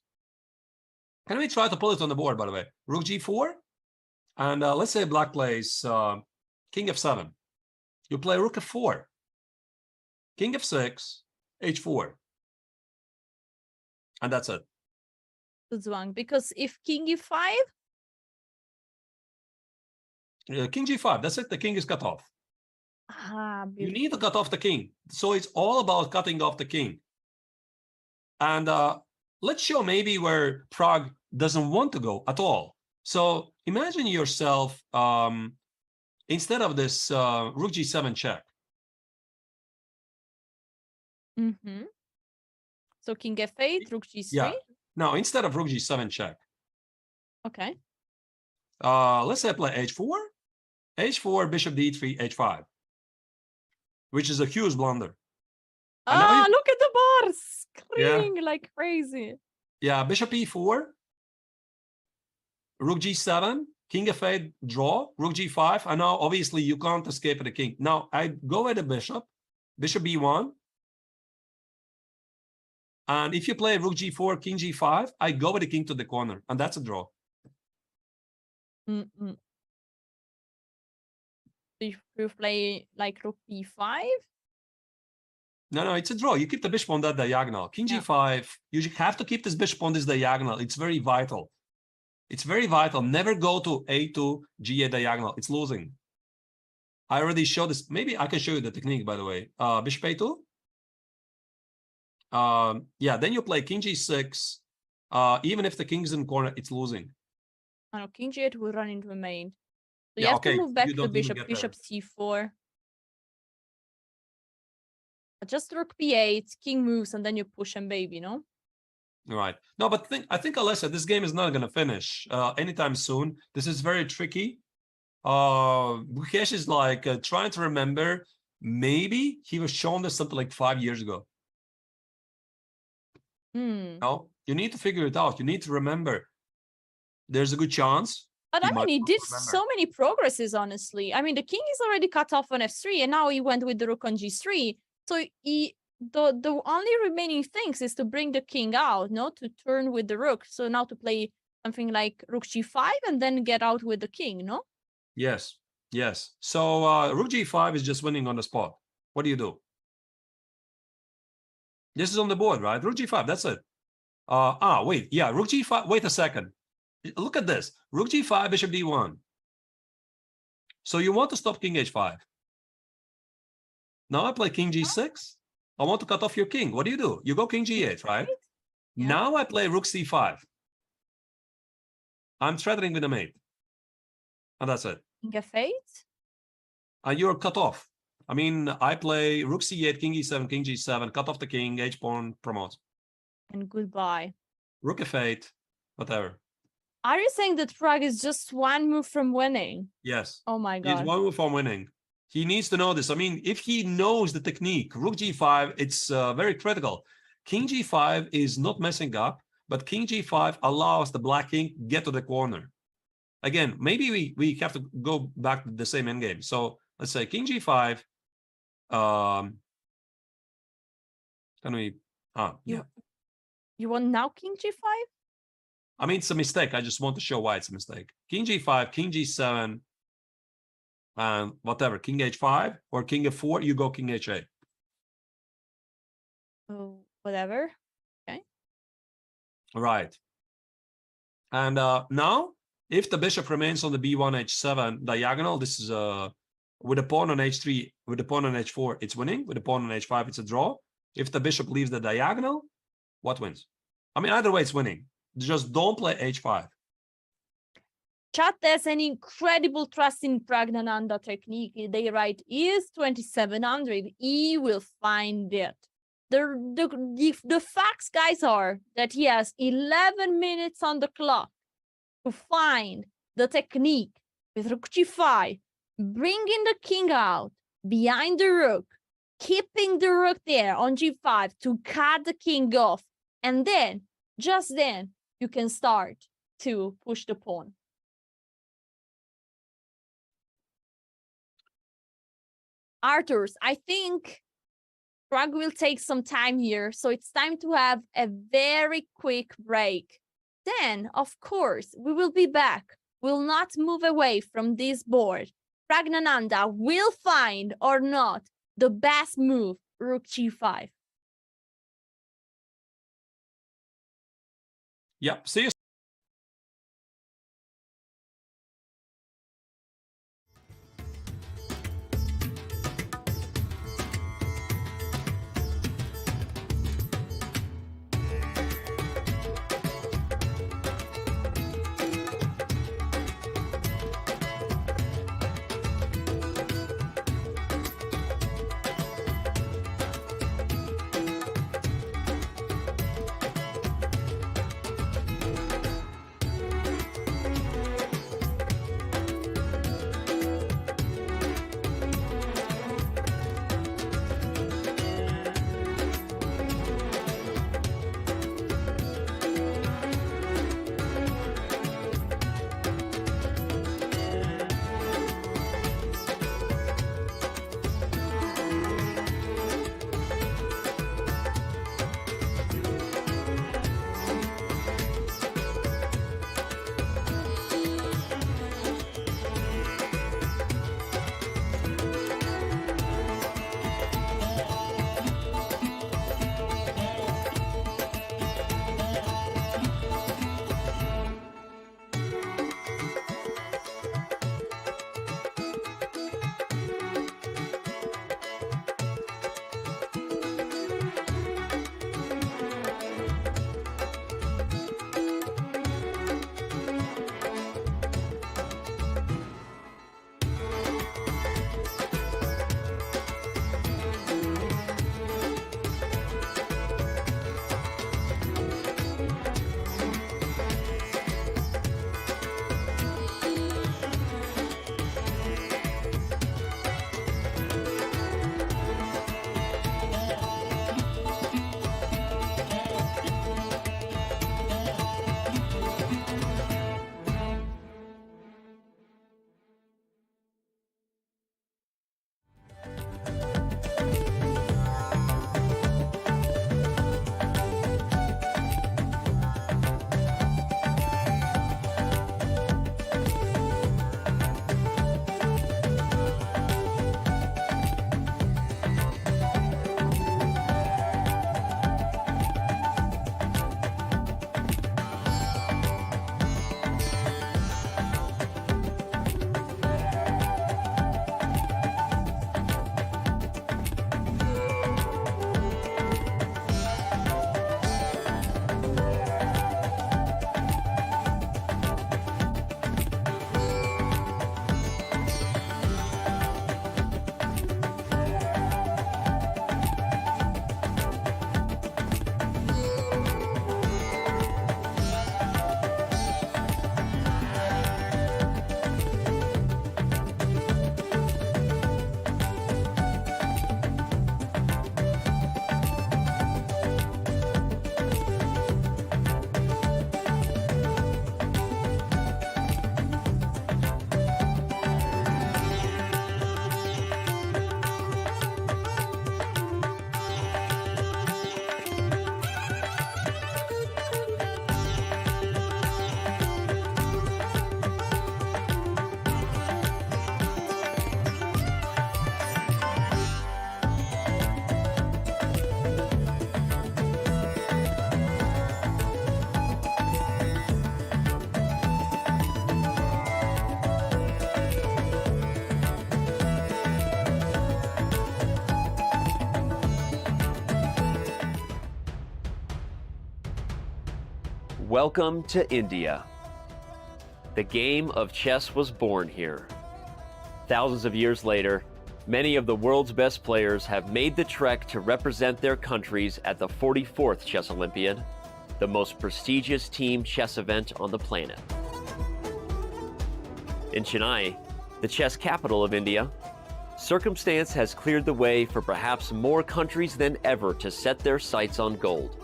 Can we try to pull it on the board, by the way? Rook g4, and let's say black plays king f7. You play rook f4, king f6, h4, and that's it.
Zhuang, because if king e5,
King g5, that's it. The king is cut off. You need to cut off the king. So it's all about cutting off the king. And let's show maybe where Pragg doesn't want to go at all. So imagine yourself, instead of this rook g7 check.
Mm-hmm. So king f8, rook g3.
Yeah. Now, instead of rook g7 check,
Okay.
let's say I play h4, h4, bishop d3, h5, which is a huge blunder. And now you-
Look at the bar screaming like crazy.
Yeah, bishop e4, rook g7, king f8, draw, rook g5, and now obviously you can't escape the king. Now I go with the bishop, bishop b1, and if you play rook g4, king g5, I go with the king to the corner, and that's a draw.
Mm-mm. If you play like rook b5,
No, it's a draw. You keep the bishop on that diagonal. King
Yeah.
g5, you have to keep this bishop on this diagonal. It's very vital. It's very vital. Never go to a2, g8 diagonal. It's losing. I already showed this. Maybe I can show you the technique, by the way. Bishop a2. Yeah, then you play king g6. Even if the king is in corner, it's losing.
I know king g8 will run into a main. So you
Yeah,
have
okay,
to move back
you
the
don't even
bishop,
get
bishop c4. Just rook b8, king moves, and then you push and baby, no?
Right. No, but I think, Alessa, this game is not going to finish anytime soon. This is very tricky. Gukesh is like trying to remember. Maybe he was shown this something like 5 years ago. No, you need to figure it out. You need to remember. There's a good chance.
But
he
I mean,
might
he
not
did
remember.
so many progresses, honestly. I mean, the king is already cut off on f3, and now he went with the rook on g3. So the only remaining things is to bring the king out, no? To turn with the rook. So now to play something like rook g5 and then get out with the king, no?
Yes, yes. So rook g5 is just winning on the spot. What do you do? This is on the board, right? Rook g5, that's it. Wait, yeah, rook g5. Wait a second. Look at this. Rook g5, bishop d1. So you want to stop king h5. Now I play king g6. I want to cut off your king. What do? You go king g8, right?
Yeah.
Now I play rook c5. I'm threatening with a mate. And that's it.
King f8.
And you're cut off. I mean, I play rook c8, king e7, king g7, cut off the king, h-pawn, promote.
And goodbye.
Rook f8, whatever.
Are you saying that Pragg is just one move from winning?
Yes.
Oh my
He's
god.
one move from winning. He needs to know this. I mean, if he knows the technique, rook g5, it's very critical. King g5 is not messing up, but king g5 allows the black king get to the corner. Again, maybe we have to go back to the same endgame. So let's say king g5. Can we? Yeah.
You want now king g5?
I mean, it's a mistake. I just want to show why it's a mistake. King g5, king g7, and whatever. King h5 or king f4. You go king h8.
Oh, whatever.
Right. And now, if the bishop remains on the b1 h7 diagonal, this is with a pawn on h3, with a pawn on h4, it's winning. With a pawn on h5, it's a draw. If the bishop leaves the diagonal, what wins? I mean, either way, it's winning. Just don't play h5.
Chat has an incredible trust in Praggnanandhaa technique. They write, is 2700. He will find it. The facts, guys, are that he has 11 minutes on the clock to find the technique with rook g5, bringing the king out behind the rook, keeping the rook there on g5 to cut the king off, and then, just then, you can start to push the pawn. Arthurs, I think Prague will take some time here, so it's time to have a very quick break. Then, of course, we will be back. We'll not move away from this board. Praggnanandhaa will find or not the best move, Rook G5.
Yep, see you.
Welcome to India. The game of chess was born here. Thousands of years later, many of the world's best players have made the trek to represent their countries at the 44th Chess Olympiad, the most prestigious team chess event on the planet. In Chennai, the chess capital of India, circumstance has cleared the way for perhaps more countries than ever to set their sights on gold.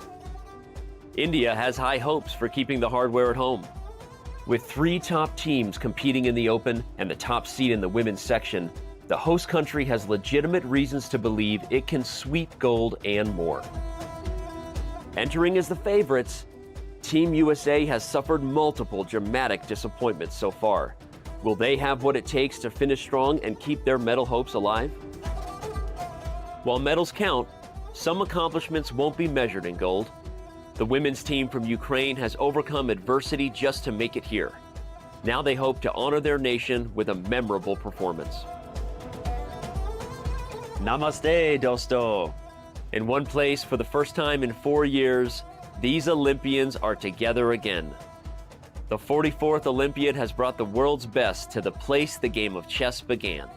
India has high hopes for keeping the hardware at home. With 3 top teams competing in the Open and the top seed in the women's section, the host country has legitimate reasons to believe it can sweep gold and more. Entering as the favorites, Team USA has suffered multiple dramatic disappointments so far. Will they have what it takes to finish strong and keep their medal hopes alive? While medals count, some accomplishments won't be measured in gold. The women's team from Ukraine has overcome adversity just to make it here. Now they hope to honor their nation with a memorable performance. Namaste, Dosto. In one place for the first time in 4 years, these Olympians are together again. The 44th Olympiad has brought the world's best to the place the game of chess began.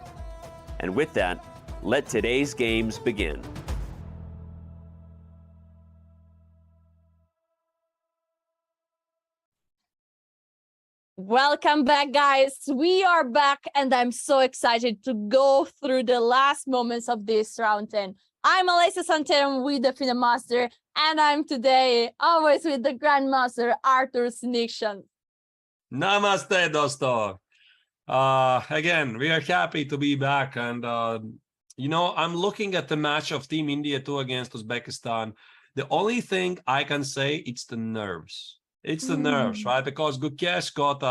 And with that, let today's games begin.
Welcome back, guys. We are back, and I'm so excited to go through the last moments of this round 10. I'm Alessia Santerum with the FIDE Master, and I'm today always with the Grandmaster Artur Snikshan.
Namaste, Dosto. Again, we are happy to be back. And, I'm looking at the match of Team India 2 against Uzbekistan. The only thing I can say, it's the nerves. It's the nerves, right? Because Gukesh got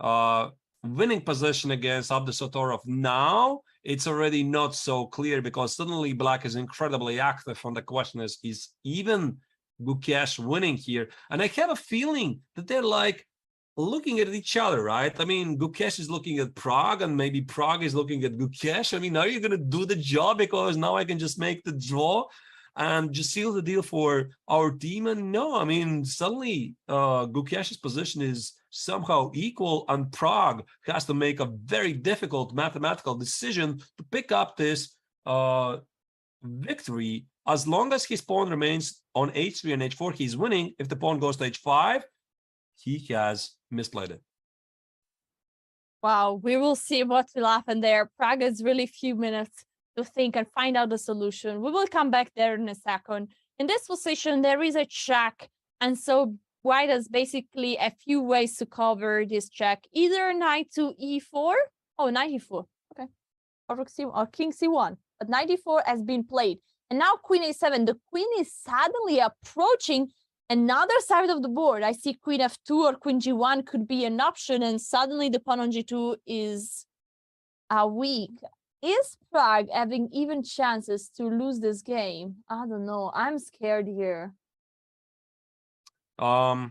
a winning position against Abdusattorov. Now, it's already not so clear because suddenly Black is incredibly active. And the question is even Gukesh winning here? And I have a feeling that they're like looking at each other, right? I mean, Gukesh is looking at Pragg, and maybe Pragg is looking at Gukesh. I mean, are you going to do the job because now I can just make the draw and just seal the deal for our team? And no, I mean, suddenly Gukesh's position is somehow equal, and Pragg has to make a very difficult mathematical decision to pick up this victory. As long as his pawn remains on h3 and h4, he's winning. If the pawn goes to h5, he has misplayed it.
Wow, we will see what will happen there. Pragg has really few minutes to think and find out the solution. We will come back there in a second. In this position, there is a check, and so White has basically a few ways to cover this check. Either knight to e4, knight e4, okay, or king c1, but knight e4 has been played. And now queen a7, the queen is suddenly approaching another side of the board. I see queen f2 or queen g1 could be an option, and suddenly the pawn on g2 is weak. Is Pragg having even chances to lose this game? I don't know. I'm scared here.
Yeah,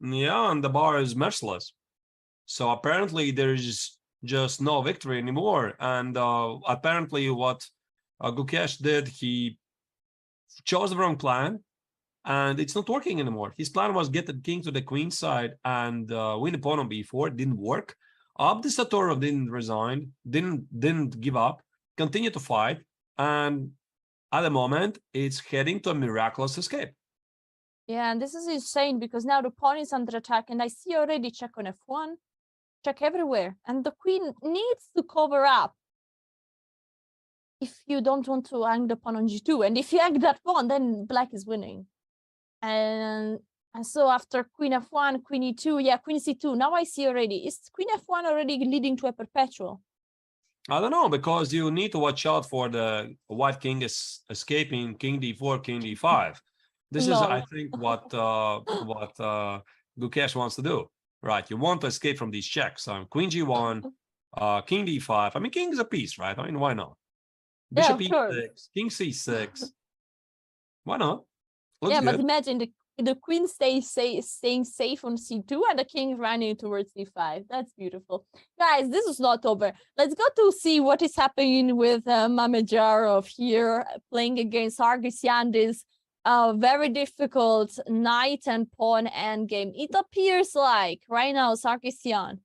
and the bar is merciless. So apparently there's just no victory anymore. And apparently what Gukesh did, he chose the wrong plan, and it's not working anymore. His plan was get the king to the queen side and win the pawn on b4. It didn't work. Abdusattorov didn't resign, didn't give up, continued to fight, and at the moment it's heading to a miraculous escape.
Yeah, and this is insane because now the pawn is under attack, and I see already check on f1, check everywhere, and the queen needs to cover up if you don't want to hang the pawn on g2. And if you hang that pawn, then Black is winning. And so after queen f1, queen e2, yeah, queen c2. Now I see already. Is queen f1 already leading to a perpetual?
I don't know, because you need to watch out for the white king is escaping king d4, king d5. This is, I think, what Gukesh wants to do, right? You want to escape from these checks. Queen g1, king d5. I mean, king is a piece, right? I mean, why not? Bishop e6, king c6. Why not? Looks good.
But imagine the queen staying safe on c2 and the king running towards c5. That's beautiful. Guys, this is not over. Let's go to see what is happening with Mamedyarov here, playing against Sargsyan. This very difficult knight and pawn endgame. It appears like right now Sargsyan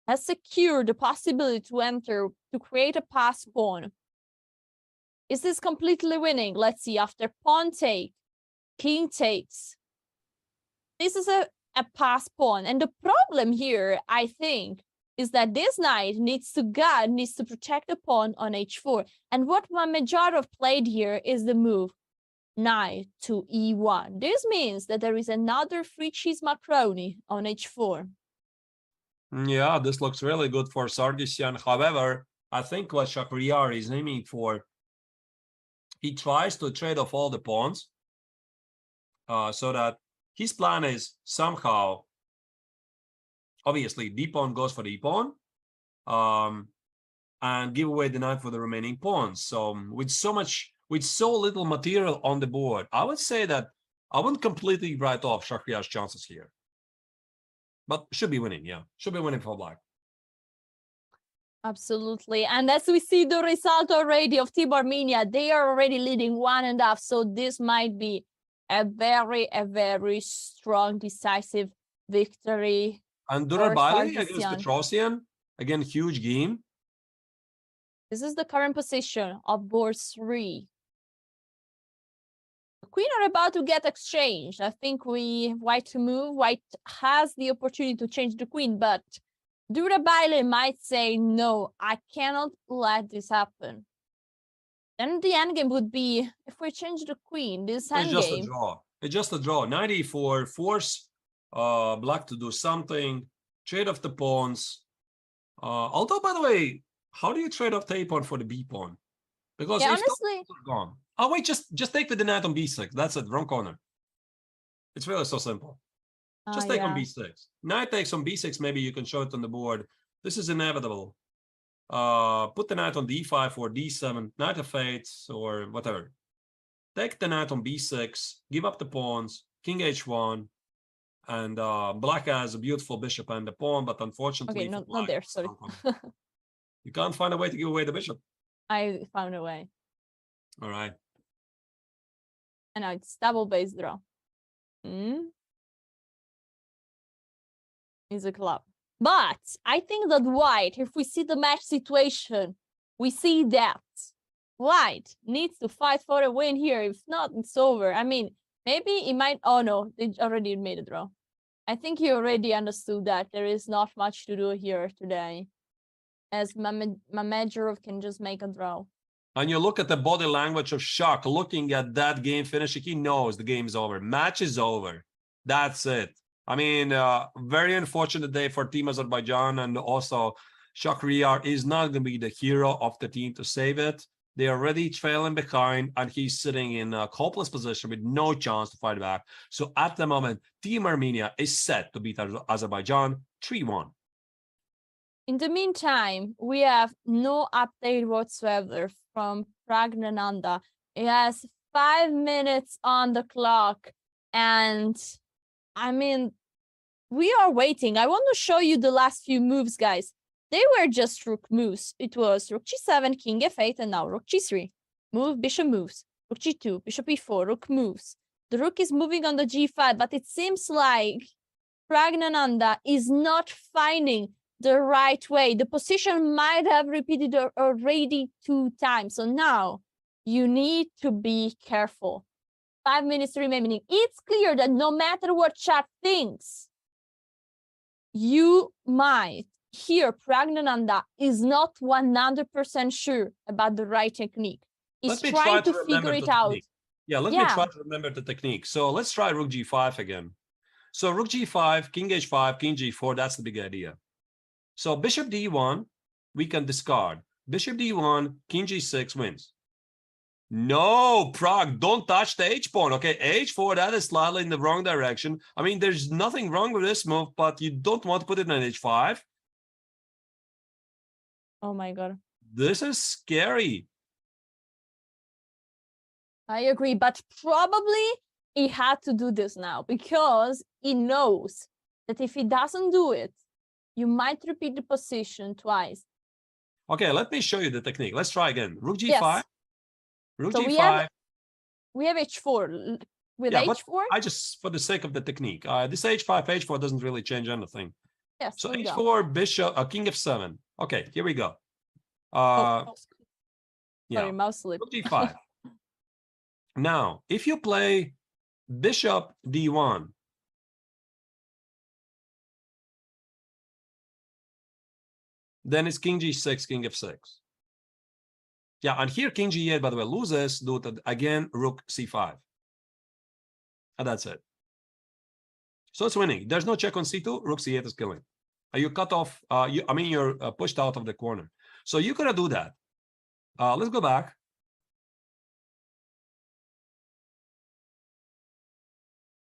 has secured the possibility to enter, to create a pass pawn. Is this completely winning? Let's see. After pawn take, king takes. This is a pass pawn. And the problem here, I think, is that this knight needs to protect the pawn on h4. And what Mamedyarov played here is the move knight to e1. This means that there is another free cheese macaroni on h4.
Yeah, this looks really good for Sargsyan. However, I think what Shahryar is aiming for, he tries to trade off all the pawns so that his plan is somehow, obviously, d pawn goes for the pawn, and give away the knight for the remaining pawns. So with so little material on the board, I would say that I wouldn't completely write off Shahryar's chances here, but should be winning. Yeah, should be winning for black.
Absolutely. And as we see the result already of Team Armenia, they are already leading 1.5. So this might be a very strong, decisive victory.
And Durabaili against
Sargsyan.
Petrosian, again, huge game.
This is the current position of board 3. The queen are about to get exchanged. I think white to move. White has the opportunity to change the queen, but Durabaili might say, no, I cannot let this happen. Then the endgame would be, if we change the queen, this
It's just a
endgame.
draw. It's just a draw. 94, force black to do something, trade off the pawns. Although, by the way, how do you trade off the A pawn for the B pawn? Because
Yeah,
if the
honestly,
pawns are gone. Oh wait, just take with the knight on B6. That's it, wrong corner. It's really so simple. Just take on
yeah.
B6. Knight takes on B6, maybe you can show it on the board. This is inevitable. Put the knight on D5 or D7, knight of 8 or whatever. Take the knight on B6, give up the pawns, king H1, and black has a beautiful bishop and the pawn, but unfortunately,
Okay,
for
not
black,
there, sorry.
you can't find a way to give away the bishop.
I found a way.
All right.
And now it's double base draw. Is a club. But I think that white, if we see the match situation, we see that white needs to fight for a win here. If not, it's over. I mean, maybe it might. Oh no, they already made a draw. I think he already understood that there is not much to do here today, as Mamedov can just make a draw.
And you look at the body language of Shak, looking at that game finishing, he knows the game is over. Match is over. That's it. I mean, very unfortunate day for Team Azerbaijan, and also Shahryar is not going to be the hero of the team to save it. They are already trailing behind, and he's sitting in a hopeless position with no chance to fight back. So at the moment, Team Armenia is set to beat Azerbaijan 3-1.
In the meantime, we have no update whatsoever from Praggnanandhaa. It has 5 minutes on the clock, and I mean, we are waiting. I want to show you the last few moves, guys. They were just rook moves. It was rook g7, king f8, and now rook g3. Move, bishop moves. Rook g2, bishop e4, rook moves. The rook is moving on the g5, but it seems like Praggnanandhaa is not finding the right way. The position might have repeated already 2 times. So now you need to be careful. 5 minutes remaining. It's clear that no matter what chat thinks, you might hear Praggnanandhaa is not 100% sure about the right technique. He's trying to figure it out.
Yeah, let me try to remember the technique. So let's try rook g5 again. So rook g5, king h5, king g4, that's the big idea. So bishop d1, we can discard. Bishop d1, king g6 wins. No, Prag, don't touch the H pawn. Okay, H4, that is slightly in the wrong direction. I mean, there's nothing wrong with this move, but you don't want to put it on H5.
Oh my God.
This is scary.
I agree, but probably he had to do this now because he knows that if he doesn't do it, you might repeat the position twice.
Okay, let me show you the technique. Let's try again. Rook g5.
Yes.
Rook
So
g5.
we have h4. With
Yeah,
h4?
I just, for the sake of the technique, this h5, h4 doesn't really change anything.
Yes.
So
there we go.
h4, bishop, king f7. Okay, here we go.
Sorry,
Yeah,
mouse slip.
rook d5. Now, if you play bishop d1, then it's king g6, king f6. Yeah, and here king g8, by the way, loses, do it again, rook c5. And that's it. So it's winning. There's no check on c2, rook c8 is killing. You cut off, you're pushed out of the corner. So you gotta do that. Let's go back.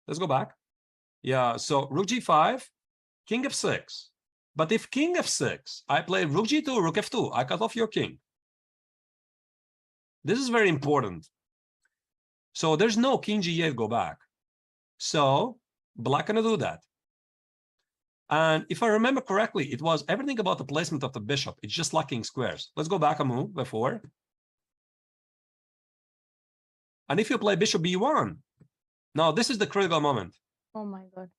Let's go back. Yeah, so rook g5, king f6. But if king f6, I play rook g2, rook f2, I cut off your king. This is very important. So there's no king g8 go back. So black gonna do that. And if I remember correctly, it was everything about the placement of the bishop. It's just locking squares. Let's go back a move before. And if you play bishop b1, now this is the critical moment.
Oh my God.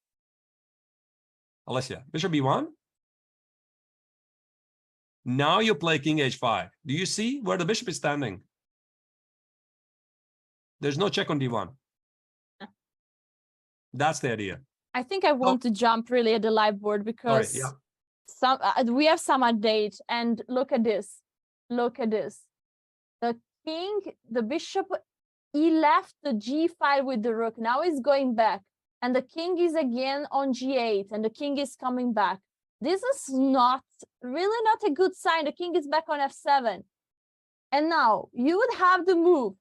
Alessia, bishop b1. Now you play king h5. Do you see where the bishop is standing? There's no check on d1. That's the idea.
I think I want to jump really at the live board because
yeah.
some we have some update, and look at this. Look at this. The king, the bishop, he left the g5 with the rook. Now he's going back, and the king is again on g8, and the king is coming back. This is really not a good sign. The king is back on f7. And now you would have the move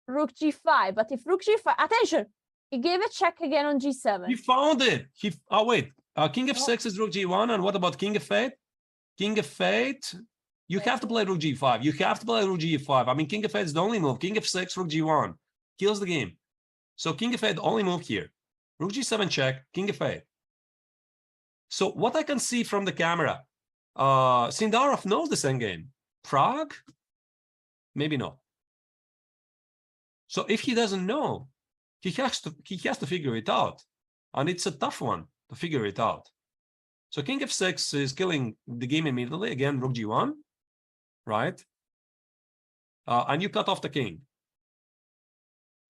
rook g5, but if rook g5, attention, he gave a check again on g7.
He found it. Wait. King f6 is rook g1, and what about king f8? King f8. You have to play rook g5. You have to play rook g5. I mean, king f8 is the only move. King f6, rook g1 kills the game. So king f8 only move here. Rook g7 check. King f8. So what I can see from the camera, Sindarov knows this endgame. Pragg, maybe not. So if he doesn't know, he has to figure it out, and it's a tough one to figure it out. So king f6 is killing the game immediately. Again, rook g1, right? And you cut off the king.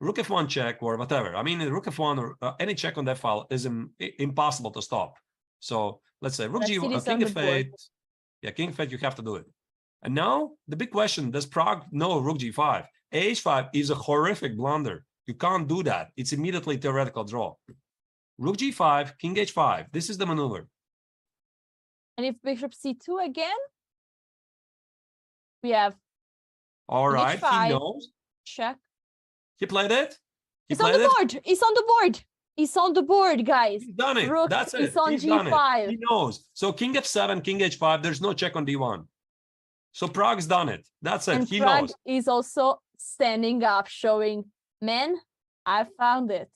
Rook f1 check or whatever. I mean, rook f1 or any check on that file is impossible to stop. So let's say rook g1, king f8. Yeah, king f8, you have to do it. And now the big question: does Pragg know rook g5? h5 is a horrific blunder. You can't do that. It's immediately theoretical draw. Rook g5, king h5. This is the maneuver.
And if bishop c2 again, we have
all right.
h5,
he knows.
Check.
He played it.
He's on the board. He's on the board. He's on the board, guys.
He's done it.
Rook
That's it.
is on
He's
g5.
He knows. So king f7, king h5. There's no check on d1. So Pragg's done it. That's it.
And
He
Pragg
knows.
is also standing up, showing, man, I found it.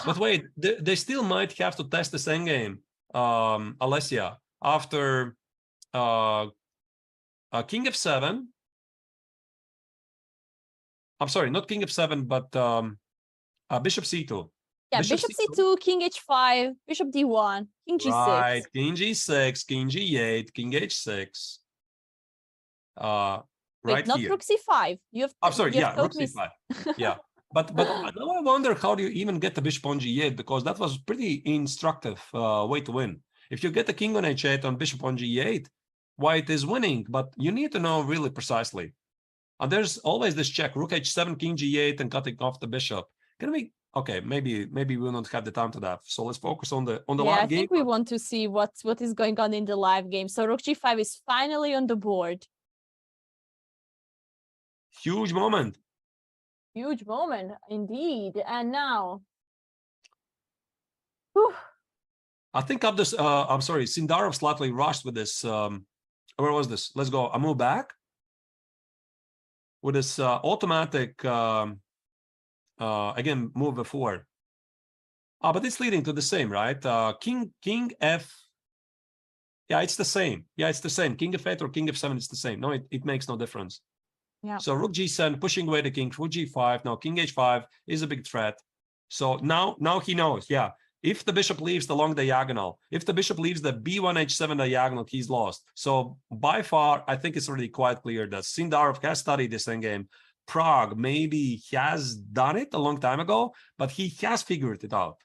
But wait, they still might have to test this endgame, Alessia, after king f7. I'm sorry, not king f7, but bishop c2.
Yeah, bishop c2, king h5, bishop d1, king g6.
Right, king g6, king g8, king h6. Right
not
here.
rook c5. You have.
I'm sorry, yeah, rook
me.
c5. Yeah, but now I wonder how do you even get the bishop on g8, because that was pretty instructive way to win. If you get the king on h8 and bishop on g8, white is winning, but you need to know really precisely. And there's always this check: rook h7, king g8, and cutting off the bishop. Can we? Okay, maybe we don't have the time to that. So let's focus on the live game.
I think we want to see what is going on in the live game. So rook g5 is finally on the board.
Huge moment.
Huge moment, indeed. And now, whew.
I think I'm sorry, Sindarov slightly rushed with this. Where was this? Let's go. I move back with this automatic again move before. But it's leading to the same, right? King f. Yeah, it's the same. Yeah, it's the same. King f8 or king f7, it's the same. No, it makes no difference.
Yeah.
So rook g7, pushing away the king. Rook g5. Now king h5 is a big threat. So now he knows. Yeah, if the bishop leaves the long diagonal, if the bishop leaves the b1 h7 diagonal, he's lost. So by far, I think it's already quite clear that Sindarov has studied this endgame. Pragg maybe has done it a long time ago, but he has figured it out.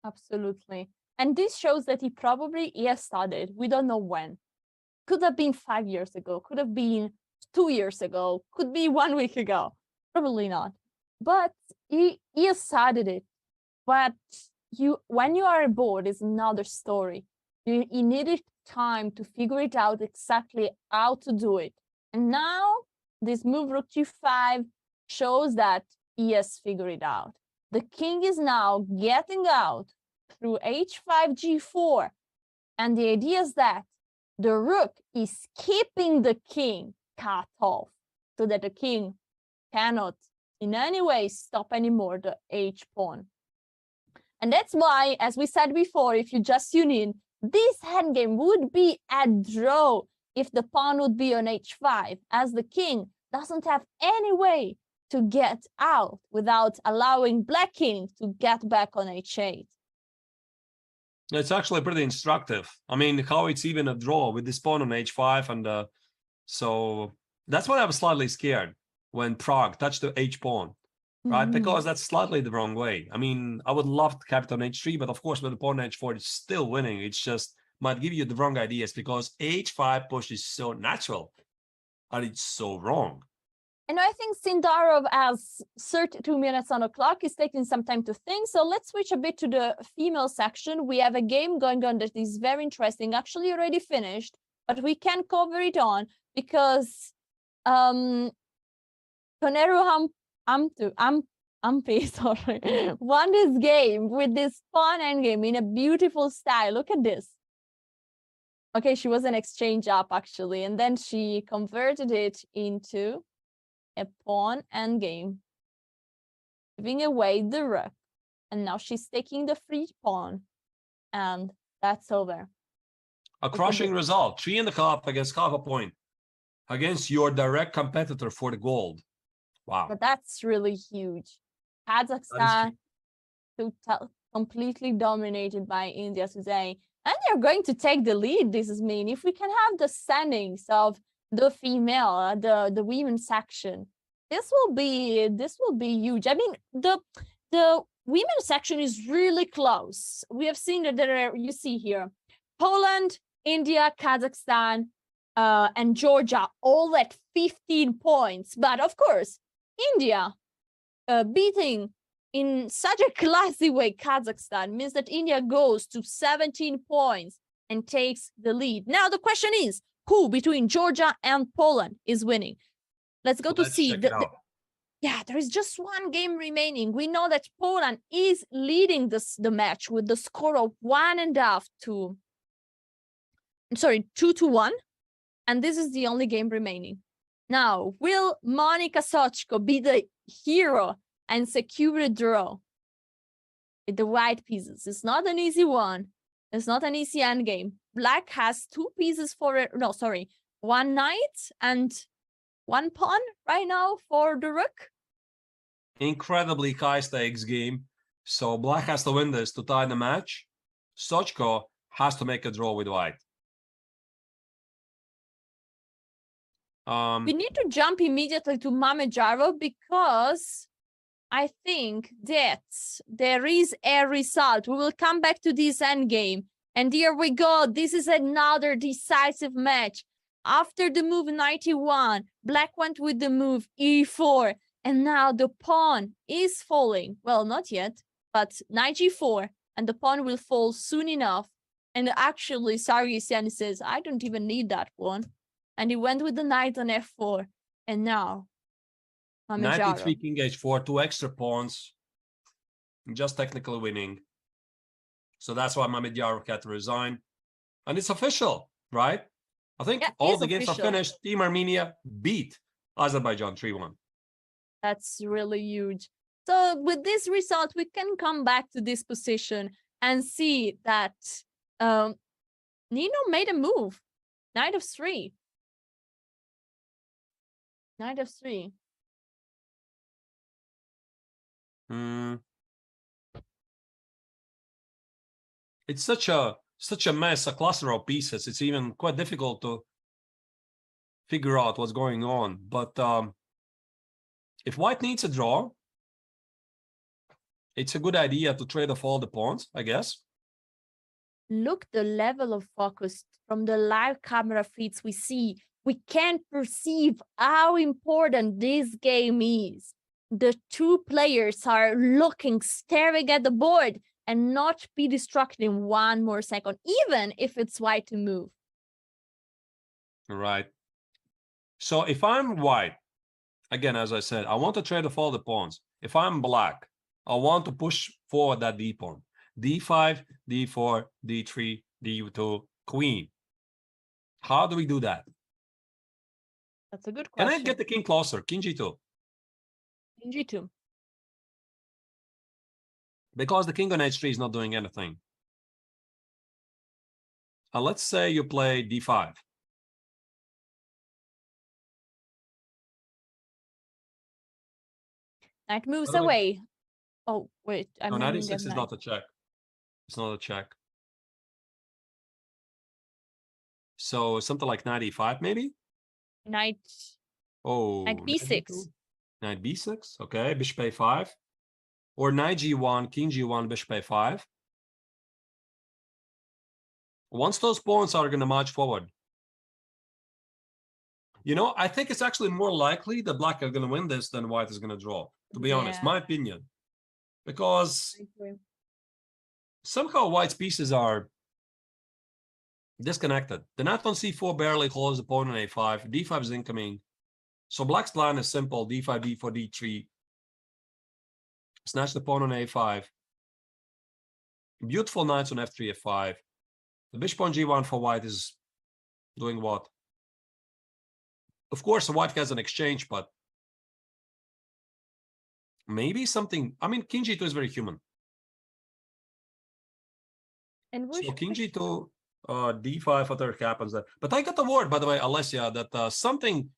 Absolutely. And this shows that he probably has studied. We don't know when. Could have been 5 years ago. Could have been 2 years ago. Could be 1 week ago. Probably not. But he has studied it. But when you are bored, is another story. You needed time to figure it out exactly how to do it. And now this move rook g5 shows that he has figured it out. The king is now getting out through h5 g4. And the idea is that the rook is keeping the king cut off so that the king cannot in any way stop anymore the h pawn. And that's why, as we said before, if you just tune in, this endgame would be a draw if the pawn would be on h5, as the king doesn't have any way to get out without allowing black king to get back on h8.
It's actually pretty instructive. I mean, how it's even a draw with this pawn on h5, and so that's why I was slightly scared when Pragg touched the h pawn, right? Because that's slightly the wrong way. I mean, I would love to capture on h3, but of course, with the pawn on h4, it's still winning. It's just might give you the wrong ideas because h5 push is so natural, and it's so wrong.
And I think Sindarov has 32 minutes on the clock. He's taking some time to think. So let's switch a bit to the female section. We have a game going on that is very interesting, actually already finished, but we can cover it on because Koneru Ampi won this game with this pawn endgame in a beautiful style. Look at this. Okay, she was an exchange up actually, and then she converted it into a pawn endgame, giving away the rook, and now she's taking the free pawn, and that's over.
A crushing result, 3 in the cup against half a point against your direct competitor for the gold. Wow.
But that's really huge. Kazakhstan completely dominated by India today, and they're going to take the lead. This is mean if we can have the standings of the female, the women's section, this will be huge. I mean, the women's section is really close. We have seen that there are, you see here, Poland, India, Kazakhstan, and Georgia all at 15 points. But of course, India beating in such a classy way Kazakhstan means that India goes to 17 points and takes the lead. Now the question is, who between Georgia and Poland is winning? Let's go to see. Yeah, there is just one game remaining. We know that Poland is leading the match with the score of 2-1. And this is the only game remaining. Now, will Monika Sochko be the hero and secure a draw with the white pieces? It's not an easy one. It's not an easy endgame. Black has 2 pieces for it. No, sorry, 1 knight and 1 pawn right now for the rook.
Incredibly high stakes game. So black has to win this to tie the match. Sochko has to make a draw with white.
We need to jump immediately to Mamedyarov because I think that there is a result. We will come back to this endgame. And here we go. This is another decisive match. After the move 91, black went with the move e4. And now the pawn is falling. Well, not yet, but knight g4. And the pawn will fall soon enough. And actually, Sargsyan says, I don't even need that one. And he went with the knight on f4. And now,
knight e3, king h4, 2 extra pawns. Just technically winning. So that's why Mamedyarov had to resign. And it's official, right? I think all the games are finished. Team Armenia beat Azerbaijan 3-1.
That's really huge. So with this result, we can come back to this position and see that Nino made a move. Knight of 3. Knight of 3.
It's such a mess, a cluster of pieces. It's even quite difficult to figure out what's going on. But if white needs a draw, it's a good idea to trade off all the pawns, I guess.
Look, the level of focus from the live camera feeds we see. We can perceive how important this game is. The 2 players are looking, staring at the board and not be distracted in 1 more second, even if it's white to move.
Right. So if I'm white, again, as I said, I want to trade off all the pawns. If I'm black, I want to push forward that d pawn. d5, d4, d3, d2, queen. How do we do that?
That's a good
Can
question.
I get the king closer? King g2.
King G2.
Because the king on h3 is not doing anything. Let's say you play d5.
Knight moves
By the way-
away. Oh, wait. I'm
No, knight
having
e6
that
is
knight.
not a check. It's not a check. So something like knight e5, maybe?
Knight.
Oh,
Knight b6.
Knight b6, okay, bishop a5. Or knight g1, king g1, bishop a5. Once those pawns are going to march forward. You know, I think it's actually more likely that black are going to win this than white is going to draw, to be honest,
Yeah.
my opinion. Because
I agree.
somehow white's pieces are disconnected. The knight on c4 barely holds the pawn on a5. d5 is incoming. So black's plan is simple. d5, d4, d3. Snatch the pawn on a5. Beautiful knights on f3, f5. The bishop on g1 for white is doing what? Of course, white has an exchange, but maybe something. I mean, king g2 is very human.
And which
So king g2, d5, whatever happens there. But I got the word, by the way, Alessia, that something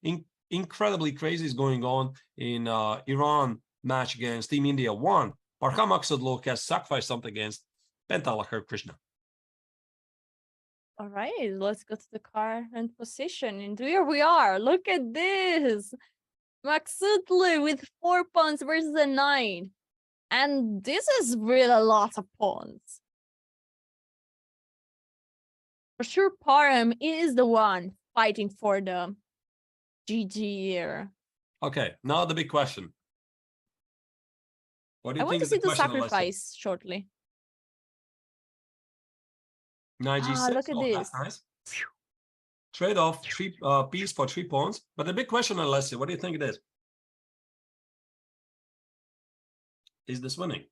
incredibly crazy is going on in Iran match against Team India 1. Parham Aksadlu has sacrificed something against Pentalakar Krishna.
All right, let's go to the current position. And here we are. Look at this. Maksutlu with 4 pawns versus a 9. And this is really a lot of pawns. For sure, Parham is the one fighting for the GG here.
Okay, now the big question. What do
I
you
want
think
to
is
see
the
the
question, Alessia?
sacrifice shortly.
Knight g6.
Look at
Oh,
this.
that's nice. Trade off three piece for 3 pawns. But the big question, Alessia, what do you think it is? Is this winning?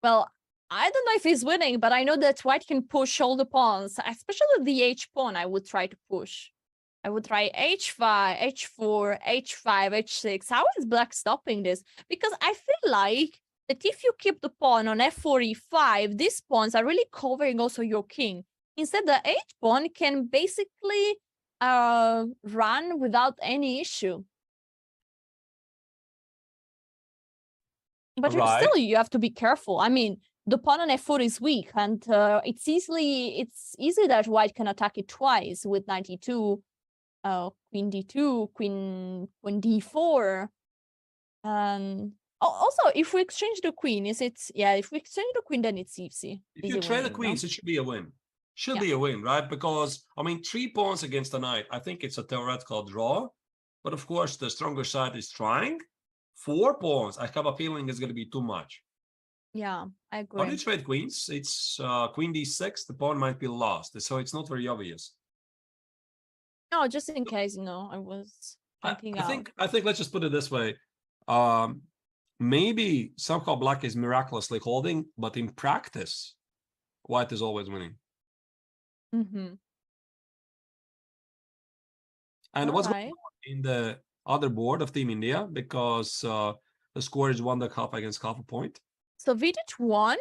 Well, I don't know if he's winning, but I know that white can push all the pawns, especially the h pawn. I would try to push. I would try h5, h4, h5, h6. How is black stopping this? Because I feel like that if you keep the pawn on f4, e5, these pawns are really covering also your king. Instead, the h pawn can basically run without any issue. But
Right.
still, you have to be careful. I mean, the pawn on f4 is weak, and it's easy that white can attack it twice with knight e2, queen d2, queen d4, and also if we exchange the queen, is it? Yeah, if we exchange the queen, then it's easy.
If
Easy
you trade the
winning, no?
queens, it should be a win. Should
Yeah.
be a win, right? Because, I mean, 3 pawns against the knight, I think it's a theoretical draw. But of course, the stronger side is trying. 4 pawns, I have a feeling is going to be too much.
Yeah, I
How
agree.
do you trade queens? It's queen d6, the pawn might be lost. So it's not very obvious.
No, just in case, I was
I
checking out.
think let's just put it this way. Maybe somehow black is miraculously holding, but in practice, white is always winning.
Mm-hmm.
And what's
All
going
right.
on in the other board of Team India? Because the score is 1.5 against half a point.
So Vidic won,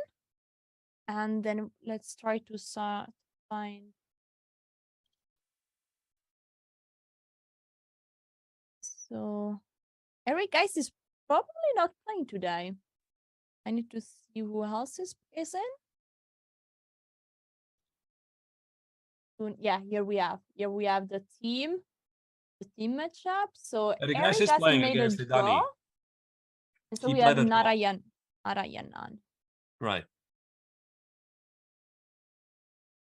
and then let's try to find. So Eric Geis is probably not playing today. I need to see who else is in. Yeah, here we have the team matchup. So
Eric
Eric
Geis is
Geis
playing
made a
against Idani.
draw. And so
He
we have
played a draw.
Narayanan.
Right.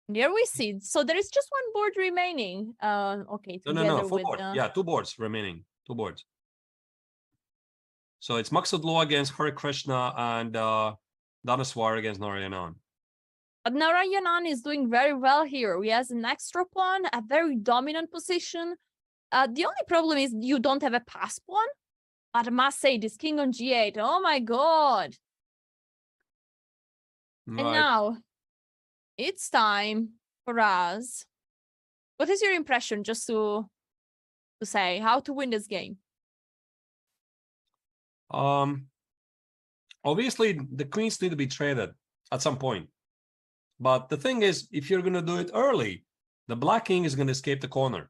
And here we see. So there is just one board remaining. Okay,
No,
together
4
with
boards. Yeah, 2 boards remaining. 2 boards. So it's Maksudlu against Hare Krishna and Dhanaswar against Narayanan.
But Narayanan is doing very well here. He has an extra pawn, a very dominant position. The only problem is you don't have a pass pawn. But I must say, this king on g8, oh my god. And
Right.
now, it's time for us. What is your impression, just to say, how to win this game?
Obviously, the queens need to be traded at some point. But the thing is, if you're going to do it early, the black king is going to escape the corner.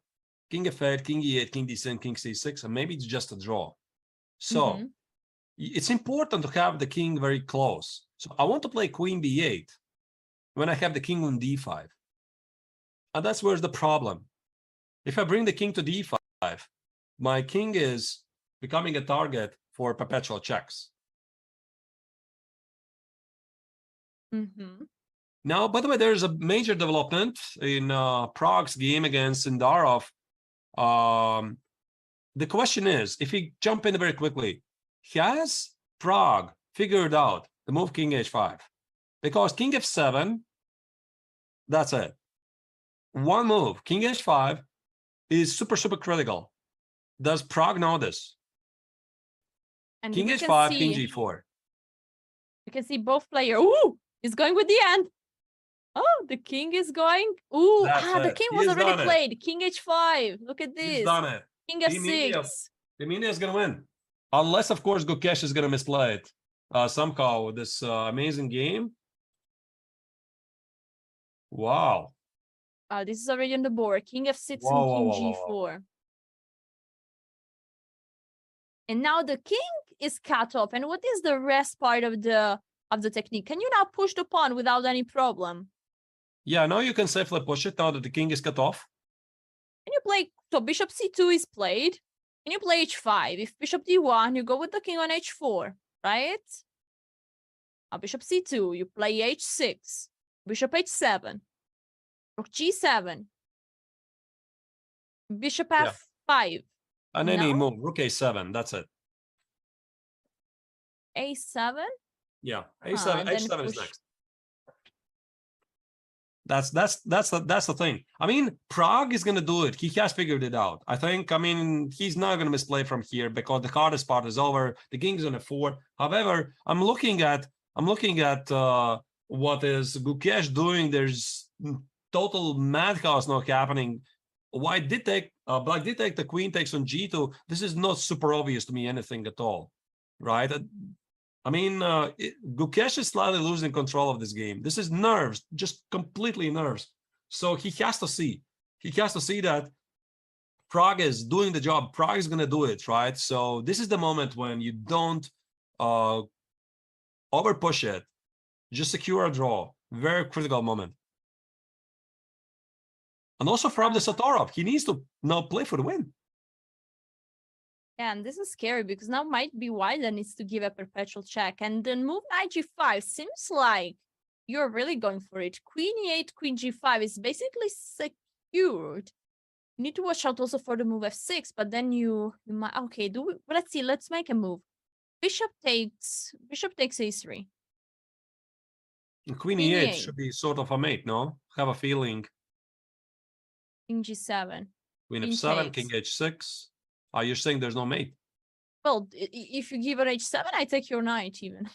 King f8, king e8, king d7, king c6, and maybe it's just a draw. So it's important to have the king very close. So I want to play queen b8 when I have the king on d5. And that's where's the problem. If I bring the king to d5, my king is becoming a target for perpetual checks. Now, by the way, there's a major development in Prag's game against Sindarov. The question is, if we jump in very quickly, has Prag figured out the move king h5? Because king f7, that's it. One move, king h5, is super, super critical. Does Prag know this?
And
King
we
h5,
can
king
see,
g4.
you can see both players. Ooh, he's going with the end. Oh, the king is going. Ooh,
That's
the
it.
king
He
was
has
already
done it.
played. King h5. Look at
He's
this.
done it.
King
Team India.
f6.
Team India is going to win. Unless, of course, Gukesh is going to misplay it somehow with this amazing game. Wow.
This is already on the board. King f6
Whoa,
and
whoa,
king
whoa, whoa,
g4. And now the king is cut off. And what is the rest part of the technique? Can you now push the pawn without any problem?
Yeah, now you can safely push it now that the king is cut off.
Can you play, so bishop c2 is played. Can you play h5? If bishop d1, you go with the king on h4, right? Now bishop c2, you play h6. Bishop h7. Rook g7. Bishop f5.
And any
No?
move, rook a7, that's it.
a7?
Yeah,
and
a7,
then
h7 is
push.
next. That's the thing. I mean, Prag is gonna do it. He has figured it out. I think. I mean, he's not gonna misplay from here because the hardest part is over. The king's on a4. However, I'm looking at what is Gukesh doing. There's total madhouse now happening. White did take, black did take the queen takes on g2. This is not super obvious to me anything at all, right? I mean, Gukesh is slightly losing control of this game. This is nerves, just completely nerves. So he has to see. He has to see that Prag is doing the job. Prag is going to do it, right? So this is the moment when you don't over push it. Just secure a draw. Very critical moment. And also for Abdusatorov, he needs to now play for the win.
Yeah, and this is scary because now might be white that needs to give a perpetual check. And then move knight g5 seems like you're really going for it. Queen e8, queen g5 is basically secured. You need to watch out also for the move f6, but then you might, okay, let's see, let's make a move. Bishop takes a3.
And Queen
Queen
e8
e8.
should be sort of a mate, no? Have a feeling.
King g7.
Queen
King
f7,
takes.
king h6. You're saying there's no mate?
Well, if you give her h7, I take your knight even.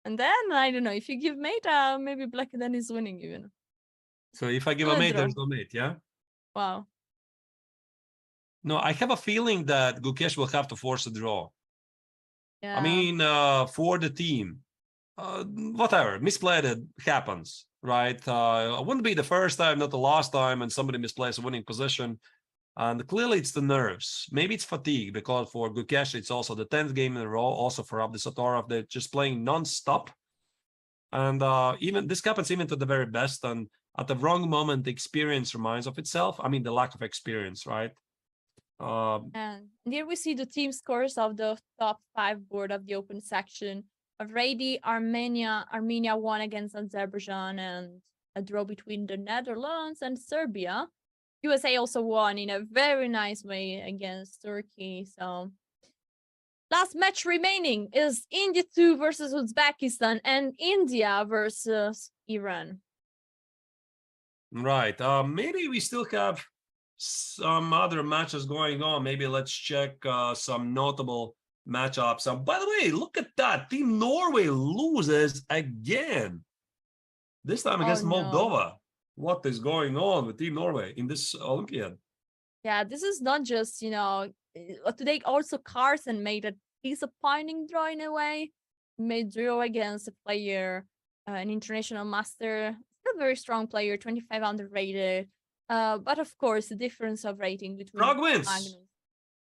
And then, I don't know, if you give mate, maybe black then is winning even.
So if I give a
Good
mate,
draw.
there's no mate, yeah?
Wow.
No, I have a feeling that Gukesh will have to force a draw.
Yeah.
I mean, for the team, whatever, misplayed it happens, right? It wouldn't be the first time, not the last time, and somebody misplays a winning position. And clearly it's the nerves. Maybe it's fatigue, because for Gukesh, it's also the 10th game in a row. Also for Abdusatorov, they're just playing non-stop. And even this happens even to the very best. And at the wrong moment, the experience reminds of itself. I mean, the lack of experience, right?
And here we see the team scores of the top 5 board of the open section. Already, Armenia won against Azerbaijan, and a draw between the Netherlands and Serbia. USA also won in a very nice way against Turkey. So last match remaining is India 2 versus Uzbekistan and India versus Iran.
Right. Maybe we still have some other matches going on. Maybe let's check some notable matchups. By the way, look at that. Team Norway loses again. This time against Moldova. What is going on with Team Norway in this Olympiad?
Yeah, this is not just, today also Carson made a disappointing draw in a way. Made draw against a player, an international master, a very strong player, 2500 rated. But of course, the difference of rating between
Prague wins.
Magnus.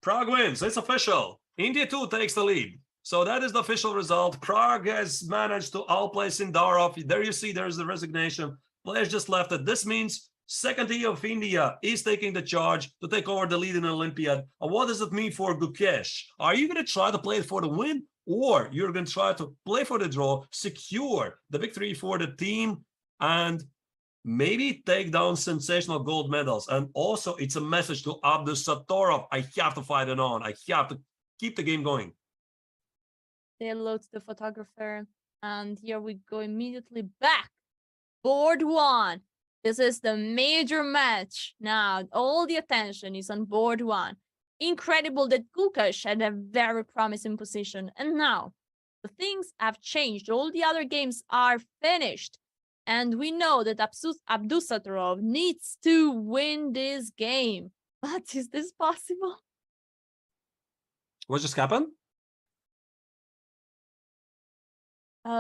Prague wins. It's official. India 2 takes the lead. So that is the official result. Prague has managed to outplay Sindarov. There you see there's the resignation. Players just left it. This means second tier of India is taking the charge to take over the lead in the Olympiad. And what does it mean for Gukesh? Are you going to try to play it for the win? Or you're going to try to play for the draw, secure the victory for the team, and maybe take down sensational gold medals? And also, it's a message to Abdusattorov. I have to fight it on. I have to keep the game going.
They load the photographer, and here we go immediately back. Board 1. This is the major match. Now, all the attention is on board 1. Incredible that Gukesh had a very promising position. And now, the things have changed. All the other games are finished. And we know that Abdusattorov needs to win this game. But is this possible?
What just happened?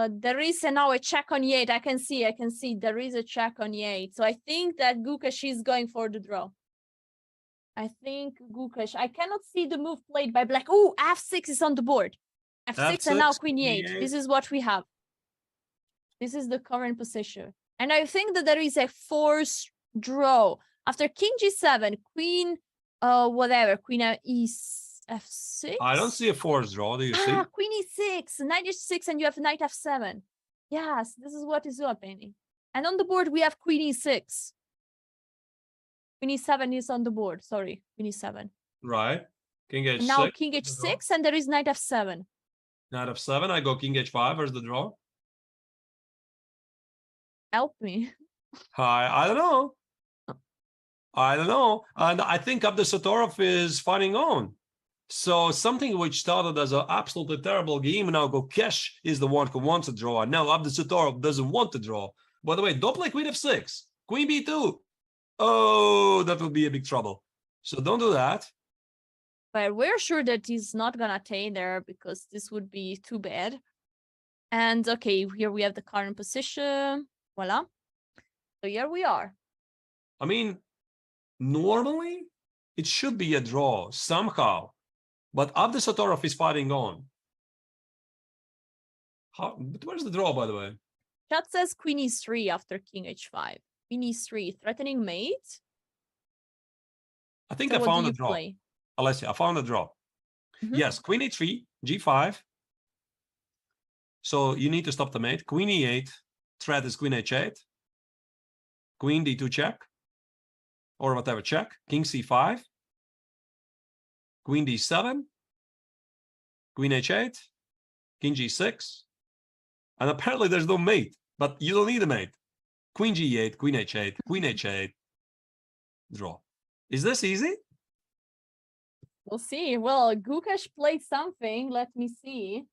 There is now a check on E8. I can see there is a check on E8. So I think that Gukesh is going for the draw. I think Gukesh. I cannot see the move played by Black. Oh, F6 is on the board. F6 and now Queen E8. This is what we have. This is the current position. And I think that there is a forced draw. After King G7, Queen, Queen F6?
I don't see a forced draw. Do you see?
Queen E6, Knight H6, and you have Knight F7. Yes, this is what is happening. And on the board, we have Queen E6. Queen E7 is on the board. Sorry, Queen E7.
Right. King H6.
Now King H6, and there is Knight F7.
Knight F7. I go King H5. Where's the draw?
Help me.
I don't know. I don't know. And I think Abdusattorov is fighting on. So something which started as an absolutely terrible game, now Gukesh is the one who wants to draw. And now Abdusattorov doesn't want to draw. By the way, don't play Queen F6. Queen B2. Oh, that would be a big trouble. So don't do that.
But we're sure that he's not gonna take there because this would be too bad. And okay, here we have the current position. Voila. So here we are.
I mean, normally it should be a draw somehow. But Abdusattorov is fighting on. But where's the draw, by the way?
Chat says Queen E3 after King H5. Queen E3, threatening mate.
I think
So
I found a draw.
play?
Alessia, I found a draw.
Mhm.
Yes, Queen E3, G5. So you need to stop the mate. Queen E8, threat is Queen H8. Queen D2 check. Or whatever, check. King C5. Queen D7. Queen H8. King G6. And apparently there's no mate, but you don't need a mate. Queen G8, Queen H8, Queen H8. Draw. Is this easy?
We'll see. Well, Gukesh played something. Let me see.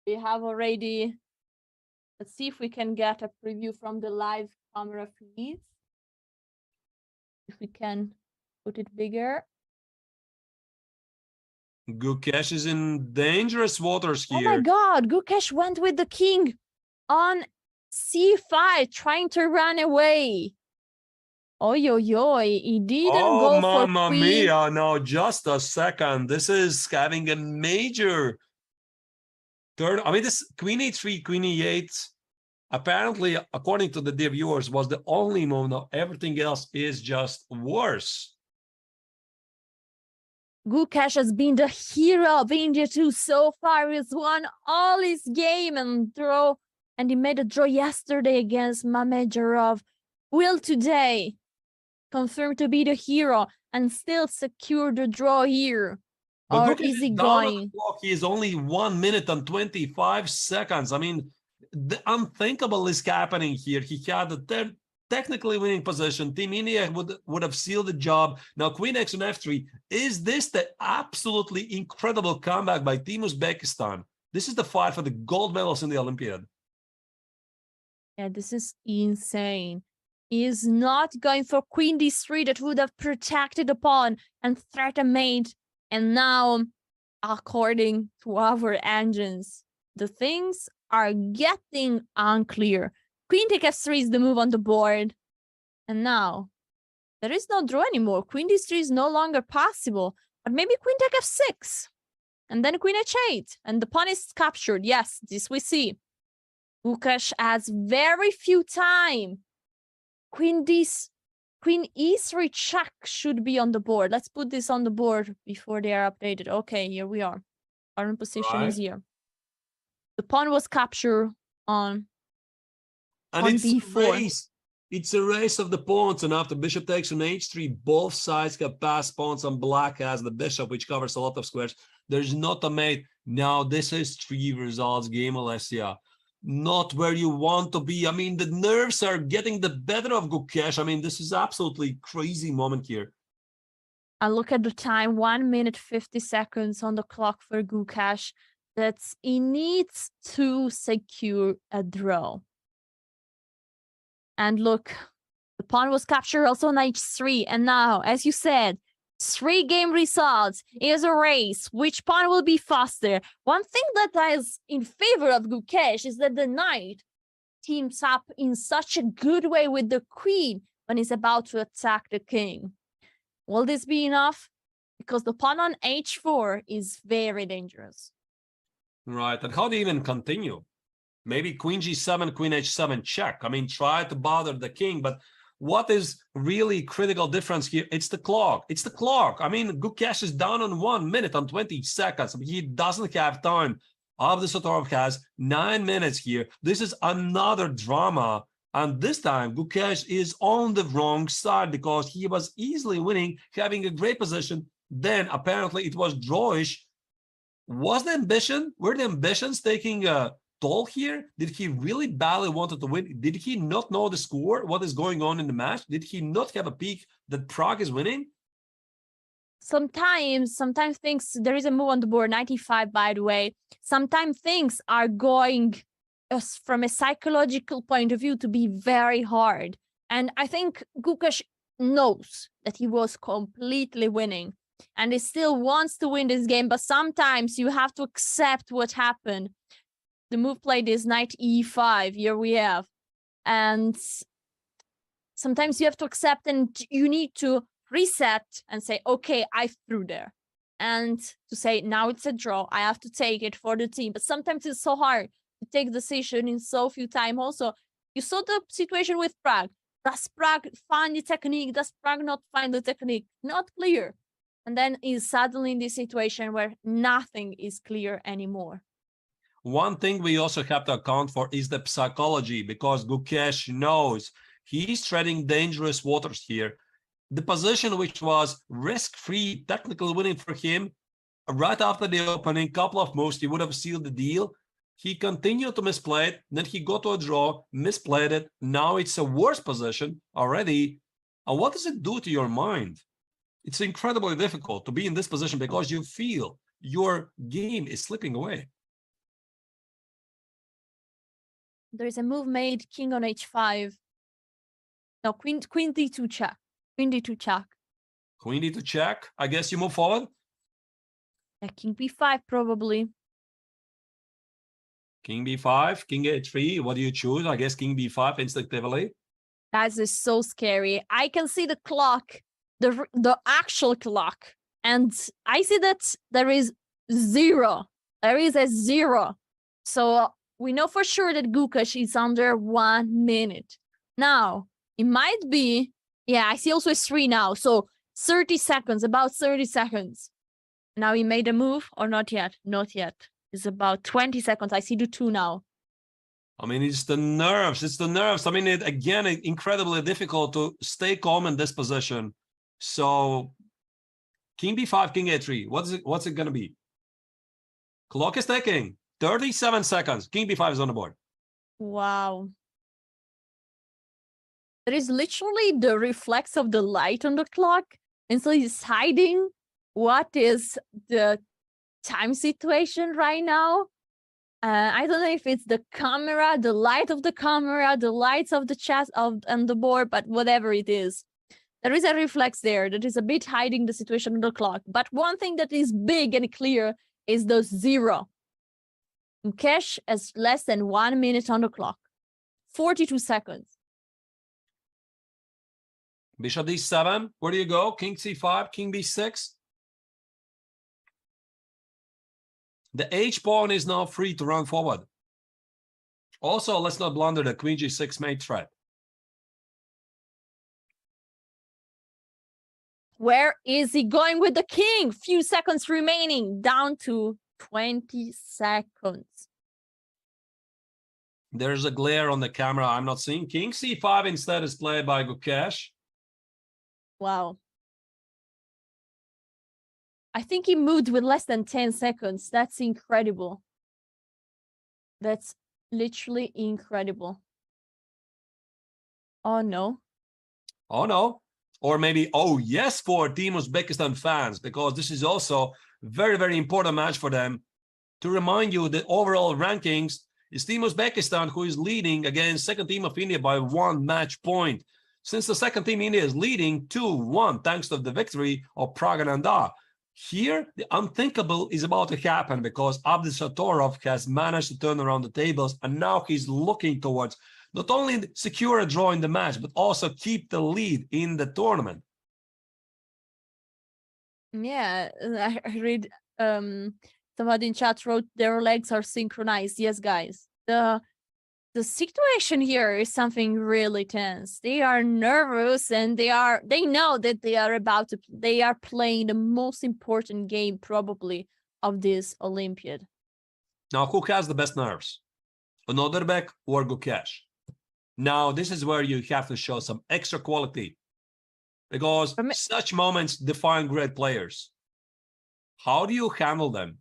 We have already. Let's see if we can get a preview from the live camera feeds. If we can put it bigger.
Gukesh is in dangerous waters here.
Oh my God, Gukesh went with the king on C5, trying to run away. Oi, oi, oi, he didn't go for
Mamma
queen.
mia, no, just a second. This is having a major turn. I mean, this Queen E3, Queen E8, apparently, according to the dear viewers, was the only move. Now, everything else is just worse.
Gukesh has been the hero of India too so far. He's won all his game and he made a draw yesterday against Mamedjarov. Will today confirm to be the hero and still secure the draw here?
But
Or
Gukesh
is he
down on the
going?
clock. He is only 1 minute and 25 seconds. I mean, the unthinkable is happening here. He had the third technically winning position. Team India would have sealed the job. Now Queen X on F3. Is this the absolutely incredible comeback by Team Uzbekistan? This is the fight for the gold medals in the Olympiad.
Yeah, this is insane. He is not going for Queen D3 that would have protected the pawn and threatened mate. And now, according to our engines, the things are getting unclear. Queen take F3 is the move on the board. And now, there is no draw anymore. Queen D3 is no longer possible. But maybe Queen take F6. And then Queen H8. And the pawn is captured. Yes, this we see. Gukesh has very few time. Queen E3 check should be on the board. Let's put this on the board before they are updated. Okay, here we are. Current position is here. The pawn was captured on
it's
B4.
A race. It's a race of the pawns, and after bishop takes on H3, both sides have passed pawns, and black has the bishop, which covers a lot of squares. There's not a mate. Now this is 3 results game, Alessia. Not where you want to be. I mean, the nerves are getting the better of Gukesh. I mean, this is absolutely crazy moment here.
And look at the time, 1 minute 50 seconds on the clock for Gukesh. That's he needs to secure a draw. And look, the pawn was captured also on H3. And now, as you said, 3 game results is a race. Which pawn will be faster? One thing that is in favor of Gukesh is that the knight teams up in such a good way with the queen when he's about to attack the king. Will this be enough? Because the pawn on H4 is very dangerous.
Right, and how do you even continue? Maybe Queen G7, Queen H7 check. I mean, try to bother the king, but what is really critical difference here? It's the clock. It's the clock. I mean, Gukesh is down on 1 minute and 20 seconds. He doesn't have time. Avdesatov has 9 minutes here. This is another drama. And this time, Gukesh is on the wrong side because he was easily winning, having a great position. Then apparently it was drawish. Was the ambition? Were the ambitions taking a toll here? Did he really badly wanted to win? Did he not know the score? What is going on in the match? Did he not have a peek that Pragg is winning?
Sometimes things, there is a move on the board, 95, by the way. Sometimes things are going from a psychological point of view to be very hard. And I think Gukesh knows that he was completely winning and he still wants to win this game. But sometimes you have to accept what happened. The move played is knight E5. Here we have. And sometimes you have to accept and you need to reset and say, okay, I threw there. And to say, now it's a draw. I have to take it for the team. But sometimes it's so hard to take decision in so few time. Also, you saw the situation with Pragg. Does Pragg find the technique? Does Pragg not find the technique? Not clear. And then is suddenly in this situation where nothing is clear anymore.
One thing we also have to account for is the psychology, because Gukesh knows he's treading dangerous waters here. The position which was risk-free, technically winning for him, right after the opening, couple of moves, he would have sealed the deal. He continued to misplay it, then he got to a draw, misplayed it. Now it's a worse position already. And what does it do to your mind? It's incredibly difficult to be in this position because you feel your game is slipping away.
There is a move made, king on H5. No, queen D2 check. Queen D2 check.
Queen D2 check. I guess you move forward.
Yeah, king B5 probably.
King B5, King A3. What do you choose? I guess King B5 instinctively.
That is so scary. I can see the clock, the actual clock, and I see that there is 0. There is a 0. So we know for sure that Gukesh is under 1 minute. Now, it might be, yeah, I see also a 3 now. So 30 seconds, about 30 seconds. Now he made a move or not yet? Not yet. It's about 20 seconds. I see the 2 now.
I mean, it's the nerves. It's the nerves. I mean, again, incredibly difficult to stay calm in this position. So, King B5, King A3. What's it going to be? Clock is ticking. 37 seconds. King B5 is on the board.
Wow. There is literally the reflex of the light on the clock. And so he's hiding what is the time situation right now. I don't know if it's the camera, the light of the camera, the lights of the chat and the board, but whatever it is. There is a reflex there that is a bit hiding the situation on the clock. But one thing that is big and clear is the 0. Gukesh has less than 1 minute on the clock. 42 seconds.
Bishop d7. Where do you go? King c5, king b6. The h pawn is now free to run forward. Also, let's not blunder the queen g6 mate threat.
Where is he going with the king? Few seconds remaining, down to 20 seconds.
There's a glare on the camera I'm not seeing. King c5 instead is played by Gukesh.
Wow. I think he moved with less than 10 seconds. That's incredible. That's literally incredible. Oh, no.
Oh, no. Or maybe, oh, yes, for Team Uzbekistan fans, because this is also very, very important match for them. To remind you, the overall rankings is Team Uzbekistan who is leading against second team of India by 1 match point. Since the second team India is leading 2-1 thanks to the victory of Pragananda. Here, the unthinkable is about to happen because Abdusattorov has managed to turn around the tables and now he's looking towards not only secure a draw in the match, but also keep the lead in the tournament.
Yeah, I read somebody in chat wrote their legs are synchronized. Yes, guys. The situation here is something really tense. They are nervous and they know that they are playing the most important game probably of this Olympiad.
Now, who has the best nerves? Onoderbek or Gukesh? Now, this is where you have to show some extra quality because such moments define great players. How do you handle them?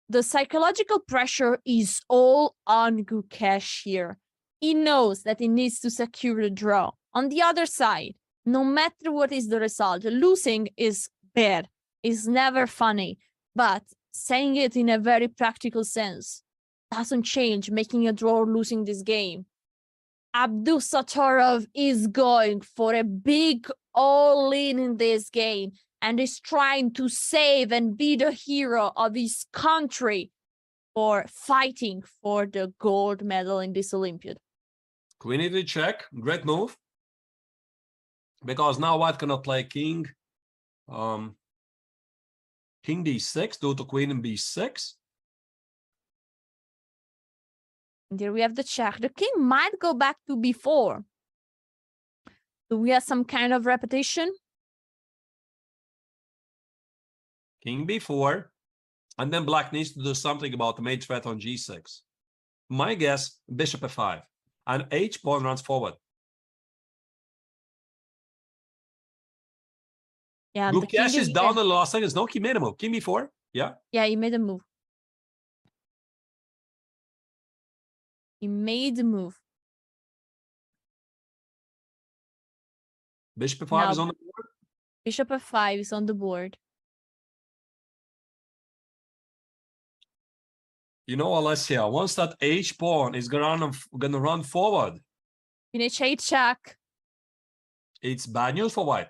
The psychological pressure is all on Gukesh here. He knows that he needs to secure the draw. On the other side, no matter what is the result, losing is bad. It's never funny. But saying it in a very practical sense doesn't change making a draw or losing this game. Abdusattorov is going for a big all-in in this game and is trying to save and be the hero of his country for fighting for the gold medal in this Olympiad.
Queen e3 check, great move. Because now white cannot play king. King d6 due to queen in b6.
And here we have the check. The king might go back to b4. Do we have some kind of repetition?
King b4, and then black needs to do something about the mate threat on g6. My guess, bishop f5, and h pawn runs forward.
Yeah,
Gukesh is down the last seconds. No, he made a move. King b4, yeah.
Yeah, he made a move. He made a move.
Bishop f5
Now,
is on the board.
Bishop f5 is on the board.
You know, Alessia, once that h pawn is gonna run forward,
In h8 check.
it's bad news for white.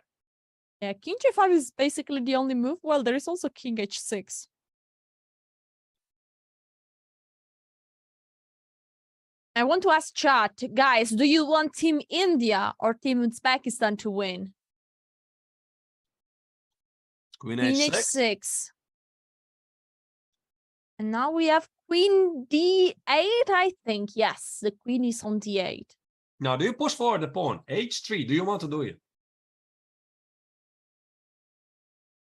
Yeah, king g5 is basically the only move. Well, there is also king h6. I want to ask chat, guys, do you want Team India or Team Uzbekistan to win?
Queen
Queen
h6.
h6. And now we have queen d8, I think. Yes, the queen is on d8.
Now, do you push forward the pawn? h3, do you want to do it?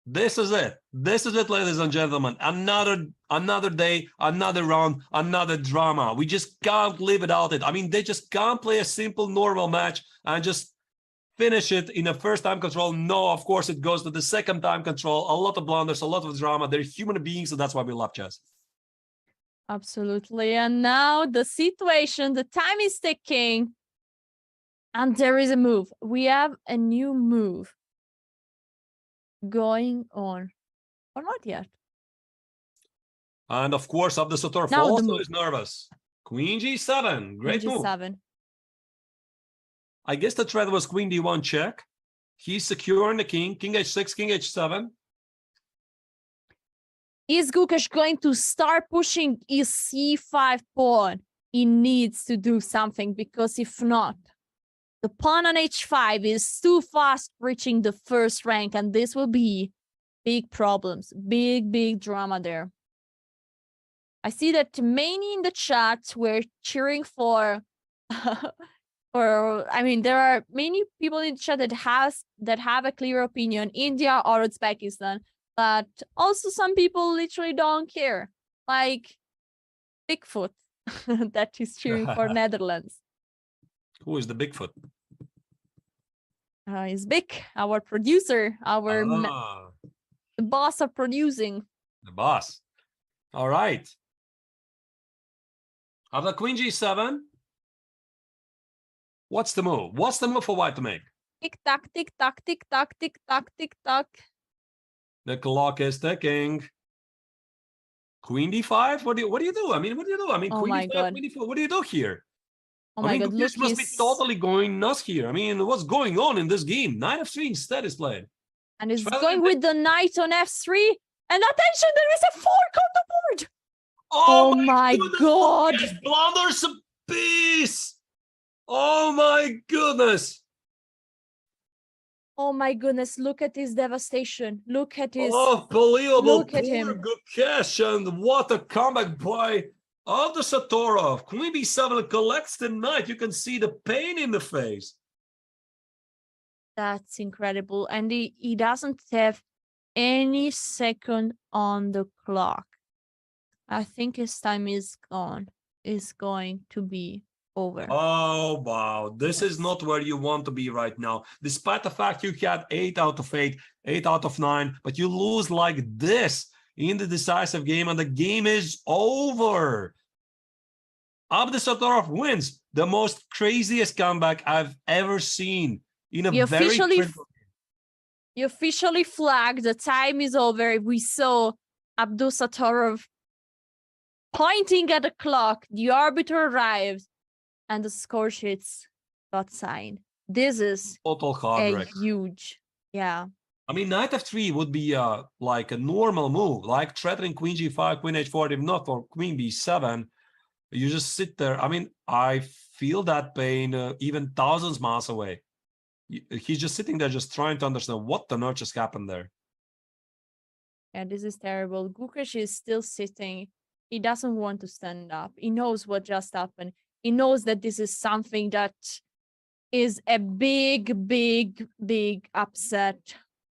This is it. This is it, ladies and gentlemen. Another day, another round, another drama. We just can't live without it. I mean, they just can't play a simple, normal match and just finish it in a first time control. No, of course, it goes to the second time control. A lot of blunders, a lot of drama. They're human beings, and that's why we love chess.
Absolutely. And now the situation, the time is ticking. And there is a move. We have a new move going on. Or not yet.
And of course, Abdusattorov
Now the
also
move.
is nervous. Queen G7. Great
Queen
move.
G7.
I guess the threat was Queen D1 check. He's securing the king. King H6, King H7.
Is Gukesh going to start pushing his C5 pawn? He needs to do something, because if not, the pawn on H5 is too fast reaching the first rank, and this will be big problems, big drama there. I see that many in the chat were cheering for, I mean, there are many people in the chat that have a clear opinion, India or Uzbekistan, but also some people literally don't care, like Bigfoot, that is cheering for Netherlands.
Who is the Bigfoot?
Is Big, our producer, the boss of producing.
The boss. All right. After Queen G7, what's the move? What's the move for white to make?
Tick tock, tick tock, tick tock, tick tock, tick tock.
The clock is ticking. Queen D5? What do you do? I mean, what do you do? I mean,
Oh
Queen
my
D5,
God.
Queen D4, what do you do here?
Oh
I
my
mean,
God,
Gukesh
look,
must be
he's...
totally going nuts here. I mean, what's going on in this game? Knight F3 instead is played.
And he's
Rather
going
than-
with the knight on F3. And attention, there is a fork on the board.
Oh,
Oh my
goodness,
God.
Gukesh blunders a piece. Oh my goodness.
Oh my goodness, look at his devastation. Look at his...
Unbelievable.
Look at
Poor
him.
Gukesh, and what a comeback by Abdusattorov. Queen B7 collects the knight. You can see the pain in the face.
That's incredible. And he doesn't have any second on the clock. I think his time is gone. Is going to be over.
Oh, wow. This is not where you want to be right now. Despite the fact you had 8 out of 8, 8 out of 9, but you lose like this in the decisive game, and the game is over. Abdusattorov wins. The most craziest comeback I've ever seen in a
You
very
officially
critical...
You officially flagged. The time is over. We saw Abdusattorov pointing at the clock. The arbiter arrived, and the score sheets got signed. This is
total heartbreak.
a huge, yeah.
I mean, Knight F3 would be like a normal move, like threatening Queen G5, Queen H4, if not for Queen B7. You just sit there. I mean, I feel that pain even thousands miles away. He's just sitting there, just trying to understand what on earth just happened there.
Yeah, this is terrible. Gukesh is still sitting. He doesn't want to stand up. He knows what just happened. He knows that this is something that is a big upset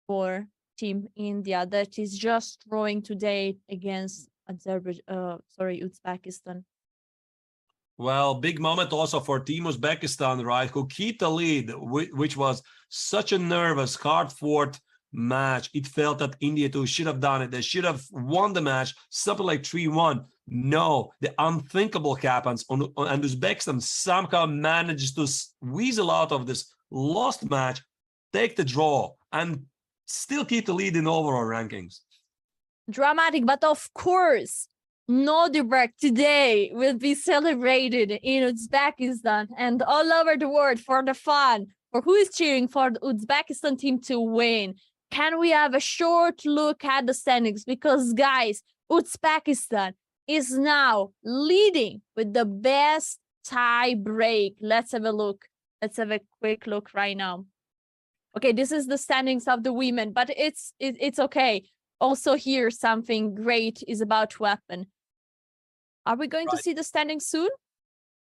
for Team India that is just drawing today against Uzbekistan.
Well, big moment also for Team Uzbekistan, right? Who keep the lead, which was such a nervous, hard-fought match. It felt that India too should have done it. They should have won the match, something like 3-1. No, the unthinkable happens, and Uzbekistan somehow manages to weasel out of this lost match, take the draw, and still keep the lead in overall rankings.
Dramatic, but of course, Nodibek today will be celebrated in Uzbekistan and all over the world for the fun. For who is cheering for the Uzbekistan team to win? Can we have a short look at the standings? Because guys, Uzbekistan is now leading with the best tie break. Let's have a look. Let's have a quick look right now. Okay, this is the standings of the women, but it's okay. Also here, something great is about to happen. Are we going to see the standings soon?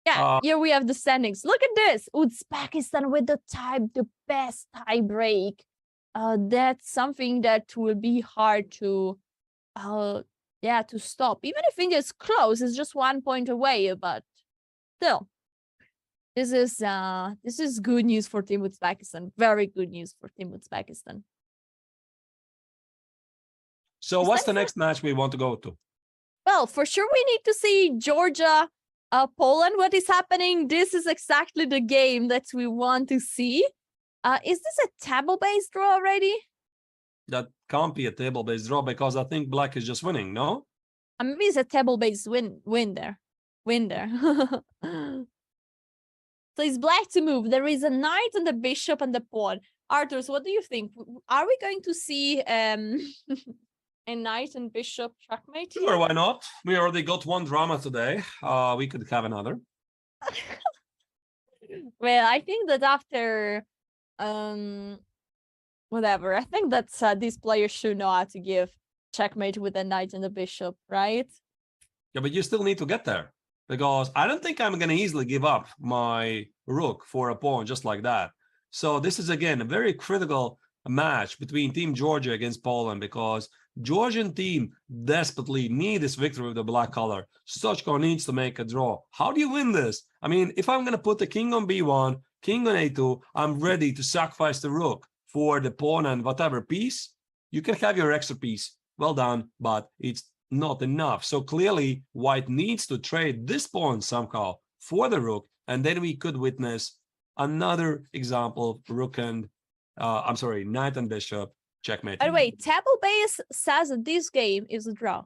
Yeah, here we have the standings. Look at this. Uzbekistan with the best tie break. That's something that will be hard to stop. Even if India is close, it's just 1 point away, but still. This is good news for Team Uzbekistan. Very good news for Team Uzbekistan.
So what's the next match we want to go to?
Well, for sure, we need to see Georgia, Poland. What is happening? This is exactly the game that we want to see. Is this a table-based draw already?
That can't be a table-based draw because I think black is just winning, no?
Maybe it's a table-based win there. So it's black to move. There is a knight and the bishop and the pawn. Arthur, so what do you think? Are we going to see a knight and bishop checkmate here?
Sure, why not? We already got one drama today. We could have another.
Well, I think that after whatever, I think that these players should know how to give checkmate with the knight and the bishop, right?
Yeah, but you still need to get there because I don't think I'm going to easily give up my rook for a pawn just like that. So this is, again, a very critical match between Team Georgia against Poland because Georgian team desperately need this victory with the black color. Stoichkov needs to make a draw. How do you win this? I mean, if I'm going to put the king on b1, king on a2, I'm ready to sacrifice the rook for the pawn and whatever piece. You can have your extra piece. Well done, but it's not enough. So clearly, white needs to trade this pawn somehow for the rook, and then we could witness another example of rook and, knight and bishop checkmate.
By the way, table base says that this game is a draw.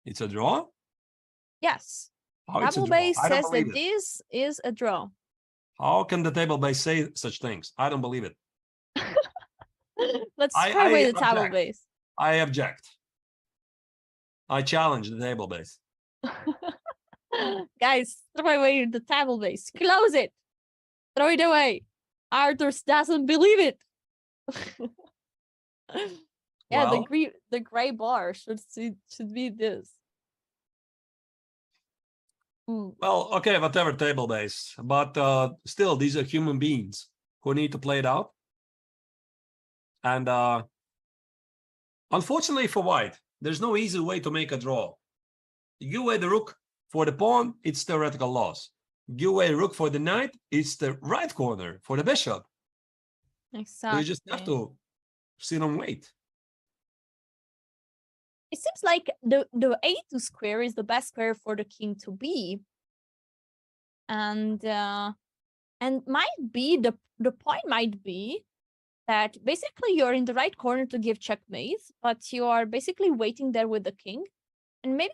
It's a draw?
Yes.
How it's a
Table
draw?
base
I don't
says
believe
that
it.
this is a draw.
How can the table base say such things? I don't believe it.
Let's
I
try with the table
object.
base.
I object. I challenge the table base.
Guys, throw away the table base. Close it. Throw it away. Arthur doesn't believe it. Yeah,
Well,
the gray bar should be this.
Well, okay, whatever, table base. But still, these are human beings who need to play it out. And unfortunately for white, there's no easy way to make a draw. You give away the rook for the pawn, it's theoretical loss. Give away rook for the knight, it's the right corner for the bishop.
Exactly.
So you just have to sit and wait.
It seems like the a2 square is the best square for the king to be, and might be the point might be that basically you're in the right corner to give checkmate, but you are basically waiting there with the king, and maybe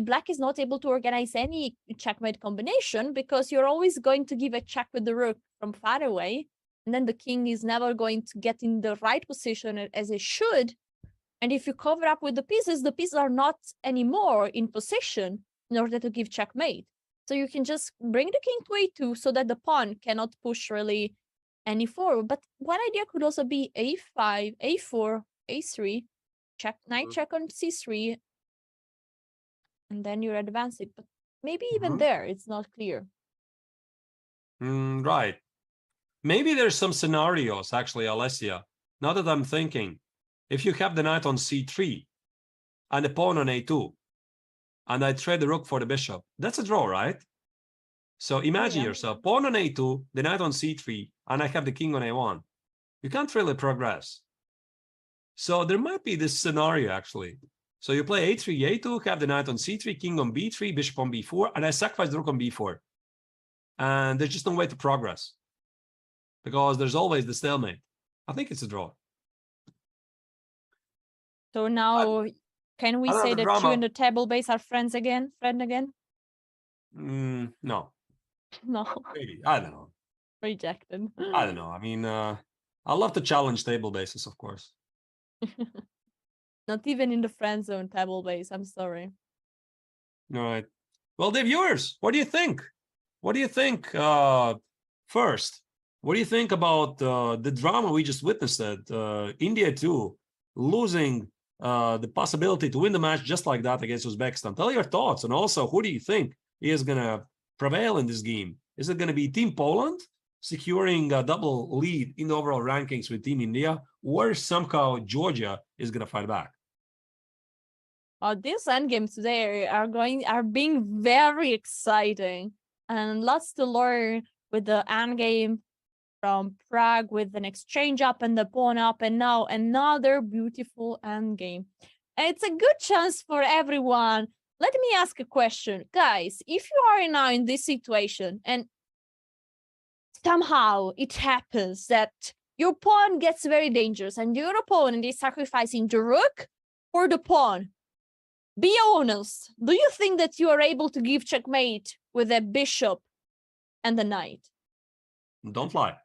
black is not able to organize any checkmate combination because you're always going to give a check with the rook from far away, and then the king is never going to get in the right position as it should. And if you cover up with the pieces are not anymore in position in order to give checkmate. So you can just bring the king to a2 so that the pawn cannot push really any forward. But one idea could also be a5, a4, a3, check, knight check on c3, and then you're advancing. But maybe even there, it's not clear.
Right. Maybe there's some scenarios, actually, Alessia. Now that I'm thinking, if you have the knight on c3 and the pawn on a2, and I trade the rook for the bishop, that's a draw, right? So imagine yourself, pawn on a2, the knight on c3, and I have the king on a1. You can't really progress. So there might be this scenario, actually. So you play a3, a2, have the knight on c3, king on b3, bishop on b4, and I sacrifice the rook on b4. And there's just no way to progress because there's always the stalemate. I think it's a draw.
So now, can we say that you and the table base are friends again? Friend again?
No.
No.
Maybe. I don't know.
Rejected.
I don't know. I mean, I love to challenge table bases, of course.
Not even in the friend zone table base. I'm sorry.
All right. Well, the viewers, what do you think? What do you think? First, what do you think about the drama we just witnessed at India 2 losing the possibility to win the match just like that against Uzbekistan? Tell your thoughts, and also who do you think is going to prevail in this game? Is it going to be Team Poland securing a double lead in the overall rankings with Team India, or somehow Georgia is going to fight back?
These endgames today are being very exciting, and lots to learn with the endgame from Prague with an exchange up and the pawn up, and now another beautiful endgame. It's a good chance for everyone. Let me ask a question. Guys, if you are now in this situation and somehow it happens that your pawn gets very dangerous and your opponent is sacrificing the rook or the pawn, be honest. Do you think that you are able to give checkmate with a bishop and a knight?
Don't lie.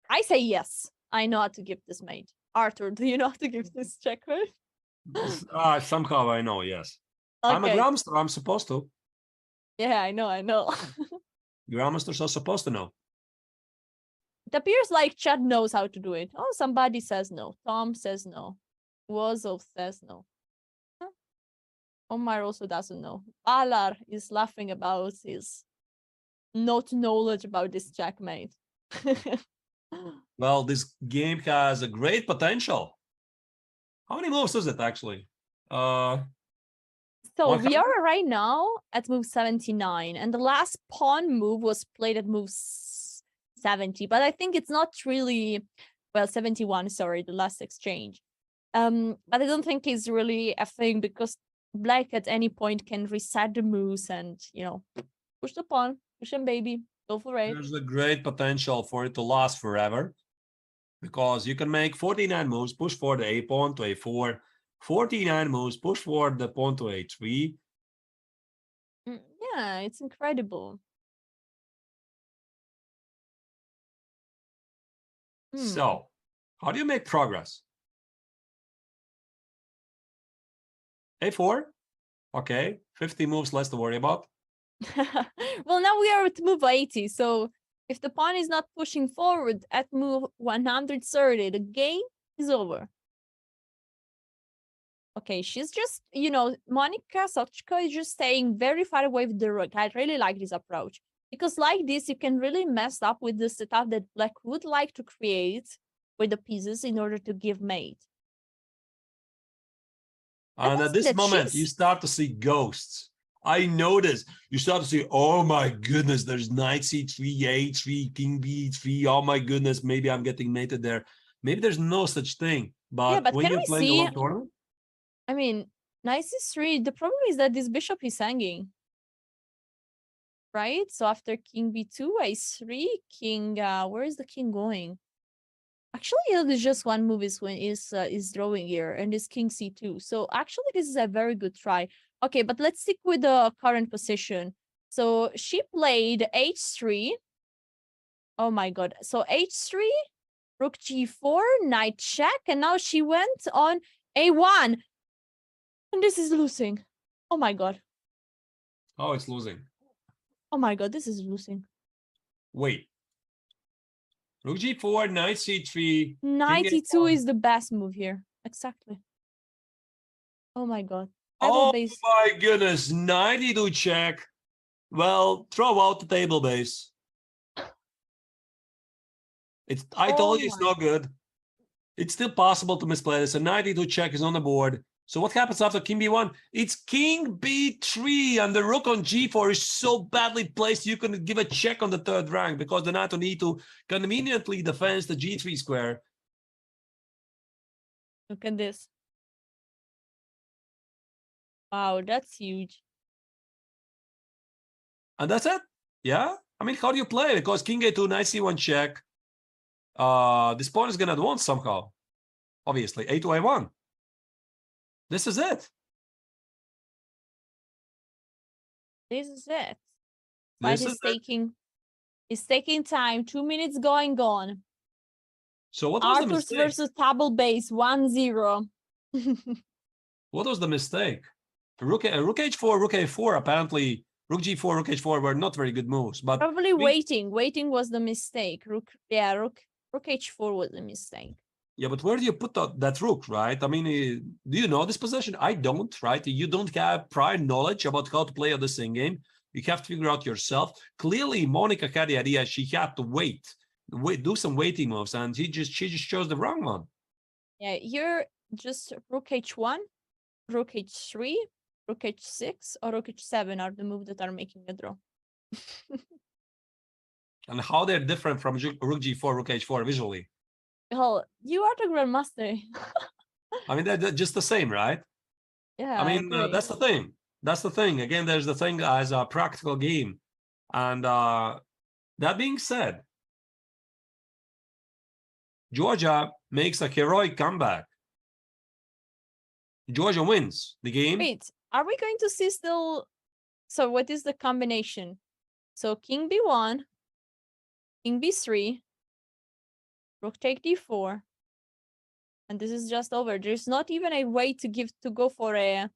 I say yes. I know how to give this mate. Arthur, do you know how to give this checkmate?
Somehow I know, yes. I'm a
Okay.
grandmaster. I'm supposed to.
Yeah, I know.
Grandmasters are supposed to know.
It appears like Chad knows how to do it. Oh, somebody says no. Tom says no. Wozov says no. Huh? Omar also doesn't know. Alar is laughing about his not knowledge about this checkmate.
Well, this game has a great potential. How many moves is it actually?
So we
100?
are right now at move 79, and the last pawn move was played at move 70, but I think it's not really, well, 71, sorry, the last exchange. But I don't think it's really a thing because black at any point can reset the moves and, you know, push the pawn, push him, baby, go for it.
There's a great potential for it to last forever because you can make 49 moves, push forward the a pawn to a4, 49 moves, push forward the pawn to a3.
Yeah, it's incredible.
So, how do you make progress? a4, okay, 50 moves less to worry about.
Well, now we are at move 80, so if the pawn is not pushing forward at move 130, the game is over. Okay, she's just, you know, Monika Sochko is just staying very far away with the rook. I really like this approach because like this, you can really mess up with the setup that black would like to create with the pieces in order to give mate.
And at this moment, you start to see ghosts. I noticed you start to see, oh my goodness, there's knight c3, a3, king b3. Oh my goodness, maybe I'm getting mated there. Maybe there's no such thing. But,
yeah, but
when
can
you're
we
playing
see?
a long tournament,
I mean, knight c3. The problem is that this bishop is hanging, right? So after king b2, a3, king. Where is the king going? Actually, there's just one move is drawing here, and it's king c2. So actually, this is a very good try. Okay, but let's stick with the current position. So she played h3. Oh my god. So h3, rook g4, knight check, and now she went on a1. And this is losing. Oh my god.
oh, it's losing.
Oh my god, this is losing.
Wait. Rook g4, knight c3.
Knight
king
e2
a1.
is the best move here. Exactly. Oh my god.
Oh
Table base.
my goodness, knight e2 check. Well, throw out the table base. I told you it's not good. It's still possible to misplay this. A knight e2 check is on the board. So what happens after king b1? It's king b3, and the rook on g4 is so badly placed you can give a check on the third rank because the knight on e2 conveniently defends the g3 square.
Look at this. Wow, that's huge.
And that's it. Yeah? I mean, how do you play? Because king a2, knight c1 check. This pawn is going to advance somehow. Obviously, a2, a1. This is it.
This is it. But
This
it's taking time. 2 minutes going on.
So what was the
Arthur's
mistake?
versus table base 1-0.
What was the mistake? Rook h4, rook a4. Apparently, rook g4, rook h4 were not very good moves. But
Probably waiting. Waiting was the mistake. Rook h4 was the mistake.
yeah, but where do you put that rook, right? I mean, do you know this position? I don't, right? You don't have prior knowledge about how to play on the same game. You have to figure out yourself. Clearly, Monika had the idea she had to wait, do some waiting moves, and she just chose the wrong one.
Yeah, you're just rook h1, rook h3, rook h6, or rook h7 are the moves that are making a draw.
And how they're different from rook g4, rook h4 visually.
Well, you are the grandmaster.
I mean, they're just the same, right?
Yeah,
I mean,
agree.
that's the thing. That's the thing. Again, there's the thing as a practical game. And that being said, Georgia makes a heroic comeback. Georgia wins the game.
Wait, are we going to see still? So what is the combination? So king b1, king b3, rook take d4, and this is just over. There's not even a way to go for a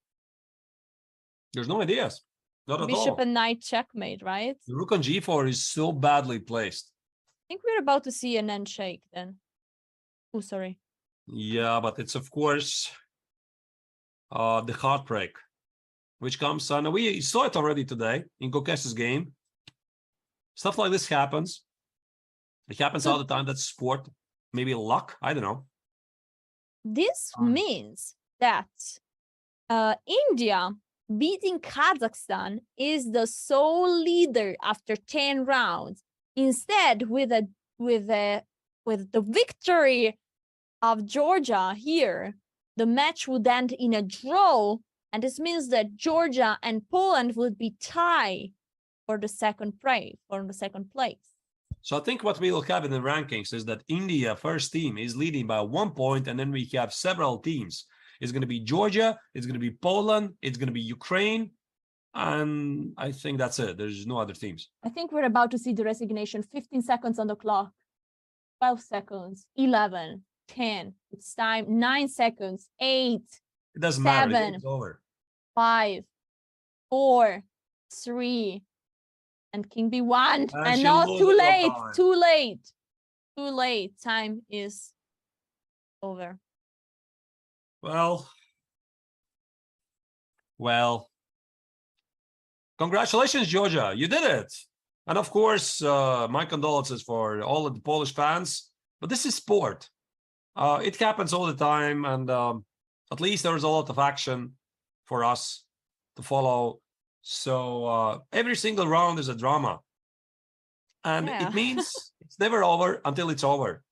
There's no ideas. Not at
bishop
all.
and knight checkmate, right?
The rook on g4 is so badly placed.
I think we're about to see an end shake then. Oh, sorry.
Yeah, but it's of course the heartbreak, which comes on. We saw it already today in Kokesh's game. Stuff like this happens. It happens all the time. That's sport. Maybe luck. I don't know.
This means that India beating Kazakhstan is the sole leader after 10 rounds. Instead, with the victory of Georgia here, the match would end in a draw, and this means that Georgia and Poland would be tied for the second place.
So I think what we will have in the rankings is that India first team is leading by 1 point, and then we have several teams. It's going to be Georgia, it's going to be Poland, it's going to be Ukraine, and I think that's it. There's no other teams.
I think we're about to see the resignation. 15 seconds on the clock. 12 seconds. 11. 10. It's time. 9 seconds. 8.
It doesn't matter.
7.
It's over.
5. 4. 3. And king b1. And
she
no,
loses
too
on
late.
time.
Too late. Too late. Time is over.
Well, congratulations, Georgia. You did it. And of course, my condolences for all of the Polish fans. But this is sport. It happens all the time. And at least there was a lot of action for us to follow. So every single round is a drama. And
Yeah.
it means it's never over until it's over.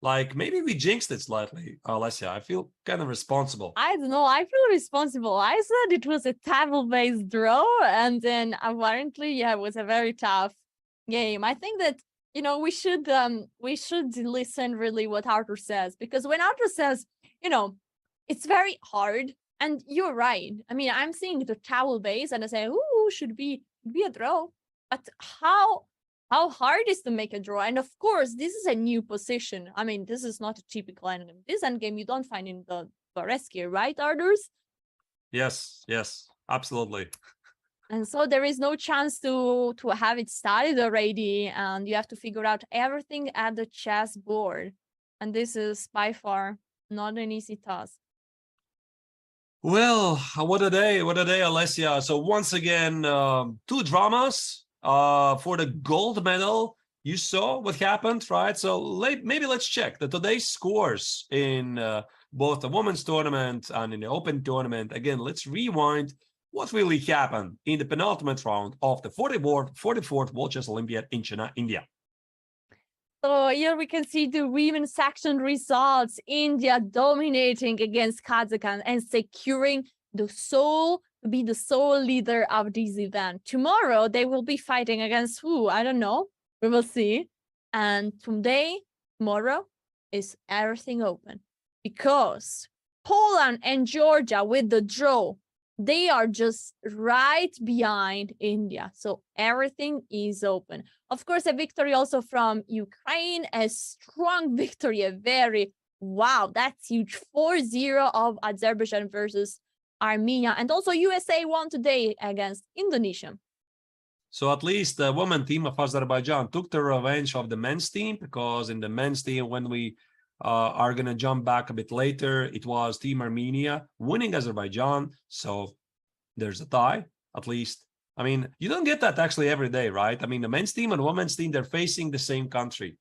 Like, maybe we jinxed it slightly, Alessia. I feel kind of responsible.
I don't know. I feel responsible. I said it was a table-based draw, and then apparently, yeah, it was a very tough game. I think that we should listen really what Arthur says, because when Arthur says, it's very hard, and you're right. I mean, I'm seeing the towel base, and I say, ooh, should be a draw, but how hard is to make a draw? And of course, this is a new position. I mean, this is not a typical endgame. This endgame you don't find in the Vareski, right, Ardurs?
Yes, absolutely.
And so there is no chance to have it started already, and you have to figure out everything at the chess board. And this is by far not an easy task.
Well, what a day, Alessia. So once again, 2 dramas. For the gold medal, you saw what happened, right? So maybe let's check today's scores in both the women's tournament and in the open tournament. Again, let's rewind what really happened in the penultimate round of the 44th World Chess Olympiad in Chennai, India.
So here we can see the women's section results. India dominating against Kazakhstan and securing to be the sole leader of this event. Tomorrow, they will be fighting against who? I don't know. We will see. And tomorrow, is everything open. Because Poland and Georgia with the draw, they are just right behind India. So everything is open. Of course, a victory also from Ukraine, a strong victory, wow, that's huge. 4-0 of Azerbaijan versus Armenia, and also USA won today against Indonesia.
So at least the women team of Azerbaijan took the revenge of the men's team, because in the men's team, when we are going to jump back a bit later, it was Team Armenia winning Azerbaijan. So there's a tie, at least. I mean, you don't get that actually every day, right? I mean, the men's team and women's team, they're facing the same country.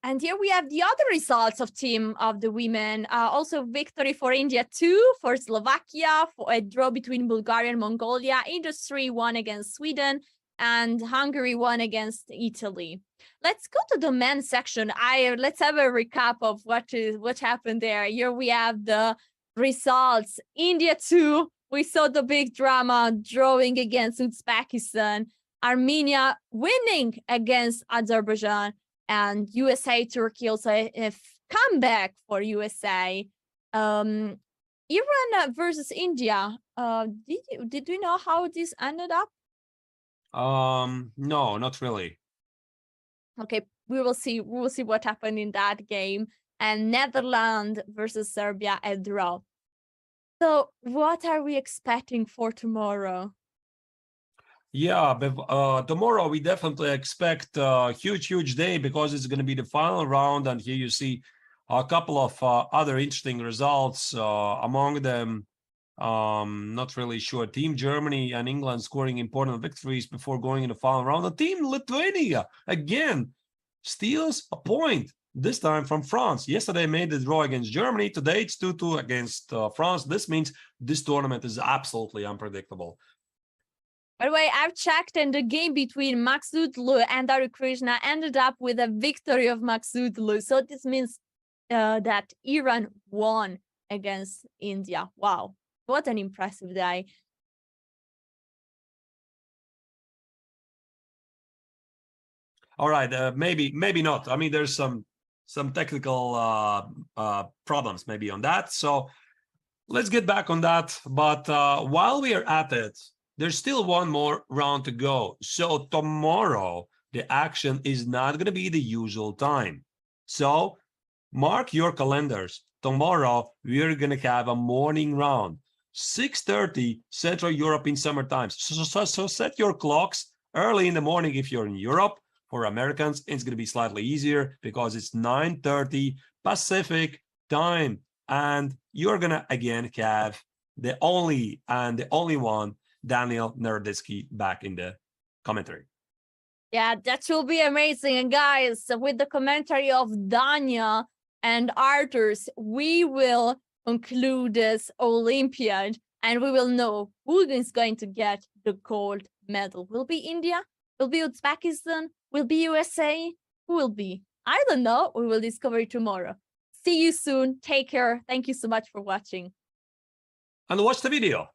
And here we have the other results of team of the women. Also victory for India 2, for Slovakia, for a draw between Bulgaria and Mongolia. Industry won against Sweden, and Hungary won against Italy. Let's go to the men's section. Let's have a recap of what happened there. Here we have the results. India 2, we saw the big drama drawing against Uzbekistan. Armenia winning against Azerbaijan. And USA, Turkey also a comeback for USA. Iran versus India. Did we know how this ended up?
No, not really.
Okay, we will see. We will see what happened in that game. And Netherlands versus Serbia, a draw. So, what are we expecting for tomorrow?
Yeah, but tomorrow we definitely expect a huge day because it's going to be the final round, and here you see a couple of other interesting results. Among them, not really sure. Team Germany and England scoring important victories before going in the final round. And Team Lithuania again steals a point. This time from France. Yesterday made the draw against Germany. Today it's 2-2 against France. This means this tournament is absolutely unpredictable.
By the way, I've checked, and the game between Maksutlu and Daru Krishna ended up with a victory of Maksutlu. So this means that Iran won against India. Wow, what an impressive day.
All right, maybe not. I mean, there's some technical problems maybe on that. So let's get back on that. But while we are at it, there's still one more round to go. So tomorrow, the action is not going to be the usual time. So mark your calendars. Tomorrow, we're going to have a morning round, 6:30 Central European Summer Times. So set your clocks early in the morning if you're in Europe. For Americans, it's going to be slightly easier because it's 9:30 Pacific time. And you're going to, again, have the only one, Daniel Naroditsky, back in the commentary.
Yeah, that will be amazing. And guys, with the commentary of Danya and Arthurs, we will conclude this Olympiad and we will know who is going to get the gold medal. Will be India? Will be Uzbekistan? Will be USA? Who will be? I don't know. We will discover it tomorrow. See you soon. Take care. Thank you so much for watching.
And watch the video.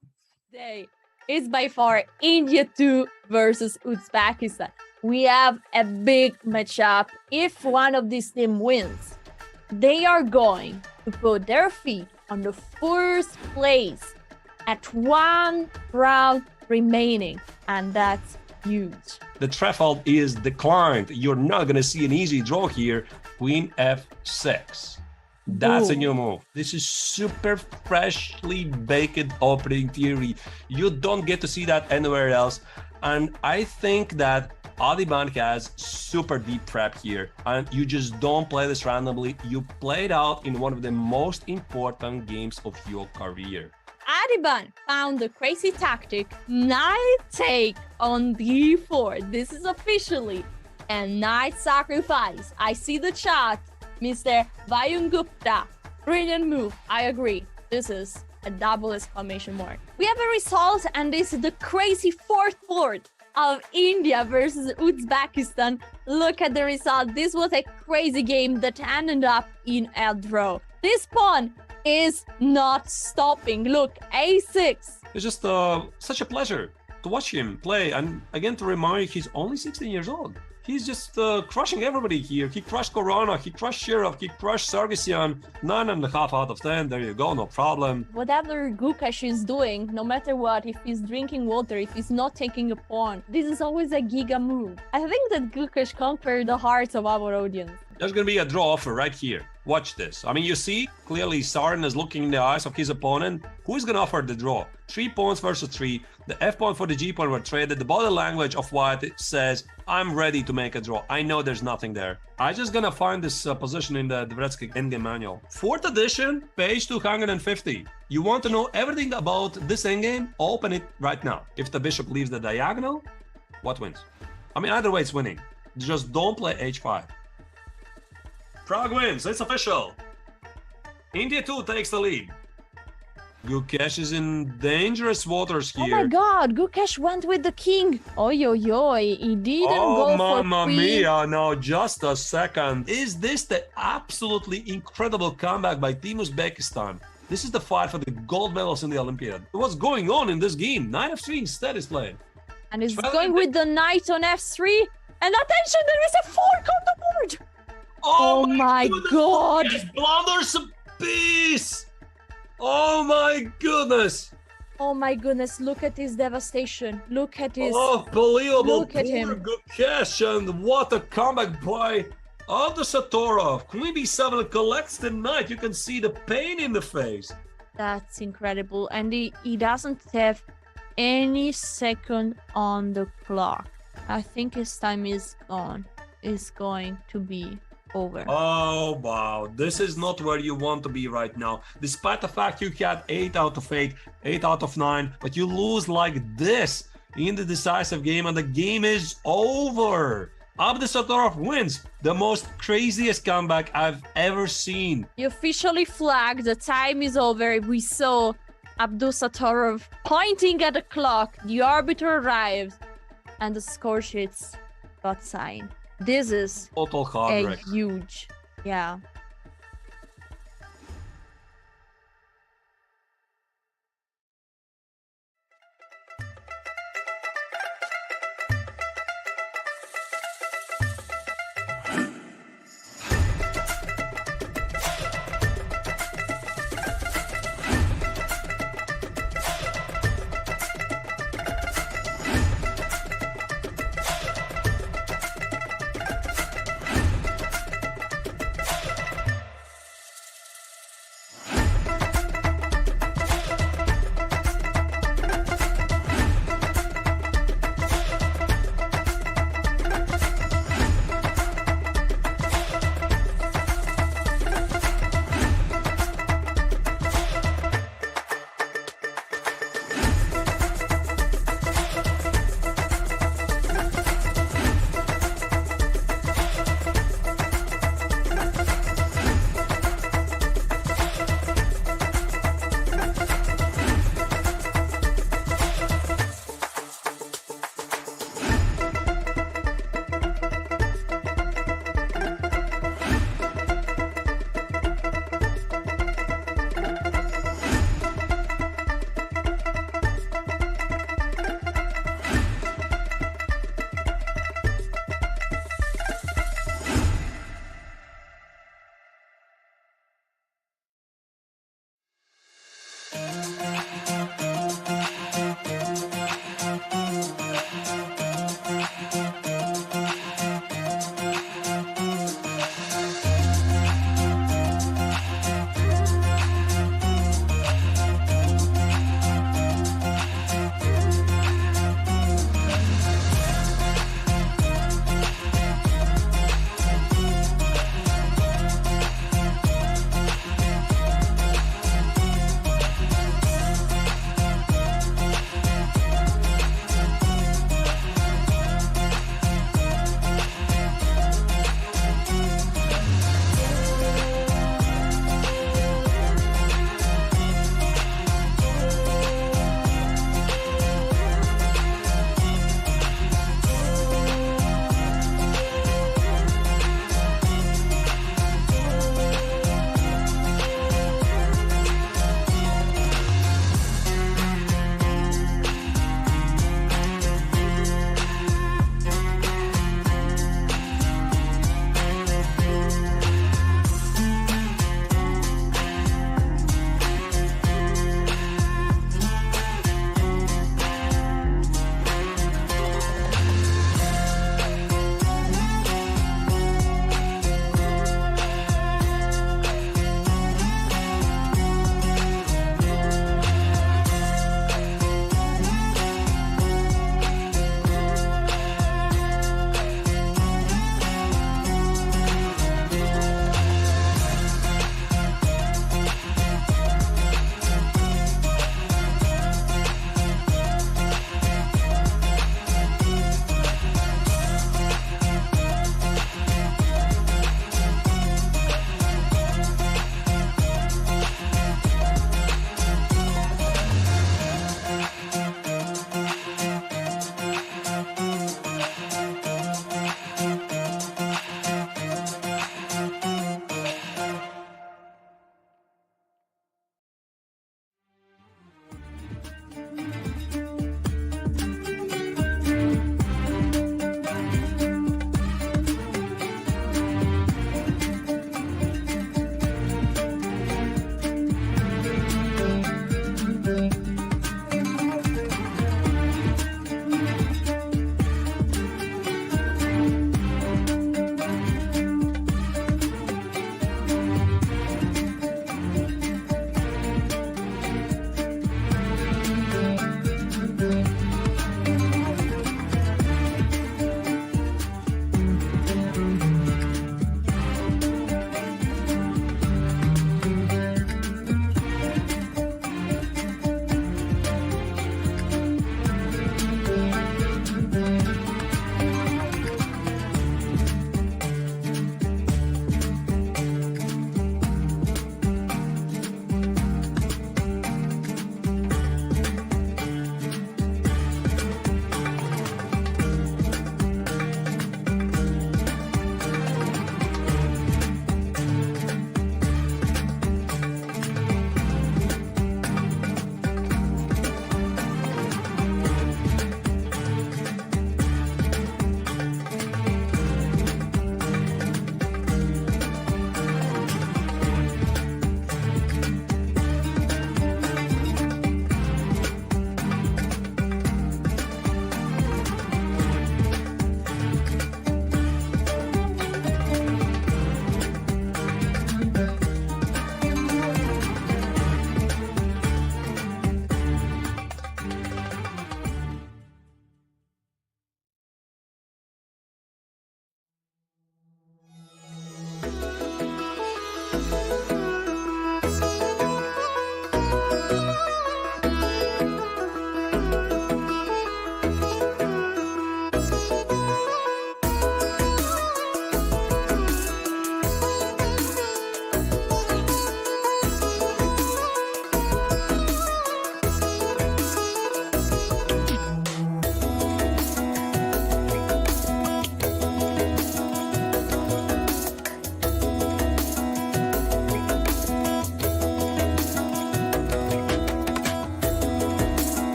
Today is by far India 2 versus Uzbekistan. We have a big matchup. If one of these teams wins, they are going to put their feet on the first place at one round remaining. And that's huge.
The threshold is declined. You're not going to see an easy draw here. Queen F6. That's a new move. This is super freshly baked opening theory. You don't get to see that anywhere else. And I think that Adiban has super deep prep here. And you just don't play this randomly. You play it out in one of the most important games of your career.
Adiban found the crazy tactic, knight take on d4. This is officially a knight sacrifice. I see the chat, Mr. Vayun Gupta. Brilliant move. I agree. This is a double exclamation mark. We have a result, and this is the crazy fourth board of India versus Uzbekistan. Look at the result. This was a crazy game that ended up in a draw. This pawn is not stopping. Look, a6.
It's just such a pleasure to watch him play. And again, to remind you, he's only 16 years old. He's just crushing everybody here. He crushed Corona, he crushed Shirov, he crushed Sargsyan. 9.5 out of 10. There you go, no problem.
Whatever Gukesh is doing, no matter what, if he's drinking water, if he's not taking a pawn, this is always a giga move. I think that Gukesh conquered the hearts of our audience.
There's going to be a draw offer right here. Watch this. I mean, you see, clearly Sarin is looking in the eyes of his opponent. Who's going to offer the draw? 3 pawns versus 3. The F pawn for the G pawn were traded. The body language of White says, I'm ready to make a draw. I know there's nothing there. I'm just going to find this position in the Dvoretsky endgame manual. 4th edition, page 250. You want to know everything about this endgame? Open it right now. If the bishop leaves the diagonal, what wins? I mean, either way, it's winning. Just don't play h5. Prague wins, it's official. India 2 takes the lead. Gukesh is in dangerous waters here.
Oh my god, Gukesh went with the king. Oi, oi, oi, he didn't go for
mamma
queen.
mia, now just a second. Is this the absolutely incredible comeback by Team Uzbekistan? This is the fight for the gold medals in the Olympiad. What's going on in this game? Knight f3 instead is playing.
And it's
Well,
going with the knight on f3. And attention, there is a fork on the board. Oh my
goodness,
God.
Yes, blunders a piece. Oh my goodness.
Oh my goodness, look at his devastation. Look at his...
Unbelievable.
Look at
Poor
him.
Gukesh, and what a comeback by Abdusattorov. Queen b7 collects the knight. You can see the pain in the face.
That's incredible. And he doesn't have any second on the clock. I think his time is gone. Is going to be over.
Oh wow, this is not where you want to be right now. Despite the fact you had 8 out of 8, 8 out of 9, but you lose like this in the decisive game and the game is over. Abdusattorov wins, the most craziest comeback I've ever seen.
He officially flagged, the time is over. We saw Abdusattorov pointing at the clock. The arbiter arrived and the score sheets got signed. This is
Total
a
heartbreak.
huge, yeah.